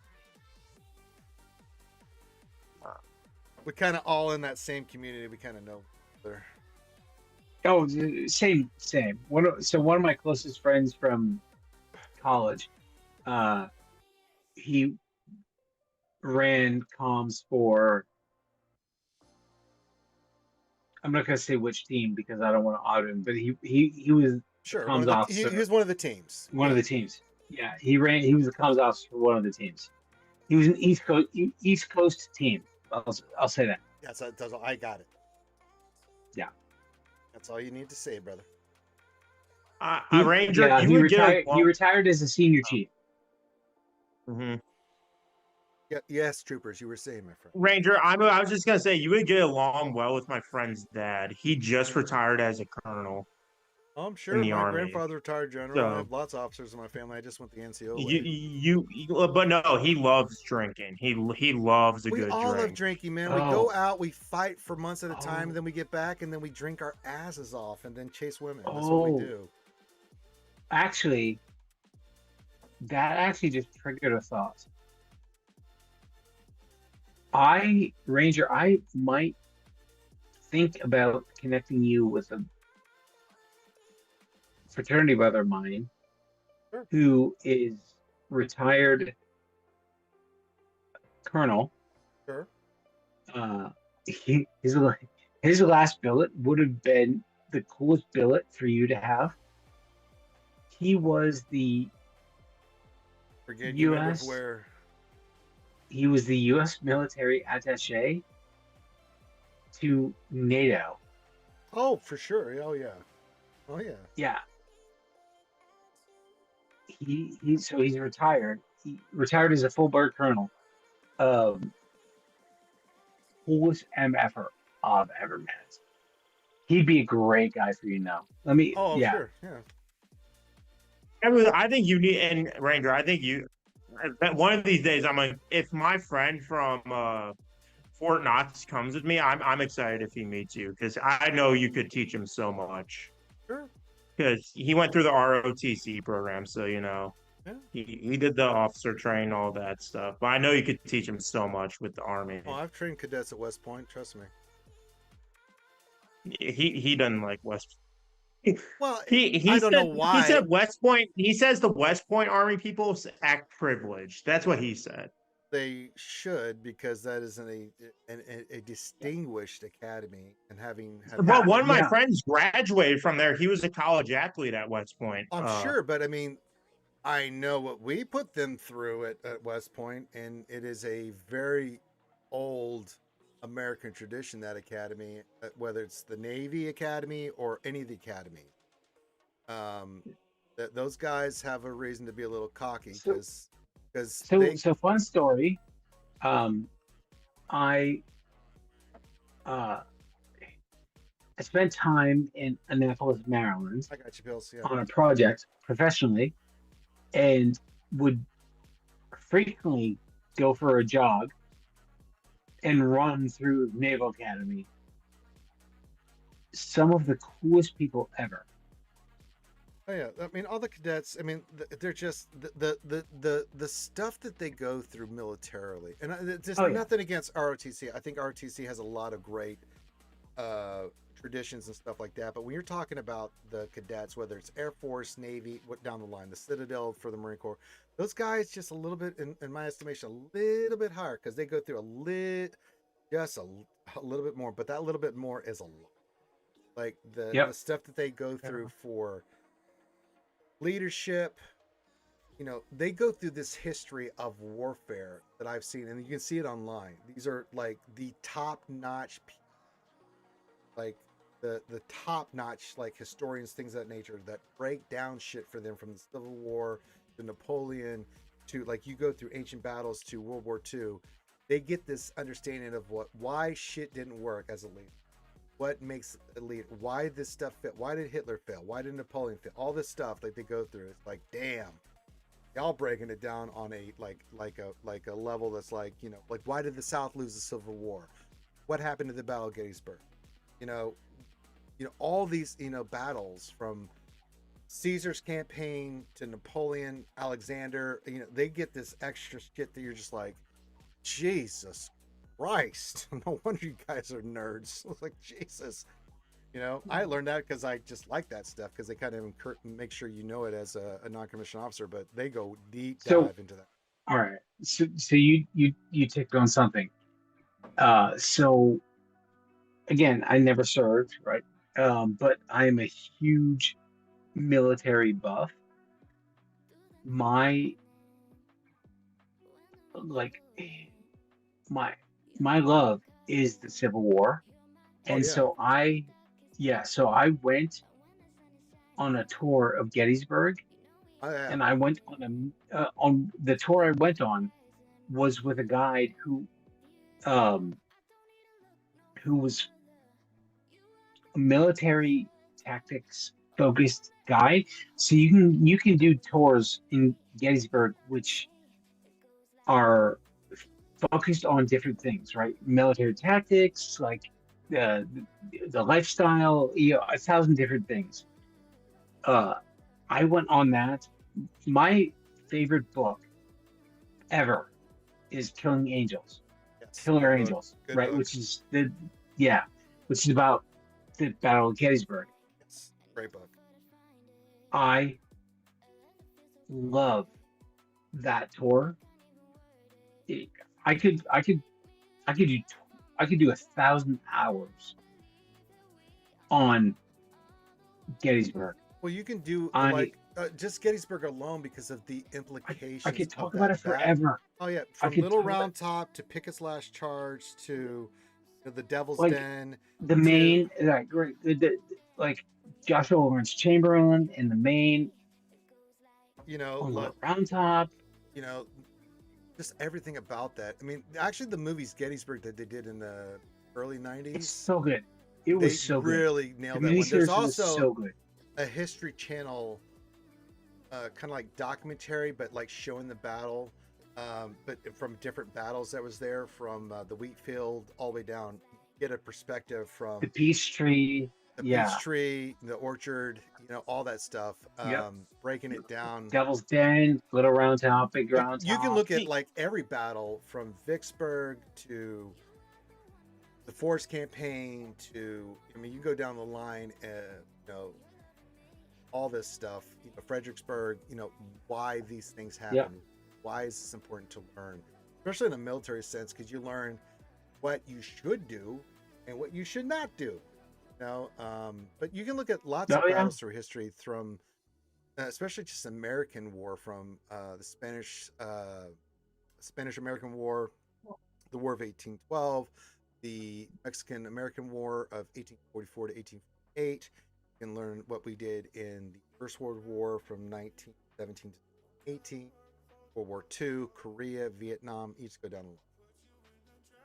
We're kind of all in that same community. We kind of know. There. Oh, same. One of my closest friends from college, he ran comms for. I'm not gonna say which team because I don't want to out him, but he was Sure. Comes One of off, the, he sir. was one of the teams. one of the teams. Yeah, he was the comms officer for one of the teams. He was an East Coast team. I'll say that. That's all. I got it. Yeah. That's all you need to say, brother. Ranger, yeah, you he would get retired. He along. retired as a senior chief. Mhm. Yeah, yes, troopers. You were saying, my friend. Ranger, I was just gonna say you would get along well with my friend's dad. He just retired as a colonel Oh, I'm in sure. the My army. grandfather retired general. I So have lots of officers in my family. I just went the NCO you, way. but no, he loves drinking. He loves a We good all love drink. drinking, man. We Oh, go out, we fight for months at a time, oh, and then we get back, and then we drink our asses off, and then chase women. That's what we oh. do. Actually, that actually just triggered a thought. Ranger, I might think about connecting you with a fraternity brother of mine Sure. who is retired colonel. Sure. His last billet would have been the coolest billet for you to have. He was the Brigade commander of U.S. where? He was the U.S. military attaché to NATO. Oh, for sure. Oh, yeah. Oh, yeah. Yeah. So he's retired. He retired as a full bird colonel. Coolest MFer I've ever met. He'd be a great guy for you now. Oh, Yeah. sure. Yeah. I think you need, and Ranger, I think you. One of these days, I'm like, if my friend from Fort Knox comes with me, I'm excited if he meets you because I know you could teach him so much. Sure. Because he went through the ROTC program, so Yeah. he did the officer train, all that stuff. But I know you could teach him so much with the army. Oh, I've trained cadets at West Point. Trust me. He doesn't like West. Well, He I don't know said why. he said West Point. He says the West Point Army people act privileged. That's what he said. They should, because that is a distinguished academy, and having had Well, that, one of my Yeah. friends graduated from there. He was a college athlete at West Point. I'm sure, but I mean, I know what we put them through at West Point, and it is a very old American tradition, that academy, whether it's the Navy Academy or any of the academy. That those guys have a reason to be a little cocky, because So fun story. I I spent time in Annapolis, Maryland, I got you, Bills. Yeah. on a project professionally, and would frequently go for a jog and run through Naval Academy. Some of the coolest people ever. Oh yeah, I mean, all the cadets. I mean, they're just the stuff that they go through militarily, and there's Oh, yeah. nothing against ROTC. I think ROTC has a lot of great traditions and stuff like that. But when you're talking about the cadets, whether it's Air Force, Navy, what down the line, the Citadel for the Marine Corps, those guys just a little bit, in my estimation, a little bit higher, because they go through just a little bit more. But that little bit more is a lot. Like the Yep. stuff that they go through for leadership, they go through this history of warfare that I've seen, and you can see it online. These are like the top-notch, like the top-notch, like historians, things of that nature, that break down shit for them, from the Civil War to Napoleon to, like, you go through ancient battles to World War II. They get this understanding of why shit didn't work as a leader. What makes a leader? Why this stuff fit? Why did Hitler fail? Why did Napoleon fail? All this stuff, like, they go through. It's like, damn, y'all breaking it down on a like a level that's like, like, why did the South lose the Civil War? What happened to the Battle of Gettysburg? All these battles, from Caesar's campaign to Napoleon, Alexander. They get this extra shit that you're just like, Jesus Christ, no wonder you guys are nerds. It's like, Jesus. I learned that because I just like that stuff, because they kind of make sure you know it as a non-commissioned officer, but they go deep dive into that. All right. So you ticked on something. So again, I never served, right? But I am a huge military buff. My my love is the Civil War. Oh, And yeah. so I went on a tour of Gettysburg, Oh, yeah. and I went on the tour I went on was with a guide um who was a military tactics focused guide. So you can do tours in Gettysburg which are focused on different things, right? Military tactics, like the lifestyle, 1,000 different things. I went on that. My favorite book ever is Killing Angels, Yes. Killer Good book. Angels, Good right? book. Which is which is about the Battle of Gettysburg. Yes. Great book. I love that tour. I could do 1,000 hours on Gettysburg. Well, you can do I just Gettysburg alone because of the implications. I could of talk that about it battle. forever. Oh yeah, I from could Little talk about- Round Top to Pickett's Last Charge to the Devil's Like, Den. The main, like Joshua Lawrence Chamberlain in the main, You know, on the like, Round Top. you know, just everything about that. I mean, actually, the movies Gettysburg that they did in the early '90s, It's so good. It they was so good. really The nailed that one. There's miniseries was also so good. a History Channel kind of like documentary, but like showing the battle, but from different battles that was there, from the wheat field all the way down. Get a perspective from The Peachtree. the Yeah. peach tree, the orchard, all that stuff. Yep. Breaking it down. Devil's Den, Little Round Top, Big But Round Top. you can look at like every battle from Vicksburg to the Forest Campaign to, I mean, you go down the line, all this stuff, Fredericksburg, why these things happen. Yeah. Why is this important to learn, especially in a military sense, because you learn what you should do and what you should not do. But you can look at lots of Oh, yeah. battles through history, from especially just American War, from the Spanish-American War, the War of 1812, the Mexican-American War of 1844 to 1848. You can learn what we did in the First World War from 1917 to 18, World War II, Korea, Vietnam. You just go down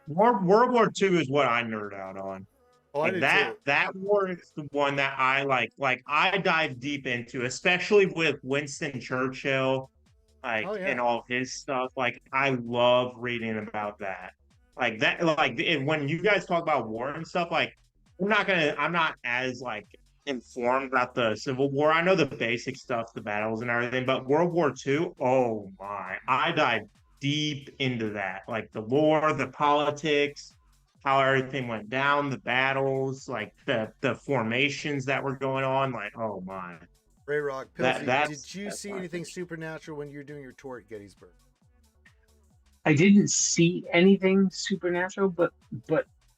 the line. World War II is what I nerd out on. Oh, I Like did that too. that war is the one that I like I dive deep into, especially with Winston Churchill, Oh, yeah. and all his stuff. Like I love reading about that. Like that, and when you guys talk about war and stuff, like I'm not as informed about the Civil War. I know the basic stuff, the battles and everything, but World War II, oh my, I dive deep into that. Like the lore, the politics, how everything went down, the battles, like the formations that were going on. Like, oh my. Ray Rock, That- Pilsy, that's- did you that's see my anything thing. supernatural when you were doing your tour at Gettysburg? I didn't see anything supernatural, but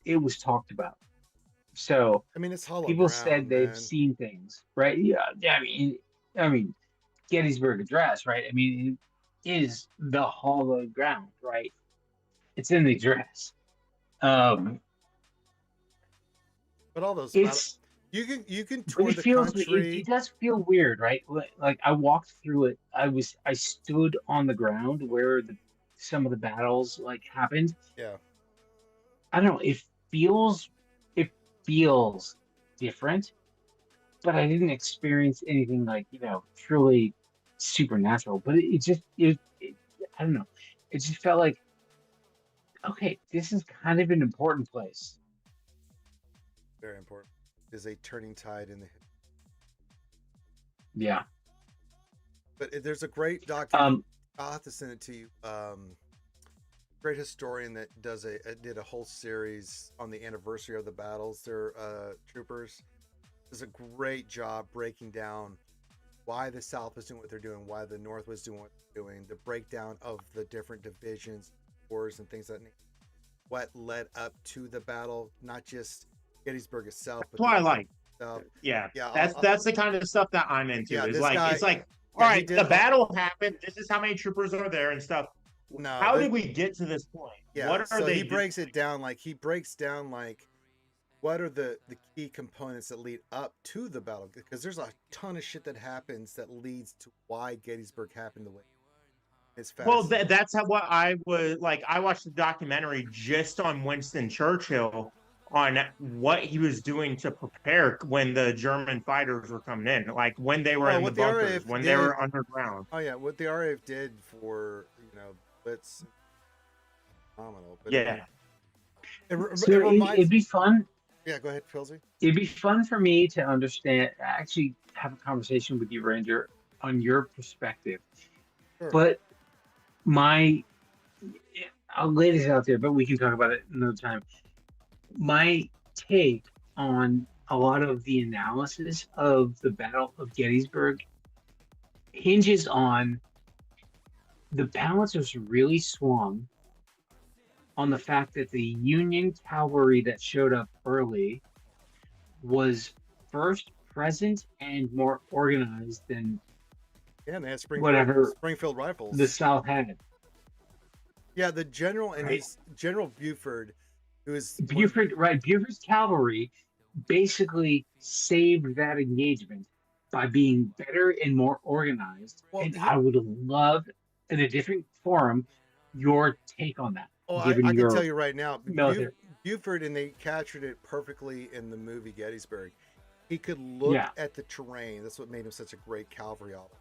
it was talked about. So I mean, it's hollow people ground, said they've man. seen things, right? Yeah, I mean, Gettysburg Address, right? I mean, it is the hollow ground, right? It's in the address. But all those It's you can but tour it the feels country. it does feel weird, right? Like I walked through it. I stood on the ground where some of the battles happened. Yeah. I don't know. It feels different, but I didn't experience anything truly supernatural. But it I don't know. It just felt like, okay, this is kind of an important place. Very important. Is a turning tide in the. Yeah. But there's a great document. Um. I'll have to send it to you. Great historian that did a whole series on the anniversary of the battles. Their troopers does a great job breaking down why the South was doing what they're doing, why the North was doing what they're doing, the breakdown of the different divisions, wars, and things what led up to the battle, not just Gettysburg itself. That's what I like. Stuff. Yeah, Yeah, that's the kind of stuff that I'm into. Yeah, It's this like guy- it's like, yeah, all he right, did the all- battle happened. This is how many troopers are there and stuff. No, How did we get to this point? Yeah, What are so they he breaks doing? it down like what are the key components that lead up to the battle, because there's a ton of shit that happens that leads to why Gettysburg happened the way it's Well, fascinating. that's how what I was like. I watched the documentary just on Winston Churchill on what he was doing to prepare when the German fighters were coming in, like when they were Well, in the what the bunkers, RAF when they did, were underground. oh yeah, what the RAF did for Blitz, phenomenal. But I mean, Yeah. So it reminds. it'd be fun. Yeah, go ahead, Pilsy. It'd be fun for me to understand, actually have a conversation with you, Ranger, on your perspective. Sure. But I'll lay this out there, but we can talk about it another time. My take on a lot of the analysis of the Battle of Gettysburg hinges on the balance was really swung on the fact that the Union cavalry that showed up early was first present and more organized than Yeah, and they had whatever Springfield rifles. the South had. Yeah, the general and Right. his General Buford, who is Buford's cavalry basically saved that engagement by being better and more organized. Well, and he- I would love, in a different forum, your take on that. Oh, given I can your tell you right now, military. Buford, and they captured it perfectly in the movie Gettysburg. He could look Yeah. at the terrain. That's what made him such a great cavalry officer.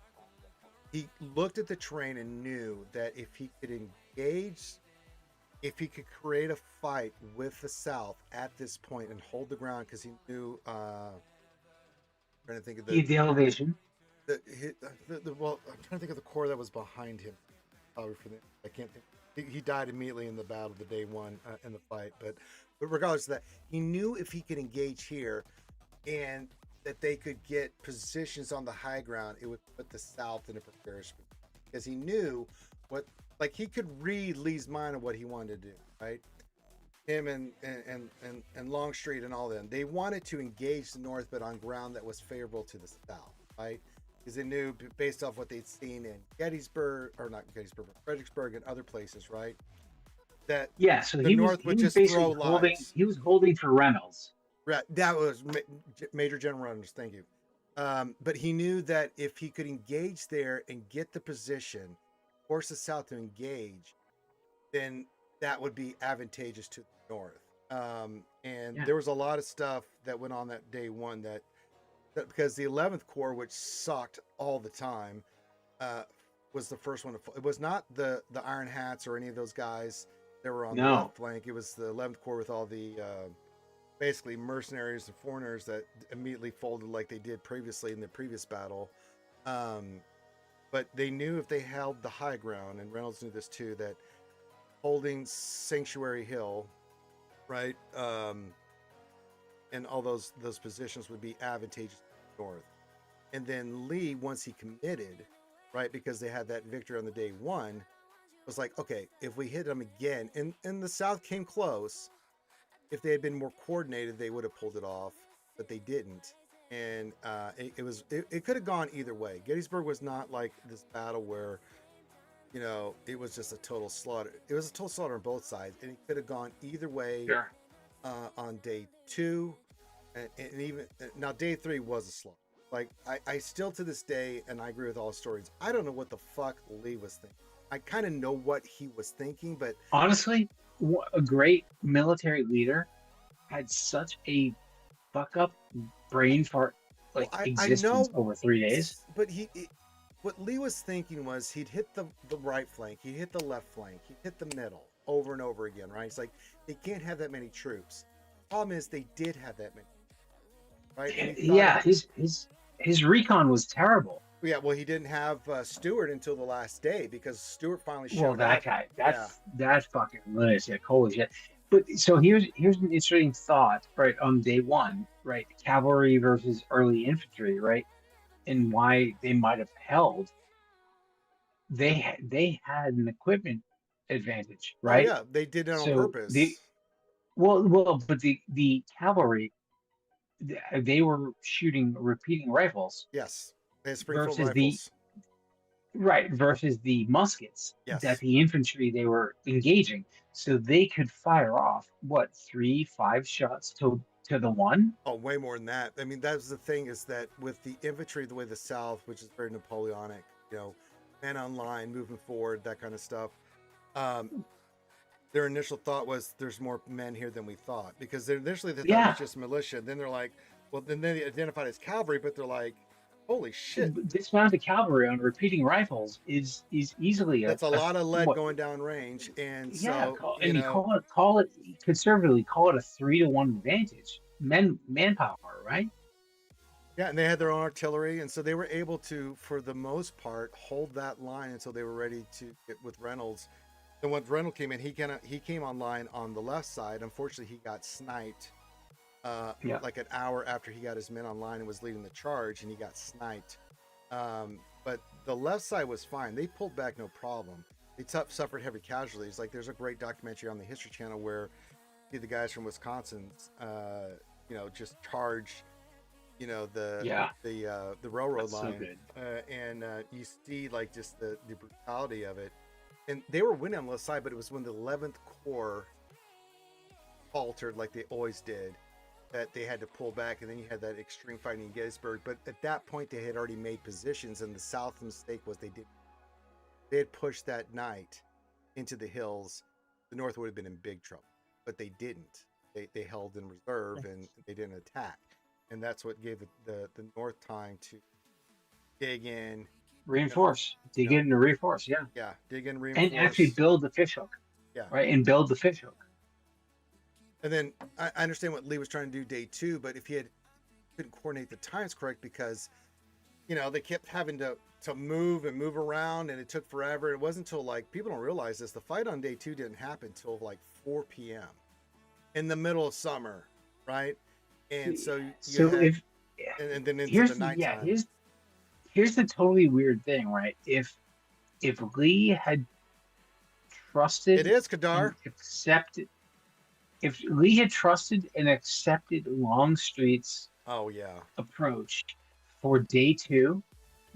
He looked at the terrain and knew that if he could engage, if he could create a fight with the South at this point and hold the ground, because he knew. Trying to think of The elevation. well, I'm trying to think of the corps that was behind him. Probably for the, I can't think. He died immediately in the battle, the day one in the fight. But regardless of that, he knew if he could engage here, and that they could get positions on the high ground, it would put the South in a precarious, because he knew what, like, he could read Lee's mind of what he wanted to do, right? Him and Longstreet and all them, they wanted to engage the North, but on ground that was favorable to the South, right? Because they knew, based off what they'd seen in Gettysburg, or not Gettysburg, but Fredericksburg and other places, right? That So the he North would was just basically throw holding. lies. He was holding for Reynolds. Right, that was Major General Reynolds. Thank you. But he knew that if he could engage there and get the position, force the South to engage, then that would be advantageous to the North. There was a lot of stuff that went on that day one that because the 11th Corps, which sucked all the time, was the first one to fall. It was not the Iron Hats or any of those guys that were on the left flank. It was the 11th Corps with all the basically mercenaries and foreigners that immediately folded like they did previously in the previous battle. But they knew if they held the high ground, and Reynolds knew this too, that holding Sanctuary Hill, right, and all those positions would be advantageous to the North. And then Lee, once he committed, right, because they had that victory on the day one, was like, okay, if we hit them again, and the South came close. If they had been more coordinated, they would have pulled it off, but they didn't. And it could have gone either way. Gettysburg was not like this battle where, it was just a total slaughter. It was a total slaughter on both sides, and it could have gone either way. Sure. On day two, and even now, day three was a slaughter. Like I still to this day, and I agree with all the stories, I don't know what the fuck Lee was thinking. I kind of know what he was thinking, but honestly, a great military leader had such a fuck up brain fart existence over 3 days. But what Lee was thinking was he'd hit the right flank, he'd hit the left flank, he'd hit the middle over and over again, right? It's like they can't have that many troops. Problem is they did have that many, right? Yeah, his recon was terrible. Yeah, well, he didn't have Stewart until the last day because Stewart finally showed Well, that up. guy, that fucking lunatic, holy shit. But so here's an interesting thought, right? On day one, right? Cavalry versus early infantry, right? And why they might have held. They had an equipment advantage, right? Oh, yeah, they did it on purpose. But the cavalry, they were shooting repeating rifles. Yes, they had Springfield versus rifles. Right, versus the muskets that Yes. the infantry they were engaging. So they could fire off what 3, 5 shots to the one. Oh, way more than that. I mean, that's the thing is that with the infantry, the way the South, which is very Napoleonic, men on line, moving forward, that kind of stuff. Their initial thought was there's more men here than we thought, because initially they thought it Yeah, was just militia. Then they're like, well, then they identified as cavalry, but they're like, holy shit, dismounted cavalry on repeating rifles is easily that's a a lot of lead what? going down range. And Yeah, so, and you call it conservatively, call it a 3-to-1 advantage. Manpower, right? yeah, and they had their own artillery, and so they were able to, for the most part, hold that line until they were ready to get with Reynolds. And when Reynolds came in, he came online on the left side. Unfortunately, he got sniped Yeah. like an hour after he got his men online and was leading the charge, and he got sniped. But the left side was fine. They pulled back no problem. They suffered heavy casualties. Like there's a great documentary on the History Channel where you see the guys from Wisconsin, just charge, the railroad That's so line, good. and you see like just the brutality of it. And they were winning on the left side, but it was when the 11th Corps faltered like they always did that they had to pull back, and then you had that extreme fighting in Gettysburg. But at that point, they had already made positions, and the South's mistake was they had pushed that night into the hills. The North would have been in big trouble, but they didn't. They held in reserve and they didn't attack, and that's what gave the North time to dig in, Reinforce. Dig in and reinforce, yeah. yeah, dig in, reinforce, And actually build the fishhook. yeah, Right, and build the fishhook. And then I understand what Lee was trying to do day two, but if he couldn't coordinate the times correct, because they kept having to move and move around, and it took forever. It wasn't until, like, people don't realize this, the fight on day two didn't happen until like 4 p.m. in the middle of summer, right? And so and then into the nighttime. Here's the totally weird thing, right? If Lee had trusted It is Kadar. accepted, if Lee had trusted and accepted Longstreet's approach for day two,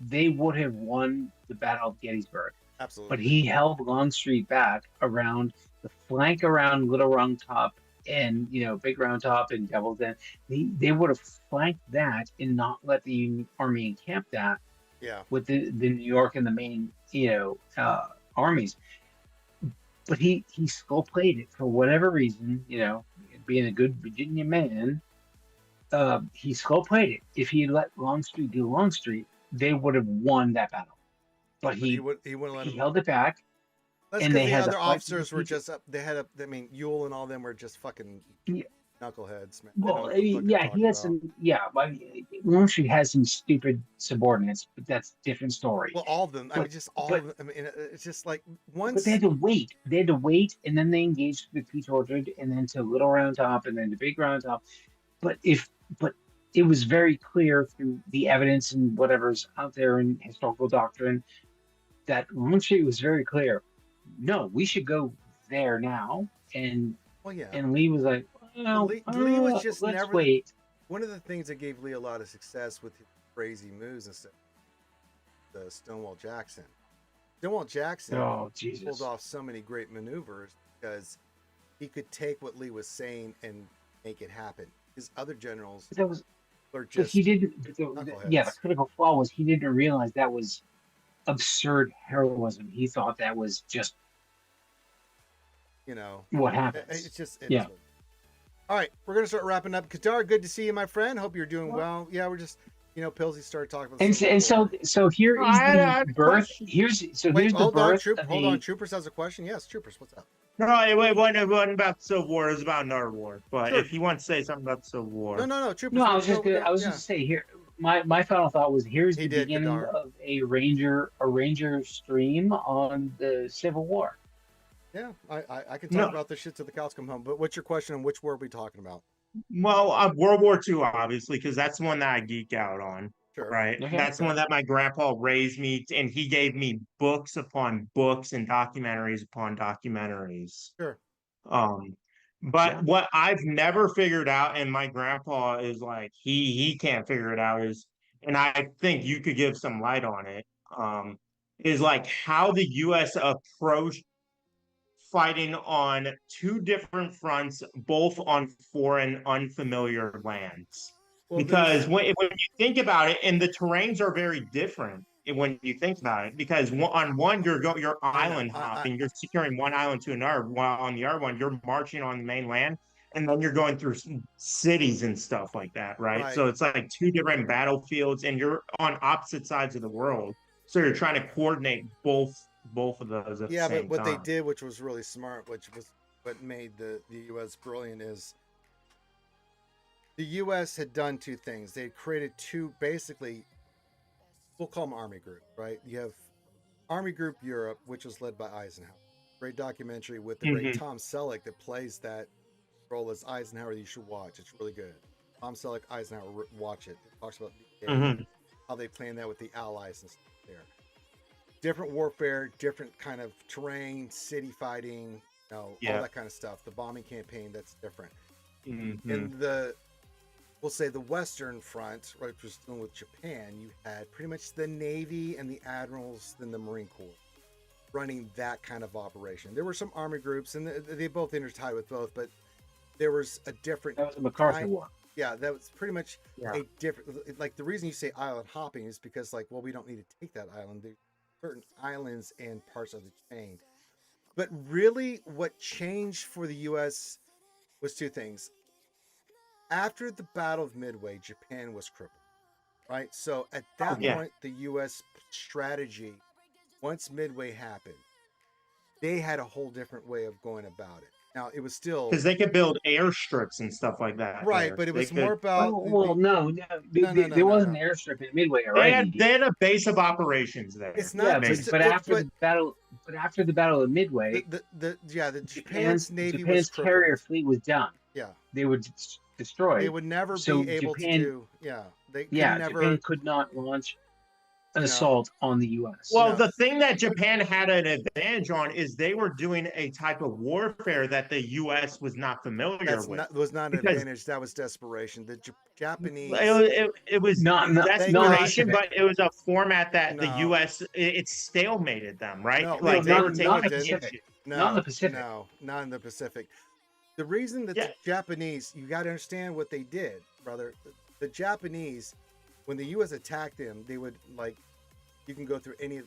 they would have won the Battle of Gettysburg. Absolutely. But he held Longstreet back around the flank around Little Round Top and Big Round Top and Devil's Den. They would have flanked that and not let the Union Army encamp that. Yeah. With the New York and the main armies. But he skull played it for whatever reason, being a good Virginia man. He skull played it. If he had let Longstreet do Longstreet, they would have won that battle. But he held it back. That's because the other officers were just up. Ewell and all them were just fucking knuckleheads, man. Well, yeah, he has some. Yeah, Longstreet has some stupid subordinates, but that's a different story. Well, all of them. Of them. I mean, it's just like once. But they had to wait. They had to wait, and then they engaged the Peach Orchard, and then to Little Round Top, and then to Big Round Top. But it was very clear through the evidence and whatever's out there in historical doctrine that Longstreet was very clear. No, we should go there now, and Lee was like, Lee was just let's wait. One of the things that gave Lee a lot of success with his crazy moves and stuff, the Stonewall Jackson. Stonewall Jackson pulled off so many great maneuvers because he could take what Lee was saying and make it happen. His other generals were just. But he didn't. The critical flaw was he didn't realize that was absurd heroism. He thought that was just. What happens. It's just. All right, we're gonna start wrapping up. Kadar, good to see you, my friend. Hope you're doing well. Yeah, we're just, Pilsy started talking about. So here is the birth. Here's the birth. Hold on, Troopers has a question. Yes, Troopers, what's up? No, it wasn't about the Civil War. It was about another war. But if you want to say something about the Civil War, no, Troopers. No, I was just gonna say here. My final thought was here's the beginning of a Ranger stream on the Civil War. Yeah, I can talk about this shit till the cows come home. But what's your question and which war are we talking about? Well, World War II, obviously, because that's the one that I geek out on. Sure. Right. Okay. That's the one that my grandpa raised me, and he gave me books upon books and documentaries upon documentaries. Sure. But what I've never figured out, and my grandpa is like, he can't figure it out, is, and I think you could give some light on it. is like how the U.S. approached fighting on two different fronts, both on foreign, unfamiliar lands. Well, Because there's when you think about it, and the terrains are very different when you think about it, because on one you're I know. island hopping, you're securing one island to another, while on the other one you're marching on the mainland, and then you're going through cities and stuff like that, right? Right. So it's like two different battlefields, and you're on opposite sides of the world. So you're trying to coordinate both of those at the Yeah, but same what they time. did, which was really smart, which was what made the U.S. brilliant, is the U.S. had done two things. They had created two, basically, we'll call them army group, right? You have Army Group Europe, which was led by Eisenhower. Great documentary with the great Mhm. Tom Selleck that plays that role as Eisenhower. You should watch. It's really good. Tom Selleck, Eisenhower, watch it. It talks about the area, Mhm. how they planned that with the Allies and stuff there. Different warfare, different kind of terrain, city fighting, all Yeah. that kind of stuff. The bombing campaign, that's different. Mhm. In we'll say the Western Front, right, which was dealing with Japan, you had pretty much the Navy and the admirals, then the Marine Corps running that kind of operation. There were some army groups, and they both intertied with both, but there was a different. That was the MacArthur War. Yeah, that was pretty much Yeah. a different. Like the reason you say island hopping is because, like, well, we don't need to take that island. There's certain islands and parts of the chain. But really, what changed for the U.S. was two things. After the Battle of Midway, Japan was crippled, right? So at that Yeah. point, the U.S. strategy, once Midway happened, they had a whole different way of going about it. Now it was still Because they could build airstrips and stuff like that right, there. but it They was more could. about No, no, no, no, there no, was an no. airstrip in Midway They already. had a base of operations there. It's Yeah, not Maybe. just but it, after the battle, of Midway, the Japan's Japan's navy was carrier crippled. fleet was done. Yeah, They were they destroyed. would never So be able to Japan, do. Yeah, they could yeah, never. Japan could not launch an You know, assault on the U.S. Well, no, the thing that Japan had an advantage on is they were doing a type of warfare that the U.S. was not familiar that's with. not was not an Because advantage. That was desperation. The Japanese, it was Not they in the got desperation, Pacific. but it was a format that the no, U.S. It stalemated them, right? no, Like no, they no, were no, taking it a didn't. Pacific. Not in No, the Pacific. no, not in the Pacific. The reason that Yeah. the Japanese, you got to understand what they did, brother. The Japanese, when the U.S. attacked them, they would like, you can go through any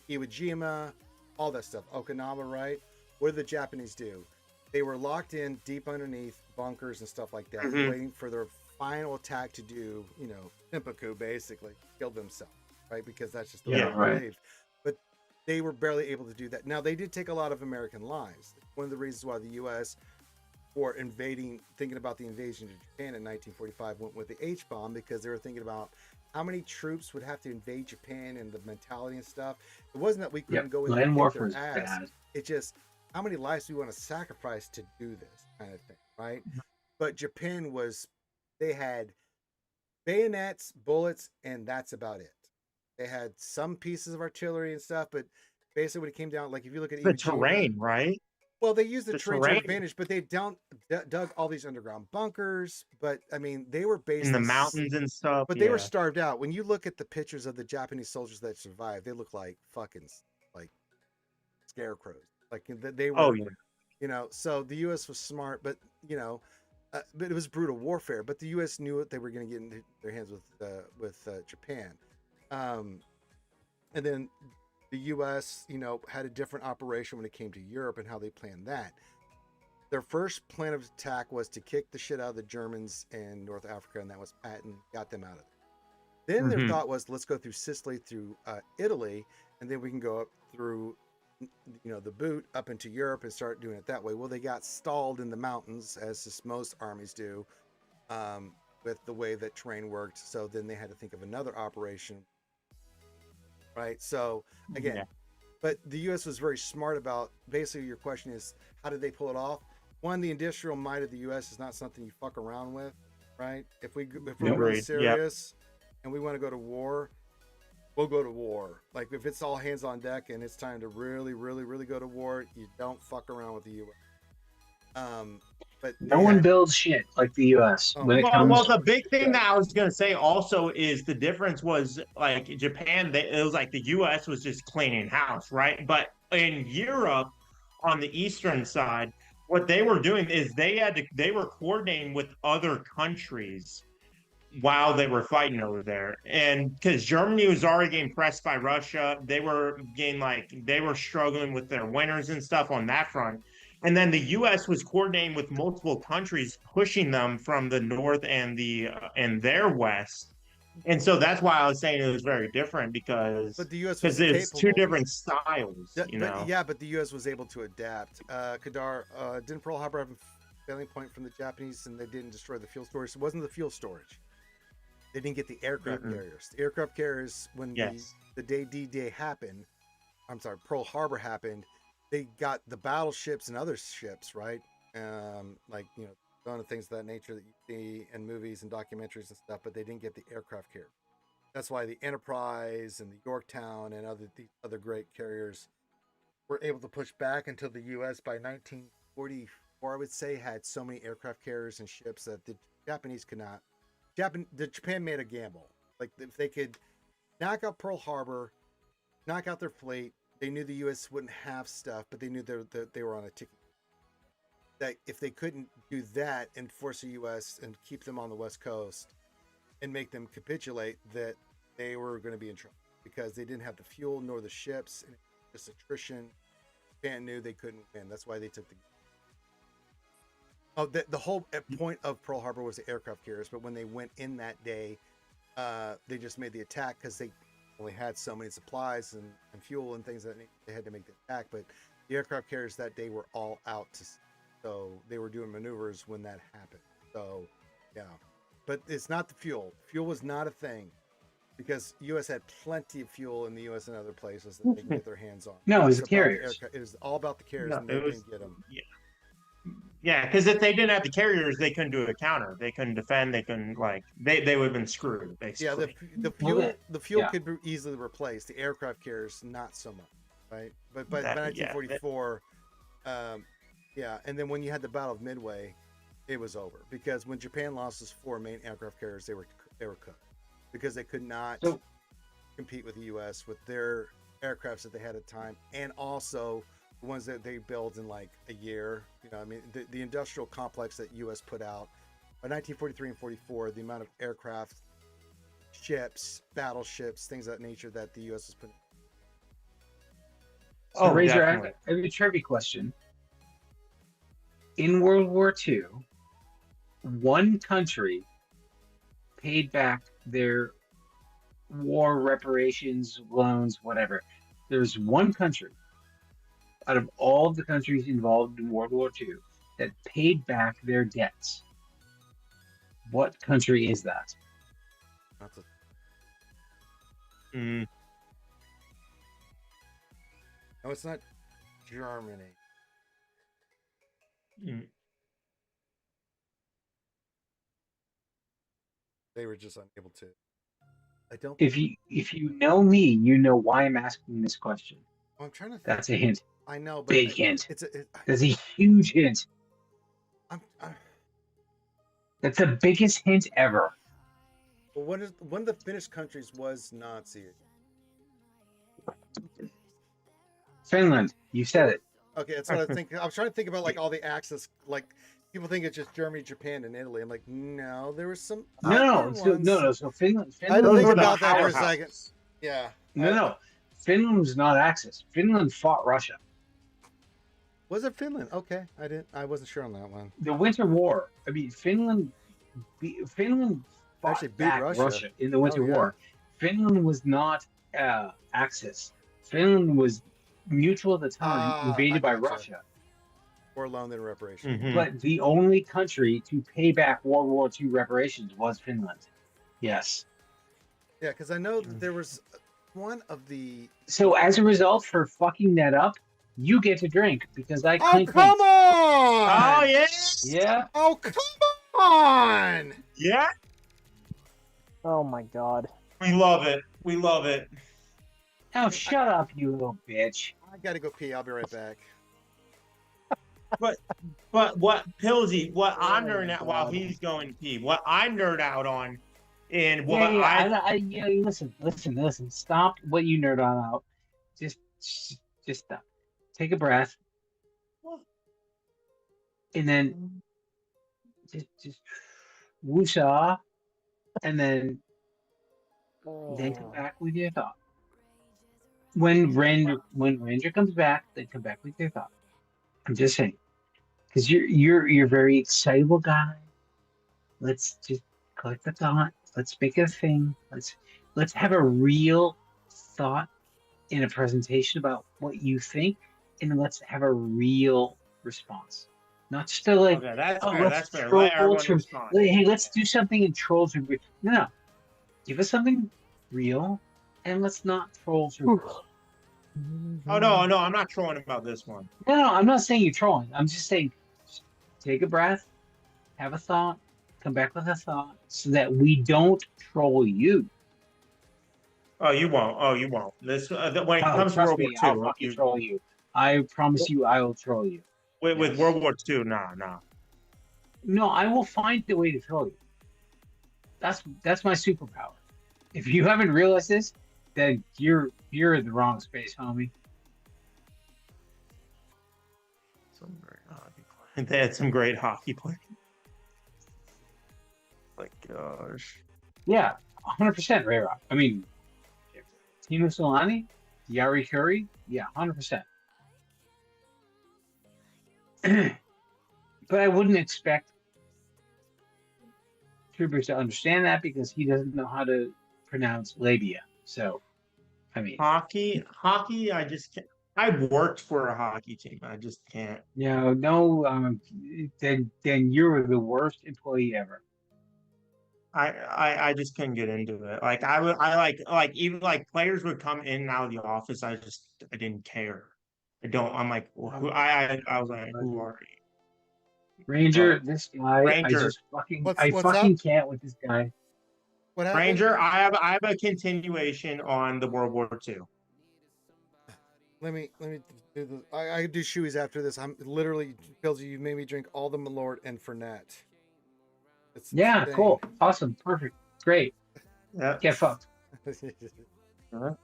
Iwo Jima, all that stuff, Okinawa, right? What did the Japanese do? They were locked in deep underneath bunkers and stuff like that, Mhm. waiting for their final attack to do, seppuku, basically, kill themselves, right? Because that's just the way Yeah, they right. believed. But they were barely able to do that. Now, they did take a lot of American lives. One of the reasons why the U.S. for thinking about the invasion of Japan in 1945, went with the H bomb because they were thinking about how many troops would have to invade Japan and the mentality and stuff. It wasn't that we couldn't Yep, go in land and kick warfare their is ass. bad. It's just how many lives do we want to sacrifice to do this kind of thing, right? But Japan they had bayonets, bullets, and that's about it. They had some pieces of artillery and stuff, but basically when it came down, like if you look at the Iwo Jima, terrain, right? well, they used the The terrain to their terrain advantage, but they dug all these underground bunkers. But I mean, they were in the basically, mountains and stuff. but they were Yeah. starved out. When you look at the pictures of the Japanese soldiers that survived, they look like fucking like scarecrows. Like they Oh were, yeah. So the U.S. was smart, but but it was brutal warfare. But the U.S. knew what they were going to get into their hands with Japan, and then the U.S. had a different operation when it came to Europe and how they planned that. Their first plan of attack was to kick the shit out of the Germans in North Africa, and that was Patton got them out of there. Then their Mhm. thought was, let's go through Sicily, through Italy, and then we can go up through, the boot up into Europe and start doing it that way. Well, they got stalled in the mountains, as most armies do, with the way that terrain worked. So then they had to think of another operation, right? So again, Yeah. but the U.S. was very smart about. Basically, your question is, how did they pull it off? One, the industrial might of the U.S. is not something you fuck around with, right? If we're really Agreed. Yep. serious and we want to go to war, we'll go to war. Like if it's all hands on deck and it's time to really, really, really go to war, you don't fuck around with the U.S. But No they one had- builds shit like the U.S. Oh, when it Well, comes. well, the big thing that I was gonna say also is the difference was like Japan. It was like the U.S. was just cleaning house, right? But in Europe, on the eastern side, what they were doing is they were coordinating with other countries while they were fighting over there. And because Germany was already getting pressed by Russia, they were struggling with their winters and stuff on that front. And then the U.S. was coordinating with multiple countries, pushing them from the north and and their west. And so that's why I was saying it was very different because but the U.S. was there's two capable. different styles, you know. But yeah, but the U.S. was able to adapt. Kadar, didn't Pearl Harbor have a failing point from the Japanese, and they didn't destroy the fuel storage? It wasn't the fuel storage. They didn't get the aircraft carriers. The aircraft carriers, when the day D-Day happened, I'm sorry, Pearl Harbor happened, they got the battleships and other ships, right? Like, you know, one of the things of that nature that you see in movies and documentaries and stuff, but they didn't get the aircraft carriers. That's why the Enterprise and the Yorktown and these other great carriers were able to push back until the U.S. by 1944, I would say, had so many aircraft carriers and ships that the Japanese could not. Japan made a gamble. Like, if they could knock out Pearl Harbor, knock out their fleet, they knew the U.S. wouldn't have stuff, but they knew they were on a ticket. That if they couldn't do that and force the U.S. and keep them on the West Coast and make them capitulate, that they were going to be in trouble because they didn't have the fuel nor the ships, and just attrition. Japan knew they couldn't win. That's why they took the whole point of Pearl Harbor was the aircraft carriers, but when they went in that day, they just made the attack because they only had so many supplies and fuel and things that they had to make the attack. But the aircraft carriers that day were all out so they were doing maneuvers when that happened. So yeah, but it's not the fuel. Fuel was not a thing because U.S. had plenty of fuel in the U.S. and other places that they could get their hands on. No, it was the about carriers. It was all about the carriers, No, and they couldn't get them. Yeah, because if they didn't have the carriers, they couldn't do a counter. They couldn't defend. They couldn't they would have been screwed basically. Yeah, the fuel could be easily replaced. The aircraft carriers, not so much, right? But by 1944, yeah, and then when you had the Battle of Midway, it was over because when Japan lost its 4 main aircraft carriers, they were cooked because they could not compete with the U.S. with their aircrafts that they had at the time, and also the ones that they build in like a year. You know, I mean, the industrial complex that U.S. put out by 1943 and 44, the amount of aircraft, ships, battleships, things of that nature that the U.S. was putting. So, Razor, I have a trivia question. In World War II, one country paid back their war reparations, loans, whatever. There's one country out of all the countries involved in World War II that paid back their debts. What country is that? That's a... No, it's not Germany. They were just unable to. I don't. If you know me, you know why I'm asking this question. I'm trying to think. That's a hint. I know, but big hint. That's a huge hint. That's the biggest hint ever. Well, one of the Finnish countries was Nazi. Finland. You said it. Okay, that's what I think. I was trying to think about like all the axis. Like people think it's just Germany, Japan, and Italy. I'm like, no, there was some. No. So Finland. I didn't think about that for a second. Yeah. No. Finland was not Axis. Finland fought Russia. Was it Finland? Okay, I wasn't sure on that one. The Winter War. I mean, Finland fought actually beat back Russia in the Winter War. Finland was not Axis. Finland was neutral at the time, invaded by Russia. Or loaned in reparations. But the only country to pay back World War II reparations was Finland. Yes. Yeah, because I know that there was one of the. So as a result, for fucking that up, you get to drink because I. Oh come on! Oh yes. Yeah. Oh come on! Yeah. Oh my god. We love it. We love it. Now shut up, you little bitch. I gotta go pee. I'll be right back. But what Pillsy, what I'm Oh nerding my out while God. he's going pee, what I nerd out on, and what Yeah, yeah. I Yeah. Listen. Stop what you nerd on out. Just, just stop. Take a breath, and then just woosah, and then come Oh. back with your thought. When Ranger comes back, then come back with your thought. I'm just saying, because you're a very excitable guy. Let's just collect the thought. Let's make it a thing. Let's have a real thought in a presentation about what you think, and then let's have a real response. Not just to like, okay, that's oh, fair. let's That's fair. Let troll everyone to, respond. hey, let's do something and troll to. No, no, give us something real, and let's not troll to. Oh no, I'm not trolling about this one. No, no, I'm not saying you're trolling. I'm just saying, just take a breath, have a thought, come back with a thought, so that we don't troll you. Oh, you won't. Oh, you won't. This when it Oh, comes to trust World War me, I'll II, fucking troll you. I promise you, I will troll you. with Yes. World War II, nah. No, I will find a way to troll you. That's my superpower. If you haven't realized this, then you're in the wrong space, homie. Some great hockey players. They had some great hockey players. My gosh. Yeah, 100% Ray Rock. I mean, Tino Solani, Yari Curry, yeah, 100%. But I wouldn't expect Troopers to understand that because he doesn't know how to pronounce labia. So, I mean, Hockey. I just can't. I worked for a hockey team. I just can't. no, then you're the worst employee ever. I just couldn't get into it. Like I like even like players would come in and out of the office. I didn't care. I don't. I'm like who I was like who are you? Ranger, But this guy, Ranger, I What's up? fucking can't with this guy. What happened? Ranger, I have a continuation on the World War II. Let me do the. I do shoeies after this. I'm literally Pilsy. You made me drink all the Malort and Fernet. It's Yeah, insane. cool, awesome, perfect, great. Yeah. Get fucked. All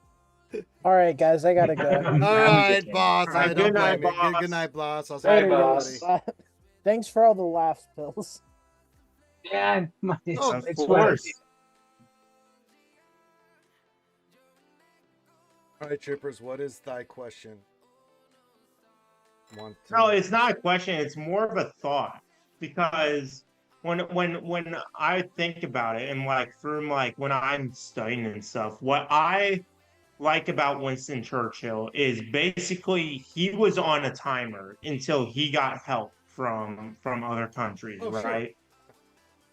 right, guys, I gotta go. I'm All just right, kidding. boss. All right, I don't good night, blame you. boss. Good night, boss. I'll see Bye, you, Later, everybody. boss. guys. Thanks for all the laughs, Pills. Yeah, Oh, Of it's what I course. do. All right, Chippers. What is thy question? Want to No, it's not a question. It's more of a thought because when I think about it and like from like when I'm studying and stuff, what I like about Winston Churchill is basically he was on a timer until he got help from other countries, Oh, sure. right?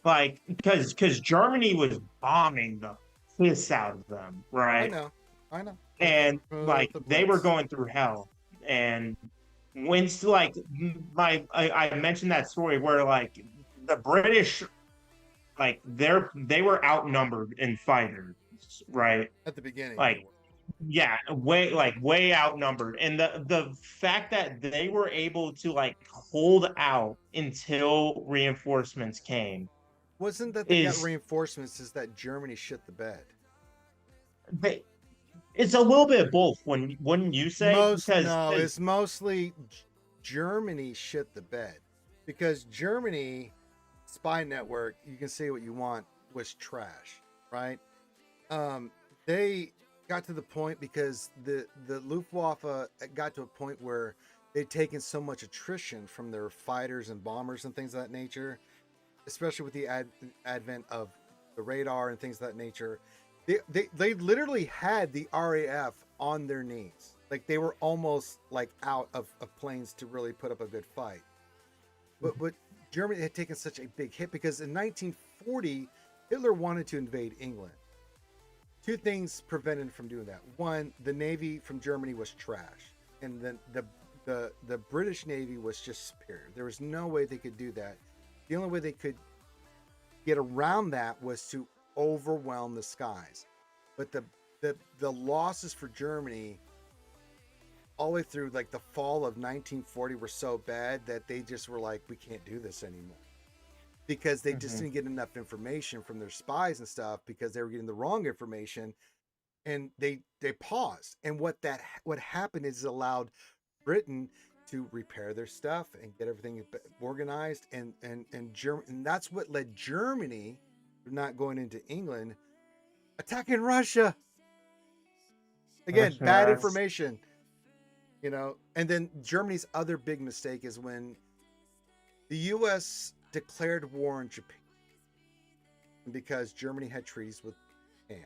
Like because Germany was bombing the piss out of them, I right? know. I know. And like The they were Blitz. going through hell. And Winston, like I mentioned that story where like the British, like they were outnumbered in fighters, right? At the beginning. Like yeah, way outnumbered. And the fact that they were able to like hold out until reinforcements came Wasn't that they got is reinforcements? Is that Germany shit the bed? they, it's a little bit of both. Wouldn't you say? No, it's mostly Germany shit the bed, because Germany spy network, you can say what you want, was trash, right? They got to the point because the Luftwaffe got to a point where they'd taken so much attrition from their fighters and bombers and things of that nature, especially with the advent of the radar and things of that nature. They literally had the RAF on their knees. Like they were almost like out of planes to really put up a good fight. But Germany had taken such a big hit because in 1940, Hitler wanted to invade England. Two things prevented him from doing that. One, the Navy from Germany was trash. And then the British Navy was just superior. There was no way they could do that. The only way they could get around that was to overwhelm the skies. But the losses for Germany all the way through like the fall of 1940 were so bad that they just were like, we can't do this anymore. Because they just didn't get enough information from their spies and stuff because they were getting the wrong information, and they paused. And what happened is it allowed Britain to repair their stuff and get everything organized, and Germany, and that's what led Germany, not going into England, attacking Russia. Again, bad information, and then Germany's other big mistake is when the U.S. declared war on Japan because Germany had treaties with Japan.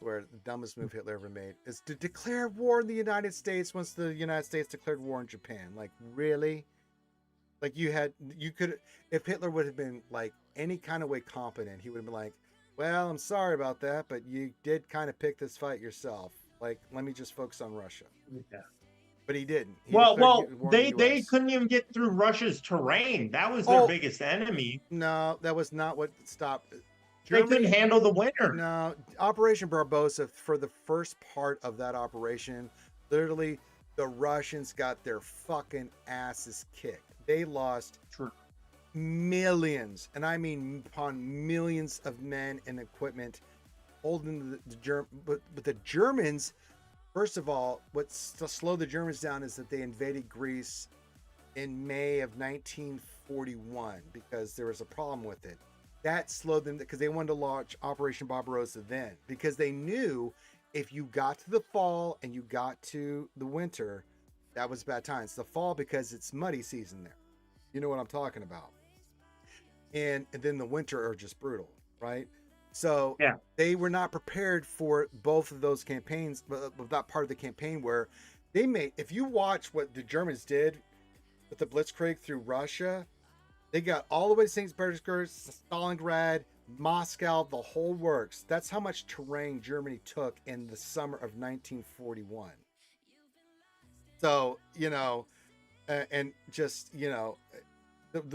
Where the dumbest move Hitler ever made is to declare war on the United States once the United States declared war on Japan. Like, really? Like, you could, if Hitler would have been like any kind of way competent, he would have been like, well, I'm sorry about that, but you did kind of pick this fight yourself. Like, let me just focus on Russia. Yeah. But he didn't. They couldn't even get through Russia's terrain. That was their biggest enemy. No, that was not what stopped. Germany, they couldn't handle the winter. No, Operation Barbarossa, for the first part of that operation, literally the Russians got their fucking asses kicked. They lost millions, and I mean upon millions of men and equipment holding but the Germans, first of all, what slowed the Germans down is that they invaded Greece in May of 1941 because there was a problem with it. That slowed them because they wanted to launch Operation Barbarossa then, because they knew if you got to the fall and you got to the winter, that was bad times. The fall, because it's muddy season there. You know what I'm talking about. And then the winter are just brutal, right? So yeah, they were not prepared for both of those campaigns, but that part of the campaign where they made, if you watch what the Germans did with the Blitzkrieg through Russia, they got all the way to St. Petersburg, Stalingrad, Moscow, the whole works. That's how much terrain Germany took in the summer of 1941. So, and just,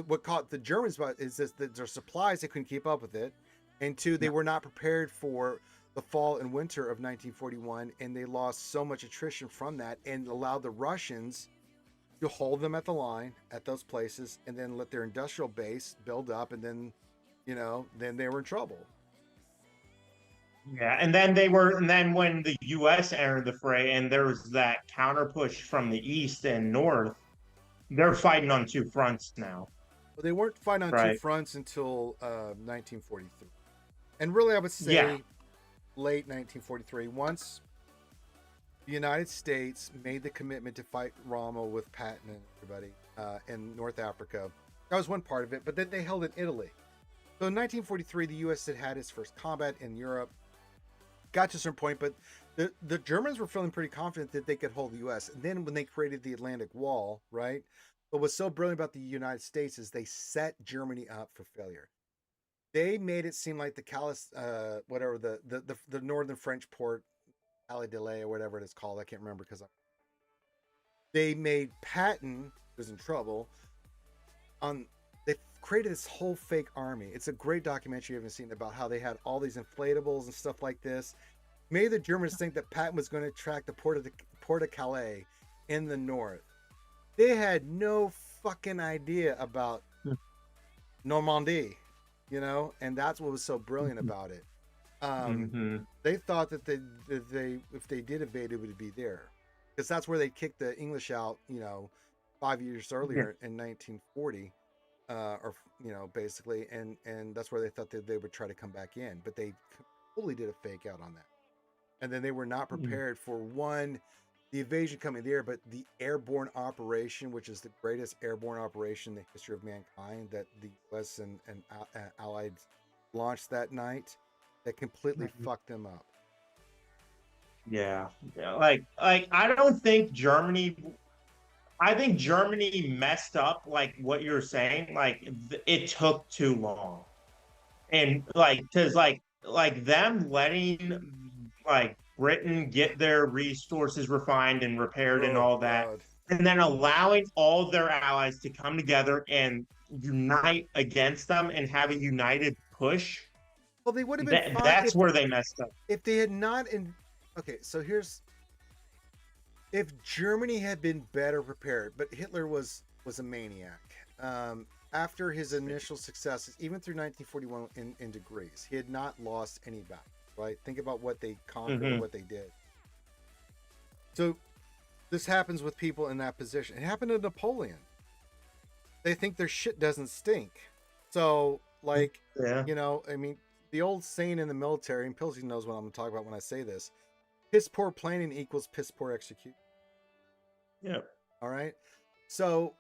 what caught the Germans is this, that their supplies, they couldn't keep up with it. And two, they were not prepared for the fall and winter of 1941, and they lost so much attrition from that and allowed the Russians to hold them at the line at those places and then let their industrial base build up, and then, then they were in trouble. Yeah, and then when the U.S. entered the fray and there was that counter push from the east and north, they're fighting on two fronts now. Well, they weren't fighting on two fronts until 1943. And really, I would say late 1943, once the United States made the commitment to fight Rommel with Patton and everybody in North Africa. That was one part of it, but then they held in Italy. So in 1943, the U.S. had its first combat in Europe. Got to a certain point, but the Germans were feeling pretty confident that they could hold the U.S. And then when they created the Atlantic Wall, right? What was so brilliant about the United States is they set Germany up for failure. They made it seem like the the northern French port, Calais de Lay or whatever it is called. I can't remember because they made Patton, who was in trouble, they created this whole fake army. It's a great documentary you haven't seen about how they had all these inflatables and stuff like this. Made the Germans think that Patton was going to attack the port of Calais in the north. They had no fucking idea about Normandy, and that's what was so brilliant about it. They thought that they if they did invade, it would be there, because that's where they kicked the English out, 5 years earlier in 1940, basically, and that's where they thought that they would try to come back in, but they totally did a fake out on that, and then they were not prepared for the invasion coming there, but the airborne operation, which is the greatest airborne operation in the history of mankind, that the U.S. and Allied launched that night, that completely fucked them up. Yeah. Like I don't think Germany. I think Germany messed up, like what you're saying. Like it took too long, and because them letting Britain get their resources refined and repaired and all that, and then allowing all their allies to come together and unite against them and have a united push. Well, they would have been fine. That's where they messed up. If they had not okay, so here's if Germany had been better prepared, but Hitler was a maniac. After his initial successes, even through 1941 in degrees, he had not lost any battle. Right? Think about what they conquered and what they did. So this happens with people in that position. It happened to Napoleon. They think their shit doesn't stink. So, like, Yeah. you know, I mean, the old saying in the military, and Pilsy knows what I'm going to talk about when I say this, piss poor planning equals piss poor execution. Yeah. All right. So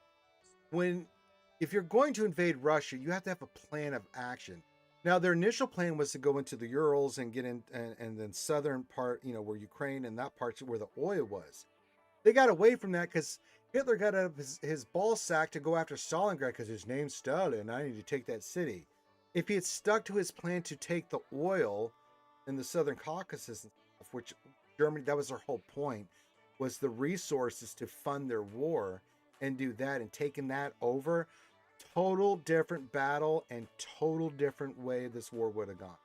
if you're going to invade Russia, you have to have a plan of action. Now, their initial plan was to go into the Urals and get in, and then southern part, you know, where Ukraine and that part's where the oil was. They got away from that because Hitler got out of his ball sack to go after Stalingrad because his name's Stalin. I need to take that city. If he had stuck to his plan to take the oil in the southern Caucasus, which Germany, that was their whole point, was the resources to fund their war and do that and taking that over, total different battle and total different way this war would have gone.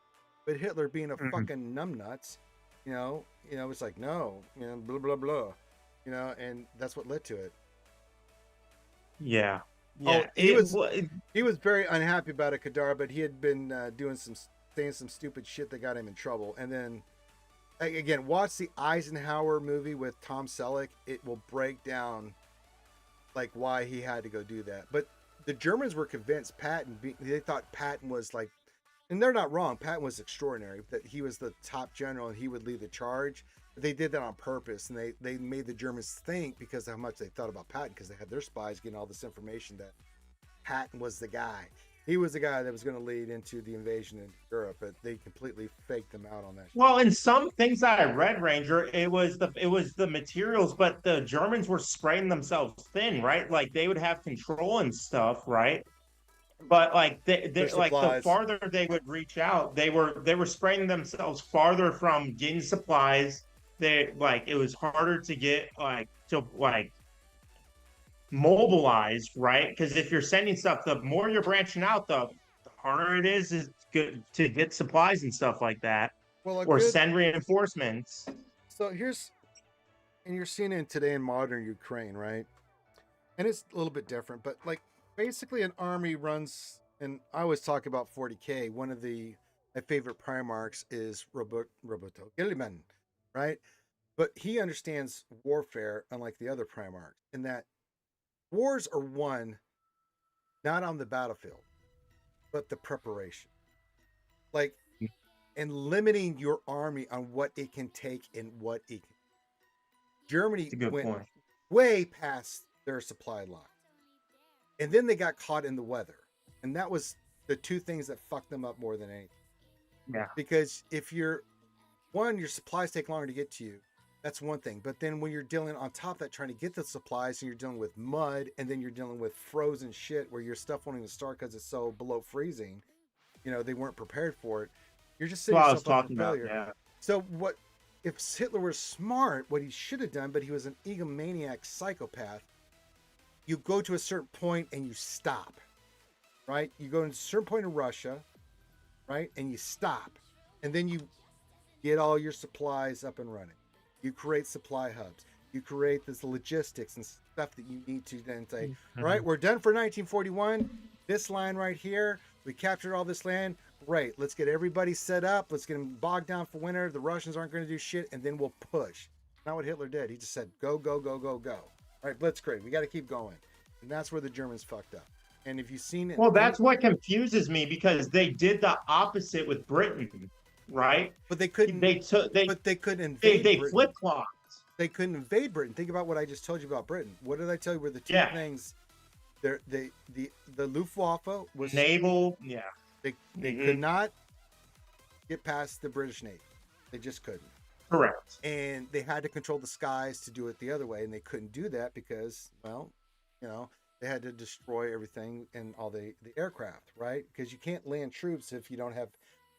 But Hitler being a fucking numbnuts, you know, it's like, no, you know, blah, blah, blah, you know, and that's what led to it. Yeah. Oh, Yeah. he was very unhappy about it, Kadar, but he had been saying some stupid shit that got him in trouble. And then again, watch the Eisenhower movie with Tom Selleck. It will break down like why he had to go do that. But the Germans were convinced they thought Patton was like, and they're not wrong, Patton was extraordinary, that he was the top general and he would lead the charge. They did that on purpose, and they made the Germans think, because of how much they thought about Patton, because they had their spies getting all this information that Patton was the guy. He was the guy that was going to lead into the invasion in Europe, but they completely faked them out on that. Well, in some things that I read, Ranger, it was the materials, but the Germans were spraying themselves thin, right? Like they would have control and stuff, right? But like they like the farther they would reach out, they were spraying themselves farther from getting supplies. It was harder to get mobilized, right? Because if you're sending stuff, the more you're branching out, the harder it is good to get supplies and stuff like that, or send reinforcements. So and you're seeing it today in modern Ukraine, right? And it's a little bit different, but like basically an army runs, and I always talk about 40K. One of my favorite Primarchs is Roberto Gilliman, right? But he understands warfare unlike the other Primarchs, in that wars are won not on the battlefield, but the preparation. Like, and limiting your army on what it can take and what it can. Germany went way past their supply line. And then they got caught in the weather. And that was the two things that fucked them up more than anything. Yeah. Because if your supplies take longer to get to you, that's one thing. But then when you're dealing on top of that, trying to get the supplies, and you're dealing with mud, and then you're dealing with frozen shit where your stuff won't even start because it's so below freezing, you know, they weren't prepared for it. You're just sitting yourself up for failure. Yeah. So if Hitler was smart, what he should have done, but he was an egomaniac psychopath, you go to a certain point and you stop, right? You go to a certain point in Russia, right? And you stop. And then you get all your supplies up and running. You create supply hubs. You create this logistics and stuff that you need to then say, right, we're done for 1941. This line right here, we captured all this land. Great. Let's get everybody set up. Let's get them bogged down for winter. The Russians aren't going to do shit. And then we'll push. Not what Hitler did. He just said, go, go, go, go, go. All right, blitzkrieg. We got to keep going. And that's where the Germans fucked up. And if you've seen it. Well, that's what confuses me, because they did the opposite with Britain, right? But they couldn't. But they couldn't invade. They flip-flopped. They couldn't invade Britain. Think about what I just told you about Britain. What did I tell you were the two things? The Luftwaffe was naval. Yeah. They could not get past the British Navy. They just couldn't. Correct. And they had to control the skies to do it the other way, and they couldn't do that because, well, you know, they had to destroy everything and all the aircraft, right? Because you can't land troops if you don't have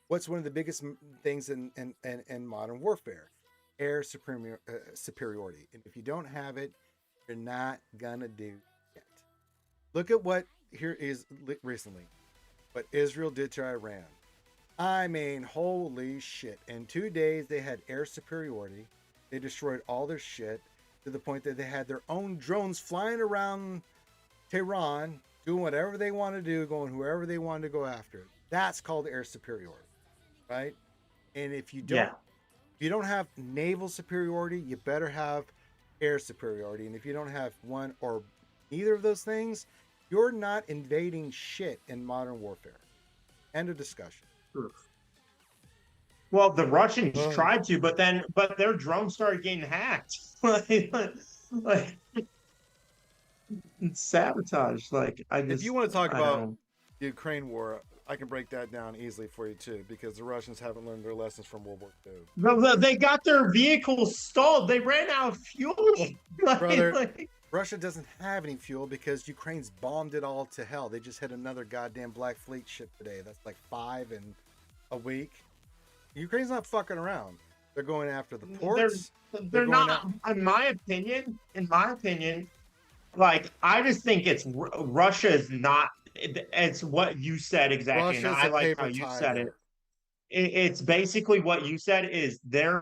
what's one of the biggest things in modern warfare: air superiority. And if you don't have it, you're not gonna do it. Look at what here is recently, what Israel did to Iran. I mean, holy shit. In 2 days, they had air superiority. They destroyed all their shit to the point that they had their own drones flying around Tehran, doing whatever they want to do, going whoever they want to go after. That's called air superiority, right? And if you don't, Yeah. if you don't have naval superiority, you better have air superiority. And if you don't have one or neither of those things, you're not invading shit in modern warfare. End of discussion. Well, the Russians Ugh. tried to, but their drones started getting hacked. like sabotage. Like I just If you want to talk I about don't- the Ukraine war, I can break that down easily for you too, because the Russians haven't learned their lessons from World War II. They got their vehicles stalled. They ran out of fuel. Brother, Russia doesn't have any fuel because Ukraine's bombed it all to hell. They just hit another goddamn Black Fleet ship today. That's like 5 in a week. Ukraine's not fucking around. They're going after the ports. they're going not. In my opinion, like I just think it's Russia is not. It's what you said exactly, and Russia's I a like how paper you said it. tiger. It's basically what you said is the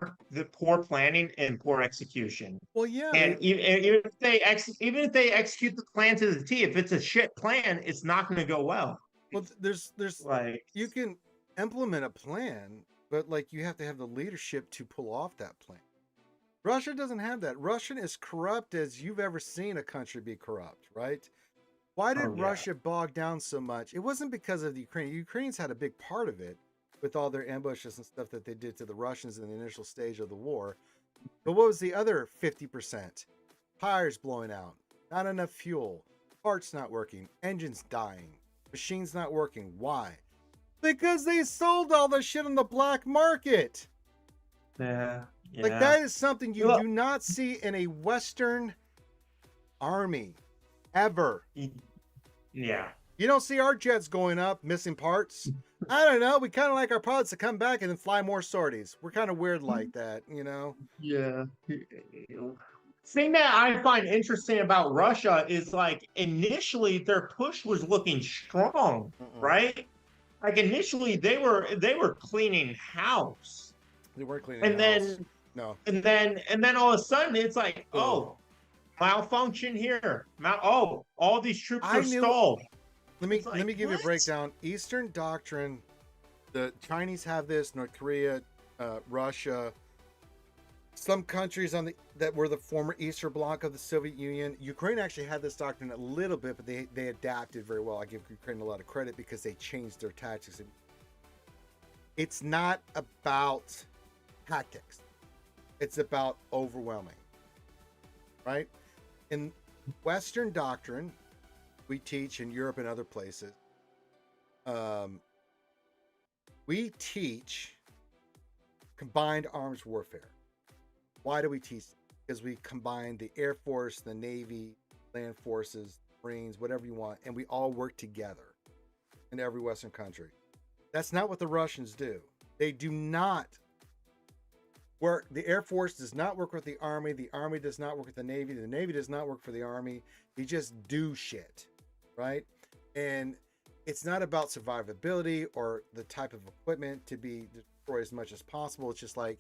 poor planning and poor execution. Well, yeah. And even if they execute the plan to the T, if it's a shit plan, it's not going to go well. Well, there's Like you can implement a plan, but like you have to have the leadership to pull off that plan. Russia doesn't have that. Russia is corrupt as you've ever seen a country be corrupt, right? Why did Oh, yeah. Russia bog down so much? It wasn't because of the Ukraine. The Ukrainians had a big part of it with all their ambushes and stuff that they did to the Russians in the initial stage of the war. But what was the other 50%? Tires blowing out, not enough fuel, parts not working, engines dying, machines not working. Why? Because they sold all the shit on the black market. yeah. Like that is something you Look- do not see in a Western army ever. Yeah. You don't see our jets going up, missing parts. I don't know. We kind of like our pilots to come back and then fly more sorties. We're kind of weird like that, you know? Yeah. Thing that I find interesting about Russia is like initially their push was looking strong, Mm-mm. right? Like initially they were cleaning house. They weren't cleaning And house. then No. and then all of a sudden it's like, Boom. oh, malfunction here. All these troops I are knew- stalled. Let me It's like, let me give you a what? breakdown. Eastern Doctrine, the Chinese have this, North Korea, Russia, some countries on the that were the former Eastern Bloc of the Soviet Union. Ukraine actually had this doctrine a little bit, but they adapted very well. I give Ukraine a lot of credit because they changed their tactics. It's not about tactics. It's about overwhelming. Right? In Western doctrine, we teach in Europe and other places. We teach combined arms warfare. Why do we teach? Because we combine the Air Force, the Navy, land forces, Marines, whatever you want, and we all work together in every Western country. That's not what the Russians do. They do not work. The Air Force does not work with the Army does not work with the Navy does not work for the Army. They just do shit, right? And it's not about survivability or the type of equipment to be destroyed as much as possible. It's just like,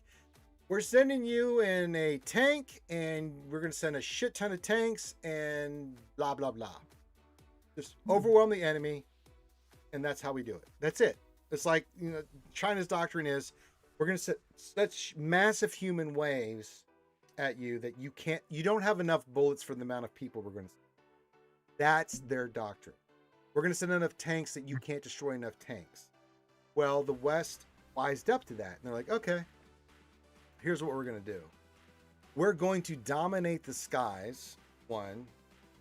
we're sending you in a tank and we're going to send a shit ton of tanks and blah, blah, blah. Just overwhelm the enemy. And that's how we do it. That's it. It's like, you know, China's doctrine is we're going to set such massive human waves at you that you don't have enough bullets for the amount of people we're going to send. That's their doctrine. We're going to send enough tanks that you can't destroy enough tanks. Well, the West wised up to that. And they're like, okay, here's what we're going to do. We're going to dominate the skies, one,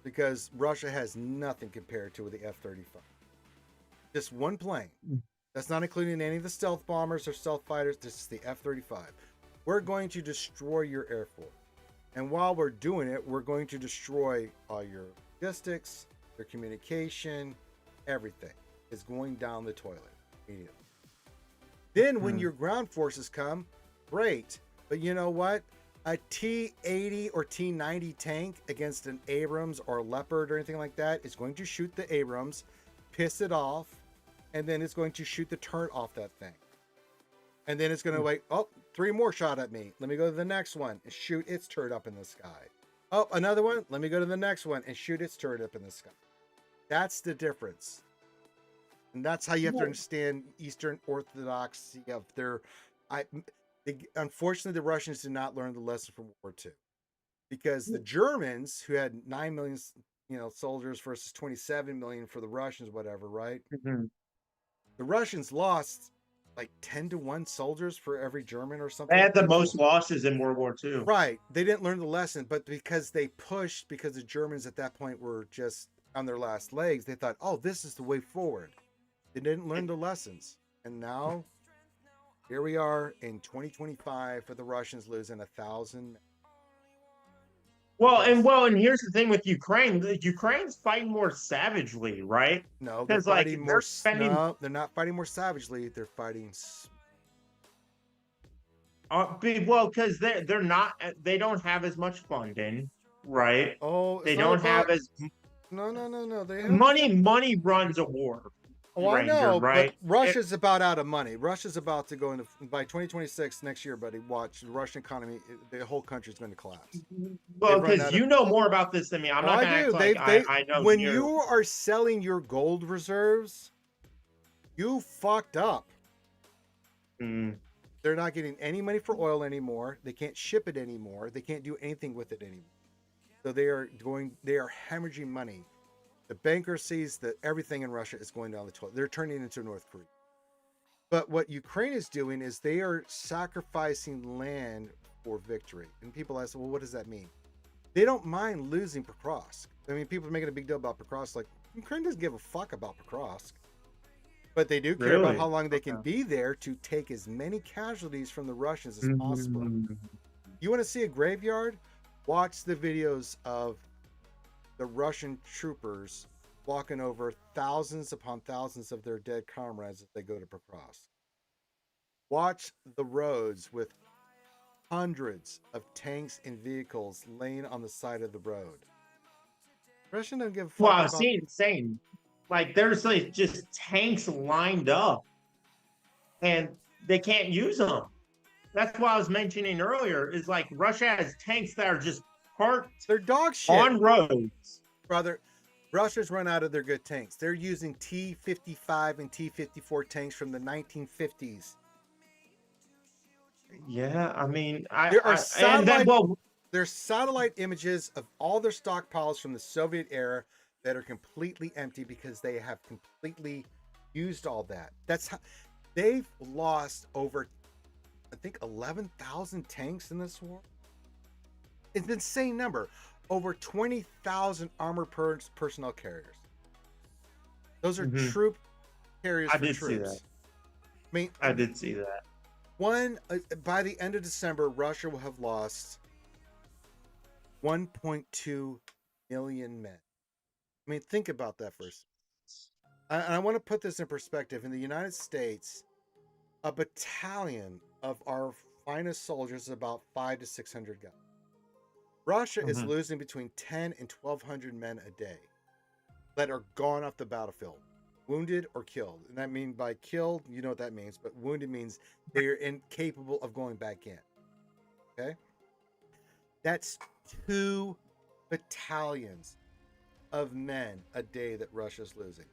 because Russia has nothing compared to the F-35. Just one plane. That's not including any of the stealth bombers or stealth fighters. This is the F-35. We're going to destroy your Air Force. And while we're doing it, we're going to destroy all your logistics, your communication, everything is going down the toilet immediately. Then when your ground forces come, great. But you know what? A T-80 or T-90 tank against an Abrams or Leopard or anything like that is going to shoot the Abrams, piss it off, and then it's going to shoot the turret off that thing. And then it's going to wait. Oh, 3 more shot at me. Let me go to the next one and shoot its turret up in the sky. Oh, another one. Let me go to the next one and shoot its turret up in the sky. That's the difference. And that's how you have to understand Eastern Orthodoxy of unfortunately, the Russians did not learn the lesson from World War II. Because the Germans, who had 9 million, soldiers versus 27 million for the Russians, whatever, right? Mhm. The Russians lost like 10-1 soldiers for every German or something. They had the most losses in World War II. Right. They didn't learn the lesson, but because they pushed, because the Germans at that point were just on their last legs, they thought, oh, this is the way forward. They didn't learn the lessons. And now, here we are in 2025 for the Russians losing 1,000. Well, and here's the thing with Ukraine. Ukraine's fighting more savagely, right? No, they're 'Cause, like, fighting they're more. spending- No, they're not fighting more savagely. They're fighting. Well, because they're not. They don't have as much funding, right? Oh, it's They not don't about- have as No. They have money runs a war. Oh, I Ranger, know, right? but Russia's about out of money. Russia's about to go into by 2026 next year, buddy. Watch the Russian economy; the whole country's going to collapse. Well, They've run out because of- you know more about this than me. I'm Oh, not I gonna act do. like I know When you are selling your gold reserves, you fucked up. Mm. They're not getting any money for oil anymore. They can't ship it anymore. They can't do anything with it anymore. So they are hemorrhaging money. The bankruptcies, everything in Russia is going down the toilet. They're turning into North Korea. But what Ukraine is doing is they are sacrificing land for victory. And people ask, well, what does that mean? They don't mind losing Pokrovsk. I mean, people are making a big deal about Pokrovsk. Like, Ukraine doesn't give a fuck about Pokrovsk. But they do care about Really? how long they can be there to take as many casualties from the Russians as possible. Mm. You want to see a graveyard? Watch the videos of the Russian troopers walking over thousands upon thousands of their dead comrades as they go to Pokrovsk. Watch the roads with hundreds of tanks and vehicles laying on the side of the road. Russia doesn't give a fuck Wow, about... see, insane. Like, there's like just tanks lined up, and they can't use them. That's what I was mentioning earlier. Is like Russia has tanks that are just parked They're dog shit. on roads. Brother, Russia's run out of their good tanks. They're using T-55 and T-54 tanks from the 1950s. Yeah, I mean, There's satellite images of all their stockpiles from the Soviet era that are completely empty because they have completely used all that. That's how they've lost over, I think, 11,000 tanks in this war. It's an insane number. Over 20,000 armored personnel carriers. Those are troop carriers I for did troops. see that. I mean, I did see that. by the end of December, Russia will have lost 1.2 million men. I mean, think about that first. And I want to put this in perspective. In the United States, a battalion of our finest soldiers is about 500 to 600 guys. Russia is losing between 10 and 1,200 men a day that are gone off the battlefield, wounded or killed. And I mean by killed, you know what that means, but wounded means they're incapable of going back in. Okay? That's 2 battalions of men a day that Russia's losing.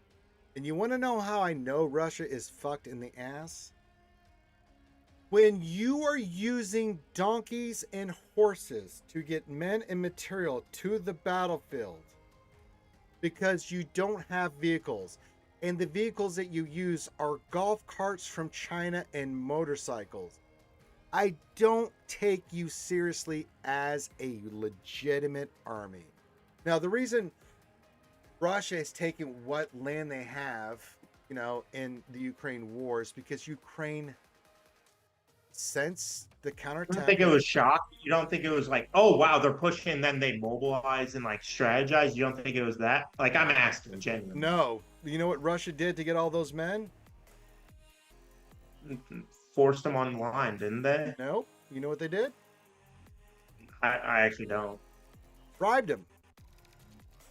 And you want to know how I know Russia is fucked in the ass? When you are using donkeys and horses to get men and material to the battlefield because you don't have vehicles, and the vehicles that you use are golf carts from China and motorcycles, I don't take you seriously as a legitimate army. Now, the reason Russia is taking what land they have, in the Ukraine war is because Ukraine, since the counterattack... I don't think it was shock. You don't think it was like, oh, wow, they're pushing, and then they mobilize and like strategize. You don't think it was that? Like, I'm asking genuinely. No. You know what Russia did to get all those men? Forced them online, didn't they? No. You know what they did? I actually don't. Bribed them.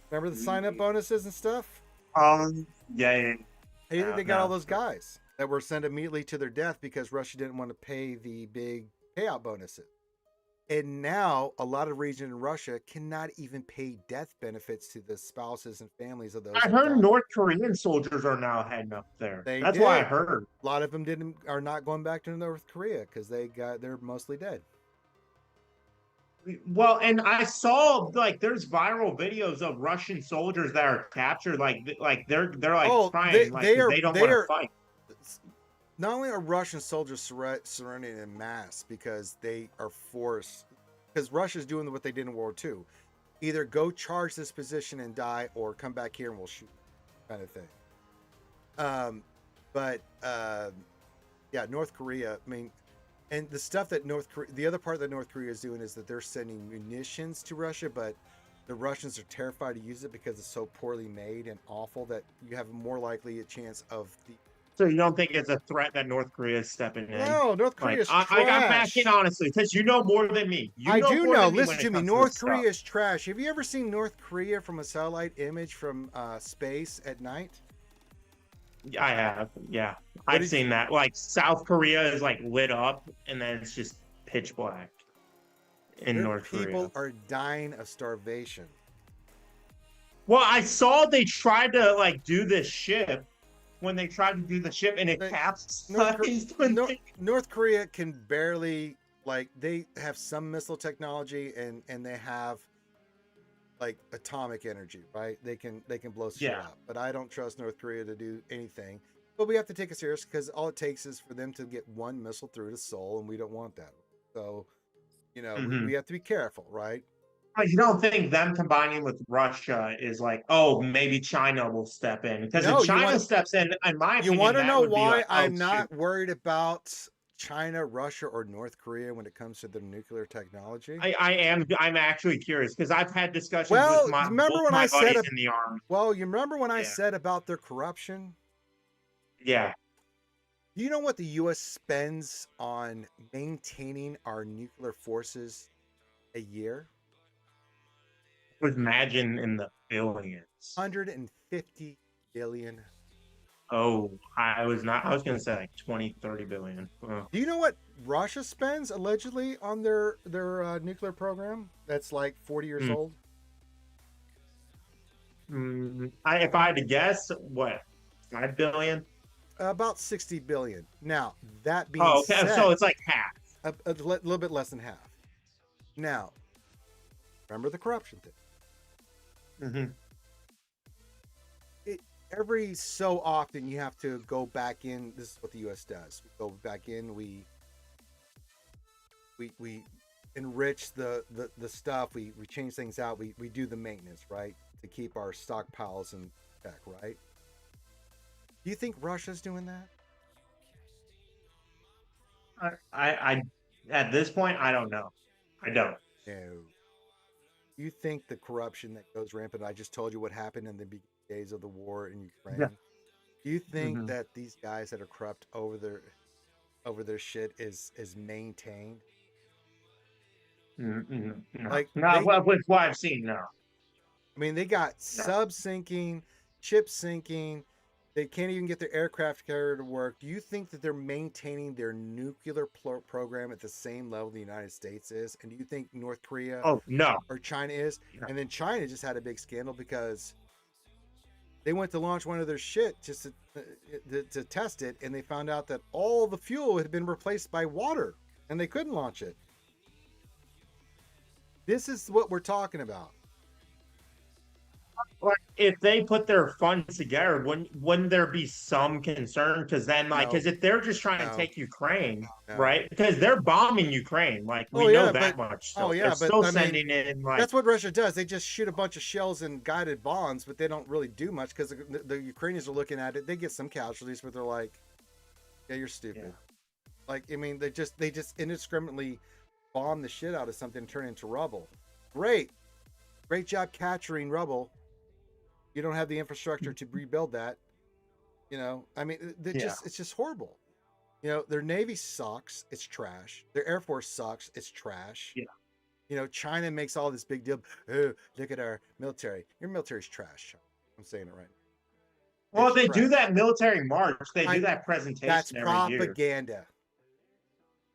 Remember the sign-up bonuses and stuff? Yeah. How do you think they got all those guys? that were sent immediately to their death because Russia didn't want to pay the big payout bonuses. And now a lot of regions in Russia cannot even pay death benefits to the spouses and families of those. I that heard died. North Korean soldiers are now heading up there. They That's what I did. heard. A lot of them are not going back to North Korea because they're mostly dead. Well, and I saw like there's viral videos of Russian soldiers that are captured, like they're like crying, like 'cause they don't want to fight. Not only are Russian soldiers surrendering in mass because they are forced, because Russia's doing what they did in World War II, either go charge this position and die, or come back here and we'll shoot, kind of thing. Yeah, North Korea. I mean, and the stuff that the other part that North Korea is doing is that they're sending munitions to Russia, but the Russians are terrified to use it because it's so poorly made and awful that you have more likely a chance of the. So you don't think it's a threat that North Korea is stepping in? No, North Korea is trash. I'm asking honestly because you know more than me. I do know. Listen to me. North Korea is trash. Have you ever seen North Korea from a satellite image from space at night? I have. Yeah, I've seen that. Like South Korea is like lit up, and then it's just pitch black in North Korea. People are dying of starvation. Well, I saw they tried to like do this ship. When they tried to do the ship and it capsized. North Korea can barely, like, they have some missile technology and they have like atomic energy, right? They can blow shit up. But I don't trust North Korea to do anything. But we have to take it serious because all it takes is for them to get one missile through to Seoul, and we don't want that. So, you know, we have to be careful, right? You don't think them combining with Russia is like, oh, maybe China will step in? Because if China steps in my opinion, you want to know why like, I'm not worried about China, Russia, or North Korea when it comes to their nuclear technology? I'm actually curious because I've had discussions with my buddies in the army. Well, you remember when I said about their corruption? Yeah. Do you know what the U.S. spends on maintaining our nuclear forces a year? Imagine in the billions. 150 billion. Oh, I was going to say like 20, 30 billion. Oh. Do you know what Russia spends allegedly on their nuclear program? That's like 40 years old. If I had to guess, what, 5 billion? About 60 billion. Now, that being said, so it's like half. A little bit less than half. Now, remember the corruption thing. Every so often you have to go back in. This is what the U.S. does. We go back in. We enrich the stuff. We change things out. We do the maintenance, right, to keep our stockpiles in check, right? Do you think Russia's doing that? I at this point I don't know. I don't. No. You think the corruption that goes rampant? I just told you what happened in the days of the war in Ukraine. Yeah. Do you think that these guys that are corrupt over their shit is maintained? No. Like with what I've seen, no. I mean, they got subs sinking, ships sinking. They can't even get their aircraft carrier to work. Do you think that they're maintaining their nuclear program at the same level the United States is? And do you think North Korea or China is? No. And then China just had a big scandal because they went to launch one of their shit just to test it, and they found out that all the fuel had been replaced by water, and they couldn't launch it. This is what we're talking about. If they put their funds together, wouldn't there be some concern? Because then, because if they're just trying to take Ukraine, right? Because they're bombing Ukraine, like we know that much. So they're still sending in. Like that's what Russia does. They just shoot a bunch of shells and guided bombs, but they don't really do much because the Ukrainians are looking at it. They get some casualties, but they're like, "Yeah, you're stupid." Yeah. Like, I mean, they just indiscriminately bomb the shit out of something and turn it into rubble. Great job capturing rubble. You don't have the infrastructure to rebuild that. You know, I mean, it's just horrible. You know, their Navy sucks. It's trash. Their Air Force sucks. It's trash. Yeah. You know, China makes all this big deal. Oh, look at our military. Your military's trash. I'm saying it right Well, It's they do trash. that military march. They I- do that presentation That's every year. propaganda.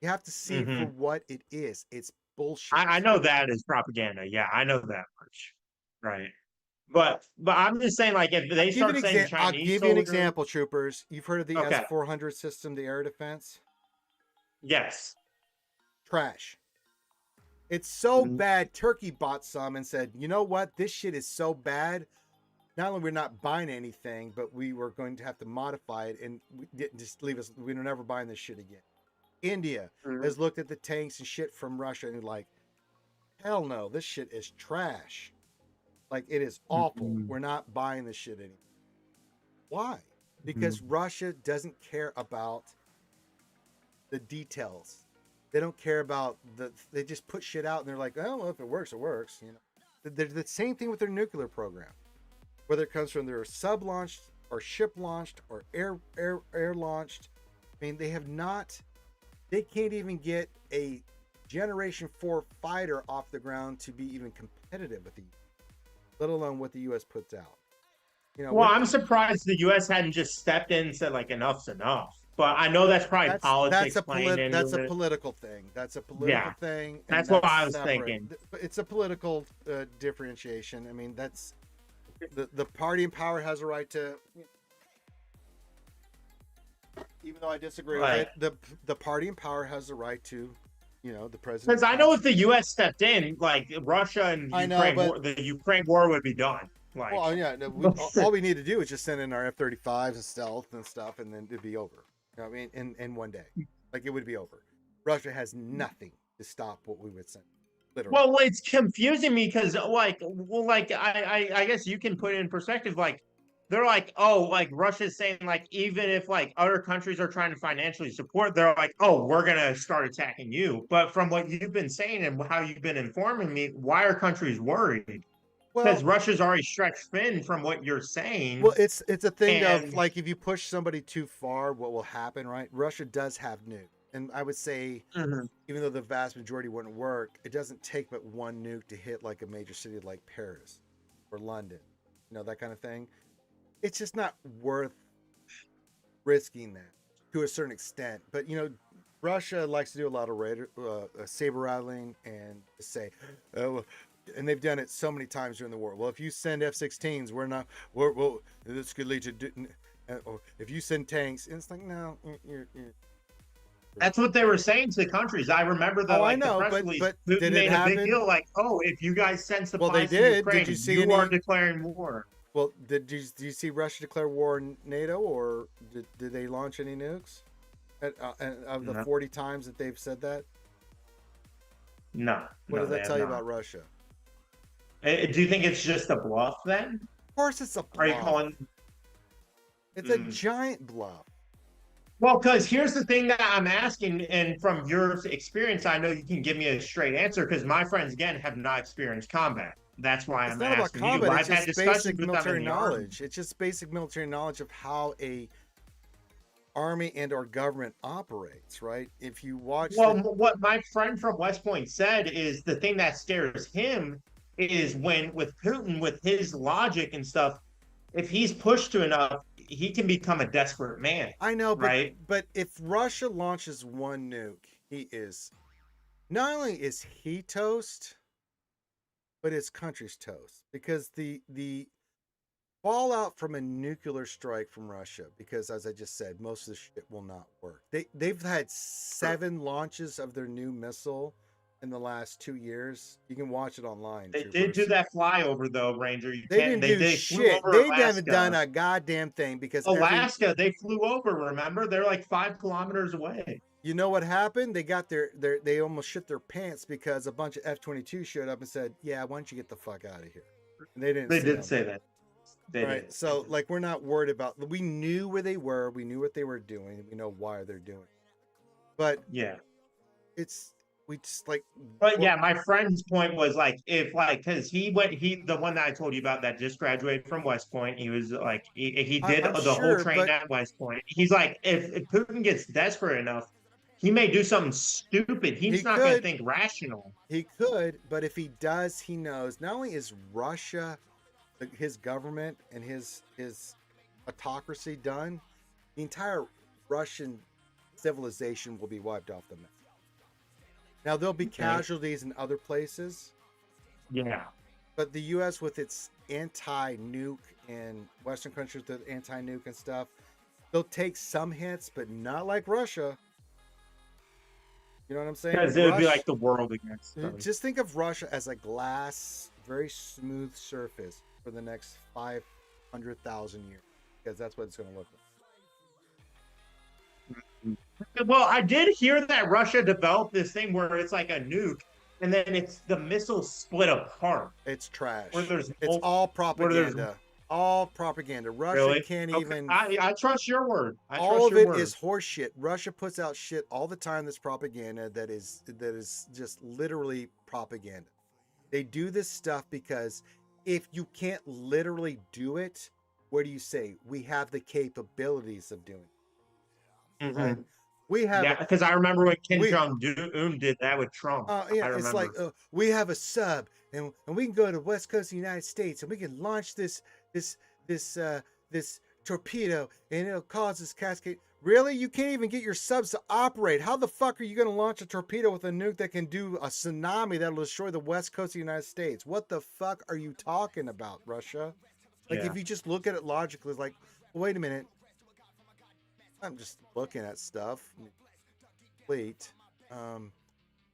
You have to see it for Mhm. what it is. It's bullshit. I know that is propaganda. Yeah, I know that much. Right. But I'm just saying, like, if they start saying I'll Chinese give you an soldier, example, troopers. You've heard of the Okay. S-400 system, the air defense? yes. Trash. It's so Mhm. bad. Turkey bought some and said, you know what? This shit is so bad. Not only we're not buying anything, but we were going to have to modify it, and we didn't just leave us. We're never buying this shit again. India Mhm. has looked at the tanks and shit from Russia and like, hell no, this shit is trash. Like, it is awful. Mhm. We're not buying this shit anymore. Why? Because Russia doesn't care about the details. They don't care about they just put shit out and they're like, oh, well, if it works, it works. You know, they're the same thing with their nuclear program, whether it comes from their sub launched or ship launched or air launched. I mean, they can't even get a Generation 4 fighter off the ground to be even competitive with the US, let alone what the US puts out. You know, Well, I'm surprised the U.S. hadn't just stepped in and said, like, enough's enough. But I know that's probably politics playing into that's a it. political thing. That's a political thing. And That's what I was separate. thinking. It's a political differentiation. I mean, that's the party in power has a right to. Even though I disagree Right. with it, the party in power has the right to, you know, the president. Because I know if the U.S. stepped in, like, Russia and I know, Ukraine, but- the Ukraine war would be done. Like, Well, yeah, no, all we need to do is just send in our F-35s and stealth and stuff, and then it'd be over. You know what I mean, in one day, like it would be over. Russia has nothing to stop what we would send. Literally. well, it's confusing me because, like, I guess you can put it in perspective. Like, they're like, oh, like Russia's saying, like, even if like other countries are trying to financially support, they're like, oh, we're gonna start attacking you. But from what you've been saying and how you've been informing me, why are countries worried? Because Russia's already stretched thin from what you're saying. Well, it's a thing of And- like if you push somebody too far, what will happen, right? Russia does have nuke, and I would say Mhm. even though the vast majority wouldn't work, it doesn't take but one nuke to hit like a major city like Paris or London, you know, that kind of thing. It's just not worth risking that to a certain extent. But you know, Russia likes to do a lot of saber rattling and say, oh, and they've done it so many times during the war. Well, if you send F-16s, well, this could lead to, or if you send tanks, and it's like, no, you're That's what they were saying to the countries. I remember the, Oh, I like, know, the press but- release. but Putin did it made a happen? big deal, like, oh, if you guys send supplies Well, they to did. Ukraine, Did you see you are any- declaring war. Well, do you see Russia declare war on NATO, or did they launch any nukes? Of the No. 40 times that they've said that, No. what no, does they that have tell you not. about Russia? Do you think it's just a bluff then? Of course, it's a Are you bluff. calling? It's a Mm. giant bluff. Well, because here's the thing that I'm asking, and from your experience, I know you can give me a straight answer. Because my friends, again, have not experienced combat. That's why It's I'm not about asking you. combat. I've It's had just discussions basic with them military in the army. knowledge. It's just basic military knowledge of how a army and or government operates, right? If you watch, Well, what my friend from West Point said is the thing that scares him is when with Putin, with his logic and stuff, if he's pushed to enough, he can become a desperate man. I know, but right? but if Russia launches one nuke, he is not only is he toast, but his country's toast, because the fallout from a nuclear strike from Russia, because as I just said, most of the shit will not work. They've had 7 launches of their new missile in the last 2 years. You can watch it online. They did troopers. do that flyover though, Ranger. You They can't. didn't do flew shit. over They Alaska. haven't done a goddamn thing because Alaska. They flew over. Remember, they're like 5 kilometers away. You know what happened? They got they almost shit their pants because a bunch of F-22 showed up and said, "Yeah, why don't you get the fuck out of here?" And they didn't. They see did them. say that. They Right. did. So like we're not worried about. We knew where they were. We knew what they were doing. And we know why they're doing it. But Yeah. we just like. But yeah, my friend's point was like, if like, because the one that I told you about that just graduated from West Point, he was like, he did I'm the sure, whole train but- at West Point. He's like, if Putin gets desperate enough, he may do something stupid. He's He not going to could. think rational. He could, but if he does, he knows not only is Russia, his government and his autocracy done, the entire Russian civilization will be wiped off the map. Now there'll be casualties in other places, Yeah. but the U.S. with its anti-nuke and Western countries with anti-nuke and stuff, they'll take some hits, but not like Russia. You know what I'm saying? Because it would be like the world against them. Just think of Russia as a glass, very smooth surface for the next 500,000 years, because that's what it's going to look like. Well, I did hear that Russia developed this thing where it's like a nuke, and then it's the missiles split apart. It's trash. It's all propaganda. All propaganda. Russia Really? can't Okay, even. I trust your word. All of it is horseshit. Russia puts out shit all the time that's propaganda that is just literally propaganda. They do this stuff because if you can't literally do it, what do you say? We have the capabilities of doing it. Mm-hmm. Right? We have. Yeah, because I remember when Kim Jong-un did that with Trump. Yeah, it's like we have a sub, and we can go to the west coast of the United States, and we can launch this torpedo, and it'll cause this cascade. Really? You can't even get your subs to operate. How the fuck are you going to launch a torpedo with a nuke that can do a tsunami that'll destroy the west coast of the United States? What the fuck are you talking about, Russia? Like, if you just look at it logically, it's like, wait a minute. I'm just looking at stuff. Complete.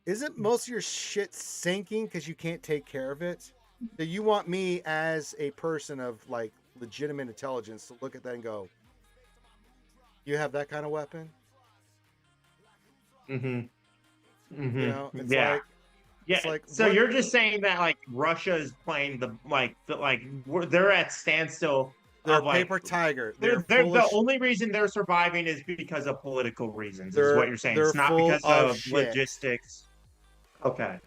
Isn't most of your shit sinking because you can't take care of it? So you want me as a person of like legitimate intelligence to look at that and go, you have that kind of weapon? Mm-hmm. Mm-hmm. You know, it's yeah. like, yeah. It's like, so you're just saying that like Russia is playing they're at standstill. They're like, paper tiger. They're the only reason they're surviving is because of political reasons. Is what you're saying? It's not because of logistics. Okay.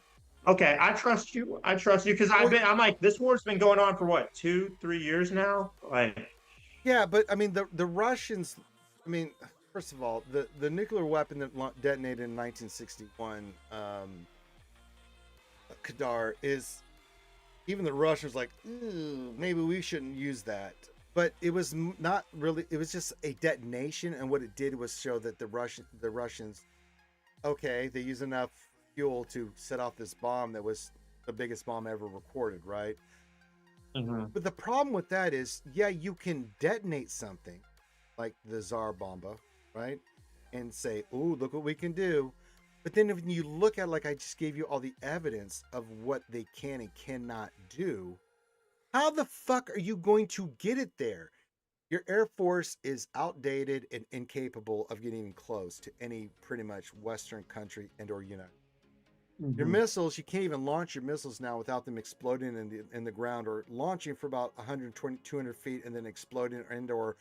Okay, I trust you. I trust you because I'm like, this war's been going on for what, 2-3 years now? Like, yeah, but I mean the Russians. I mean, first of all, the nuclear weapon that detonated in 1961, Kadar, is even the Russians like, maybe we shouldn't use that. But it was not really. It was just a detonation, and what it did was show that the Russians, okay, they used enough fuel to set off this bomb that was the biggest bomb ever recorded, right? Mm-hmm. But the problem with that is, yeah, you can detonate something like the Tsar Bomba, right? And say, "Ooh, look what we can do." But then if you look at, like I just gave you all the evidence of what they can and cannot do, how the fuck are you going to get it there? Your Air Force is outdated and incapable of getting even close to any pretty much Western country and or United. Mm-hmm. Your missiles, you can't even launch your missiles now without them exploding in the ground, or launching for about 120, 200 feet and then exploding, and or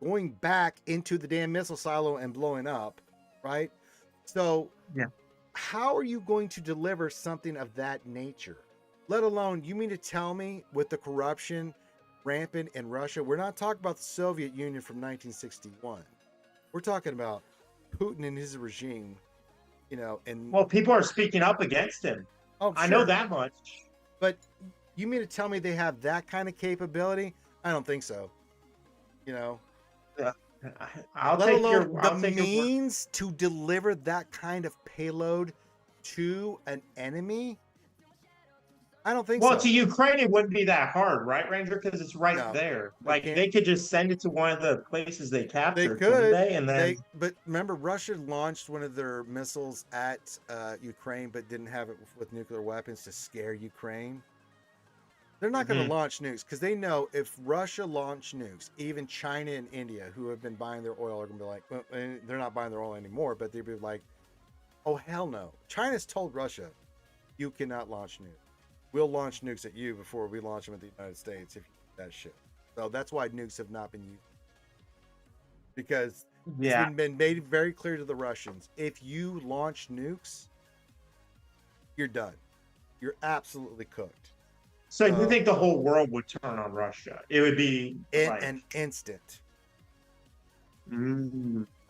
going back into the damn missile silo and blowing up, right? So yeah, how are you going to deliver something of that nature? Let alone, you mean to tell me with the corruption rampant in Russia, we're not talking about the Soviet Union from 1961. We're talking about Putin and his regime, you know, and well, people are speaking up against him. Oh, sure. I know that much. But you mean to tell me they have that kind of capability? I don't think so. You know, I'll let take alone your the means to deliver that kind of payload to an enemy. I don't think so. Well, to Ukraine, it wouldn't be that hard, right, Ranger? Because it's right there. Like, they could just send it to one of the places they captured. They could. And then... But remember, Russia launched one of their missiles at Ukraine, but didn't have it with nuclear weapons to scare Ukraine. They're not going to launch nukes because they know if Russia launched nukes, even China and India, who have been buying their oil, are going to be like, well, they're not buying their oil anymore, but they'd be like, oh, hell no. China's told Russia, you cannot launch nukes. We'll launch nukes at you before we launch them at the United States if you do that shit. So that's why nukes have not been used. Because it's been made very clear to the Russians, if you launch nukes, you're done. You're absolutely cooked. So you think the whole world would turn on Russia? It would be an instant.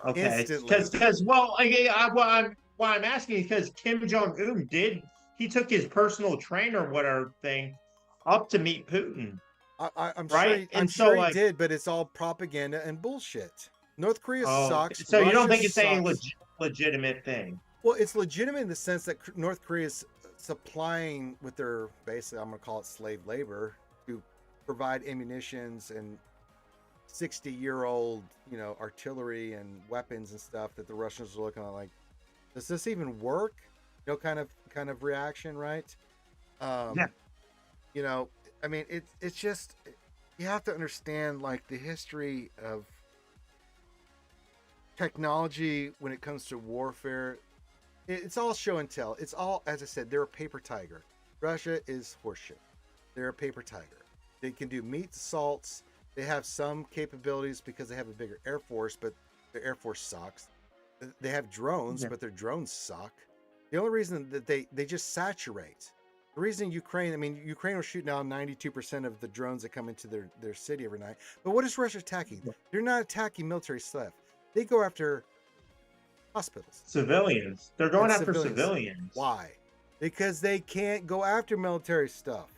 Okay. Because why I'm asking is because Kim Jong-un he took his personal trainer, whatever thing, up to meet Putin. I'm Right? sure. And I'm so, sure he like- did, but it's all propaganda and bullshit. North Korea Oh, sucks. so you don't Russia think it's a sucks. legitimate thing? Well, it's legitimate in the sense that North Korea is supplying with their basically, I'm going to call it slave labor, to provide ammunitions and 60-year-old, artillery and weapons and stuff that the Russians are looking at like, does this even work? Kind of reaction, right? Yeah. I mean, it's just, you have to understand like the history of technology when it comes to warfare. It's all show and tell. It's all, as I said, they're a paper tiger. Russia is horseshit. They're a paper tiger. They can do meat assaults. They have some capabilities because they have a bigger air force, but their air force sucks. They have drones, Yeah. but their drones suck. The only reason that they just saturate. The reason Ukraine will shoot now 92% of the drones that come into their city every night. But what is Russia attacking? They're not attacking military stuff. They go after hospitals. Civilians. They're going And after civilians. Why? Because they can't go after military stuff.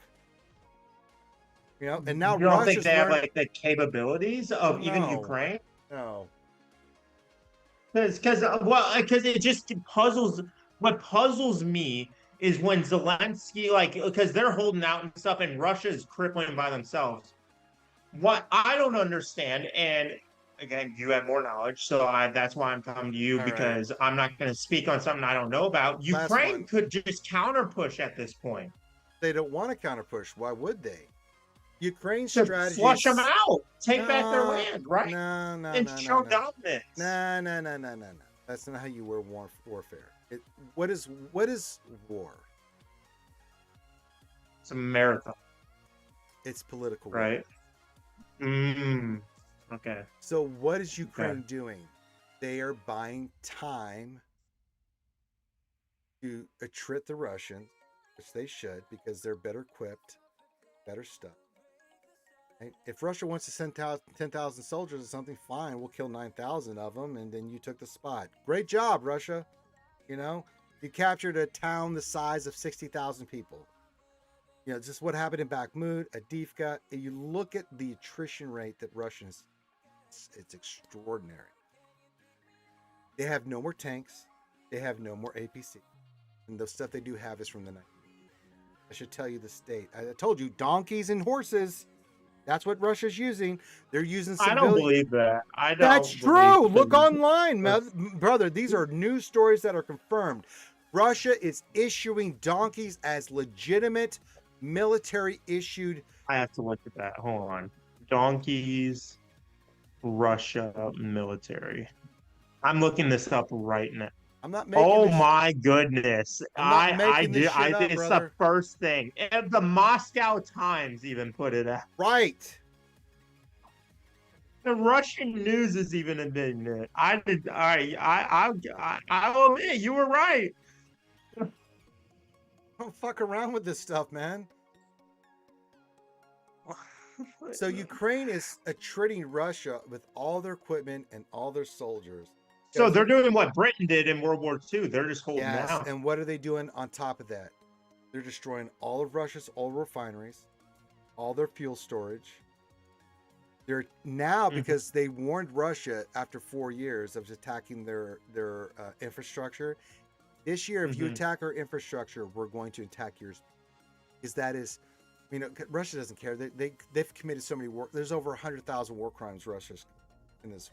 And now You don't think Russia's they have learned- like the capabilities of even No. Ukraine? No. Because it just puzzles. What puzzles me is when Zelensky, because they're holding out and stuff, and Russia is crippling by themselves. What I don't understand, and again, you have more knowledge, so that's why I'm coming to you, All because I'm not going to speak on something I don't know about. Last Ukraine one. could just counter push at this point. They don't want to counter push. Why would they? Ukraine's To strategy flush is- them out, take back their No, land, right? No, And no, show no. dominance. No. That's not how you wear warfare. What is war? It's a marathon, It's political war. right? Okay. So what is Ukraine doing? They are buying time to attrit the Russians, which they should, because they're better equipped, better stuff. Right? If Russia wants to send 10,000 soldiers or something, fine, we'll kill 9,000 of them, and then you took the spot. Great job, Russia. You captured a town the size of 60,000 people. Just what happened in Bakhmut, Avdiivka. You look at the attrition rate that Russians, it's extraordinary. They have no more tanks. They have no more APC. And the stuff they do have is from the 90s. I should tell you the state. I told you, donkeys and horses. That's what Russia's using. They're using I civilian. don't believe that. That's true. Look online, brother. These are news stories that are confirmed. Russia is issuing donkeys as legitimate military issued. I have to look at that. Hold on. Donkeys, Russia military. I'm looking this up right now. I'm not making. Oh this my goodness! I'm not making this shit up, it's brother. the first thing. And the Moscow Times even put it out. right. The Russian news is even admitting it. I did. All right. I'll admit you were right. Don't fuck around with this stuff, man. So Ukraine is attriting Russia with all their equipment and all their soldiers. So they're doing what Britain did in World War II. They're just holding Yes, out. and what are they doing on top of that? They're destroying all of Russia's oil refineries, all their fuel storage. They're now, because they warned Russia after 4 years of attacking their infrastructure. This year, if you attack our infrastructure, we're going to attack yours. Because that is, Russia doesn't care. They've committed so many war. There's over 100,000 war crimes Russia's in this.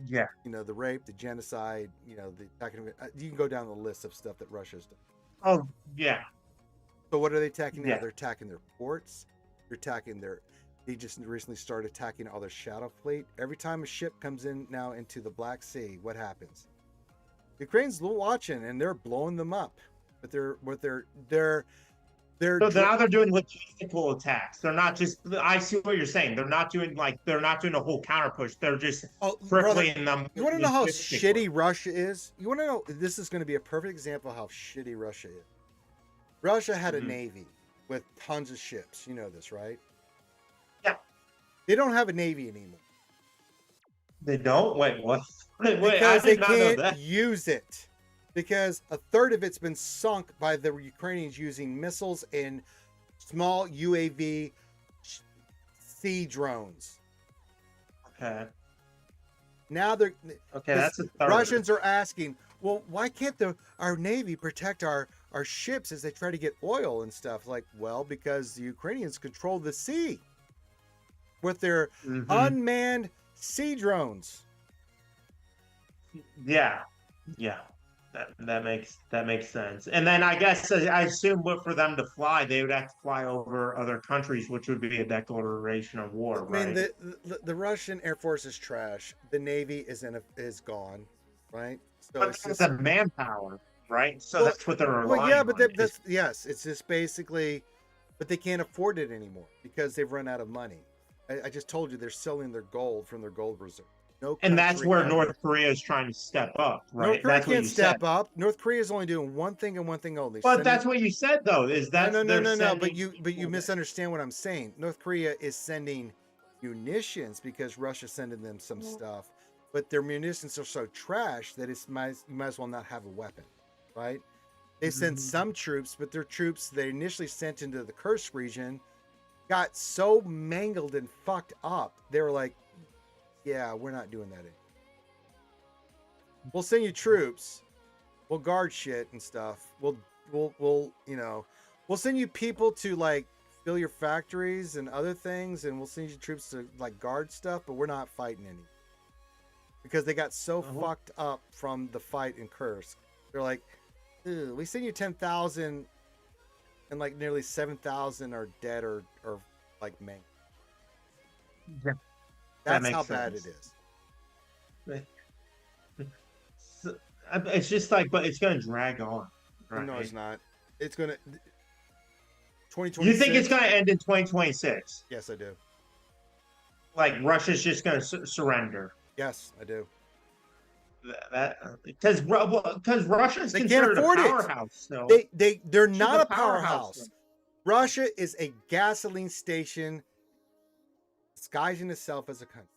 Yeah. The rape, the genocide. The attacking. You can go down the list of stuff that Russia's done. Oh yeah. So what are they attacking now? Yeah. They're attacking their ports. They're attacking They just recently started attacking all their shadow fleet. Every time a ship comes in now into the Black Sea, what happens? Ukraine's watching and they're blowing them up. But they're So now they're doing logistical attacks. They're not just. I see what you're saying. They're not doing a whole counter push. They're just crippling them. You want to know how logistically. shitty Russia is? You want to know? This is going to be a perfect example of how shitty Russia is. Russia had a navy with tons of ships. You know this, right? Yeah. They don't have a navy anymore. They don't? Wait, what? Wait, Because I they did not know can't that. use it. Because a third of it's been sunk by the Ukrainians using missiles and small UAV sea drones. Okay. Now they're Okay, that's a third. Russians are asking, well, why can't our Navy protect our ships as they try to get oil and stuff? Like, well, because the Ukrainians control the sea with their Mhm. unmanned sea drones. Yeah. That makes sense. And then I guess I assume for them to fly, they would have to fly over other countries, which would be a declaration of war, I mean, right? the Russian Air Force is trash. The Navy is gone, right? So But it's that's just the manpower, right? So well, that's what they're relying well, yeah, but on. that's yes, it's just basically, but they can't afford it anymore because they've run out of money. I just told you they're selling their gold from their gold reserve. No, And that's country where ever. North Korea is trying to step up, right? North Korea That's what can't you step said. up. North Korea is only doing one thing and one thing only. But sending- that's what you said, though. Is that no. they're But sending you people misunderstand what I'm saying. North Korea is sending munitions because Russia's sending them some stuff, but their munitions are so trash that you might as well not have a weapon, right? They sent some troops, but their troops they initially sent into the Kursk region got so mangled and fucked up. They were like, "Yeah, we're not doing that anymore. We'll send you troops. We'll guard shit and stuff. We'll we'll send you people to like fill your factories and other things, and we'll send you troops to like guard stuff, but we're not fighting any." Because they got so fucked up from the fight in Kursk. They're like, "Ew, we send you 10,000 and like nearly 7,000 are dead or like mangled." Yeah, That's makes how bad it sense. is. It's just like, but it's going to drag on. Right? No, it's not. It's gonna. You 2026. think it's going to end in 2026? Yes, I do. Like Russia's just going to surrender? Yes, I do. Because Russia's They can't considered a afford it. powerhouse. So They're She's not a a powerhouse. powerhouse. Russia is a gasoline station disguising itself as a country.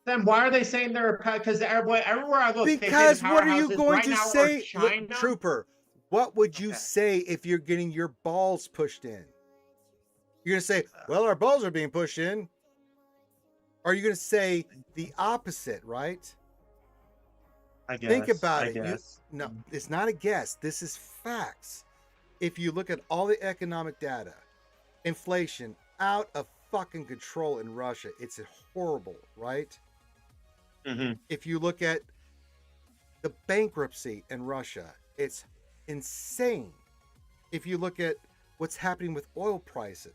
then why are they saying they're because everywhere I look? Because they say the what are you powerhouses going right to now are say, look, China? Trooper? What would you Okay. say if you're getting your balls pushed in? You're gonna say, "Well, our balls are being pushed in." Or are you gonna say the opposite, right? I guess. Think about I it. guess. No, it's not a guess. This is facts. If you look at all the economic data, inflation out of fucking control in Russia. It's horrible, right? Mm-hmm. If you look at the bankruptcy in Russia, it's insane. If you look at what's happening with oil prices,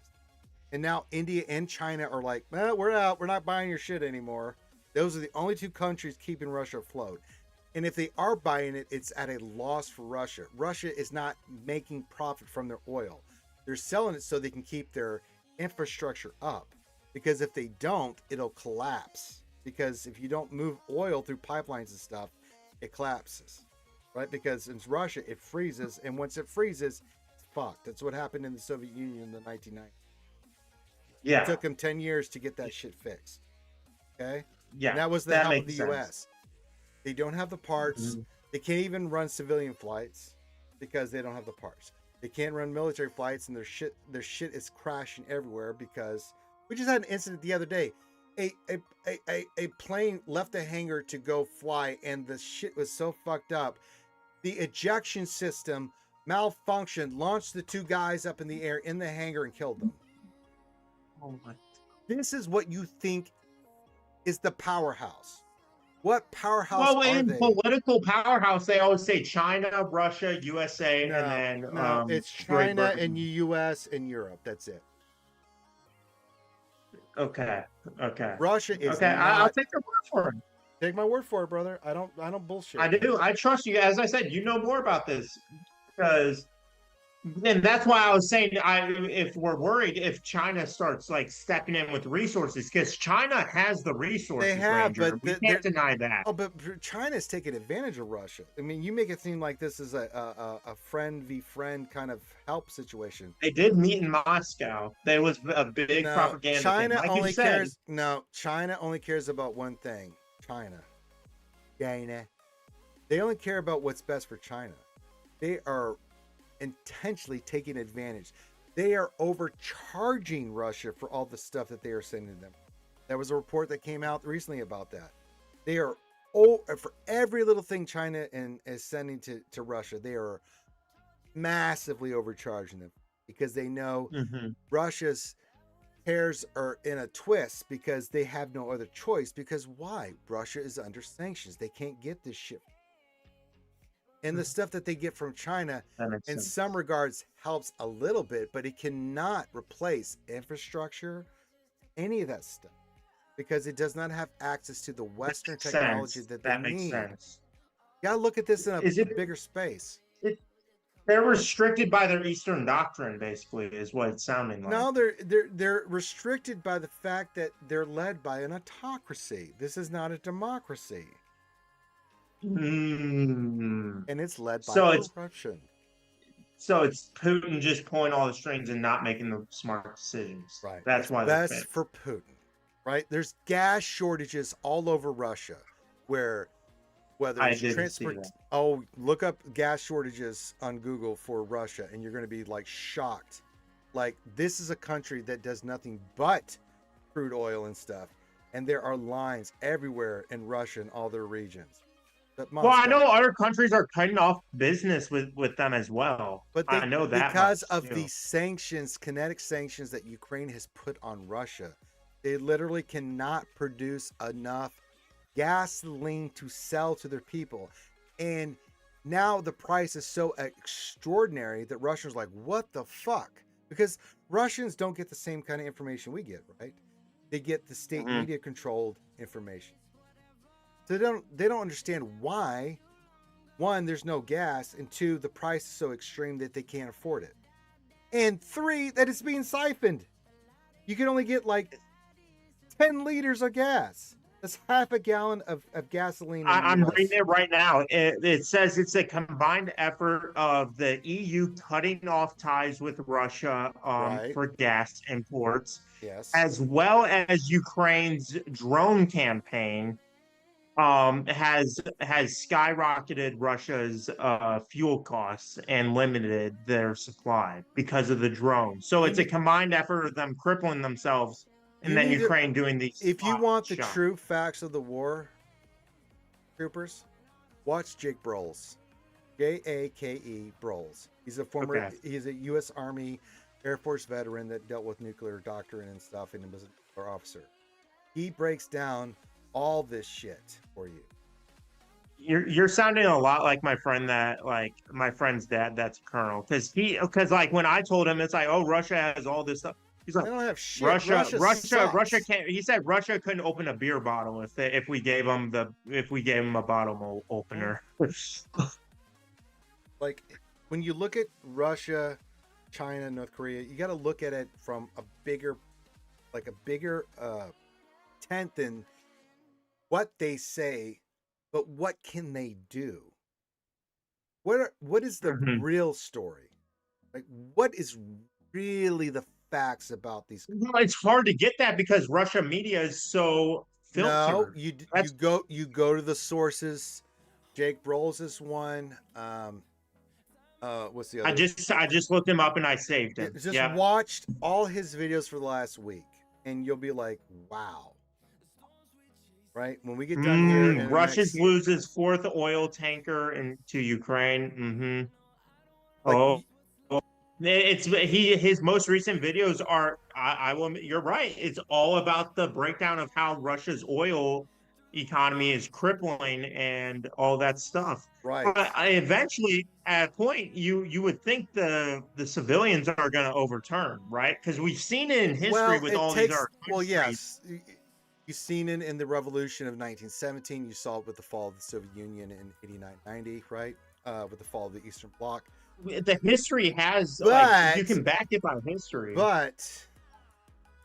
and now India and China are like, well, we're out. We're not buying your shit anymore. Those are the only two countries keeping Russia afloat. And if they are buying it, it's at a loss for Russia. Russia is not making profit from their oil. They're selling it so they can keep their infrastructure up. Because if they don't, it'll collapse. Because if you don't move oil through pipelines and stuff, it collapses. Right? Because in Russia, it freezes. And once it freezes, it's fucked. That's what happened in the Soviet Union in the 1990s. Yeah. It took them 10 years to get that shit fixed. Okay? Yeah. And that was the that help of makes the sense. US. They don't have the parts. They can't even run civilian flights because they don't have the parts. They can't run military flights, and their shit is crashing everywhere because we just had an incident the other day. A plane left a hangar to go fly, and the shit was so fucked up. The ejection system malfunctioned, launched the two guys up in the air in the hangar, and killed them. Oh my. This is what you think is the powerhouse. What powerhouse Well, are in they? political powerhouse, they always say China, Russia, USA, No, and then no, it's Great China Britain. and the U.S. and Europe. That's it. Okay. Russia is Okay. not. I'll take your word for it. Take my word for it, brother. I don't bullshit. I do. I trust you. As I said, you know more about this because, and that's why I was saying, if we're worried if China starts like stepping in with resources, because China has the resources. They have, Ranger. but we can't deny that. Oh, but China's taking advantage of Russia. I mean, you make it seem like this is a friend v friend kind of help situation. They did meet in Moscow. There was a big propaganda. China thing. Like only you said, cares. No, China only cares about one thing. China. They only care about what's best for China. They are intentionally taking advantage. They are overcharging Russia for all the stuff that they are sending them. There was a report that came out recently about that. They are for every little thing China is sending to Russia, they are massively overcharging them because they know Russia's hairs are in a twist because they have no other choice. Because why? Russia is under sanctions. They can't get this shit. And the stuff that they get from China, in some regards, helps a little bit, but it cannot replace infrastructure, any of that stuff, because it does not have access to the Western technology that they need. Makes sense. You gotta look at this in a bigger space. They're restricted by their Eastern doctrine, basically, is what it's sounding like. No, they're restricted by the fact that they're led by an autocracy. This is not a democracy. And it's led by corruption. So it's Putin just pulling all the strings and not making the smart decisions. Right. That's why that's for Putin. Right? There's gas shortages all over Russia, whether it's transport. Oh, look up gas shortages on Google for Russia, and you're going to be like shocked. Like, this is a country that does nothing but crude oil and stuff, and there are lines everywhere in Russia and all their regions. Well, I know other countries are cutting off business with them as well. But I know that because of the sanctions, kinetic sanctions that Ukraine has put on Russia, they literally cannot produce enough gasoline to sell to their people. And now the price is so extraordinary that Russians are like, what the fuck? Because Russians don't get the same kind of information we get, right? They get the state media controlled information. So they don't understand why, one, there's no gas, and two, the price is so extreme that they can't afford it. And three, that it's being siphoned. You can only get like 10 liters of gas. That's half a gallon of gasoline. I'm reading it right now. It says it's a combined effort of the EU cutting off ties with Russia for gas imports, as well as Ukraine's drone campaign. Has skyrocketed Russia's fuel costs and limited their supply because of the drone. So it's a combined effort of them crippling themselves and then Ukraine doing these. If you want the true facts of the war, troopers, watch Jake Broles. Jake Broles. He's a former, he's a U.S. Army Air Force veteran that dealt with nuclear doctrine and stuff, and was an officer. He breaks down all this shit for you. You're sounding a lot like my friend's dad that's a colonel, because like when I told him, it's like, oh, Russia has all this stuff. He's like, they don't have shit. Russia can't. He said Russia couldn't open a beer bottle if we gave him a bottle opener. Like, when you look at Russia, China, North Korea, you got to look at it from a bigger tent than what they say, but what can they do? What is the real story? Like, what is really the facts about these? Well, it's hard to get that because Russia media is so filtered. No, you go to the sources. Jake Broles is one. What's the other? I just looked him up and I saved him. Just watched all his videos for the last week, and you'll be like, wow. Right when we get done here, Russia loses fourth oil tanker to Ukraine. His most recent videos are. You're right. It's all about the breakdown of how Russia's oil economy is crippling and all that stuff. Right. But eventually, at a point, you would think the civilians are going to overturn, right? Because we've seen it in history with all these other countries. Well, yes. You've seen it in the revolution of 1917. You saw it with the fall of the Soviet Union in 89-90, right? With the fall of the Eastern Bloc. The history has, you can back it by history. But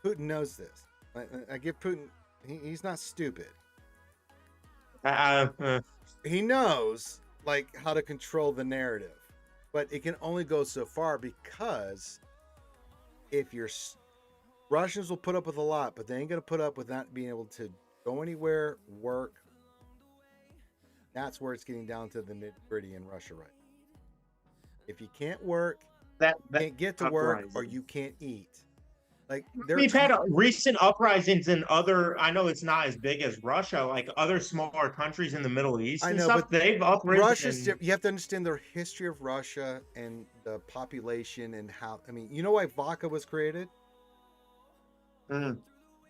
Putin knows this. I give Putin, he's not stupid. He knows, how to control the narrative. But it can only go so far because if you're... Russians will put up with a lot, but they ain't going to put up with not being able to go anywhere, work. That's where it's getting down to the nitty-gritty in Russia right now. If you can't work, that can't get to work or uprising. you can't eat. Like they're We've had recent uprisings in other. I know it's not as big as Russia, like other smaller countries in the Middle East I and know, stuff. but They've Russia's uprisen. you have to understand the history of Russia and the population and how. I mean, you know why vodka was created? Mm,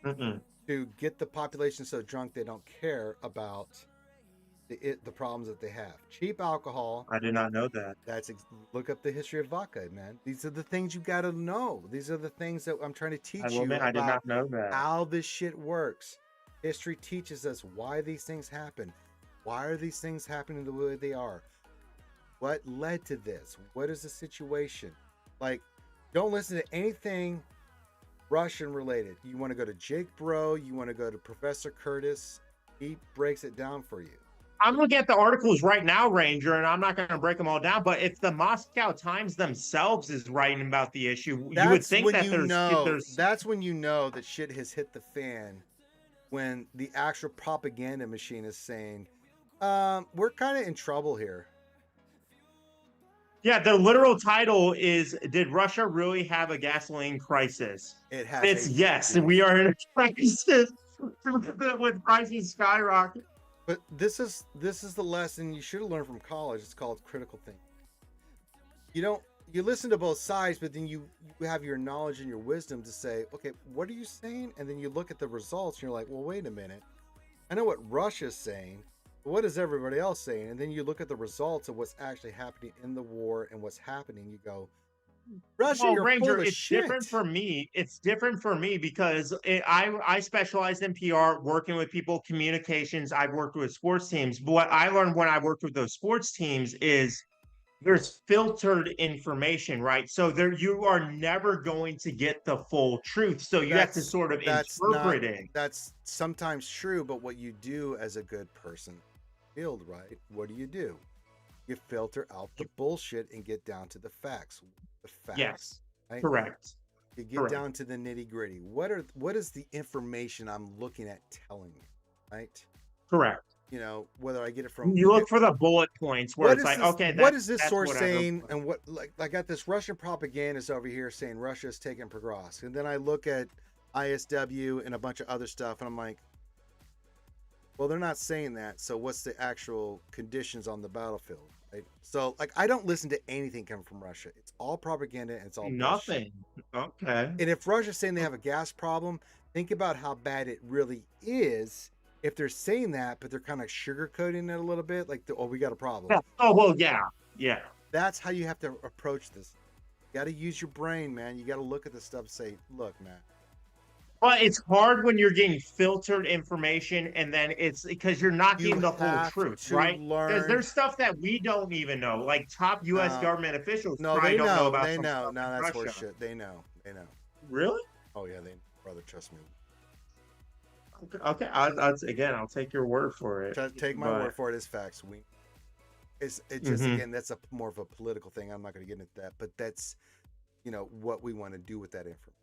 mm-mm. To get the population so drunk they don't care about the problems that they have. Cheap alcohol. I did not know that. Look up the history of vodka, man. These are the things you got to know. These are the things that I'm trying to I teach will you admit, I did about not know that. how this shit works. History teaches us why these things happen. Why are these things happening the way they are? What led to this? What is the situation? Like, don't listen to anything Russian related. You want to go to Jake Bro, you want to go to Professor Curtis. He breaks it down for you. I'm looking at the articles right now, Ranger, and I'm not going to break them all down. But if the Moscow Times themselves is writing about the issue, you would think that there's that's when you know that shit has hit the fan. When the actual propaganda machine is saying, we're kind of in trouble here. Yeah, the literal title is "Did Russia really have a gasoline crisis?" It has. It's yes, we are in a crisis with prices skyrocket. But this is the lesson you should have learned from college. It's called critical thinking. You listen to both sides, but then you have your knowledge and your wisdom to say, okay, what are you saying? And then you look at the results and you're like, well, wait a minute. I know what Russia's saying, but what is everybody else saying? And then you look at the results of what's actually happening in the war and what's happening. You go, Russia, Well, you're Ranger, full of it's shit. different for me. It's different for me because I specialize in PR, working with people, communications. I've worked with sports teams. But what I learned when I worked with those sports teams is there's filtered information, right? So there you are never going to get the full truth. So you have to sort of interpret it. That's sometimes true, but what you do as a good person, field, right? What do? You filter out the bullshit and get down to the facts. The facts. Yes, right? correct. You get down to the nitty gritty. What is the information I'm looking at telling me, right? Correct. You know, whether I get it from you look for the bullet points where it's like, okay, what is this source what saying? And what, like, I got this Russian propagandist over here saying Russia's taking Pogrovsk, and then I look at ISW and a bunch of other stuff, and I'm like, well, they're not saying that. So what's the actual conditions on the battlefield? Right? So, like, I don't listen to anything coming from Russia. It's all propaganda. And it's all nothing. Bullshit. Okay. And if Russia's saying they have a gas problem, think about how bad it really is. If they're saying that, but they're kind of sugarcoating it a little bit, like, we got a problem. Yeah. Oh, well, yeah. That's how you have to approach this. You got to use your brain, man. You got to look at the stuff and say, look, man. Well, it's hard when you're getting filtered information, and then it's because you're not getting the whole truth, right? Because there's stuff that we don't even know, like top U.S. government officials. No, they don't know about. They know. No, that's horseshit. They know. Really? Oh yeah, brother, trust me. Okay. I'll take your word for it. Take my word for it as facts. It's just again, that's more of a political thing. I'm not going to get into that, but that's what we want to do with that information.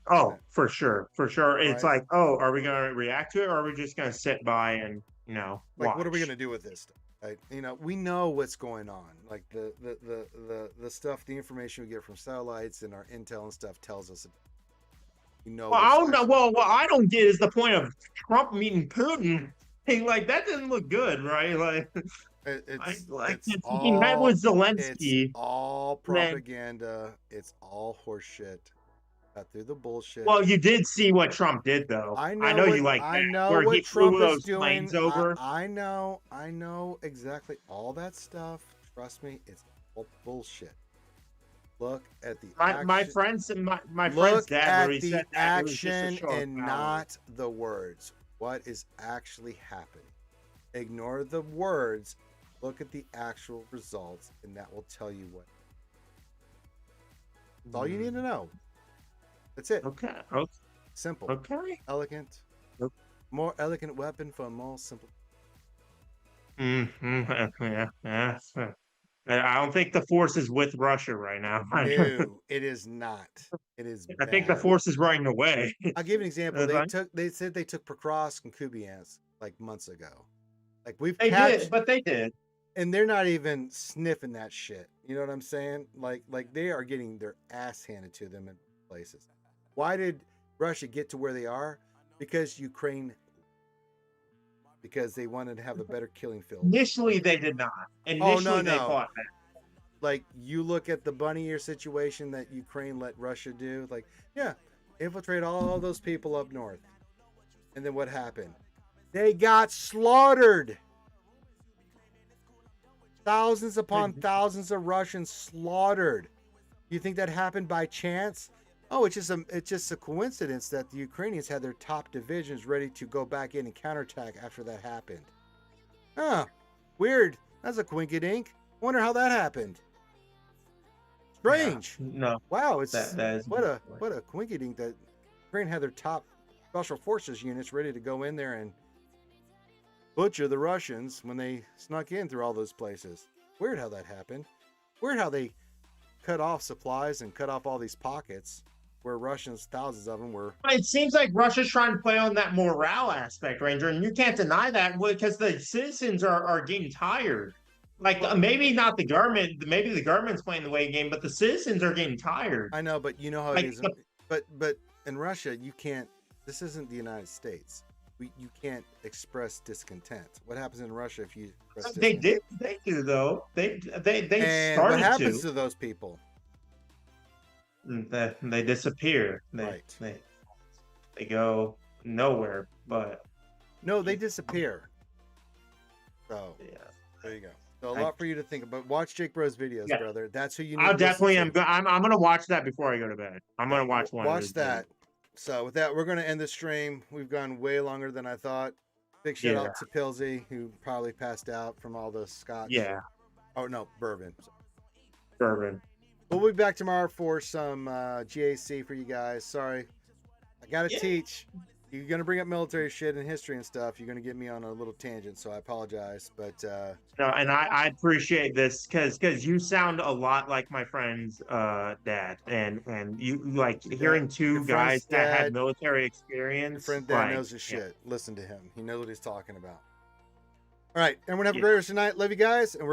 Oh, for sure. It's right. Like, oh, are we going to react to it, or are we just going to sit by and like, watch? What are we going to do with this stuff? Right? We know what's going on. Like the stuff, the information we get from satellites and our intel and stuff tells us. Well, I don't know. Well, what I don't get is the point of Trump meeting Putin. Hey, like, that doesn't look good, right? Like, he met with Zelensky. It's all propaganda. It's all horseshit. Got through the bullshit. Well, you did see what Trump did, though. I know you like that. I know where what he Trump flew is those doing. planes over. I know exactly all that stuff. Trust me, it's all bullshit. Look at the action. My friend's dad. Look at the action and not the words. What is actually happening? Ignore the words. Look at the actual results, and that will tell you what. That's all you need to know. That's it. Okay. Simple. Okay. Elegant. More elegant weapon for a more simple. Yeah. I don't think the force is with Russia right now. No, it is not. It is. I think the force is running away. I'll give you an example. They said they took Pokrovsk and Kupiansk like months ago. Like they did. and they're not even sniffing that shit. You know what I'm saying? Like they are getting their ass handed to them in places. Why did Russia get to where they are? Because they wanted to have a better killing field. Initially, they did not. Initially, they fought back. Like, you look at the bunny ear situation that Ukraine let Russia do. Like, yeah, infiltrate all those people up north. And then what happened? They got slaughtered. Thousands upon thousands of Russians slaughtered. You think that happened by chance? Oh, it's just a coincidence that the Ukrainians had their top divisions ready to go back in and counterattack after that happened. Huh. Weird. That's a quinky-dink. Wonder how that happened. Strange. Yeah, no. Wow, it's that is what a quinky-dink that Ukraine had their top special forces units ready to go in there and butcher the Russians when they snuck in through all those places. Weird how that happened. Weird how they cut off supplies and cut off all these pockets where Russians, thousands of them, were. It seems like Russia's trying to play on that morale aspect, Ranger, and you can't deny that because the citizens are getting tired. Like, maybe not the government, maybe the government's playing the way game, but the citizens are getting tired. I know, but you know how it is. But in Russia, you can't. This isn't the United States. You can't express discontent. What happens in Russia if you express discontent? They do though. They and started what happens to those people? They disappear. They go nowhere. But no, they disappear. So yeah, there you go. So a lot for you to think about. Watch Jake Bro's videos, brother. That's who you need. I definitely am. I'm gonna watch that before I go to bed. I'm gonna watch one. Watch that. So with that, we're gonna end the stream. We've gone way longer than I thought. Big shout out to Pilsy, who probably passed out from all the scotch. Yeah. Oh no, bourbon. Bourbon. We'll be back tomorrow for some GAC for you guys. Sorry, I gotta teach. You're gonna bring up military shit and history and stuff. You're gonna get me on a little tangent, so I apologize. But no, and I appreciate this because you sound a lot like my friend's dad, and you like hearing two guys that had military experience. Your friend dad knows his shit. Listen to him. He knows what he's talking about. All right, everyone have a great rest of the night. Love you guys, and we're